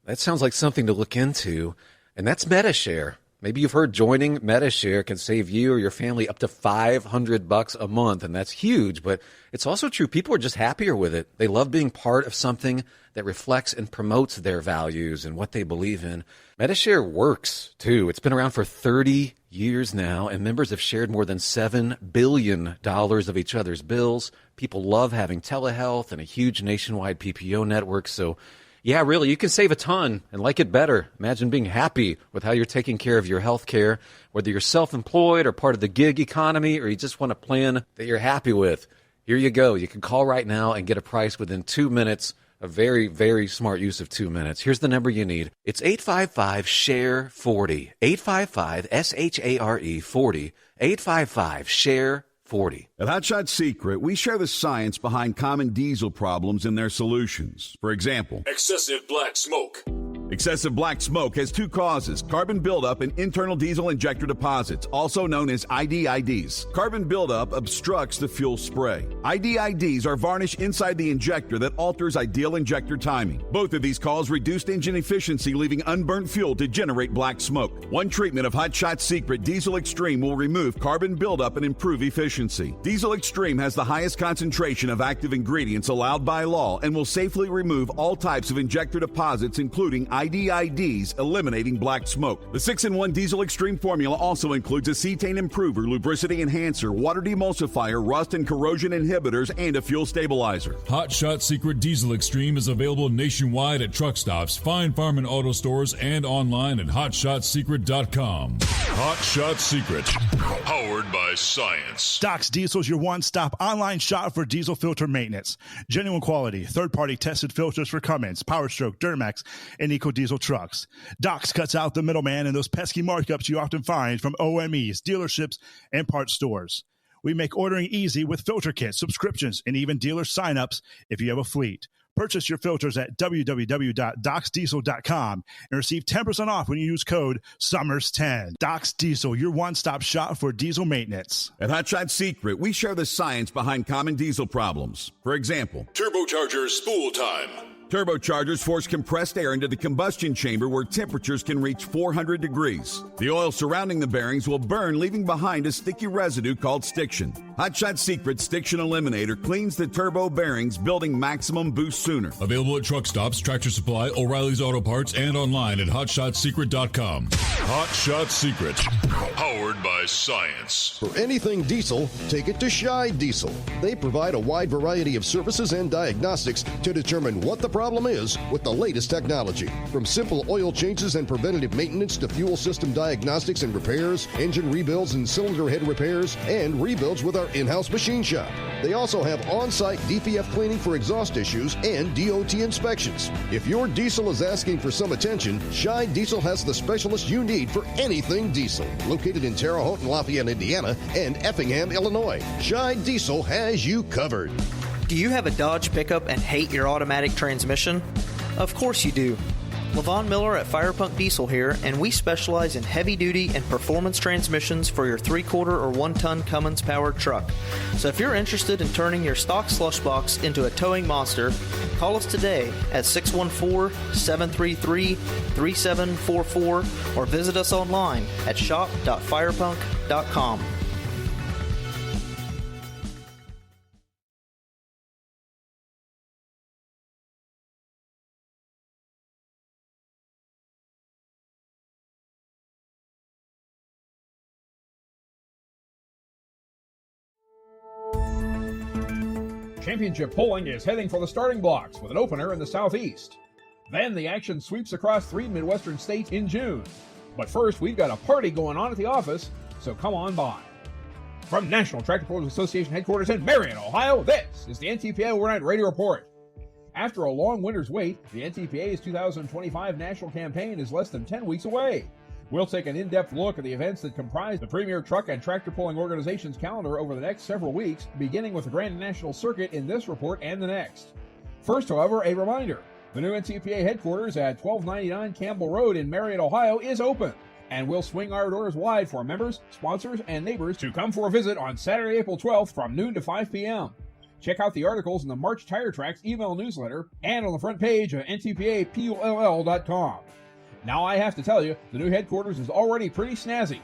that sounds like something to look into, and that's MediShare. Maybe you've heard joining MediShare can save you or your family up to $500 a month, and that's huge, but it's also true. People are just happier with it. They love being part of something that reflects and promotes their values and what they believe in. MediShare works, too. It's been around for 30 years now, and members have shared more than $7 billion of each other's bills. People love having telehealth and a huge nationwide PPO network, so yeah, really, you can save a ton and like it better. Imagine being happy with how you're taking care of your health care, whether you're self-employed or part of the gig economy, or you just want a plan that you're happy with. Here you go. You can call right now and get a price within 2 minutes. A very, very smart use of 2 minutes. Here's the number you need. It's 855-SHARE-40. 855-SHARE-40. 855-SHARE-40. At Hot Shot Secret, we share the science behind common diesel problems and their solutions. For example, excessive black smoke. Excessive black smoke has two causes: carbon buildup and internal diesel injector deposits, also known as IDIDs. Carbon buildup obstructs the fuel spray. IDIDs are varnish inside the injector that alters ideal injector timing. Both of these cause reduced engine efficiency, leaving unburnt fuel to generate black smoke. One treatment of Hot Shot Secret Diesel Extreme will remove carbon buildup and improve efficiency. Diesel Extreme has the highest concentration of active ingredients allowed by law and will safely remove all types of injector deposits, including IDIDs, eliminating black smoke. The 6-in-1 Diesel Extreme formula also includes a cetane improver, lubricity enhancer, water demulsifier, rust and corrosion inhibitors, and a fuel stabilizer. Hot Shot Secret Diesel Extreme is available nationwide at truck stops, fine farm and auto stores, and online at hotshotsecret.com. Hot Shot Secret, powered by science. Doc's Diesel is your one-stop online shop for diesel filter maintenance. Genuine quality, third-party tested filters for Cummins, Powerstroke, Duramax, and EcoDiesel trucks. Doc's cuts out the middleman and those pesky markups you often find from OMEs, dealerships, and parts stores. We make ordering easy with filter kits, subscriptions, and even dealer sign-ups if you have a fleet. Purchase your filters at www.docsdiesel.com and receive 10% off when you use code SUMMERS10. Doc's Diesel, your one-stop shop for diesel maintenance. At Hot Shot Secret, we share the science behind common diesel problems. For example, turbocharger spool time. Turbochargers force compressed air into the combustion chamber where temperatures can reach 400 degrees. The oil surrounding the bearings will burn, leaving behind a sticky residue called stiction. Hot Shot Secret Stiction Eliminator cleans the turbo bearings, building maximum boost sooner. Available at truck stops, Tractor Supply, O'Reilly's Auto Parts, and online at hotshotsecret.com. Hot Shot Secret, powered by science. For anything diesel, take it to Scheid Diesel. They provide a wide variety of services and diagnostics to determine what the problem is with the latest technology. From simple oil changes and preventative maintenance to fuel system diagnostics and repairs, engine rebuilds and cylinder head repairs, and rebuilds with our in-house machine shop. They also have on-site DPF cleaning for exhaust issues and DOT inspections. If your diesel is asking for some attention, Scheid Diesel has the specialist you need for anything diesel. Located in Terre Haute and Lafayette, Indiana, and Effingham, Illinois, Scheid Diesel has you covered. Do you have a Dodge pickup and hate your automatic transmission? Of course you do. Levon Miller at Firepunk Diesel here, and we specialize in heavy-duty and performance transmissions for your 3-quarter or 1-ton Cummins-powered truck. So if you're interested in turning your stock slush box into a towing monster, call us today at 614-733-3744 or visit us online at shop.firepunk.com. Championship Pulling is heading for the starting blocks with an opener in the Southeast. Then the action sweeps across 3 Midwestern states in June. But first, we've got a party going on at the office, so come on by. From National Tractor Pullers Association headquarters in Marion, Ohio, this is the NTPA Overnight Radio Report. After a long winter's wait, the NTPA's 2025 national campaign is less than 10 weeks away. We'll take an in-depth look at the events that comprise the premier truck and tractor pulling organization's calendar over the next several weeks, beginning with the Grand National Circuit in this report and the next. First, however, a reminder. The new NTPA headquarters at 1299 Campbell Road in Marion, Ohio is open, and we'll swing our doors wide for members, sponsors, and neighbors to come for a visit on Saturday, April 12th from noon to 5 p.m. Check out the articles in the March Tire Tracks email newsletter and on the front page of ntpapull.com. Now I have to tell you, the new headquarters is already pretty snazzy,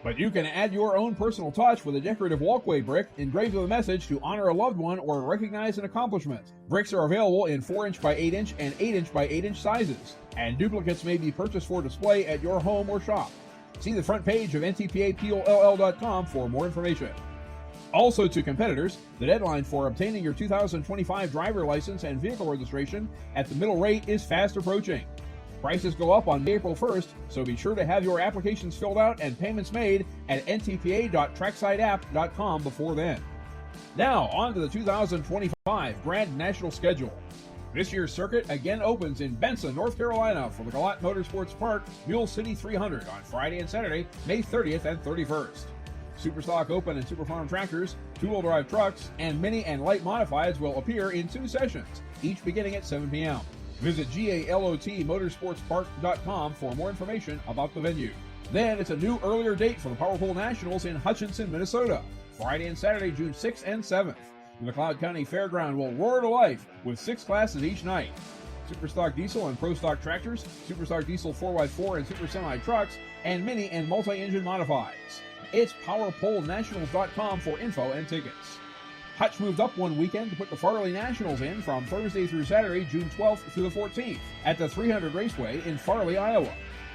but you can add your own personal touch with a decorative walkway brick engraved with a message to honor a loved one or recognize an accomplishment. Bricks are available in 4-inch by 8-inch and 8-inch by 8-inch sizes, and duplicates may be purchased for display at your home or shop. See the front page of ntpapull.com for more information. Also to competitors, the deadline for obtaining your 2025 driver license and vehicle registration at the middle rate is fast approaching. Prices go up on April 1st, so be sure to have your applications filled out and payments made at ntpa.tracksiteapp.com before then. Now, on to the 2025 Grand National schedule. This year's circuit again opens in Benson, North Carolina for the Galat Motorsports Park Mule City 300 on Friday and Saturday, May 30th and 31st. Superstock Open and Superfarm tractors, two-wheel drive trucks, and mini and light modifieds will appear in 2 sessions, each beginning at 7 p.m. Visit galotmotorsportspark.com for more information about the venue. Then it's a new earlier date for the Power Pole Nationals in Hutchinson, Minnesota, Friday and Saturday, June 6th and 7th. The McLeod County Fairground will roar to life with 6 classes each night. Superstock diesel and pro stock tractors, Superstock diesel 4x4 and super semi trucks, and mini and multi-engine modifieds. It's PowerPoleNationals.com for info and tickets. Hutch moved up one weekend to put the Farley Nationals in from Thursday through Saturday, June 12th through the 14th at the 300 Raceway in Farley, Iowa.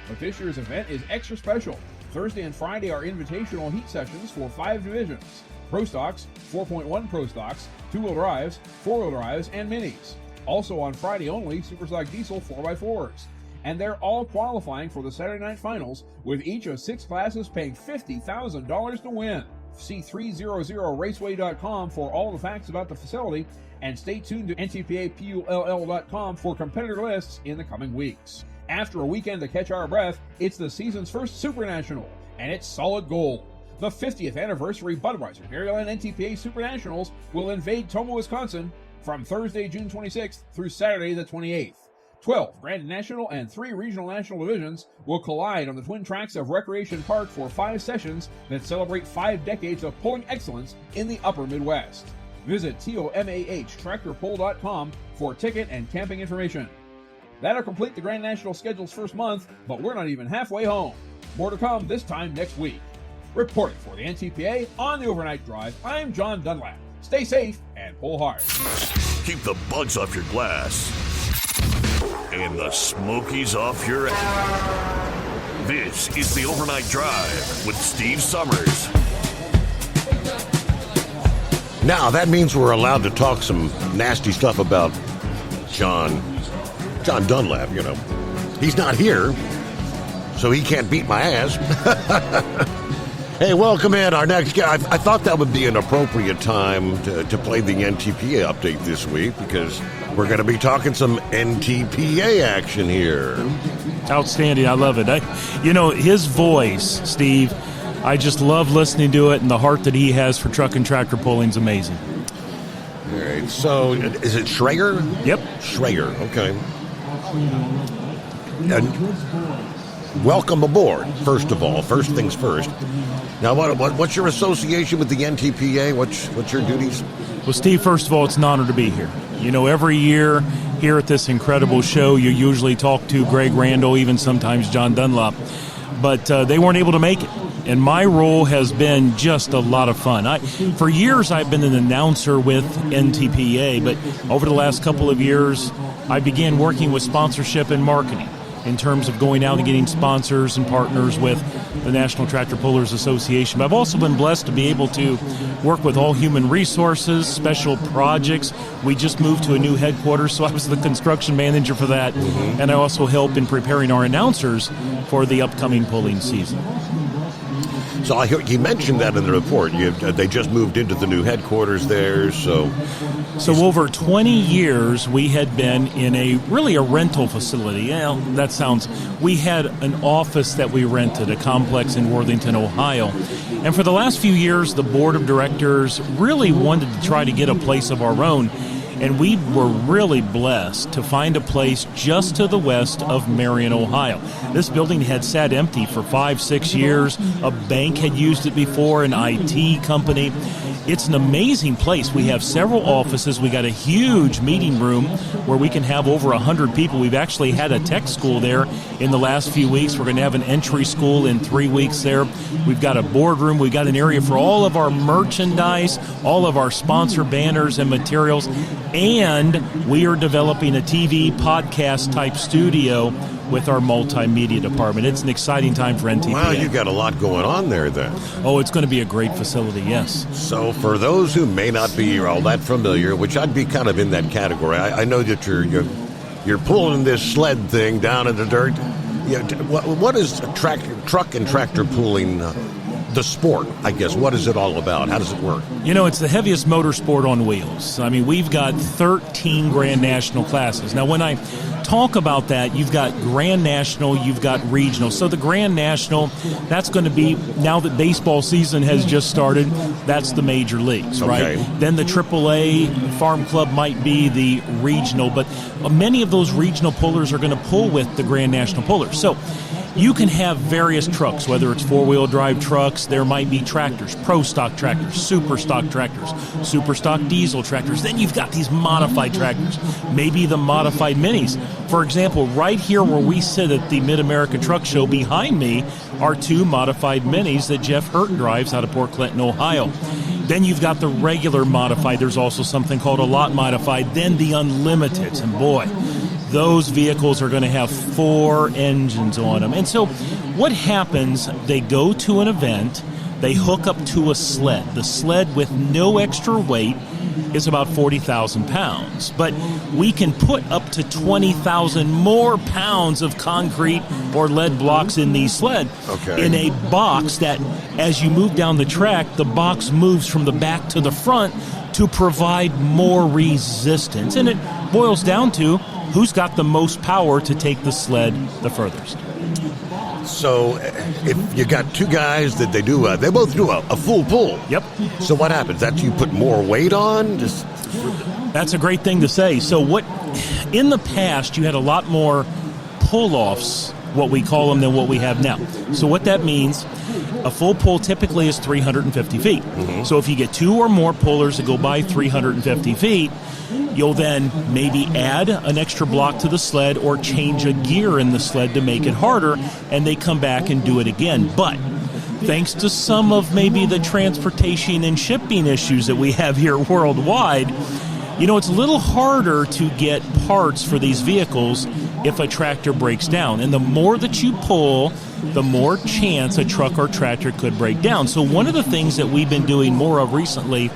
But this year's event is extra special. Thursday and Friday are invitational heat sessions for 5 divisions: Pro Stocks, 4.1 Pro Stocks, 2-wheel drives, 4-wheel drives, and minis. Also on Friday only, Superstock Diesel 4x4s. And they're all qualifying for the Saturday night finals, with each of 6 classes paying $50,000 to win. See 300raceway.com for all the facts about the facility, and stay tuned to ntpapull.com for competitor lists in the coming weeks. After a weekend to catch our breath, it's the season's first Super National, and it's solid gold. The 50th anniversary Budweiser Dairyland NTPA Super Nationals will invade Tomah, Wisconsin from Thursday, June 26th through Saturday the 28th. 12 Grand National and 3 Regional National divisions will collide on the twin tracks of Recreation Park for 5 sessions that celebrate 5 decades of pulling excellence in the upper Midwest. Visit TOMAHTractorpull.com for ticket and camping information. That'll complete the Grand National schedule's first month, but we're not even halfway home. More to come this time next week. Reporting for the NTPA on the Overnight Drive, I'm John Dunlap. Stay safe and pull hard. Keep the bugs off your glass and the smokies off your ass. This is the Overnight Drive with Steve Summers. Now, that means we're allowed to talk some nasty stuff about John Dunlap, you know. He's not here, so he can't beat my ass. Hey, welcome in. Our next guy. I thought that would be an appropriate time to play the NTPA update this week, because we're going to be talking some NTPA action here. Outstanding. I love it. His voice, Steve, I just love listening to it, and the heart that he has for truck and tractor pulling is amazing. All right. So, is it Schrager? Yep. Schrager. Okay. And welcome aboard, first of all. First things first. Now, what's your association with the NTPA? What's your duties? Well, Steve, first of all, it's an honor to be here. You know, every year here at this incredible show, you usually talk to Greg Randall, even sometimes John Dunlap, but they weren't able to make it. And my role has been just a lot of fun. For years, I've been an announcer with NTPA, but over the last couple of years, I began working with sponsorship and marketing. in terms of going out and getting sponsors and partners with the National Tractor Pullers Association. But I've also been blessed to be able to work with All Human Resources, special projects. We just moved to a new headquarters, so I was the construction manager for that, and I also help in preparing our announcers for the upcoming pulling season. So I heard you mentioned that in the report. They just moved into the new headquarters there, so over 20 years we had been in a rental facility. We had an office that we rented, a complex in Worthington, Ohio. And for the last few years, the board of directors really wanted to try to get a place of our own. And we were really blessed to find a place just to the west of Marion, Ohio. This building had sat empty for 5-6 years. A bank had used it before, an IT company. It's an amazing place. We have several offices. We got a huge meeting room where we can have over 100 people. We've actually had a tech school there in the last few weeks. We're going to have an entry school in 3 weeks there. We've got a boardroom. We've got an area for all of our merchandise, all of our sponsor banners and materials. And we are developing a TV podcast type studio with our multimedia department. It's an exciting time for NTPA. Wow, you got a lot going on there then. Oh, it's going to be a great facility, yes. So for those who may not be all that familiar, which I'd be kind of in that category, I know that you're pulling this sled thing down in the dirt. What is truck and tractor pulling? The sport, I guess. What is it all about? How does it work? It's the heaviest motor sport on wheels. I mean, we've got 13 Grand National classes. Now, when I talk about that, you've got Grand National, you've got Regional. So the Grand National, that's going to be, now that baseball season has just started, that's the major leagues, right? Then the AAA Farm Club might be the Regional, but many of those regional pullers are going to pull with the Grand National pullers. So you can have various trucks, whether it's four-wheel drive trucks, there might be tractors, pro stock tractors, super stock diesel tractors. Then you've got these modified tractors, maybe the modified minis. For example, right here where we sit at the Mid-America Truck Show, behind me are 2 modified minis that Jeff Hurt drives out of Port Clinton, Ohio. Then you've got the regular modified. There's also something called a lot modified. Then the Unlimiteds, and boy, those vehicles are going to have 4 engines on them. And so what happens, they go to an event, they hook up to a sled. The sled with no extra weight is about 40,000 pounds. But we can put up to 20,000 more pounds of concrete or lead blocks in these sled in a box that, as you move down the track, the box moves from the back to the front to provide more resistance. And it boils down to who's got the most power to take the sled the furthest. So if you got 2 guys that they both do a full pull. Yep. So what happens? That you put more weight on? That's a great thing to say. So in the past, you had a lot more pull-offs, what we call them, than what we have now. So what that means, a full pull typically is 350 feet. So if you get 2 or more pullers that go by 350 feet, you'll then maybe add an extra block to the sled or change a gear in the sled to make it harder, and they come back and do it again. But thanks to some of maybe the transportation and shipping issues that we have here worldwide, it's a little harder to get parts for these vehicles if a tractor breaks down. And the more that you pull, the more chance a truck or tractor could break down. So one of the things that we've been doing more of recently,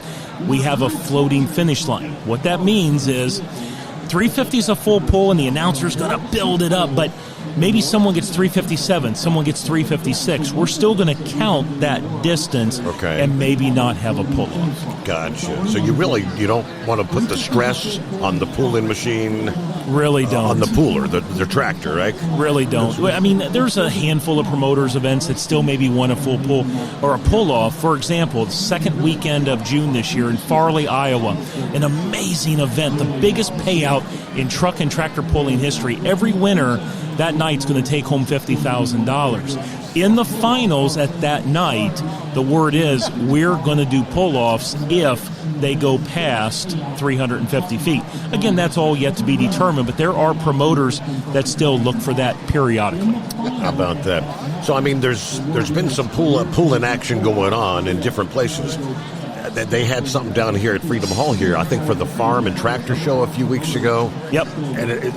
we have a floating finish line. What that means is 350 is a full pull and the announcer's going to build it up, but maybe someone gets 357, someone gets 356. We're still going to count that distance and maybe not have a pull-off. Gotcha. So you don't want to put the stress on the pull-in machine. Really don't. On the puller, the tractor, right? Really don't. I mean, there's a handful of promoters events that still maybe want a full pull or a pull-off. For example, the second weekend of June this year in Farley, Iowa, an amazing event, the biggest payout in truck and tractor pulling history. Every winner that night's going to take home $50,000. In the finals at that night, the word is we're going to do pull-offs if they go past 350 feet. Again, that's all yet to be determined, but there are promoters that still look for that periodically. How about that? So, I mean, there's been some pull-in action going on in different places. They had something down here at Freedom Hall here, I think, for the Farm and Tractor Show a few weeks ago. Yep. And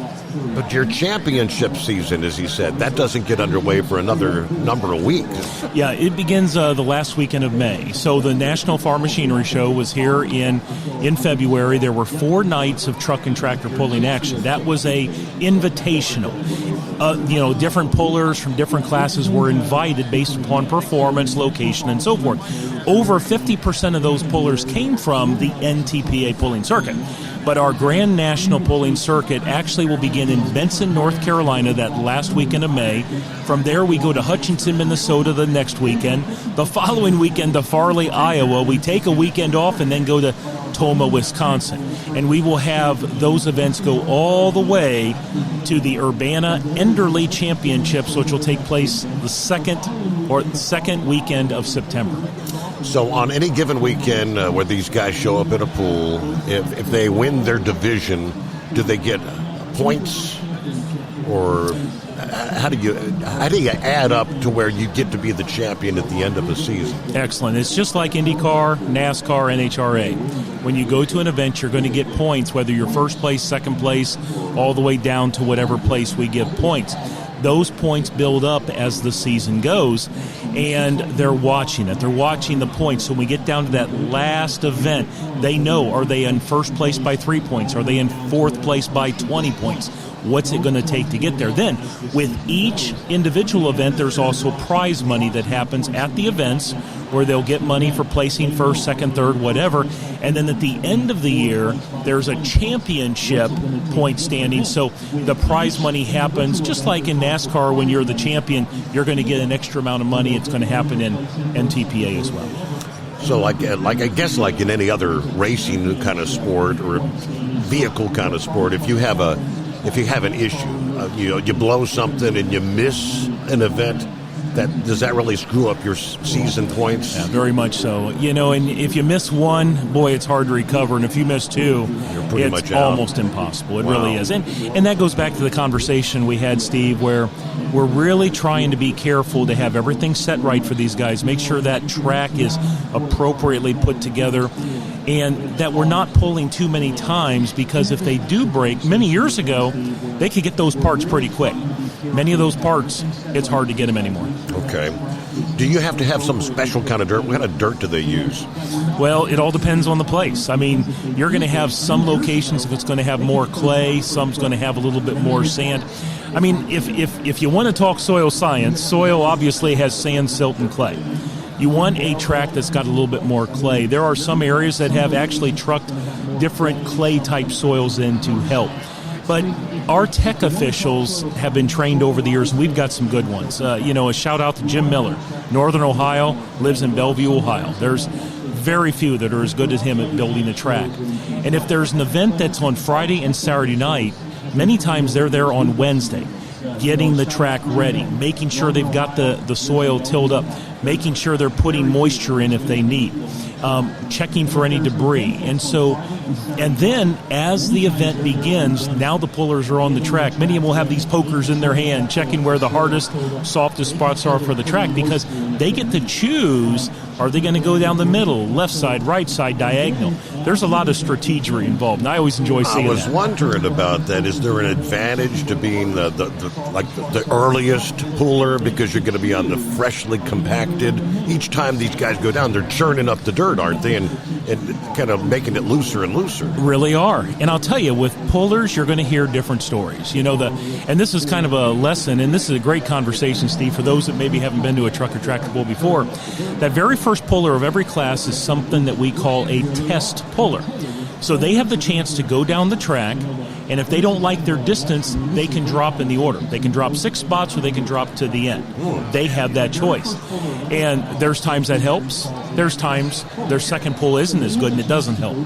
But your championship season, as he said, that doesn't get underway for another number of weeks. Yeah, it begins the last weekend of May. So the National Farm Machinery Show was here in February. There were 4 nights of truck and tractor pulling action. That was a invitational. Different pullers from different classes were invited based upon performance, location, and so forth. Over 50% of those pullers came from the NTPA pulling circuit. But our Grand National Pulling Circuit actually will begin in Benson, North Carolina, that last weekend of May. From there, we go to Hutchinson, Minnesota the next weekend. The following weekend to Farley, Iowa. We take a weekend off and then go to Toma, Wisconsin. And we will have those events go all the way to the Urbana Enderley Championships, which will take place the second weekend of September. So on any given weekend where these guys show up at a pool, if they win their division, do they get points? Or how do you add up to where you get to be the champion at the end of a season? Excellent. It's just like IndyCar, NASCAR, NHRA. When you go to an event, you're going to get points, whether you're first place, second place, all the way down to whatever place we give points. Those points build up as the season goes, and they're watching it. They're watching the points. So when we get down to that last event, they know, are they in first place by 3 points? Are they in fourth place by 20 points? What's it going to take to get there? Then, with each individual event, there's also prize money that happens at the events where they'll get money for placing first, second, third, whatever. And then at the end of the year, there's a championship point standing. So the prize money happens just like in NASCAR. When you're the champion, you're going to get an extra amount of money. It's going to happen in NTPA as well. So like I guess like in any other racing kind of sport or vehicle kind of sport, if you have an issue, you blow something and you miss an event, does that really screw up your season points? Yeah, very much so. And if you miss one, boy, it's hard to recover. And if you miss two, it's almost impossible. It really is. And that goes back to the conversation we had, Steve, where we're really trying to be careful to have everything set right for these guys, make sure that track is appropriately put together, and that we're not pulling too many times, because if they do break, many years ago, they could get those parts pretty quick. Many of those parts, it's hard to get them anymore. Okay. Do you have to have some special kind of dirt? What kind of dirt do they use? Well, it all depends on the place. I mean, you're going to have some locations if it's going to have more clay, some's going to have a little bit more sand. I mean, if you want to talk soil science, soil obviously has sand, silt, and clay. You want a track that's got a little bit more clay. There are some areas that have actually trucked different clay-type soils in to help. But our tech officials have been trained over the years, and we've got some good ones. A shout-out to Jim Miller, Northern Ohio, lives in Bellevue, Ohio. There's very few that are as good as him at building a track. And if there's an event that's on Friday and Saturday night, many times they're there on Wednesday, getting the track ready, making sure they've got the soil tilled up, making sure they're putting moisture in if they need, checking for any debris. And then as the event begins, now the pullers are on the track. Many of them will have these pokers in their hand, checking where the hardest, softest spots are for the track, because they get to choose, are they going to go down the middle, left side, right side, diagonal? There's a lot of strategery involved, and I always enjoy seeing that. I was wondering about that. Is there an advantage to being the earliest puller because you're going to be on the freshly compacted? Each time these guys go down, they're churning up the dirt, aren't they, and kind of making it looser and looser. Really are. And I'll tell you, with pullers, you're going to hear different stories. And this is kind of a lesson, and this is a great conversation, Steve, for those that maybe haven't been to a truck or tractor pull before. That very first puller of every class is something that we call a test puller. So they have the chance to go down the track, and if they don't like their distance, they can drop in the order. They can drop 6 spots or they can drop to the end. They have that choice. And there's times that helps. There's times their second pull isn't as good and it doesn't help.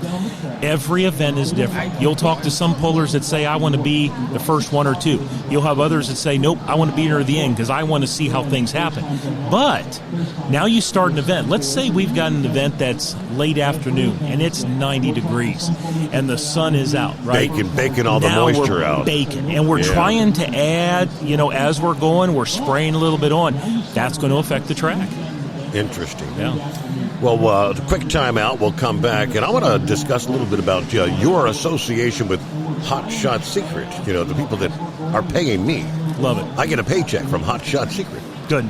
Every event is different. You'll talk to some pullers that say, I want to be the first 1 or 2. You'll have others that say, nope, I want to be near the end because I want to see how things happen. But now you start an event. Let's say we've got an event that's late afternoon and it's 90 degrees and the sun is out, right? Baking all the moisture out. Baking. And we're trying to add, as we're going, we're spraying a little bit on. That's going to affect the track. Interesting. Yeah. Well, quick time out. We'll come back, and I want to discuss a little bit about your association with Hot Shot Secret. You know, the people that are paying me. Love it. I get a paycheck from Hot Shot Secret. Good.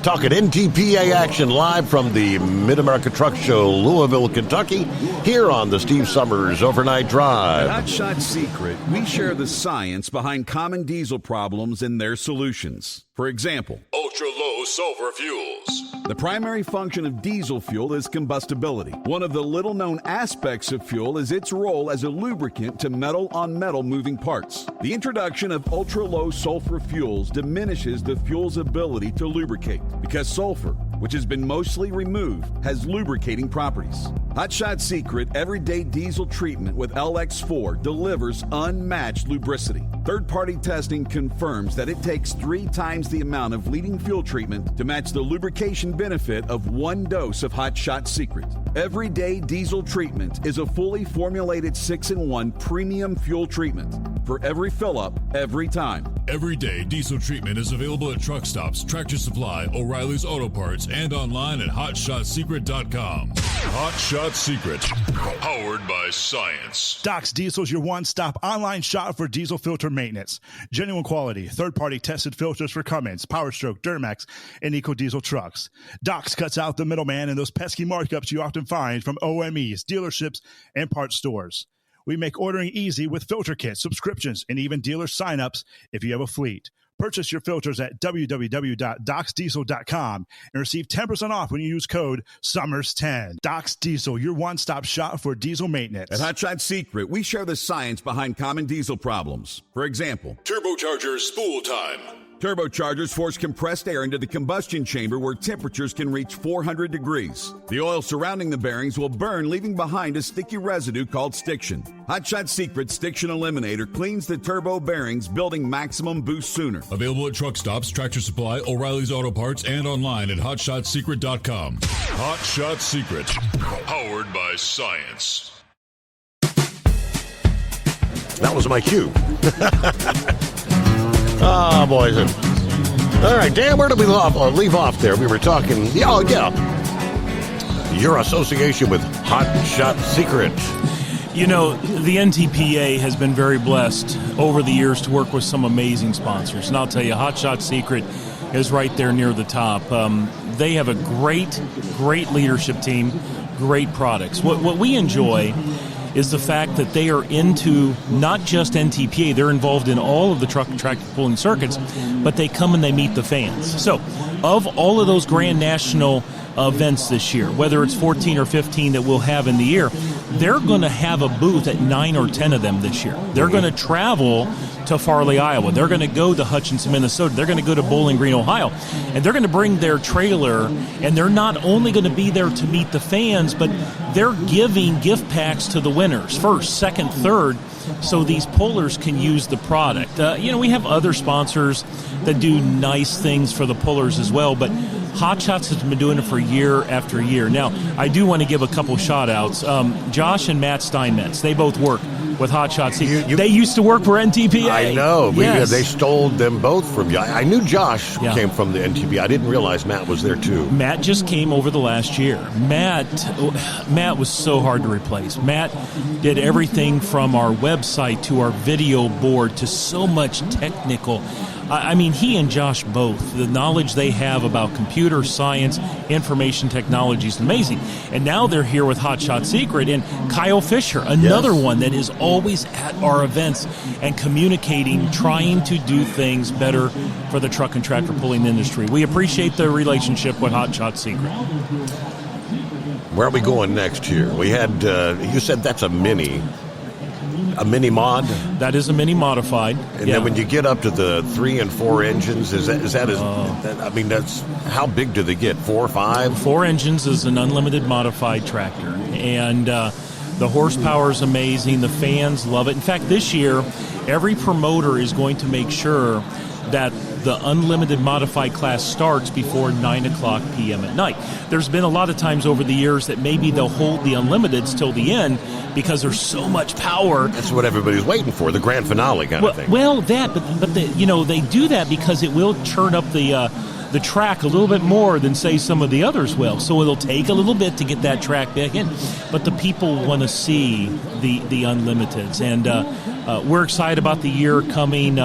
Talking NTPA action live from the Mid-America Truck Show, Louisville, Kentucky, here on the Steve Summers Overnight Drive. At Hot Shot Secret, we share the science behind common diesel problems and their solutions. For example, ultra-low sulfur fuels. The primary function of diesel fuel is combustibility. One of the little-known aspects of fuel is its role as a lubricant to metal-on-metal moving parts. The introduction of ultra-low sulfur fuels diminishes the fuel's ability to lubricate because sulfur, which has been mostly removed, has lubricating properties. Hot Shot Secret Everyday Diesel Treatment with LX4 delivers unmatched lubricity. Third-party testing confirms that it takes 3 times the amount of leading fuel treatment to match the lubrication benefit of 1 dose of Hot Shot Secret. Everyday Diesel Treatment is a fully formulated 6-in-1 premium fuel treatment for every fill-up, every time. Everyday Diesel Treatment is available at truck stops, Tractor Supply, O'Reilly's Auto Parts, and online at HotShotSecret.com. Hot Shot Secret, powered by science. Doc's Diesel is your one-stop online shop for diesel filter maintenance. Genuine quality, third-party tested filters for Cummins, Power Stroke, Duramax, and EcoDiesel trucks. Doc's cuts out the middleman and those pesky markups you often find from OMEs, dealerships, and parts stores. We make ordering easy with filter kits, subscriptions, and even dealer sign-ups if you have a fleet. Purchase your filters at www.docsdiesel.com and receive 10% off when you use code SUMMERS10. Doc's Diesel, your one-stop shop for diesel maintenance. At Hot Shot Secret, we share the science behind common diesel problems. For example, turbocharger spool time. Turbochargers force compressed air into the combustion chamber where temperatures can reach 400 degrees. The oil surrounding the bearings will burn, leaving behind a sticky residue called stiction. Hot Shot Secret Stiction Eliminator cleans the turbo bearings, building maximum boost sooner. Available at truck stops, Tractor Supply, O'Reilly's Auto Parts, and online at HotShotSecret.com. Hot Shot Secret, powered by science. That was my cue. Oh, boys. All right, Dan, where did we leave off there? We were talking, your association with Hot Shot Secret. You know, the NTPA has been very blessed over the years to work with some amazing sponsors. And I'll tell you, Hot Shot Secret is right there near the top. They have a great leadership team, great products. What we enjoy is the fact that they are into not just NTPA, they're involved in all of the truck and tractor pulling circuits, but they come and they meet the fans. So, of all of those Grand National events this year, whether it's 14 or 15 that we'll have in the year, they're going to have a booth at 9 or 10 of them this year. They're going to travel to Farley, Iowa. They're going to go to Hutchinson, Minnesota. They're going to go to Bowling Green, Ohio. And they're going to bring their trailer, and they're not only going to be there to meet the fans, but they're giving gift packs to the winners, first, second, third, so these pullers can use the product. We have other sponsors that do nice things for the pullers as well, but Hot Shots has been doing it for year after year. Now, I do want to give a couple shout-outs. Josh and Matt Steinmetz, they both work with Hot Shots. They used to work for NTPA. I know. Yes. They stole them both from you. I knew Josh came from the NTPA. I didn't realize Matt was there, too. Matt just came over the last year. Matt was so hard to replace. Matt did everything from our website to our video board to so much technical. I mean, he and Josh both, the knowledge they have about computer science, information technology is amazing. And now they're here with Hot Shot Secret. And Kyle Fisher, another one that is always at our events and communicating, trying to do things better for the truck and tractor pulling industry. We appreciate the relationship with Hot Shot Secret. Where are we going next here? We had, you said that's a mini mod? That is a mini modified. And then when you get up to the 3 and 4 engines, that's how big do they get? 4 or 5? 4 engines is an unlimited modified tractor. And the horsepower is amazing. The fans love it. In fact, this year, every promoter is going to make sure that the unlimited modified class starts before 9 o'clock p.m. at night. There's been a lot of times over the years that maybe they'll hold the unlimiteds till the end because there's so much power. That's what everybody's waiting for, the grand finale kind of thing. Well, that, but they do that because it will churn up the the track a little bit more than, say, some of the others will. So it'll take a little bit to get that track back in. But the people want to see the Unlimiteds. And we're excited about the year coming.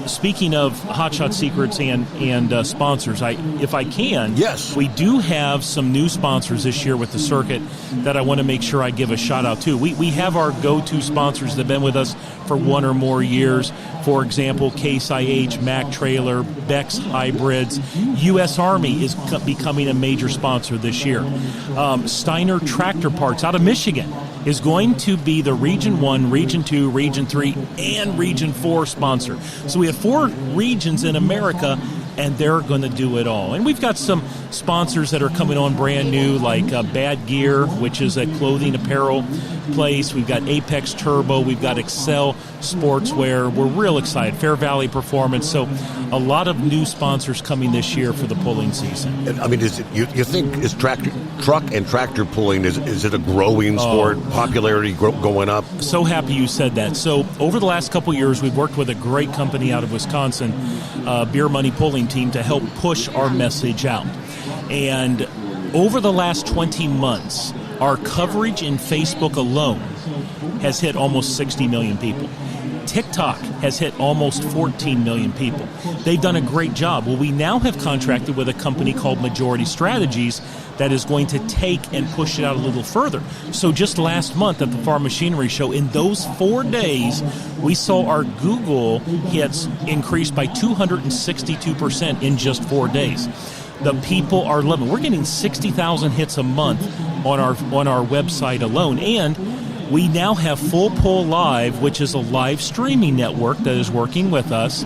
Speaking of Hot Shot Secrets and sponsors, if I can, yes, we do have some new sponsors this year with the circuit that I want to make sure I give a shout out to. We have our go-to sponsors that have been with us for 1 or more years. For example, Case IH, Mack Trailer, Beck's Hybrids. U.S. Army is becoming a major sponsor this year. Steiner Tractor Parts out of Michigan is going to be the Region 1, Region 2, Region 3, and Region 4 sponsor. So we have 4 regions in America, and they're going to do it all. And we've got some sponsors that are coming on brand new, like Bad Gear, which is a clothing apparel place. We've got Apex Turbo. We've got Excel Sportswear. We're real excited. Fair Valley Performance. So a lot of new sponsors coming this year for the pulling season. I mean, is it, you think is truck and tractor pulling, is it a growing sport? Popularity going up? So happy you said that. So over the last couple years, we've worked with a great company out of Wisconsin, Beer Money Pulling Team, to help push our message out. And over the last 20 months, our coverage in Facebook alone has hit almost 60 million people. TikTok has hit almost 14 million people. They've done a great job. Well, we now have contracted with a company called Majority Strategies that is going to take and push it out a little further. So just last month at the Farm Machinery Show, in those 4 days, we saw our Google hits increase by 262% in just 4 days. The people are loving it. We're getting 60,000 hits a month on our website alone. And we now have Full Pull Live, which is a live streaming network that is working with us.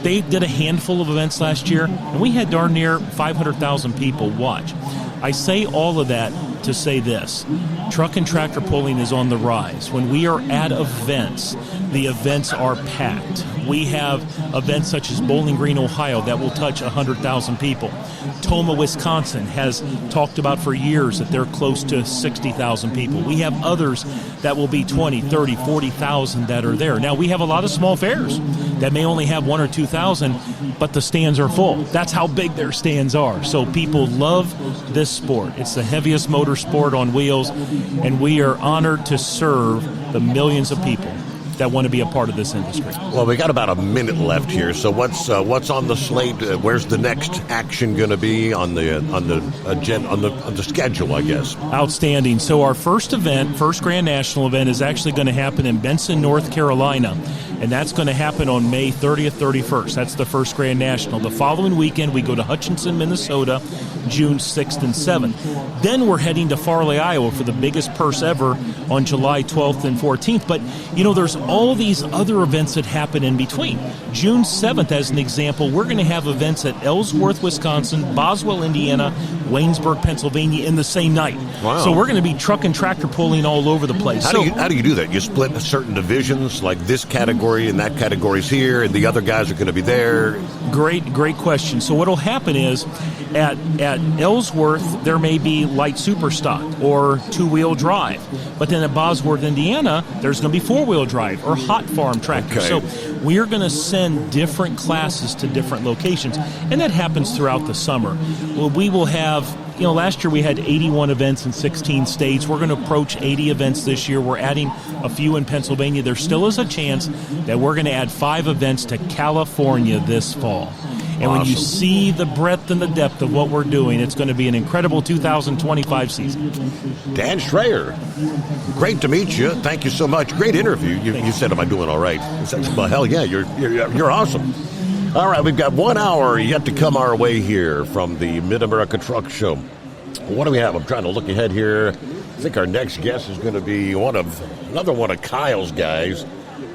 They did a handful of events last year, and we had darn near 500,000 people watch. I say all of that to say this. Truck and tractor pulling is on the rise. When we are at events, the events are packed. We have events such as Bowling Green, Ohio, that will touch 100,000 people. Toma, Wisconsin has talked about for years that they're close to 60,000 people. We have others that will be 20, 30, 40,000 that are there. Now, we have a lot of small fairs that may only have 1,000 or 2,000, but the stands are full. That's how big their stands are. So people love this sport. It's the heaviest motor sport on wheels, and we are honored to serve the millions of people that want to be a part of this industry. Well, we got about a minute left here. So what's on the slate? Where's the next action going to be on the agenda, on the schedule, I guess? Outstanding. So our first Grand National event, is actually going to happen in Benson, North Carolina, and that's going to happen on May 30th, 31st. That's the first Grand National. The following weekend, we go to Hutchinson, Minnesota, June 6th and 7th. Then we're heading to Farley, Iowa for the biggest purse ever on July 12th and 14th. But, there's all these other events that happen in between. June 7th, as an example, we're going to have events at Ellsworth, Wisconsin, Boswell, Indiana, Waynesburg, Pennsylvania in the same night. Wow. So we're going to be truck and tractor pulling all over the place. How do you do that? You split certain divisions, like this category and that category's here, and the other guys are going to be there? Great question. So what will happen is at Ellsworth, there may be light super stock or two-wheel drive. But then at Bosworth, Indiana, there's going to be four-wheel drive or hot farm tractors. Okay. So we're going to send different classes to different locations, and that happens throughout the summer. Well, we will have, last year we had 81 events in 16 states. We're going to approach 80 events this year. We're adding a few in Pennsylvania. There still is a chance that we're going to add 5 events to California this fall. And awesome. When you see the breadth and the depth of what we're doing, it's going to be an incredible 2025 season. Dan Schrayer, great to meet you. Thank you so much. Great interview. You said, am I doing all right? I said, well, hell yeah, you're awesome. All right, we've got 1 hour yet to come our way here from the Mid-America Truck Show. What do we have? I'm trying to look ahead here. I think our next guest is going to be another one of Kyle's guys.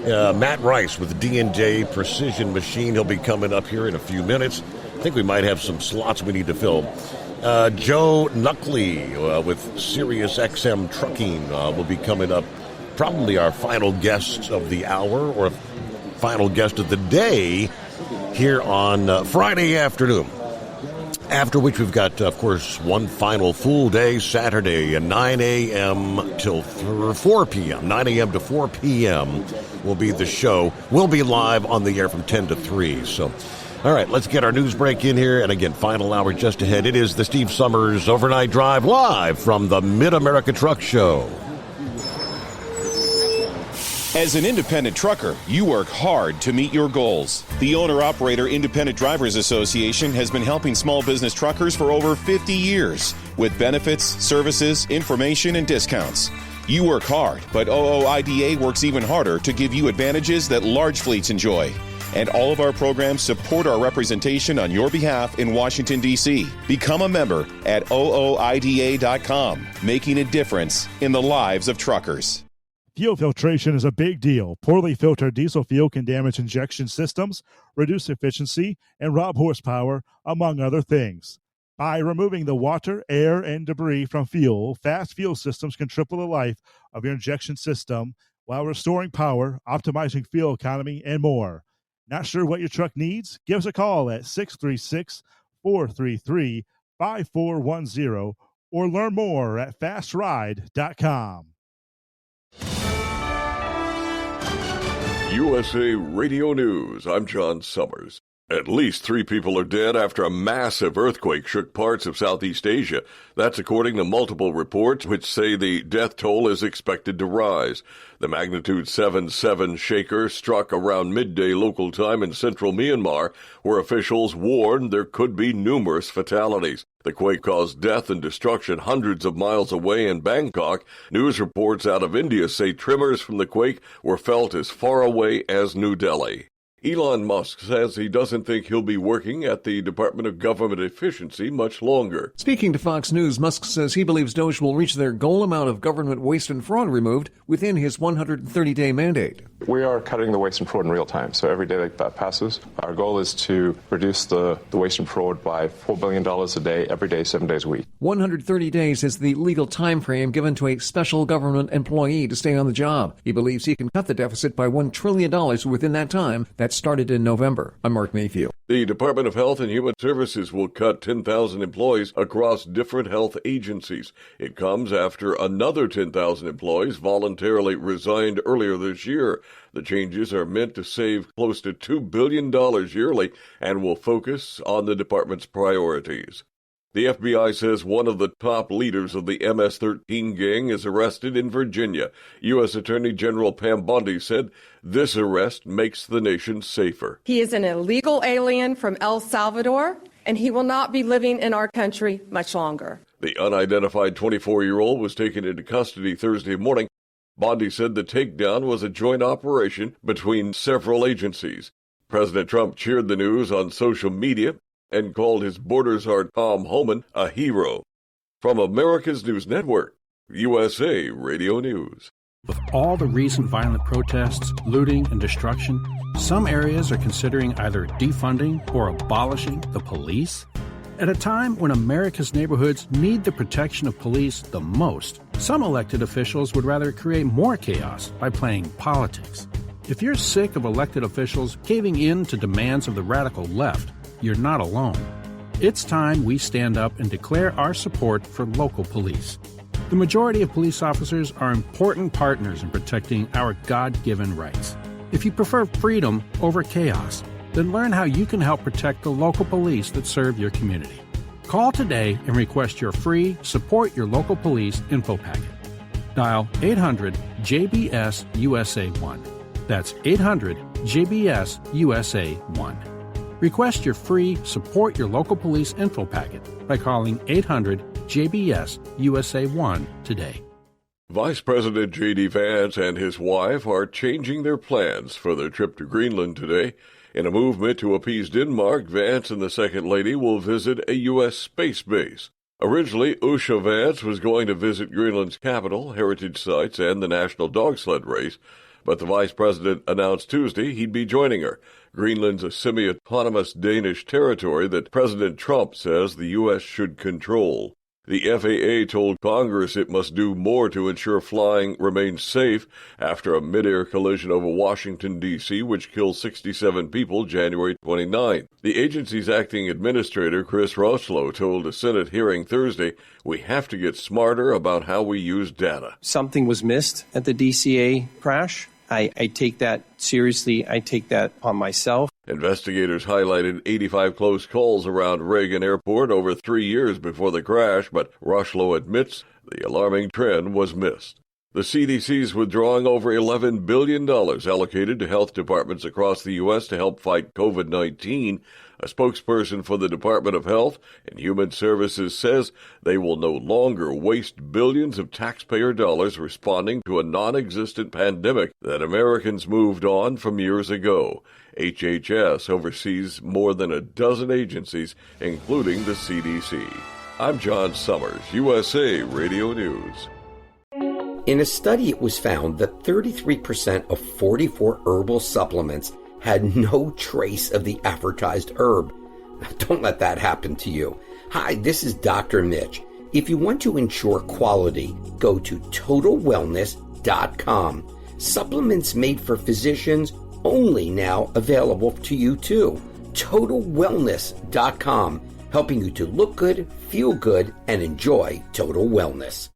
Matt Rice with D&J Precision Machine. He'll be coming up here in a few minutes. I think we might have some slots we need to fill. Joe Knuckley with Sirius XM Trucking will be coming up. Probably our final guest of the hour or final guest of the day here on Friday afternoon. After which we've got, of course, one final full day, Saturday, at 9 a.m. till 4 p.m. 9 a.m. to 4 p.m. will be the show. We'll be live on the air from 10 to 3. So, All right, let's get our news break in here. And again, final hour just ahead. It is the Steve Summers Overnight Drive live from the Mid-America Truck Show. As an independent trucker, you work hard to meet your goals. The Owner-Operator Independent Drivers Association has been helping small business truckers for over 50 years with benefits, services, information, and discounts. You work hard, but OOIDA works even harder to give you advantages that large fleets enjoy. And all of our programs support our representation on your behalf in Washington, D.C. Become a member at OOIDA.com, making a difference in the lives of truckers. Fuel filtration is a big deal. Poorly filtered diesel fuel can damage injection systems, reduce efficiency, and rob horsepower, among other things. By removing the water, air, and debris from fuel, fast fuel systems can triple the life of your injection system while restoring power, optimizing fuel economy, and more. Not sure what your truck needs? Give us a call at 636-433-5410 or learn more at fastride.com. USA Radio News. I'm John Summers. At least 3 people are dead after a massive earthquake shook parts of Southeast Asia. That's according to multiple reports which say the death toll is expected to rise. The magnitude 7.7 shaker struck around midday local time in central Myanmar, where officials warned there could be numerous fatalities. The quake caused death and destruction hundreds of miles away in Bangkok. News reports out of India say tremors from the quake were felt as far away as New Delhi. Elon Musk says he doesn't think he'll be working at the Department of Government Efficiency much longer. Speaking to Fox News, Musk says he believes DOGE will reach their goal amount of government waste and fraud removed within his 130-day mandate. We are cutting the waste and fraud in real time, so every day that passes, our goal is to reduce the waste and fraud by $4 billion a day, every day, 7 days a week. 130 days is the legal time frame given to a special government employee to stay on the job. He believes he can cut the deficit by $1 trillion within that time. That started in November. I'm Mark Mayfield. The Department of Health and Human Services will cut 10,000 employees across different health agencies. It comes after another 10,000 employees voluntarily resigned earlier this year. The changes are meant to save close to $2 billion yearly and will focus on the department's priorities. The FBI says one of the top leaders of the MS-13 gang is arrested in Virginia. U.S. Attorney General Pam Bondi said this arrest makes the nation safer. He is an illegal alien from El Salvador, and he will not be living in our country much longer. The unidentified 24-year-old was taken into custody Thursday morning. Bondi said the takedown was a joint operation between several agencies. President Trump cheered the news on social media and called his border czar Tom Homan a hero. From America's News Network, USA Radio News. With all the recent violent protests, looting, and destruction, some areas are considering either defunding or abolishing the police. At a time when America's neighborhoods need the protection of police the most, some elected officials would rather create more chaos by playing politics. If you're sick of elected officials caving in to demands of the radical left, you're not alone. It's time we stand up and declare our support for local police. The majority of police officers are important partners in protecting our God-given rights. If you prefer freedom over chaos, then learn how you can help protect the local police that serve your community. Call today and request your free Support Your Local Police info packet. Dial 800-JBS-USA-1. That's 800-JBS-USA-1. Request your free Support Your Local Police info packet by calling 800-JBS-USA-1 today. Vice President J.D. Vance and his wife are changing their plans for their trip to Greenland today. In a movement to appease Denmark, Vance and the Second Lady will visit a U.S. space base. Originally, Usha Vance was going to visit Greenland's capital, heritage sites, and the national dog sled race, but the vice president announced Tuesday he'd be joining her. Greenland's a semi-autonomous Danish territory that President Trump says the U.S. should control. The FAA told Congress it must do more to ensure flying remains safe after a mid-air collision over Washington, D.C., which killed 67 people January 29. The agency's acting administrator, Chris Roslow, told a Senate hearing Thursday, "We have to get smarter about how we use data." Something was missed at the DCA crash. I take that seriously. I take that on myself. Investigators highlighted 85 close calls around Reagan Airport over 3 years before the crash, but Rushlow admits the alarming trend was missed. The CDC's withdrawing over $11 billion allocated to health departments across the U.S. to help fight COVID-19. A spokesperson for the Department of Health and Human Services says they will no longer waste billions of taxpayer dollars responding to a non-existent pandemic that Americans moved on from years ago. HHS oversees more than a dozen agencies, including the CDC. I'm John Summers, USA Radio News. In a study, it was found that 33% of 44 herbal supplements had no trace of the advertised herb. Don't let that happen to you. Hi, this is Dr. Mitch. If you want to ensure quality, go to TotalWellness.com. Supplements made for physicians only now available to you too. TotalWellness.com, helping you to look good, feel good, and enjoy total wellness.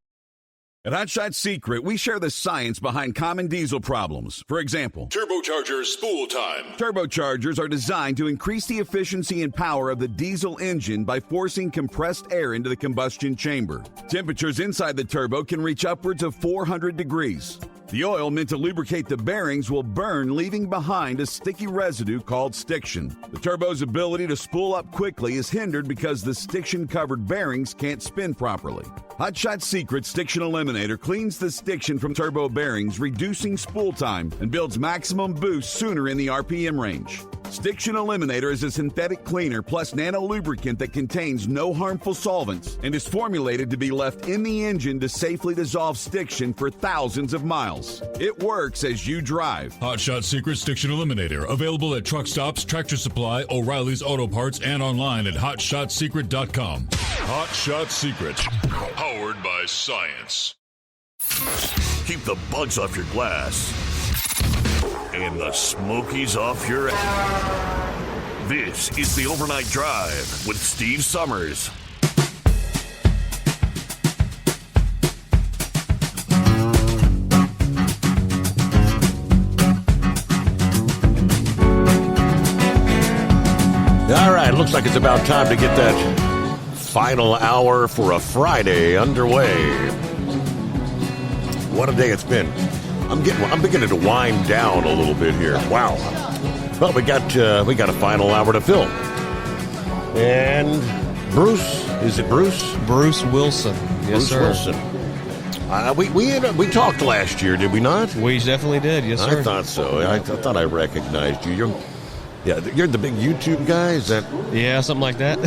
At Hot Shot Secret, we share the science behind common diesel problems. For example, turbocharger spool time. Turbochargers are designed to increase the efficiency and power of the diesel engine by forcing compressed air into the combustion chamber. Temperatures inside the turbo can reach upwards of 400 degrees. The oil meant to lubricate the bearings will burn, leaving behind a sticky residue called stiction. The turbo's ability to spool up quickly is hindered because the stiction-covered bearings can't spin properly. Hot Shot Secret Stiction Eliminator cleans the stiction from turbo bearings, reducing spool time, and builds maximum boost sooner in the RPM range. Stiction Eliminator is a synthetic cleaner plus nano-lubricant that contains no harmful solvents and is formulated to be left in the engine to safely dissolve stiction for thousands of miles. It works as you drive. Hot Shot Secret Stiction Eliminator, available at truck stops, Tractor Supply, O'Reilly's Auto Parts, and online at HotShotSecret.com. Hot Shot Secret, powered by science. Keep the bugs off your glass and the smokies off your ass. This is the Overnight Drive with Steve Summers. All right, looks like it's about time to get that final hour for a Friday underway. What a day it's been. I'm beginning to wind down a little bit here. Wow. Well, we got a final hour to fill. And Bruce, is it Bruce? Bruce Wilson. Yes, Bruce sir. Wilson. We talked last year, did we not? We definitely did. Yes, sir. I thought so. I thought I recognized you. You're the big YouTube guy, is that? Yeah, something like that.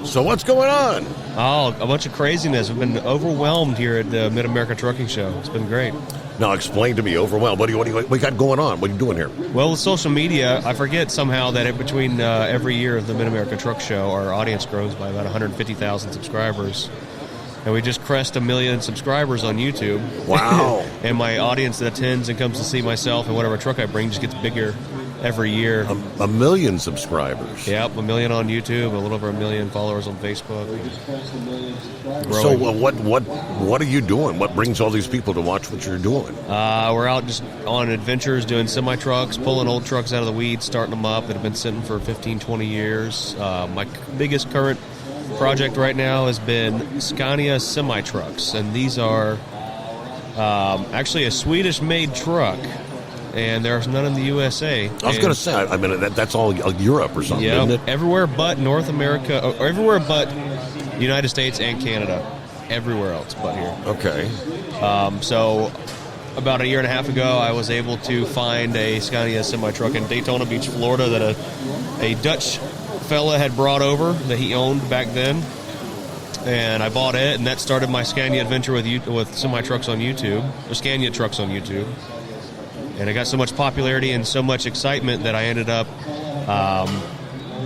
So what's going on? Oh, a bunch of craziness. We've been overwhelmed here at the Mid-America Trucking Show. It's been great. Now explain to me, overwhelmed. What we got going on? What are you doing here? Well, with social media, I forget somehow that in between every year of the Mid-America Truck Show, our audience grows by about 150,000 subscribers. And we just crest 1 million subscribers on YouTube. Wow. And my audience that attends and comes to see myself and whatever truck I bring just gets bigger every year. 1 million subscribers. Yep, 1 million on YouTube, a little over 1 million followers on Facebook. So what are you doing? What brings all these people to watch what you're doing? We're out just on adventures, doing semi-trucks, pulling old trucks out of the weeds, starting them up that have been sitting for 15, 20 years. My biggest current project right now has been Scania semi-trucks, and these are actually a Swedish-made truck. And there's none in the USA. I was going to say, I mean, that's all Europe or something, isn't it? Everywhere but North America, or everywhere but United States and Canada. Everywhere else but here. Okay. So about a year and a half ago, I was able to find a Scania semi-truck in Daytona Beach, Florida, that a Dutch fella had brought over that he owned back then. And I bought it, and that started my Scania adventure with semi-trucks on YouTube, or Scania trucks on YouTube. And it got so much popularity and so much excitement that I ended up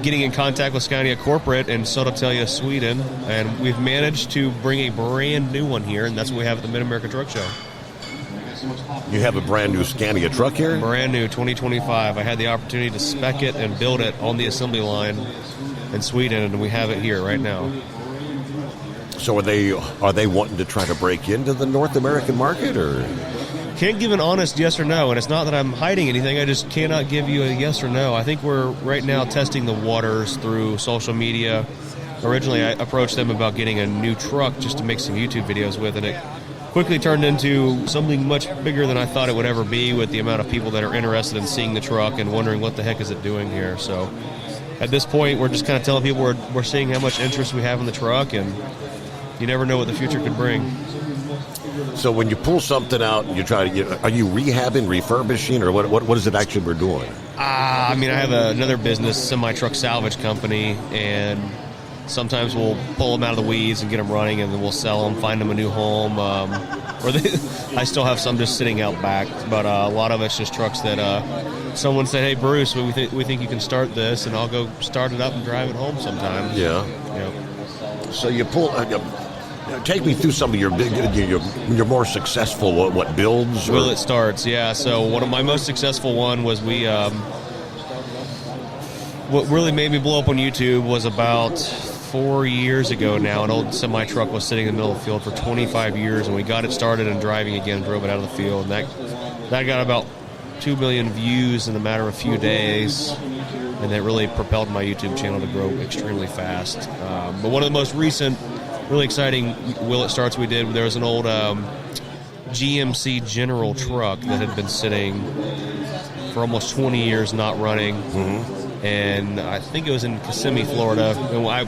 getting in contact with Scania Corporate in Södertälje, Sweden. And we've managed to bring a brand new one here, and that's what we have at the Mid-America Truck Show. You have a brand new Scania truck here? Brand new, 2025. I had the opportunity to spec it and build it on the assembly line in Sweden, and we have it here right now. So are they wanting to try to break into the North American market, or? Can't give an honest yes or no, and it's not that I'm hiding anything. I just cannot give you a yes or no. I think we're right now testing the waters through social media. Originally, I approached them about getting a new truck just to make some YouTube videos with, and it quickly turned into something much bigger than I thought it would ever be, with the amount of people that are interested in seeing the truck and wondering what the heck is it doing here. So at this point, we're just kind of telling people we're seeing how much interest we have in the truck, and you never know what the future could bring. So when you pull something out, you try to, are you rehabbing, refurbishing, or what is it actually we're doing? I mean, I have another business, semi-truck salvage company, and sometimes we'll pull them out of the weeds and get them running, and then we'll sell them, find them a new home. I still have some just sitting out back, but a lot of it's just trucks that someone said, "Hey, Bruce, we think you can start this," and I'll go start it up and drive it home sometimes. Yeah. So you pull. Take me through some of your more successful what builds. Will It Starts, yeah. So one of my most successful one was what really made me blow up on YouTube was about 4 years ago now. An old semi truck was sitting in the middle of the field for 25 years, and we got it started and driving again, drove it out of the field, and that got about 2 million views in a matter of a few days, and that really propelled my YouTube channel to grow extremely fast. But one of the most recent, really exciting Will It Starts we did, there was an old GMC General truck that had been sitting for almost 20 years not running. And I think it was in Kissimmee, Florida. And I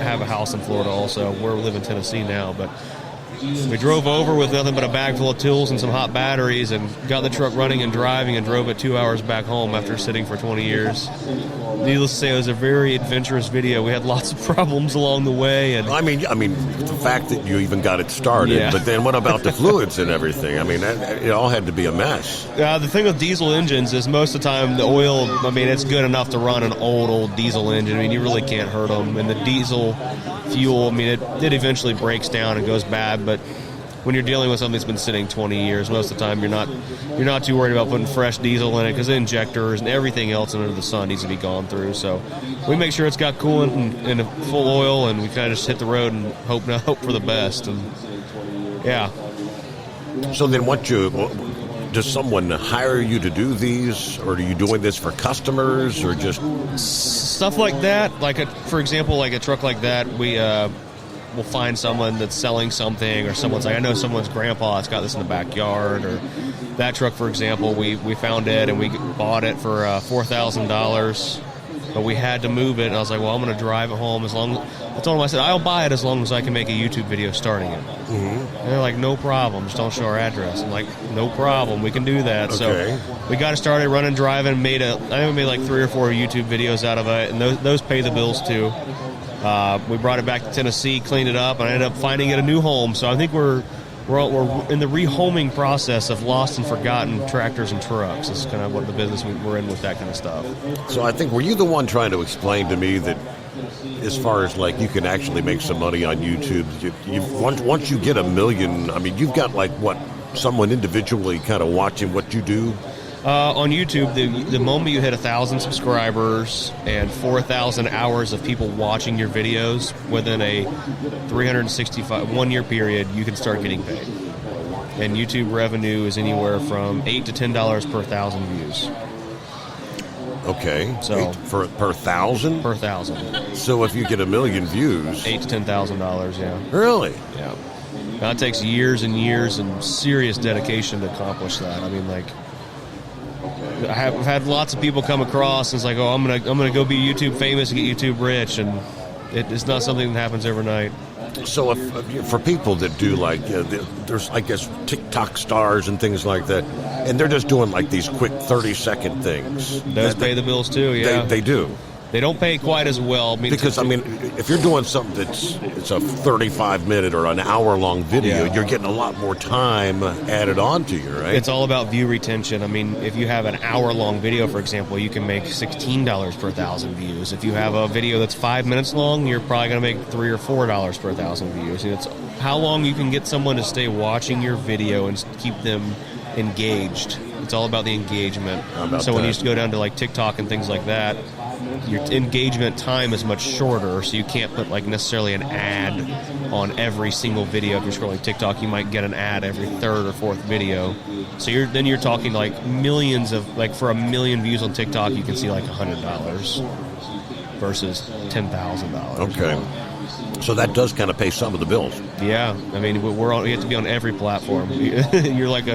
have a house in Florida also. We live in Tennessee now, but we drove over with nothing but a bag full of tools and some hot batteries and got the truck running and driving and drove it 2 hours back home after sitting for 20 years. Needless to say, it was a very adventurous video. We had lots of problems along the way. And I mean, the fact that you even got it started, but then what about the fluids and everything? I mean, it all had to be a mess. The thing with diesel engines is most of the time the oil, I mean, it's good enough to run an old diesel engine. I mean, you really can't hurt them. And the diesel fuel, I mean, it eventually breaks down and goes bad, but when you're dealing with something that's been sitting 20 years, most of the time you're not too worried about putting fresh diesel in it, because the injectors and everything else under the sun needs to be gone through. So we make sure it's got coolant and full oil, and we kind of just hit the road and hope for the best. And yeah. So then, does someone hire you to do these, or are you doing this for customers, or just stuff like that? For example, like a truck like that, we'll find someone that's selling something, or someone's like, I know someone's grandpa that's got this in the backyard, or that truck, for example, we found it and we bought it for $4,000, but we had to move it, and I was like, well, I'm going to drive it home I told them, I said, I'll buy it as long as I can make a YouTube video starting it. And they're like, no problem, just don't show our address. I'm like, no problem, we can do that. Okay. So we got it started running, driving, I made like 3 or 4 YouTube videos out of it, and those pay the bills too. We brought it back to Tennessee, cleaned it up, and I ended up finding it a new home. So I think we're in the rehoming process of lost and forgotten tractors and trucks. This is kind of what the business we're in with that kind of stuff. So I think, were you the one trying to explain to me that as far as like you can actually make some money on YouTube, once you get 1 million, I mean, you've got someone individually kind of watching what you do? On YouTube, the moment you hit 1,000 subscribers and 4,000 hours of people watching your videos within a 365 1-year period, you can start getting paid. And YouTube revenue is anywhere from $8 to $10 per 1,000 views. Okay. So per 1,000? Per 1,000. So if you get 1 million views, $8,000 to $10,000, yeah. Really? Yeah. Now, it takes years and years and serious dedication to accomplish that. I mean, I've had lots of people come across and it's like, oh, I'm gonna go be YouTube famous and get YouTube rich, and it's not something that happens overnight. So for people that do there's, I guess, TikTok stars and things like that, and they're just doing these quick 30-second things. Those pay the bills too, yeah. They do. They don't pay quite as well. Because, if you're doing something it's a 35-minute or an hour-long video, you're getting a lot more time added on to you, right? It's all about view retention. I mean, if you have an hour-long video, for example, you can make $16 per 1,000 views. If you have a video that's 5 minutes long, you're probably going to make $3 or $4 per 1,000 views. And it's how long you can get someone to stay watching your video and keep them engaged. It's all about the engagement. When you used to go down to TikTok and things like that, your engagement time is much shorter, so you can't put like necessarily an ad on every single video. If you're scrolling TikTok, you might get an ad every third or fourth video. So you're talking like millions of, like for 1 million views on TikTok, you can see like $100 versus $10,000. Okay. So that does kind of pay some of the bills. Yeah, I mean, we have to be on every platform. You're like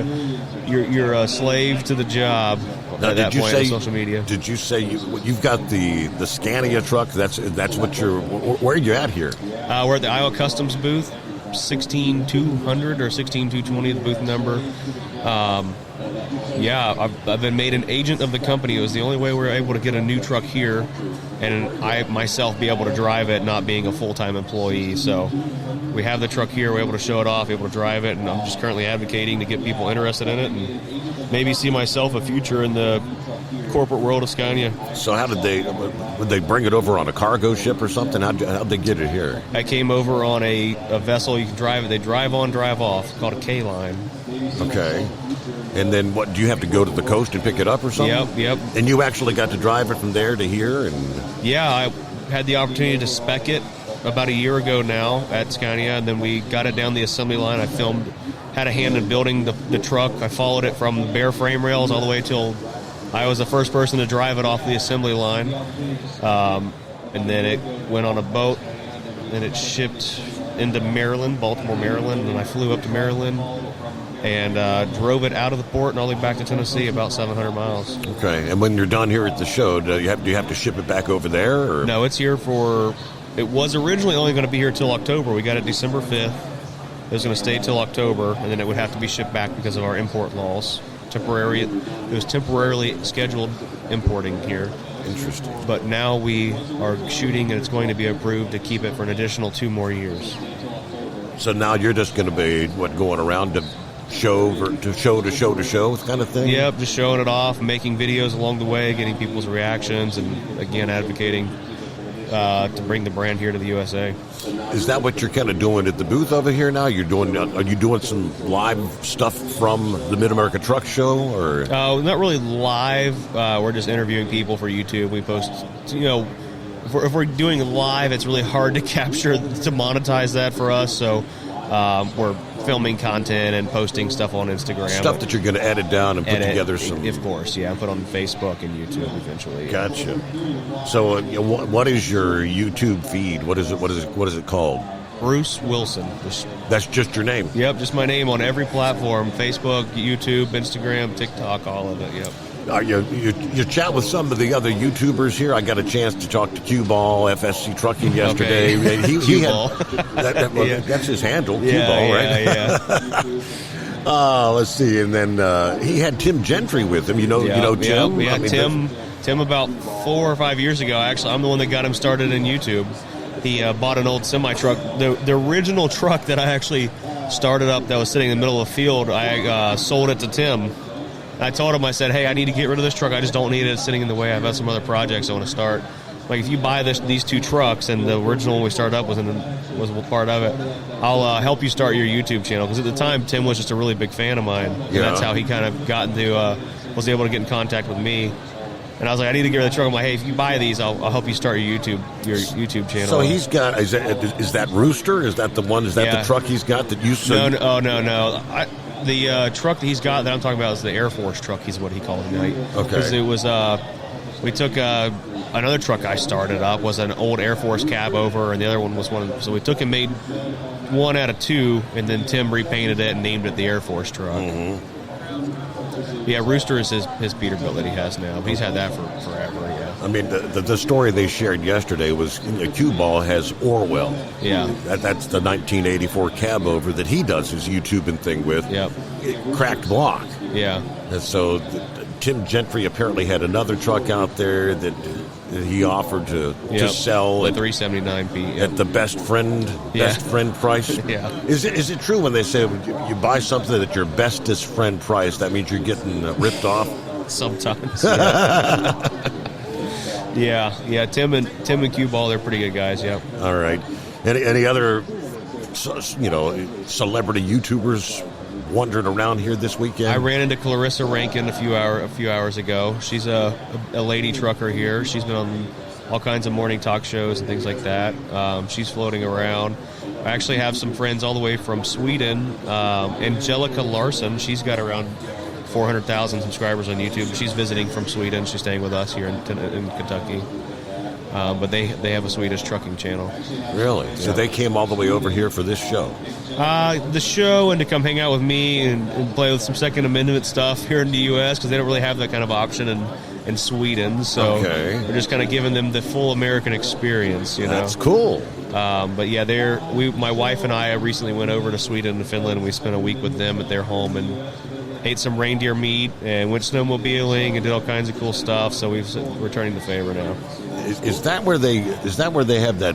you're a slave to the job at that point on social media. Did you say you've got the Scania truck? That's what you're. Where are you at here? We're at the Iowa Customs booth, 16200 or 16220, the booth number. I've been made an agent of the company. It was the only way we were able to get a new truck here, and I myself be able to drive it, not being a full-time employee. So we have the truck here. We're able to show it off, able to drive it, and I'm just currently advocating to get people interested in it and maybe see myself a future in the corporate world of Scania. So how would they bring it over on a cargo ship or something? How'd they get it here? I came over on a vessel. You can drive it. They drive on, drive off. It's called a K-line. Okay. And then what, do you have to go to the coast and pick it up or something? Yep. And you actually got to drive it from there to here? Yeah, I had the opportunity to spec it about a year ago now at Scania, and then we got it down the assembly line. I had a hand in building the truck. I followed it from the bare frame rails all the way till I was the first person to drive it off the assembly line. And then it went on a boat, and it shipped into Maryland, Baltimore, Maryland, and I flew up to Maryland and drove it out of the port and all the way back to Tennessee, about 700 miles. Okay, and when you're done here at the show, do you have to ship it back over there? Or? No, it's here for... It was originally only going to be here till October. We got it December 5th. It was going to stay till October, and then it would have to be shipped back because of our import laws. It was temporarily scheduled importing here. Interesting. But now we are shooting, and it's going to be approved to keep it for an additional 2 more years. So now you're just going to be, going around to show kind of thing? Yep, just showing it off, making videos along the way, getting people's reactions, and again, advocating to bring the brand here to the USA. Is that what you're kind of doing at the booth over here now? Are you doing some live stuff from the Mid-America Truck Show? Or not really live. We're just interviewing people for YouTube. We post, if we're doing live, it's really hard to capture, to monetize that for us. So we're filming content and posting stuff on Instagram. Stuff that you're going to edit down and put together some... Of course, yeah. Put on Facebook and YouTube eventually. Gotcha. So what is your YouTube feed? What is it called? Bruce Wilson. That's just your name? Yep, just my name on every platform. Facebook, YouTube, Instagram, TikTok, all of it, yep. You chat with some of the other YouTubers here. I got a chance to talk to Q-Ball, FSC Trucking yesterday. Okay. Q-Ball. That's his handle, Q-Ball, right? Yeah. Let's see. And then he had Tim Gentry with him. You know Tim? We had Tim about 4 or 5 years ago. Actually, I'm the one that got him started in YouTube. He bought an old semi-truck. The original truck that I actually started up that was sitting in the middle of the field, I sold it to Tim. I told him, I said, hey, I need to get rid of this truck. I just don't need it sitting in the way. I've got some other projects I want to start. Like, if you buy these 2 trucks, and the original one we started up was part of it, I'll help you start your YouTube channel. Because at the time, Tim was just a really big fan of mine. And that's how he kind of got into, was able to get in contact with me. And I was like, I need to get rid of the truck. I'm like, hey, if you buy these, I'll help you start your YouTube channel. So he's got, is that Rooster? Is that the one? Is that the truck he's got that you said? No. The truck that he's got that I'm talking about is the Air Force truck. He's what he called it. Okay. Because it was, we took another truck I started up was an old Air Force cab over, and the other one was one. So we took and made 1 out of 2, and then Tim repainted it and named it the Air Force truck. Mm-hmm. Yeah, Rooster is his Peterbilt that he has now. He's had that for forever, yeah. I mean, the story they shared yesterday was Q-Ball has Orwell. Yeah. That's the 1984 cab over that he does his YouTubing thing with. Yep. Cracked block. Yeah. And so Tim Gentry apparently had another truck out there that he offered to sell. The 379P. At the best friend price. Yeah. Is it true when they say you buy something at your bestest friend price, that means you're getting ripped off? Sometimes. Yeah. Tim and Q-Ball, they're pretty good guys. Yeah. All right. Any other celebrity YouTubers wandering around here this weekend? I ran into Clarissa Rankin a few hours ago. She's a lady trucker here. She's been on all kinds of morning talk shows and things like that. She's floating around. I actually have some friends all the way from Sweden. Angelica Larsson, she's got around 400,000 subscribers on YouTube. She's visiting from Sweden. She's staying with us here in Kentucky. But they have a Swedish trucking channel. Really? Yeah. So they came all the way over here for this show? The show, and to come hang out with me and play with some Second Amendment stuff here in the U.S. because they don't really have that kind of option in Sweden. So we're just kind of giving them the full American experience. That's cool. But yeah, my wife and I recently went over to Sweden and Finland, and we spent a week with them at their home and ate some reindeer meat and went snowmobiling and did all kinds of cool stuff. So we're returning the favor now. Is that where they have that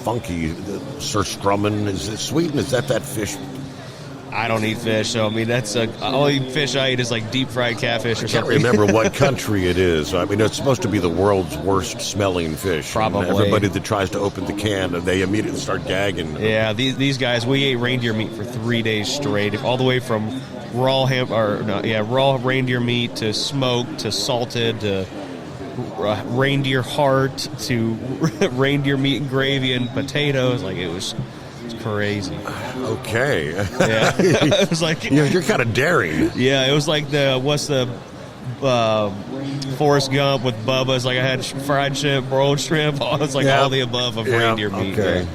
funky surströmming? Is it Sweden? Is that fish? I don't eat fish, so I mean that's only fish I eat is like deep fried catfish or something. I can't remember what country it is. I mean, it's supposed to be the world's worst smelling fish. Probably. And everybody that tries to open the can, they immediately start gagging. Yeah, these guys, we ate reindeer meat for 3 days straight, all the way from raw reindeer meat to smoked to salted to reindeer heart to reindeer meat and gravy and potatoes. Like it was crazy. Okay. Yeah. It was like you're kind of daring. Yeah, it was like Forrest Gump with Bubba. It's like I had fried shrimp, broiled shrimp. It's like all the above of reindeer meat. Okay.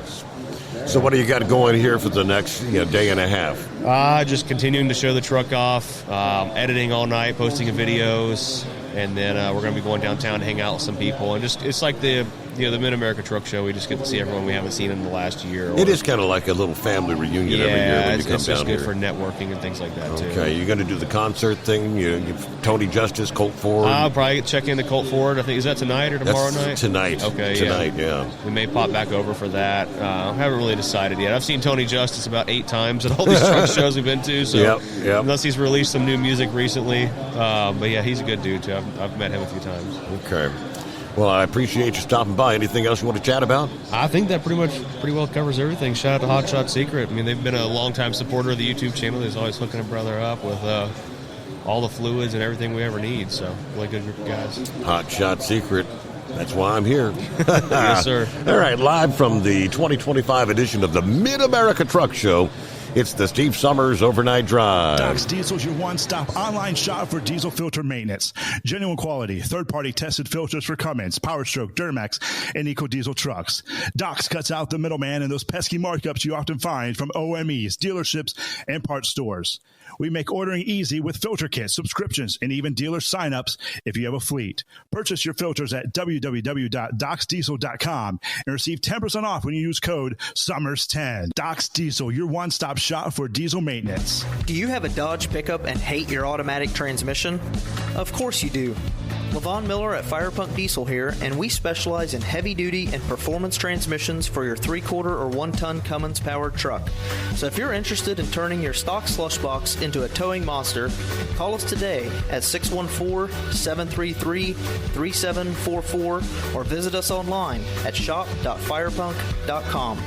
So what do you got going here for the next day and a half? Just continuing to show the truck off, editing all night, posting videos, and then we're going to be going downtown to hang out with some people. And it's like the Mid-America Truck Show. We just get to see everyone we haven't seen in the last year. It is kind of like a little family reunion every year when you come it's down just good here. for networking and things like that, too. Okay, you're going to do the concert thing? You Tony Justice, Colt Ford? I'll probably check into Colt Ford. I think, is that tonight or tomorrow night? Tonight. Okay, Tonight, yeah. We may pop back over for that. I haven't really decided yet. I've seen Tony Justice about 8 times at all these truck shows we've been to, so unless he's released some new music recently. But yeah, he's a good dude, too. I've met him a few times. Okay. Well, I appreciate you stopping by. Anything else you want to chat about? I think that pretty well covers everything. Shout out to Hot Shot Secret. I mean, they've been a long-time supporter of the YouTube channel. They're always hooking a brother up with all the fluids and everything we ever need. So, really good group of guys. Hot Shot Secret. That's why I'm here. Yes, sir. All right, live from the 2025 edition of the Mid-America Truck Show. It's the Steve Summers Overnight Drive. Doc's Diesel is your one-stop online shop for diesel filter maintenance. Genuine quality, third-party tested filters for Cummins, PowerStroke, Duramax, and EcoDiesel trucks. Doc's cuts out the middleman and those pesky markups you often find from OMEs, dealerships, and parts stores. We make ordering easy with filter kits, subscriptions, and even dealer signups if you have a fleet. Purchase your filters at www.docsdiesel.com and receive 10% off when you use code SUMMERS10. Doc's Diesel, your one-stop shop for diesel maintenance. Do you have a Dodge pickup and hate your automatic transmission? Of course you do. Levon Miller at Firepunk Diesel here, and we specialize in heavy-duty and performance transmissions for your 3/4 or 1-ton Cummins-powered truck. So if you're interested in turning your stock slush box into a towing monster, call us today at 614-733-3744 or visit us online at shop.firepunk.com.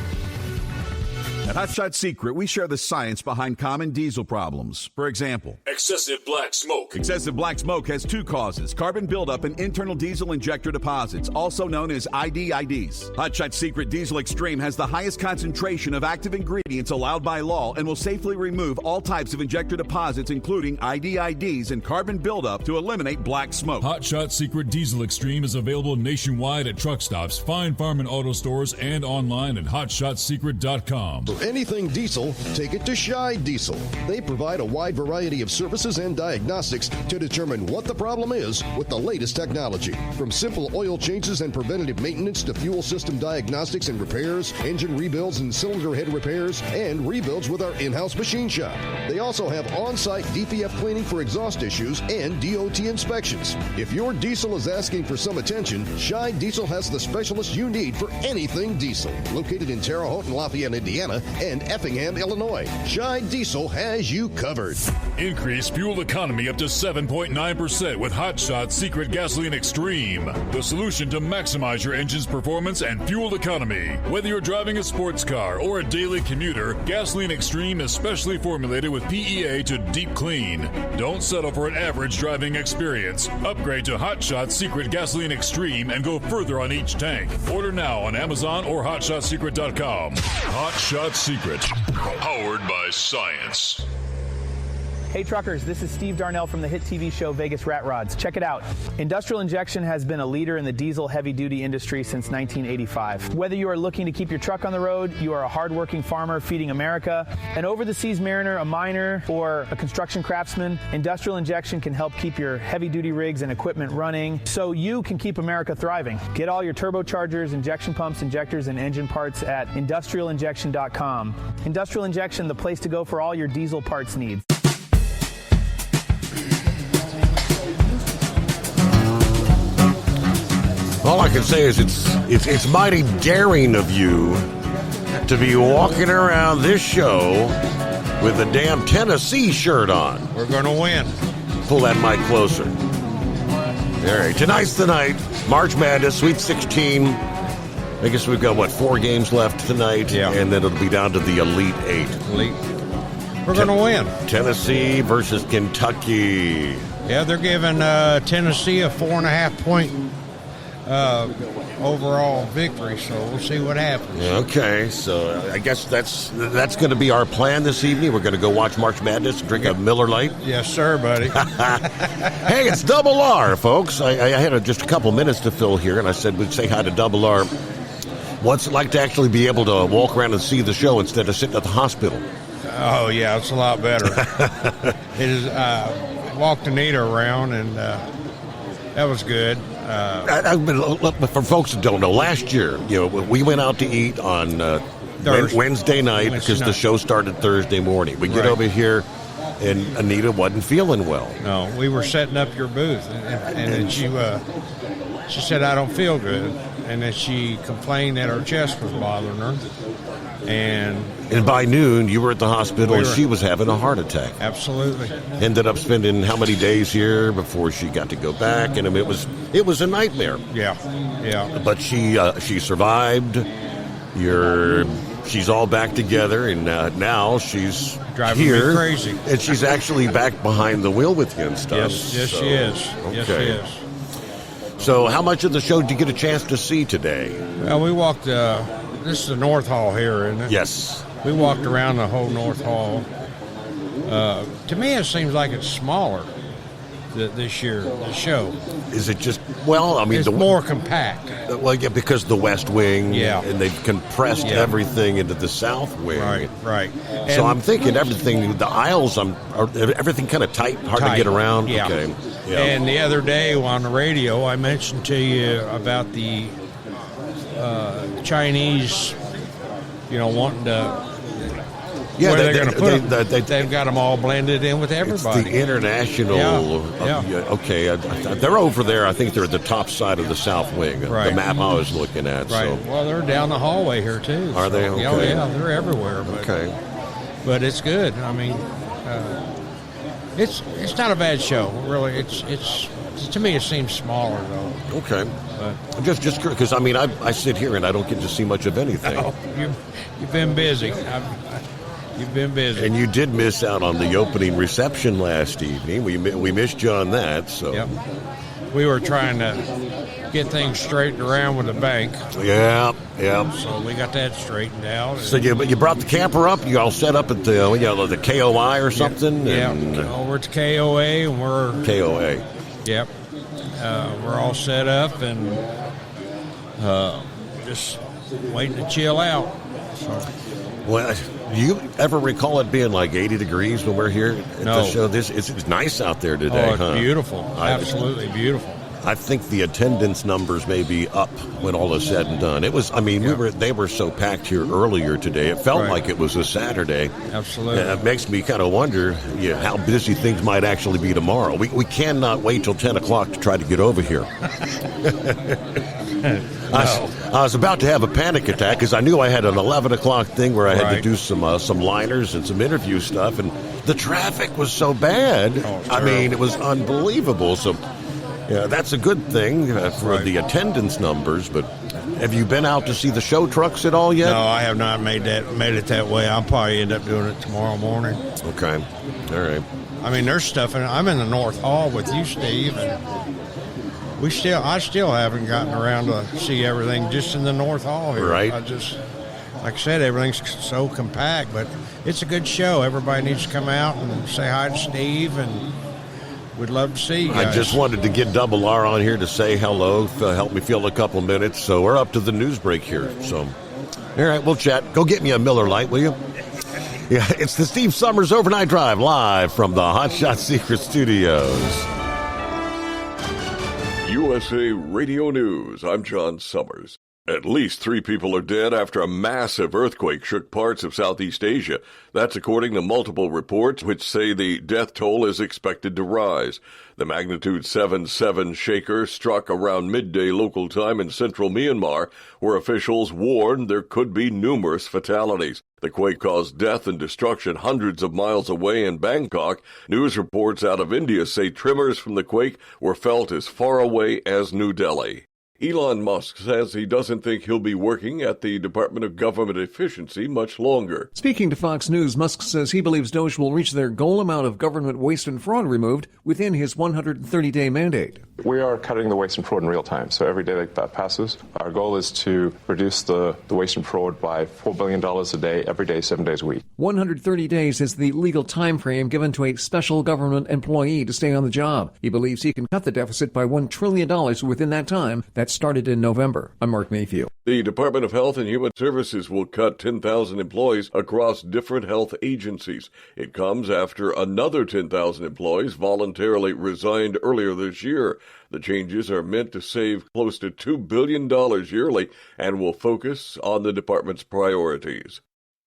At Hot Shot Secret, we share the science behind common diesel problems. For example, excessive black smoke. Excessive black smoke has 2 causes: carbon buildup and internal diesel injector deposits, also known as IDIDs. Hot Shot Secret Diesel Extreme has the highest concentration of active ingredients allowed by law and will safely remove all types of injector deposits, including IDIDs and carbon buildup, to eliminate black smoke. Hot Shot Secret Diesel Extreme is available nationwide at truck stops, fine farm and auto stores, and online at hotshotsecret.com. For anything diesel, take it to Shy Diesel. They provide a wide variety of services and diagnostics to determine what the problem is with the latest technology. From simple oil changes and preventative maintenance to fuel system diagnostics and repairs, engine rebuilds and cylinder head repairs, and rebuilds with our in-house machine shop. They also have on-site DPF cleaning for exhaust issues and DOT inspections. If your diesel is asking for some attention, Shy Diesel has the specialist you need for anything diesel. Located in Terre Haute and Lafayette, Indiana, and Effingham, Illinois. Shai Diesel has you covered. Increase fuel economy up to 7.9% with Hot Shot Secret Gasoline Extreme. The solution to maximize your engine's performance and fuel economy. Whether you're driving a sports car or a daily commuter, Gasoline Extreme is specially formulated with PEA to deep clean. Don't settle for an average driving experience. Upgrade to Hot Shot Secret Gasoline Extreme and go further on each tank. Order now on Amazon or HotShotSecret.com. Hot Shot Secret, powered by science. Hey truckers, this is Steve Darnell from the hit TV show Vegas Rat Rods. Check it out. Industrial Injection has been a leader in the diesel heavy-duty industry since 1985. Whether you are looking to keep your truck on the road, you are a hard-working farmer feeding America, an over-the-seas mariner, a miner, or a construction craftsman, Industrial Injection can help keep your heavy-duty rigs and equipment running so you can keep America thriving. Get all your turbochargers, injection pumps, injectors, and engine parts at industrialinjection.com. Industrial Injection, the place to go for all your diesel parts needs. All I can say is it's mighty daring of you to be walking around this show with a damn Tennessee shirt on. We're going to win. Pull that mic closer. All right, tonight's the night. March Madness, Sweet 16. I guess we've got, 4 games left tonight? Yeah. And then it'll be down to the Elite 8. We're going to win. Tennessee versus Kentucky. Yeah, they're giving Tennessee a 4.5-point overall victory, so we'll see what happens. Okay, so I guess that's going to be our plan this evening. We're going to go watch March Madness and drink a Miller Lite. Yes, sir, buddy. Hey, it's Double R, folks. I had just a couple minutes to fill here, and I said we'd say hi to Double R. What's it like to actually be able to walk around and see the show instead of sitting at the hospital? Oh, yeah, it's a lot better. It is. Walked Anita around, and that was good. For folks that don't know, last year, we went out to eat on Wednesday night because the show started Thursday morning. We get over here, and Anita wasn't feeling well. No, we were setting up your booth, and then she said, I don't feel good. And then she complained that her chest was bothering her. And by noon, you were at the hospital, and she was having a heart attack. Absolutely. Ended up spending how many days here before she got to go back, and it was a nightmare. Yeah. But she survived. She's all back together, and now she's driving here, me crazy. And she's actually back behind the wheel with you and stuff. Yes, she is. Okay. Yes, she is. So how much of the show did you get a chance to see today? Well, we walked, this is the North Hall here, isn't it? Yes. We walked around the whole North Hall. To me, it seems like it's smaller this year, the show. Is it just, it's more compact. Well, yeah, because the West Wing, and they've compressed everything into the South Wing. Right. So I'm thinking everything, the aisles, everything kind of tight, hard to get around. Yeah. Okay. Yeah. And the other day on the radio, I mentioned to you about the Chinese, wanting to. Yeah, where they're going to put them. They've got them all blended in with everybody. It's the international. Okay, they're over there. I think they're at the top side of the South Wing. Right. The map I was looking at. Right. So. Well, they're down the hallway here too. Are they? Okay. Oh yeah, they're everywhere. But it's good. I mean, it's not a bad show. Really, it's to me it seems smaller though. Okay. Just because I sit here and I don't get to see much of anything. No, you've been busy. You've been busy. And you did miss out on the opening reception last evening. We missed you on that. So. Yep. We were trying to get things straightened around with the bank. Yeah. So we got that straightened out. So you brought the camper up. You all set up at the KOI or something. Yeah. Over at the KOA, and we're KOA. Yep. We're all set up and just waiting to chill out. So. Well, do you ever recall it being like 80 degrees when we're here at the show? It's nice out there today. Oh, it's beautiful. Absolutely beautiful. I think the attendance numbers may be up when all is said and done. It was. They were so packed here earlier today. It felt like it was a Saturday. Absolutely. It makes me kind of wonder, how busy things might actually be tomorrow. We cannot wait till 10 o'clock to try to get over here. I was about to have a panic attack because I knew I had an 11 o'clock thing where I had to do some liners and some interview stuff, and the traffic was so bad. I mean, it was unbelievable. So, yeah, that's a good thing for the attendance numbers. But have you been out to see the show trucks at all yet? No, I have not made it that way. I'll probably end up doing it tomorrow morning. Okay, all right. I mean, there's stuff I'm in the North Hall with you, Steve, and I still haven't gotten around to see everything just in the North Hall here. Right. Like I said, everything's so compact, but it's a good show. Everybody needs to come out and say hi to Steve, and we'd love to see you guys. I just wanted to get Double R on here to say hello, help me fill a couple minutes. So we're up to the news break here. So, all right, we'll chat. Go get me a Miller Lite, will you? Yeah, it's the Steve Summers Overnight Drive live from the Hot Shot Secret Studios. USA Radio News, I'm John Summers. At least 3 people are dead after a massive earthquake shook parts of Southeast Asia. That's according to multiple reports which say the death toll is expected to rise. The magnitude 7.7 shaker struck around midday local time in central Myanmar, where officials warned there could be numerous fatalities. The quake caused death and destruction hundreds of miles away in Bangkok. News reports out of India say tremors from the quake were felt as far away as New Delhi. Elon Musk says he doesn't think he'll be working at the Department of Government Efficiency much longer. Speaking to Fox News, Musk says he believes Doge will reach their goal amount of government waste and fraud removed within his 130-day mandate. We are cutting the waste and fraud in real time, so every day that passes, our goal is to reduce the waste and fraud by $4 billion a day, every day, 7 days a week. 130 days is the legal time frame given to a special government employee to stay on the job. He believes he can cut the deficit by $1 trillion within that time. That started in November. I'm Mark Mayfield. The Department of Health and Human Services will cut 10,000 employees across different health agencies. It comes after another 10,000 employees voluntarily resigned earlier this year. The changes are meant to save close to $2 billion yearly and will focus on the department's priorities.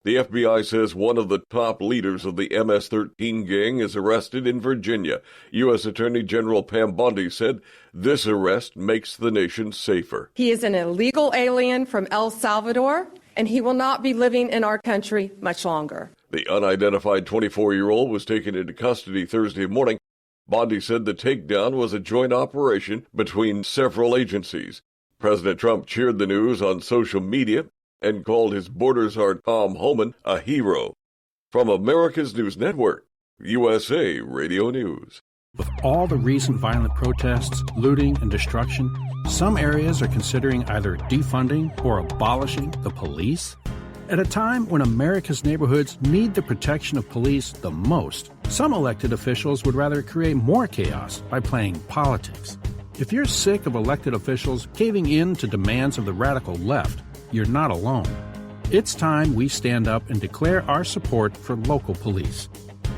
The FBI says one of the top leaders of the MS-13 gang is arrested in Virginia. U.S. Attorney General Pam Bondi said this arrest makes the nation safer. He is an illegal alien from El Salvador, and he will not be living in our country much longer. The unidentified 24-year-old was taken into custody Thursday morning. Bondi said the takedown was a joint operation between several agencies. President Trump cheered the news on social media and called his border czar Tom Homan a hero. From America's News Network, USA Radio News. With all the recent violent protests, looting, and destruction, some areas are considering either defunding or abolishing the police. At a time when America's neighborhoods need the protection of police the most, some elected officials would rather create more chaos by playing politics. If you're sick of elected officials caving in to demands of the radical left, you're not alone. It's time we stand up and declare our support for local police.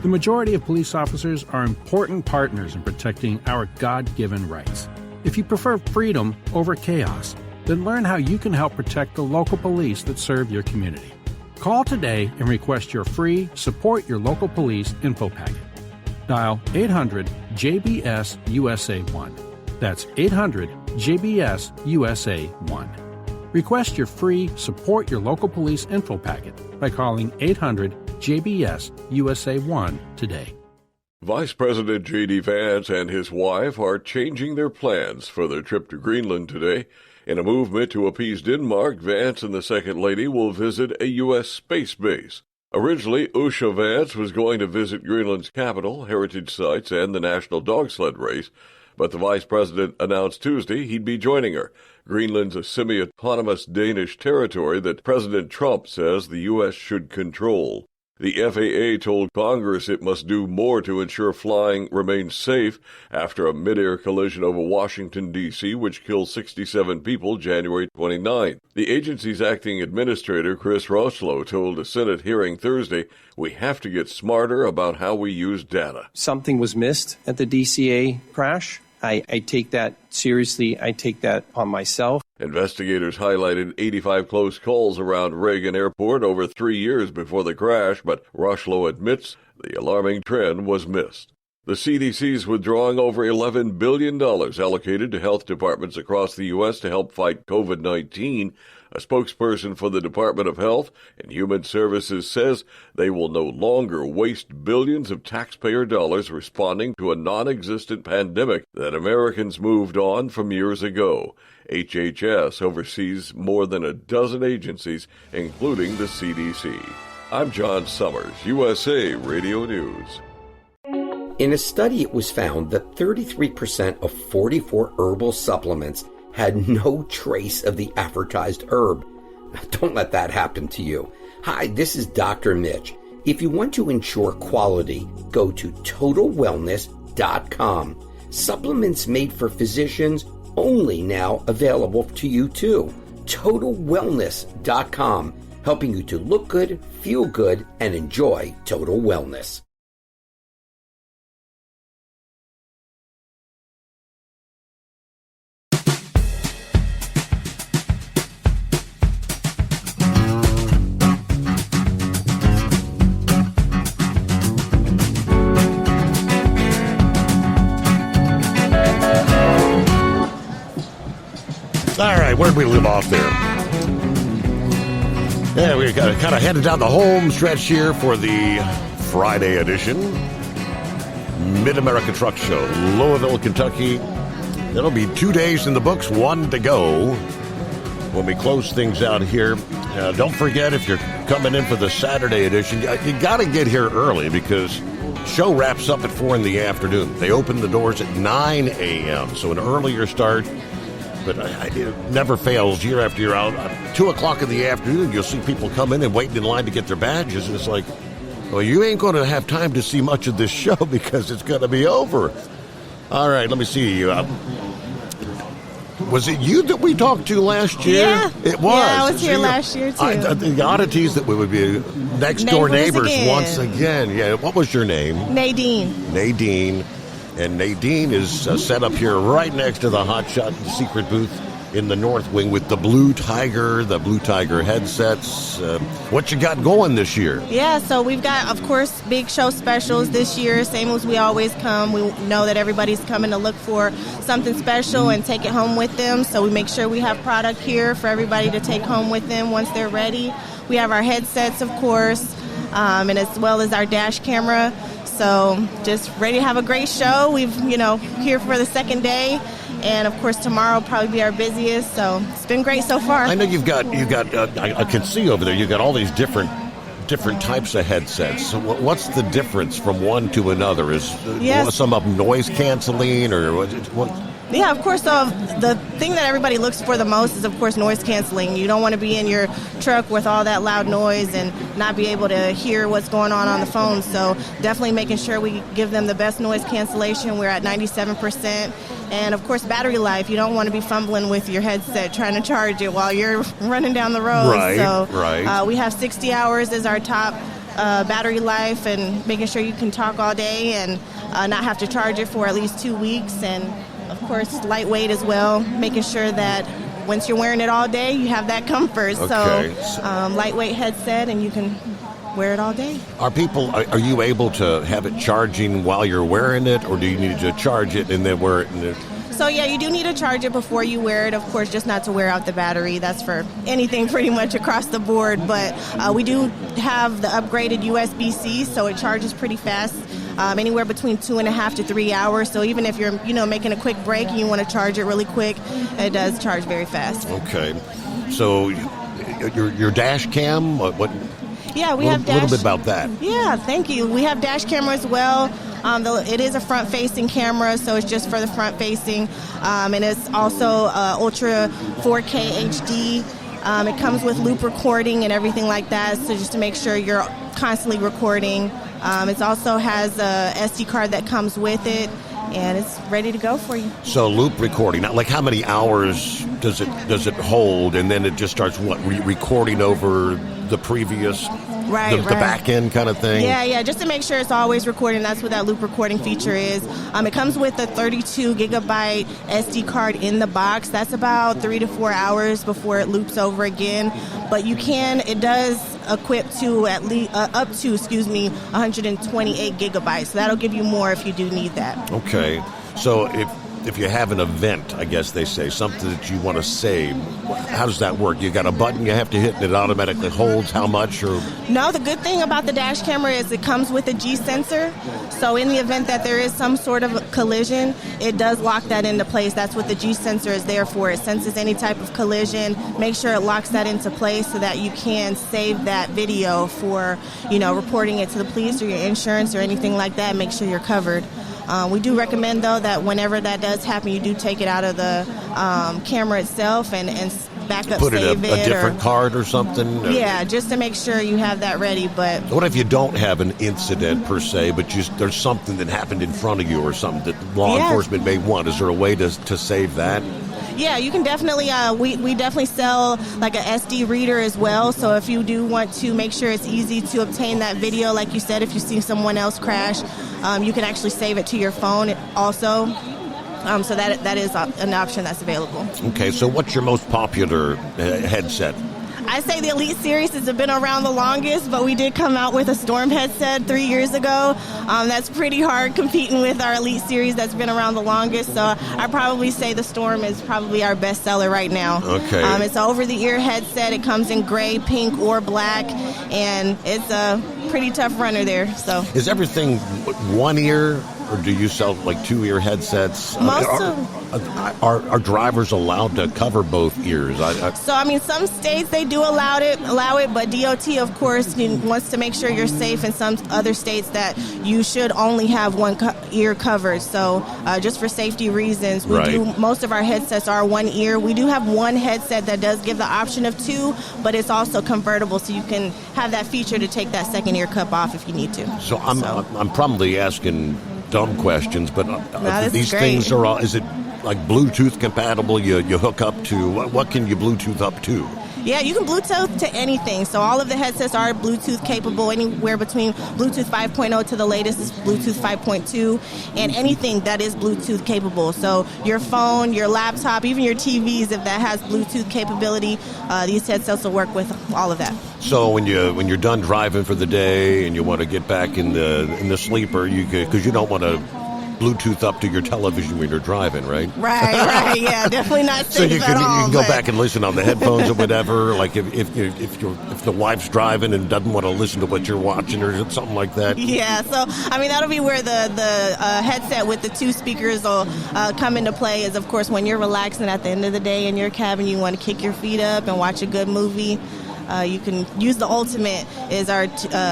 The majority of police officers are important partners in protecting our God-given rights. If you prefer freedom over chaos, then learn how you can help protect the local police that serve your community. Call today and request your free Support Your Local Police info packet. Dial 800-JBS-USA-1. That's 800-JBS-USA-1. Request your free Support Your Local Police info packet by calling 800-JBS-USA-1 today. Vice President J.D. Vance and his wife are changing their plans for their trip to Greenland today. In a movement to appease Denmark, Vance and the Second Lady will visit a U.S. space base. Originally, Usha Vance was going to visit Greenland's capital, heritage sites, and the national dog sled race, but the vice president announced Tuesday he'd be joining her. Greenland's a semi-autonomous Danish territory that President Trump says the U.S. should control. The FAA told Congress it must do more to ensure flying remains safe after a mid-air collision over Washington, D.C., which killed 67 people January 29. The agency's acting administrator, Chris Rochlow, told a Senate hearing Thursday, "We have to get smarter about how we use data." Something was missed at the DCA crash. I take that seriously. I take that on myself. Investigators highlighted 85 close calls around Reagan Airport over 3 years before the crash, but Rochlow admits the alarming trend was missed. The CDC is withdrawing over $11 billion allocated to health departments across the U.S. to help fight COVID-19. A spokesperson for the Department of Health and Human Services says they will no longer waste billions of taxpayer dollars responding to a non-existent pandemic that Americans moved on from years ago. HHS oversees more than a dozen agencies, including the CDC. I'm John Summers, USA Radio News. In a study, it was found that 33% of 44 herbal supplements had no trace of the advertised herb. Don't let that happen to you. Hi, this is Dr. Mitch. If you want to ensure quality, go to TotalWellness.com. Supplements made for physicians only now available to you too. TotalWellness.com, helping you to look good, feel good, and enjoy total wellness. All right, where did we live off there? Yeah, we got kind of headed down the home stretch here for the Friday edition. Mid-America Truck Show, Louisville, Kentucky. It'll be 2 days in the books, 1 to go when we close things out here. Don't forget, if you're coming in for the Saturday edition, you got to get here early because show wraps up at 4 in the afternoon. They open the doors at 9 a.m., so an earlier start. But it never fails year after year out. 2 o'clock in the afternoon, you'll see people come in and waiting in line to get their badges. And it's like, well, you ain't going to have time to see much of this show because it's going to be over. All right, let me see. Was it you that we talked to last year? Yeah. It was. Yeah, I was here last year, too. The oddities that we would be next-door neighbors once again. Yeah, what was your name? Nadine. Nadine. And Nadine is set up here right next to the Hot Shot secret booth in the North Wing with the Blue Tiger headsets. What you got going this year? Yeah, so we've got, of course, big show specials this year, same as we always come. We know that everybody's coming to look for something special and take it home with them, so we make sure we have product here for everybody to take home with them once they're ready. We have our headsets, of course, and as well as our dash camera. So just ready to have a great show. We've, here for the second day. And, of course, tomorrow will probably be our busiest. So it's been great so far. I know you've got. I can see over there, you've got all these different types of headsets. So what's the difference from one to another? Is some of them noise canceling or what? Yeah, of course. So the thing that everybody looks for the most is, of course, noise canceling. You don't want to be in your truck with all that loud noise and not be able to hear what's going on the phone. So definitely making sure we give them the best noise cancellation. We're at 97%. And, of course, battery life. You don't want to be fumbling with your headset trying to charge it while you're running down the road. Right. We have 60 hours as our top battery life, and making sure you can talk all day and not have to charge it for at least 2 weeks. And, of course, lightweight as well, making sure that once you're wearing it all day, you have that comfort. Okay. So lightweight headset, and you can wear it all day. Are you able to have it charging while you're wearing it, or do you need to charge it and then wear it? So, yeah, you do need to charge it before you wear it, of course, just not to wear out the battery. That's for anything pretty much across the board. But we do have the upgraded USB-C, so it charges pretty fast, anywhere between 2.5 to 3 hours. So even if you're, making a quick break and you want to charge it really quick, it does charge very fast. Okay. So your dash cam, what? Yeah, we have dash. A little bit about that. Yeah, thank you. We have dash camera as well. It is a front-facing camera, so it's just for the front-facing. And it's also Ultra 4K HD. It comes with loop recording and everything like that, so just to make sure you're constantly recording. It also has a SD card that comes with it, and it's ready to go for you. So loop recording, like how many hours does it hold, and then it just starts recording over the previous? Right, the back end kind of thing. Yeah, just to make sure it's always recording. That's what that loop recording feature is. It comes with a 32 gigabyte SD card in the box. That's about 3 to 4 hours before it loops over again. But it does equip to at least up to 128 gigabytes. So that'll give you more if you do need that. Okay, so if you have an event, I guess they say, something that you want to save, how does that work? You got a button you have to hit and it automatically holds how much? Or No, the good thing about the dash camera is it comes with a G sensor. So in the event that there is some sort of collision, it does lock that into place. That's what the G sensor is there for. It senses any type of collision, make sure it locks that into place so that you can save that video for, reporting it to the police or your insurance or anything like that. Make sure you're covered. We do recommend, though, that whenever that does happen, you do take it out of the camera itself and back up, put save it a different card or something? Yeah, just to make sure you have that ready. But what if you don't have an incident per se, but there's something that happened in front of you or something that law enforcement may want? Is there a way to save that? Yeah, you can definitely, we definitely sell like a SD reader as well. So if you do want to make sure it's easy to obtain that video, like you said, if you see someone else crash, you can actually save it to your phone also. So that is an option that's available. Okay, so what's your most popular headset? I say the Elite Series has been around the longest, but we did come out with a Storm headset 3 years ago. That's pretty hard competing with our Elite Series that's been around the longest. So I'd probably say the Storm is probably our best seller right now. Okay. It's an over-the-ear headset. It comes in gray, pink, or black, and it's a pretty tough runner there. So is everything one ear, or do you sell like 2-ear headsets? Are drivers allowed to cover both ears? So, some states, they do allow it, but DOT, of course, wants to make sure you're safe. In some other states that you should only have one ear covered. So, just for safety reasons, most of our headsets are one ear. We do have one headset that does give the option of 2, but it's also convertible, so you can have that feature to take that second ear cup off if you need to. So, I'm probably asking dumb questions, but these things are all, is it like Bluetooth compatible? You hook up to, what can you Bluetooth up to? Yeah, you can Bluetooth to anything. So all of the headsets are Bluetooth capable, anywhere between Bluetooth 5.0 to the latest is Bluetooth 5.2, and anything that is Bluetooth capable. So your phone, your laptop, even your TVs, if that has Bluetooth capability, these headsets will work with all of that. So when you're done driving for the day and you want to get back in the sleeper, because you don't want to Bluetooth up to your television when you're driving, right? Right, yeah, definitely not safe so you can, at all. You can go back and listen on the headphones or whatever. Like if the wife's driving and doesn't want to listen to what you're watching or something like that. Yeah, so that'll be where the headset with the 2 speakers will come into play. Is of course when you're relaxing at the end of the day in your cabin, you want to kick your feet up and watch a good movie. You can use the Ultimate is our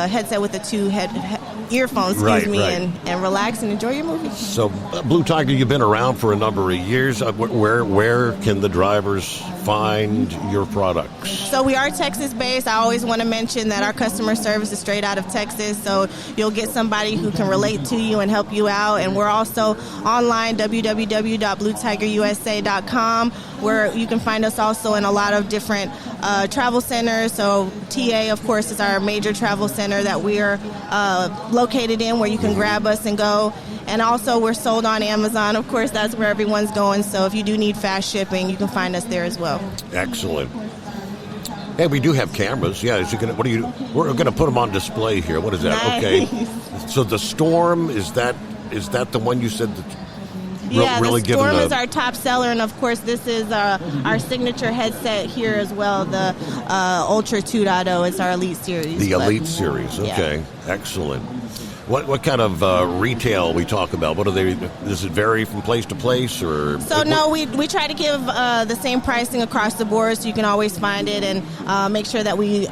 headset with the 2 earphones, and relax and enjoy your movie. So, Blue Tiger, you've been around for a number of years. Where can the drivers find your products? So we are Texas-based. I always want to mention that our customer service is straight out of Texas, so you'll get somebody who can relate to you and help you out. And we're also online, www.bluetigerusa.com, where you can find us also in a lot of different travel centers. So TA, of course, is our major travel center that we are located in, where you can grab us and go. And also we're sold on Amazon. Of course, that's where everyone's going. So if you do need fast shipping, you can find us there as well. Excellent. Hey, we do have cameras. Yeah, we're going to put them on display here. What is that? Nice. Okay. So the Storm, is that the one you said that really the Storm is our top seller, and of course this is our signature headset here as well. The Ultra 2.0 is our Elite Series. The Elite Series, okay. Yeah. Excellent. What kind of retail we talk about? What are they? Does it vary from place to place, or? So no, we try to give the same pricing across the board, so you can always find it and make sure that we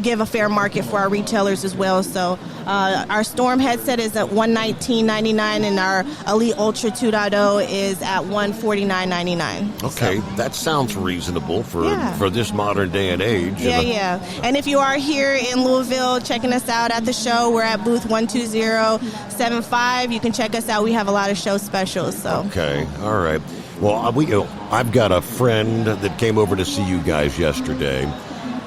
give a fair market for our retailers as well. So our Storm headset is at $119.99, and our Elite Ultra 2.0 is at $149.99. Okay, that sounds reasonable for this modern day and age. Yeah. And if you are here in Louisville checking us out at the show, we're at booth 12075. You can check us out. We have a lot of show specials. So okay, all right. Well, I've got a friend that came over to see you guys yesterday.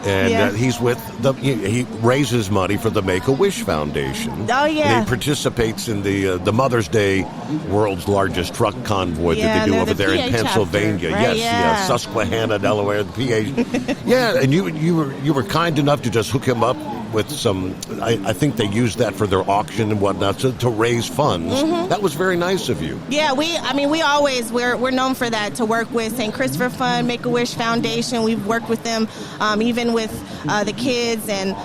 And he's with he raises money for the Make-A-Wish Foundation. Oh, yeah. And he participates in the Mother's Day world's largest truck convoy that they do over there in Pennsylvania. Chapter, right? Yes, Susquehanna, Delaware, the PA. Yeah, and you were kind enough to just hook him up with some, I think they used that for their auction and whatnot to raise funds. Mm-hmm. That was very nice of you. Yeah, we're known for that, to work with St. Christopher Fund, Make-A-Wish Foundation. We've worked with them, even with the kids and,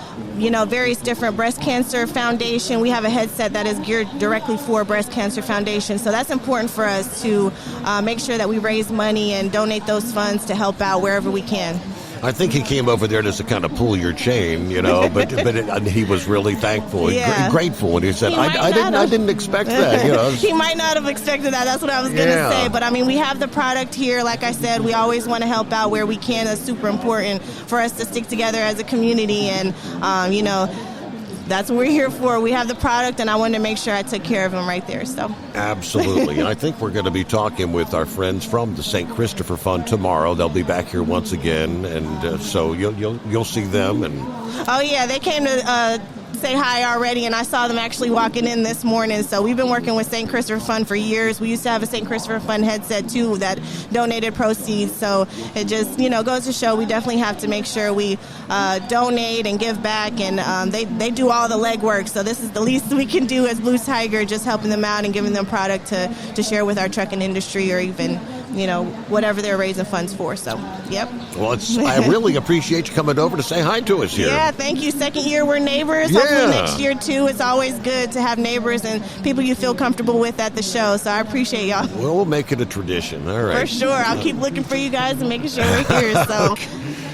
various different breast cancer foundation. We have a headset that is geared directly for breast cancer foundation. So that's important for us to make sure that we raise money and donate those funds to help out wherever we can. I think he came over there just to kind of pull your chain, but he was really thankful and grateful. And he said, I didn't expect that. He might not have expected that. That's what I was going to say. But, we have the product here. Like I said, we always want to help out where we can. That's super important for us to stick together as a community. And, that's what we're here for. We have the product, and I wanted to make sure I took care of him right there. So absolutely. And I think we're going to be talking with our friends from the St. Christopher Fund tomorrow. They'll be back here once again, and so you'll see them. And oh yeah, they came to say hi already, and I saw them actually walking in this morning. So we've been working with St. Christopher Fund for years. We used to have a St. Christopher Fund headset too that donated proceeds. So it just goes to show we definitely have to make sure we donate and give back, and they do all the legwork. So this is the least we can do as Blue Tiger, just helping them out and giving them product to share with our trucking industry, or even whatever they're raising funds for. So, yep. Well, I really appreciate you coming over to say hi to us here. Yeah, thank you. Second year, we're neighbors. Yeah. Hopefully next year, too. It's always good to have neighbors and people you feel comfortable with at the show. So I appreciate y'all. Well, we'll make it a tradition. All right. For sure. I'll keep looking for you guys and making sure we're here. So.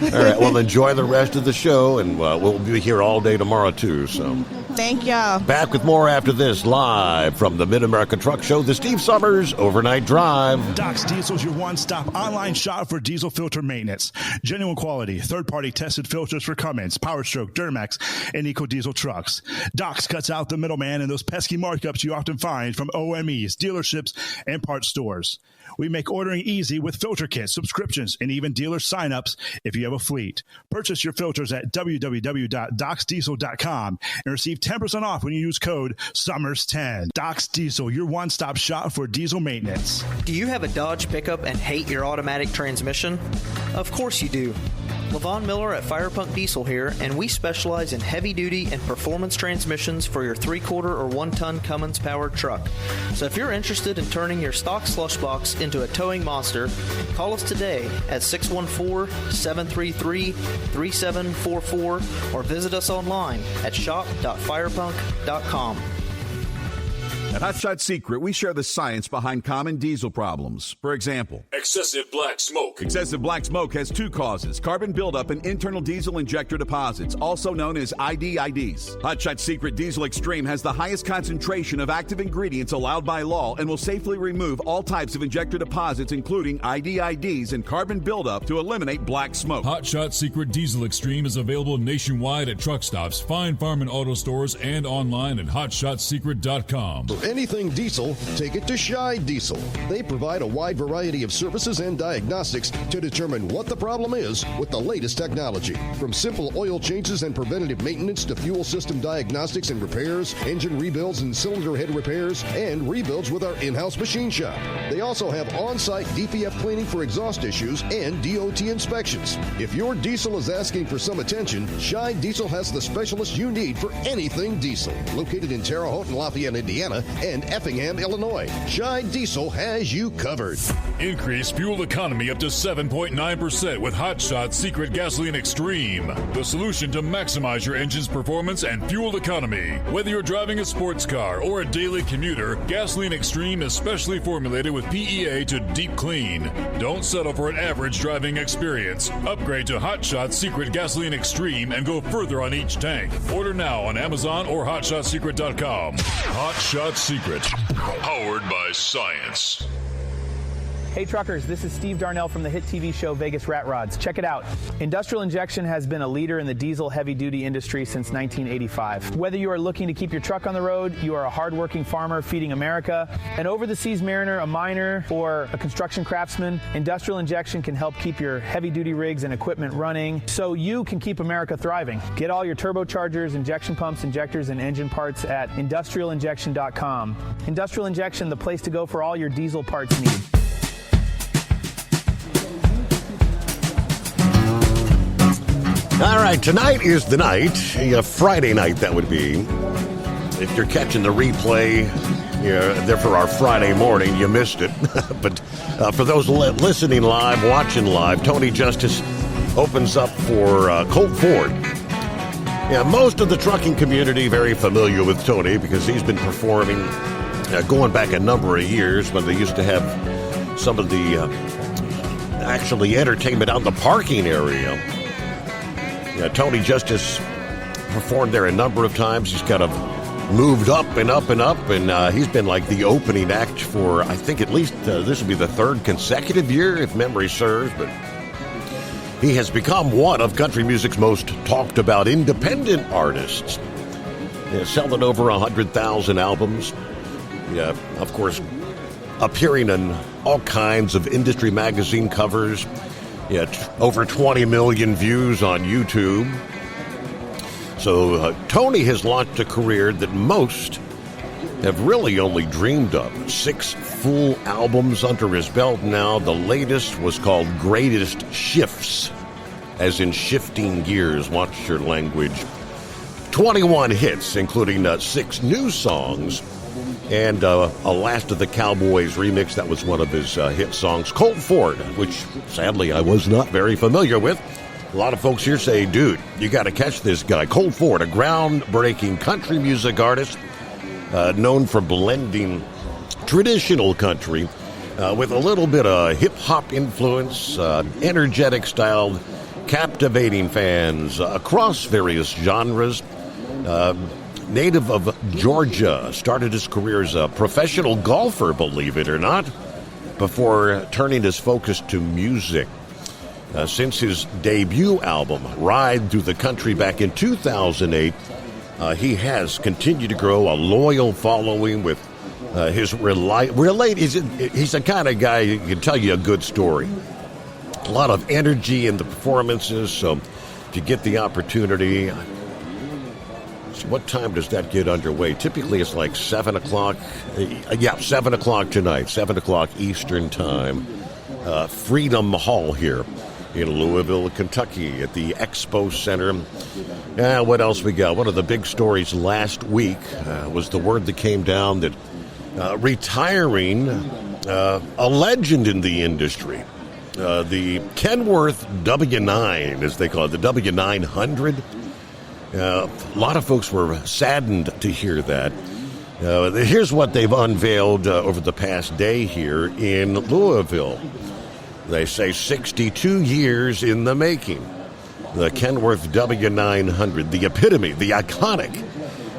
All right. Well, enjoy the rest of the show, and we'll be here all day tomorrow, too. So. Thank y'all. Back with more after this, live from the Mid-America Truck Show, the Steve Summers Overnight Drive. Doc's Diesel's your one-stop online shop for diesel filter maintenance. Genuine quality, third-party tested filters for Cummins, Powerstroke, Duramax, and EcoDiesel trucks. Doc's cuts out the middleman and those pesky markups you often find from OMEs, dealerships, and parts stores. We make ordering easy with filter kits, subscriptions, and even dealer sign-ups if you have a fleet. Purchase your filters at www.docsdiesel.com and receive 10% off when you use code SUMMERS10. Doc's Diesel, your one-stop shop for diesel maintenance. Do you have a Dodge pickup and hate your automatic transmission? Of course you do. Levon Miller at Firepunk Diesel here, and we specialize in heavy-duty and performance transmissions for your 3/4 or 1-ton Cummins-powered truck. So if you're interested in turning your stock slush box into a towing monster, call us today at 614-733-3744 or visit us online at shop.firepunk.com. At Hot Shot Secret, we share the science behind common diesel problems. For example, excessive black smoke. Excessive black smoke has two causes: carbon buildup and internal diesel injector deposits, also known as IDIDs. Hot Shot Secret Diesel Extreme has the highest concentration of active ingredients allowed by law and will safely remove all types of injector deposits, including IDIDs and carbon buildup, to eliminate black smoke. Hot Shot Secret Diesel Extreme is available nationwide at truck stops, fine farm and auto stores, and online at hotshotsecret.com. For anything diesel, take it to Shy Diesel. They provide a wide variety of services and diagnostics to determine what the problem is with the latest technology. From simple oil changes and preventative maintenance to fuel system diagnostics and repairs, engine rebuilds and cylinder head repairs, and rebuilds with our in-house machine shop. They also have on-site DPF cleaning for exhaust issues and DOT inspections. If your diesel is asking for some attention, Shy Diesel has the specialist you need for anything diesel. Located in Terre Haute and Lafayette, Indiana, and Effingham, Illinois, Shy Diesel has you covered. Increase fuel economy up to 7.9% with Hot Shot Secret Gasoline Extreme, the solution to maximize your engine's performance and fuel economy. Whether you're driving a sports car or a daily commuter, Gasoline Extreme is specially formulated with PEA to deep clean. Don't settle for an average driving experience. Upgrade to Hot Shot Secret Gasoline Extreme and go further on each tank. Order now on Amazon or hotshotsecret.com. Hot Shot Secret, powered by science. Hey truckers, this is Steve Darnell from the hit TV show Vegas Rat Rods. Check it out. Industrial Injection has been a leader in the diesel heavy-duty industry since 1985. Whether you are looking to keep your truck on the road, you are a hardworking farmer feeding America, an over-the-seas mariner, a miner, or a construction craftsman, Industrial Injection can help keep your heavy-duty rigs and equipment running so you can keep America thriving. Get all your turbochargers, injection pumps, injectors, and engine parts at industrialinjection.com. Industrial Injection, the place to go for all your diesel parts needs. All right, tonight is the night, Friday night that would be. If you're catching the replay, there for our Friday morning, you missed it. But for those listening live, watching live, Tony Justice opens up for Colt Ford. Yeah, most of the trucking community very familiar with Tony because he's been performing going back a number of years when they used to have some of the actually entertainment out in the parking area. Tony Justice performed there a number of times. He's kind of moved up and up and up, and he's been like the opening act for, I think, at least this will be the third consecutive year, if memory serves. But he has become one of country music's most talked about independent artists, selling over 100,000 albums. Yeah, of course, appearing in all kinds of industry magazine covers. Yeah, over 20 million views on YouTube. So Tony has launched a career that most have really only dreamed of. 6 full albums under his belt now. The latest was called Greatest Shifts, as in shifting gears. Watch your language. 21 hits, including 6 new songs. And a Last of the Cowboys remix, that was one of his hit songs. Colt Ford, which sadly I was not very familiar with. A lot of folks here say, dude, you got to catch this guy. Colt Ford, a groundbreaking country music artist known for blending traditional country with a little bit of hip-hop influence, energetic style, captivating fans across various genres. Native of Georgia, started his career as a professional golfer, believe it or not, before turning his focus to music. Since his debut album, Ride Through the Country, back in 2008, he has continued to grow a loyal following with his he's the kind of guy who can tell you a good story. A lot of energy in the performances, so if you get the opportunity... What time does that get underway? Typically, it's like 7 o'clock. 7 o'clock tonight, 7 o'clock Eastern Time. Freedom Hall here in Louisville, Kentucky, at the Expo Center. What else we got? One of the big stories last week was the word that came down that retiring a legend in the industry. The Kenworth W9, as they call it, the W900. A lot of folks were saddened to hear that. Here's what they've unveiled over the past day here in Louisville. They say 62 years in the making. The Kenworth W900, the epitome, the iconic,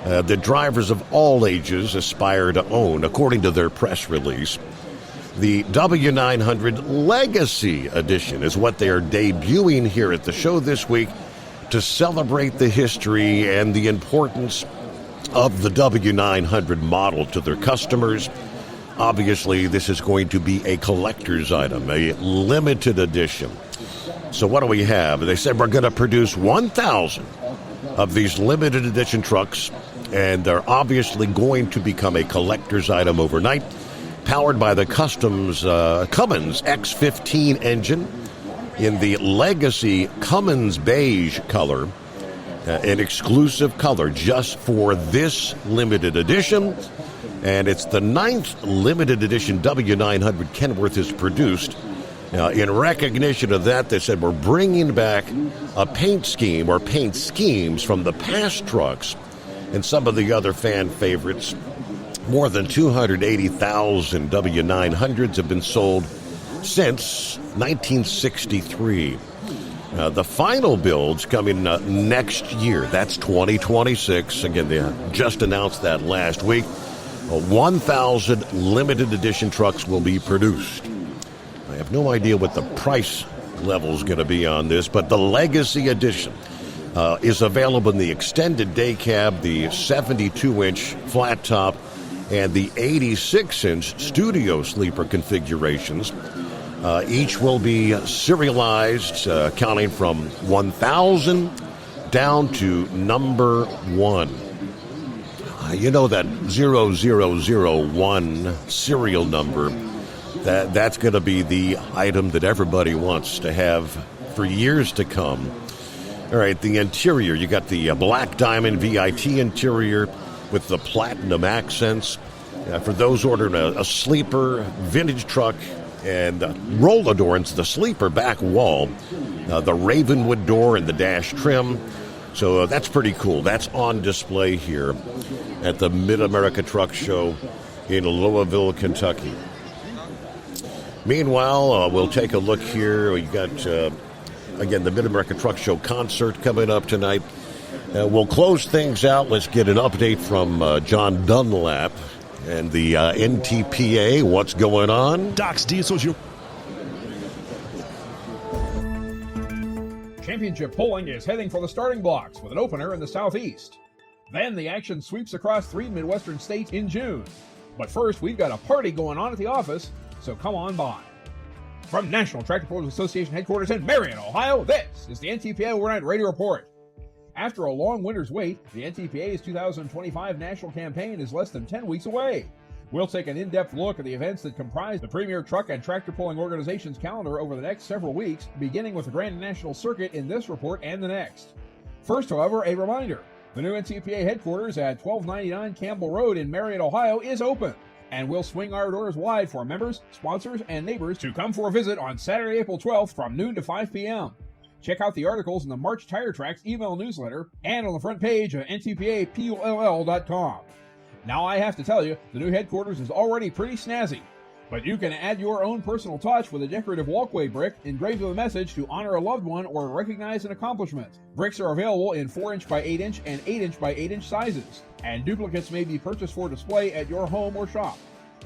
that drivers of all ages aspire to own, according to their press release. The W900 Legacy Edition is what they are debuting here at the show this week, to celebrate the history and the importance of the W900 model to their customers. Obviously, this is going to be a collector's item, a limited edition. So what do we have? They said we're going to produce 1,000 of these limited edition trucks, and they're obviously going to become a collector's item overnight, powered by the Cummins X15 engine, in the Legacy Cummins beige color, an exclusive color just for this limited edition. And it's the 9th limited edition W900 Kenworth is produced. Now, in recognition of that, they said we're bringing back a paint scheme or paint schemes from the past trucks and some of the other fan favorites. More than 280,000 W900s have been sold since 1963. The final build's coming next year. That's 2026. Again, they just announced that last week. 1,000 limited edition trucks will be produced. No idea what the price level is going to be on this, but the Legacy Edition is available in the extended day cab, the 72-inch flat top, and the 86-inch studio sleeper configurations. Each will be serialized, counting from 1,000 down to number 1. You know that 0001 serial number, that's going to be the item that everybody wants to have for years to come. All right, the interior, you got the black diamond VIT interior with the platinum accents. For those ordering a sleeper, vintage truck, and roller door into the sleeper back wall, the Ravenwood door and the dash trim. So that's pretty cool. That's on display here at the Mid-America Truck Show in Louisville, Kentucky. Meanwhile, we'll take a look here. We got, again, the Mid-America Truck Show concert coming up tonight. We'll close things out. Let's get an update from John Dunlap and the NTPA. What's going on? Doc's Diesel's your... Championship Pulling is heading for the starting blocks with an opener in the Southeast. Then the action sweeps across 3 Midwestern states in June. But first, we've got a party going on at the office, so come on by. From National Tractor Pullers Association headquarters in Marion, Ohio, this is the NTPA Overnight Radio Report. After a long winter's wait, the NTPA's 2025 national campaign is less than 10 weeks away. We'll take an in-depth look at the events that comprise the premier truck and tractor pulling organization's calendar over the next several weeks, beginning with the Grand National Circuit in this report and the next. First, however, a reminder. The new NTPA headquarters at 1299 Campbell Road in Marion, Ohio is open, and we'll swing our doors wide for members, sponsors, and neighbors to come for a visit on Saturday, April 12th from noon to 5 p.m. Check out the articles in the March Tire Tracks email newsletter and on the front page of ntpapull.com. Now I have to tell you, the new headquarters is already pretty snazzy, but you can add your own personal touch with a decorative walkway brick engraved with a message to honor a loved one or recognize an accomplishment. Bricks are available in 4-inch by 8-inch and 8-inch by 8-inch sizes, and duplicates may be purchased for display at your home or shop.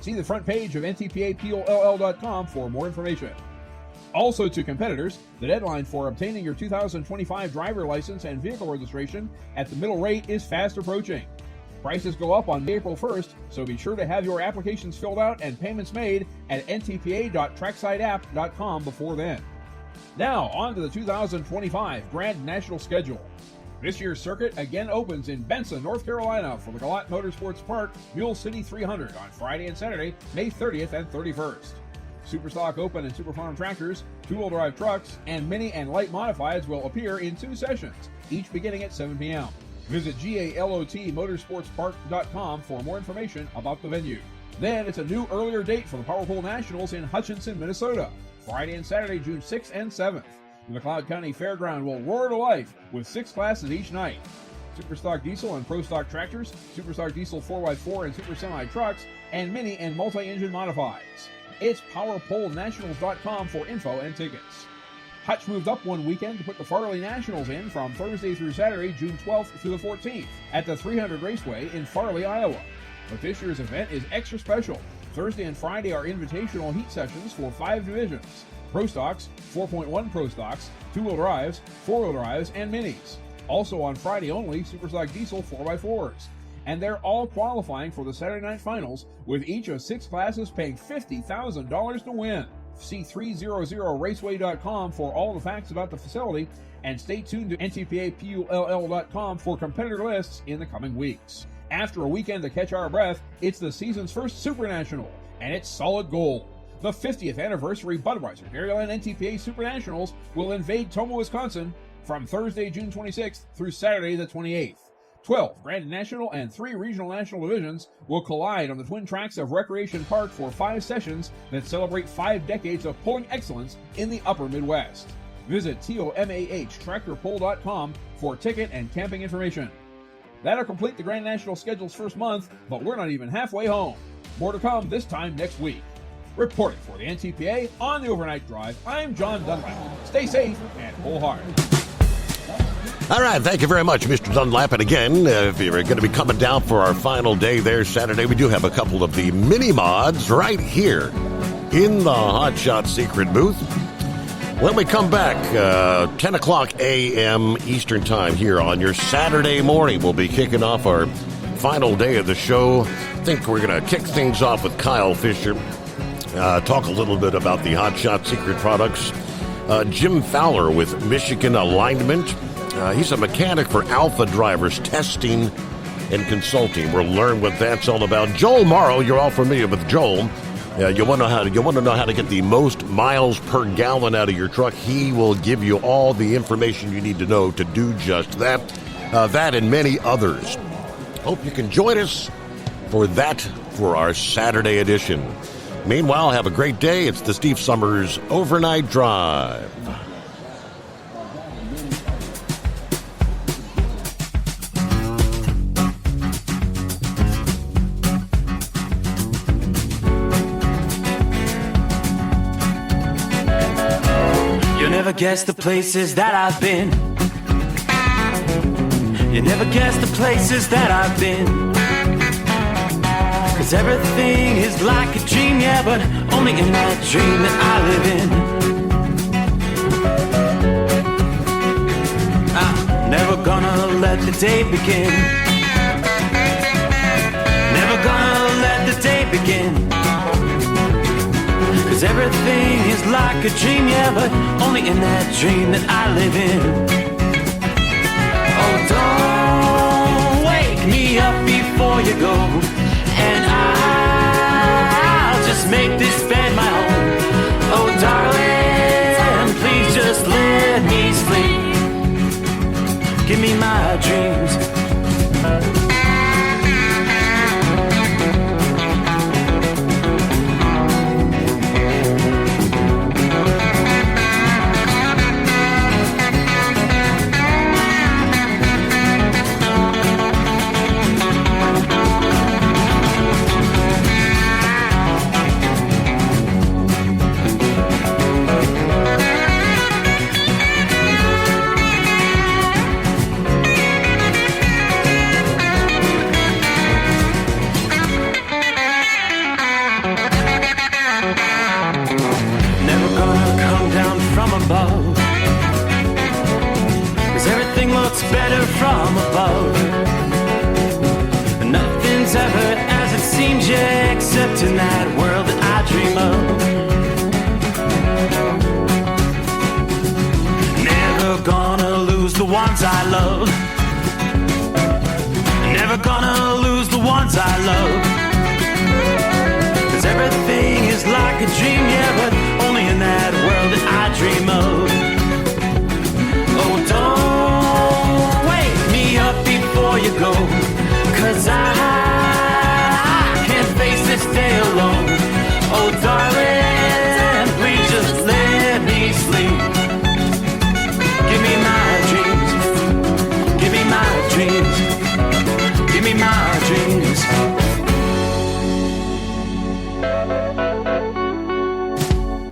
See the front page of ntpapull.com for more information. Also to competitors, the deadline for obtaining your 2025 driver license and vehicle registration at the middle rate is fast approaching. Prices go up on April 1st, so be sure to have your applications filled out and payments made at ntpa.tracksiteapp.com before then. Now, on to the 2025 Grand National Schedule. This year's circuit again opens in Benson, North Carolina for the Galat Motorsports Park Mule City 300 on Friday and Saturday, May 30th and 31st. Superstock Open and Superfarm tractors, two-wheel drive trucks, and mini and light modifieds will appear in 2 sessions, each beginning at 7 p.m. Visit galotmotorsportspark.com for more information about the venue. Then it's a new earlier date for the Power Pole Nationals in Hutchinson, Minnesota, Friday and Saturday, June 6th and 7th. The McLeod County Fairground will roar to life with 6 classes each night. Superstock Diesel and Pro Stock tractors, Superstock Diesel 4x4 and Super Semi trucks, and mini and multi-engine modifieds. It's PowerPoleNationals.com for info and tickets. Hutch moved up one weekend to put the Farley Nationals in from Thursday through Saturday, June 12th through the 14th at the 300 Raceway in Farley, Iowa. But this year's event is extra special. Thursday and Friday are invitational heat sessions for 5 divisions: Pro Stocks, 4.1 Pro Stocks, 2-wheel drives, 4-wheel drives, and minis. Also on Friday only, Superstock Diesel 4x4s. And they're all qualifying for the Saturday night finals, with each of 6 classes paying $50,000 to win. See 300raceway.com for all the facts about the facility, and stay tuned to ntpapull.com for competitor lists in the coming weeks. After a weekend to catch our breath, it's the season's first Super National, and it's solid gold. The 50th anniversary Budweiser Dairyland NTPA Super Nationals will invade Tomah, Wisconsin from Thursday, June 26th through Saturday, the 28th. 12 Grand National and 3 Regional National divisions will collide on the twin tracks of Recreation Park for 5 sessions that celebrate 5 decades of pulling excellence in the upper Midwest. Visit TOMAHTractorpull.com for ticket and camping information. That'll complete the Grand National schedule's first month, but we're not even halfway home. More to come this time next week. Reporting for the NTPA on the Overnight Drive, I'm John Dunlap. Stay safe and pull hard. All right, thank you very much, Mr. Dunlap. And again, if you're going to be coming down for our final day there Saturday, we do have a couple of the mini mods right here in the Hot Shot Secret booth. When we come back, 10 o'clock a.m. Eastern Time here on your Saturday morning, we'll be kicking off our final day of the show. I think we're going to kick things off with Kyle Fisher, talk a little bit about the Hot Shot Secret products. Jim Fowler with Michigan Alignment. He's a mechanic for Alpha Drivers Testing and Consulting. We'll learn what that's all about. Joel Morrow, you're all familiar with Joel. You want to know how to get the most miles per gallon out of your truck. He will give you all the information you need to know to do just that. That and many others. Hope you can join us for that for our Saturday edition. Meanwhile, have a great day. It's the Steve Summers Overnight Drive. You'll never guess the places that I've been. You never guess the places that I've been. 'Cause everything is like a dream, yeah, but only in that dream that I live in. I'm never gonna let the day begin. Never gonna let the day begin. 'Cause everything is like a dream, yeah, but only in that dream that I live in. Oh, don't wake me up before you go, and I'll just make this bed my home. Oh, darling, please just let me sleep. Give me my dreams. Better from above. Nothing's ever as it seems, yeah, except in that world that I dream of. Never gonna lose the ones I love. Never gonna lose the ones I love. 'Cause everything is like a dream, yeah, but only in that world that I dream of.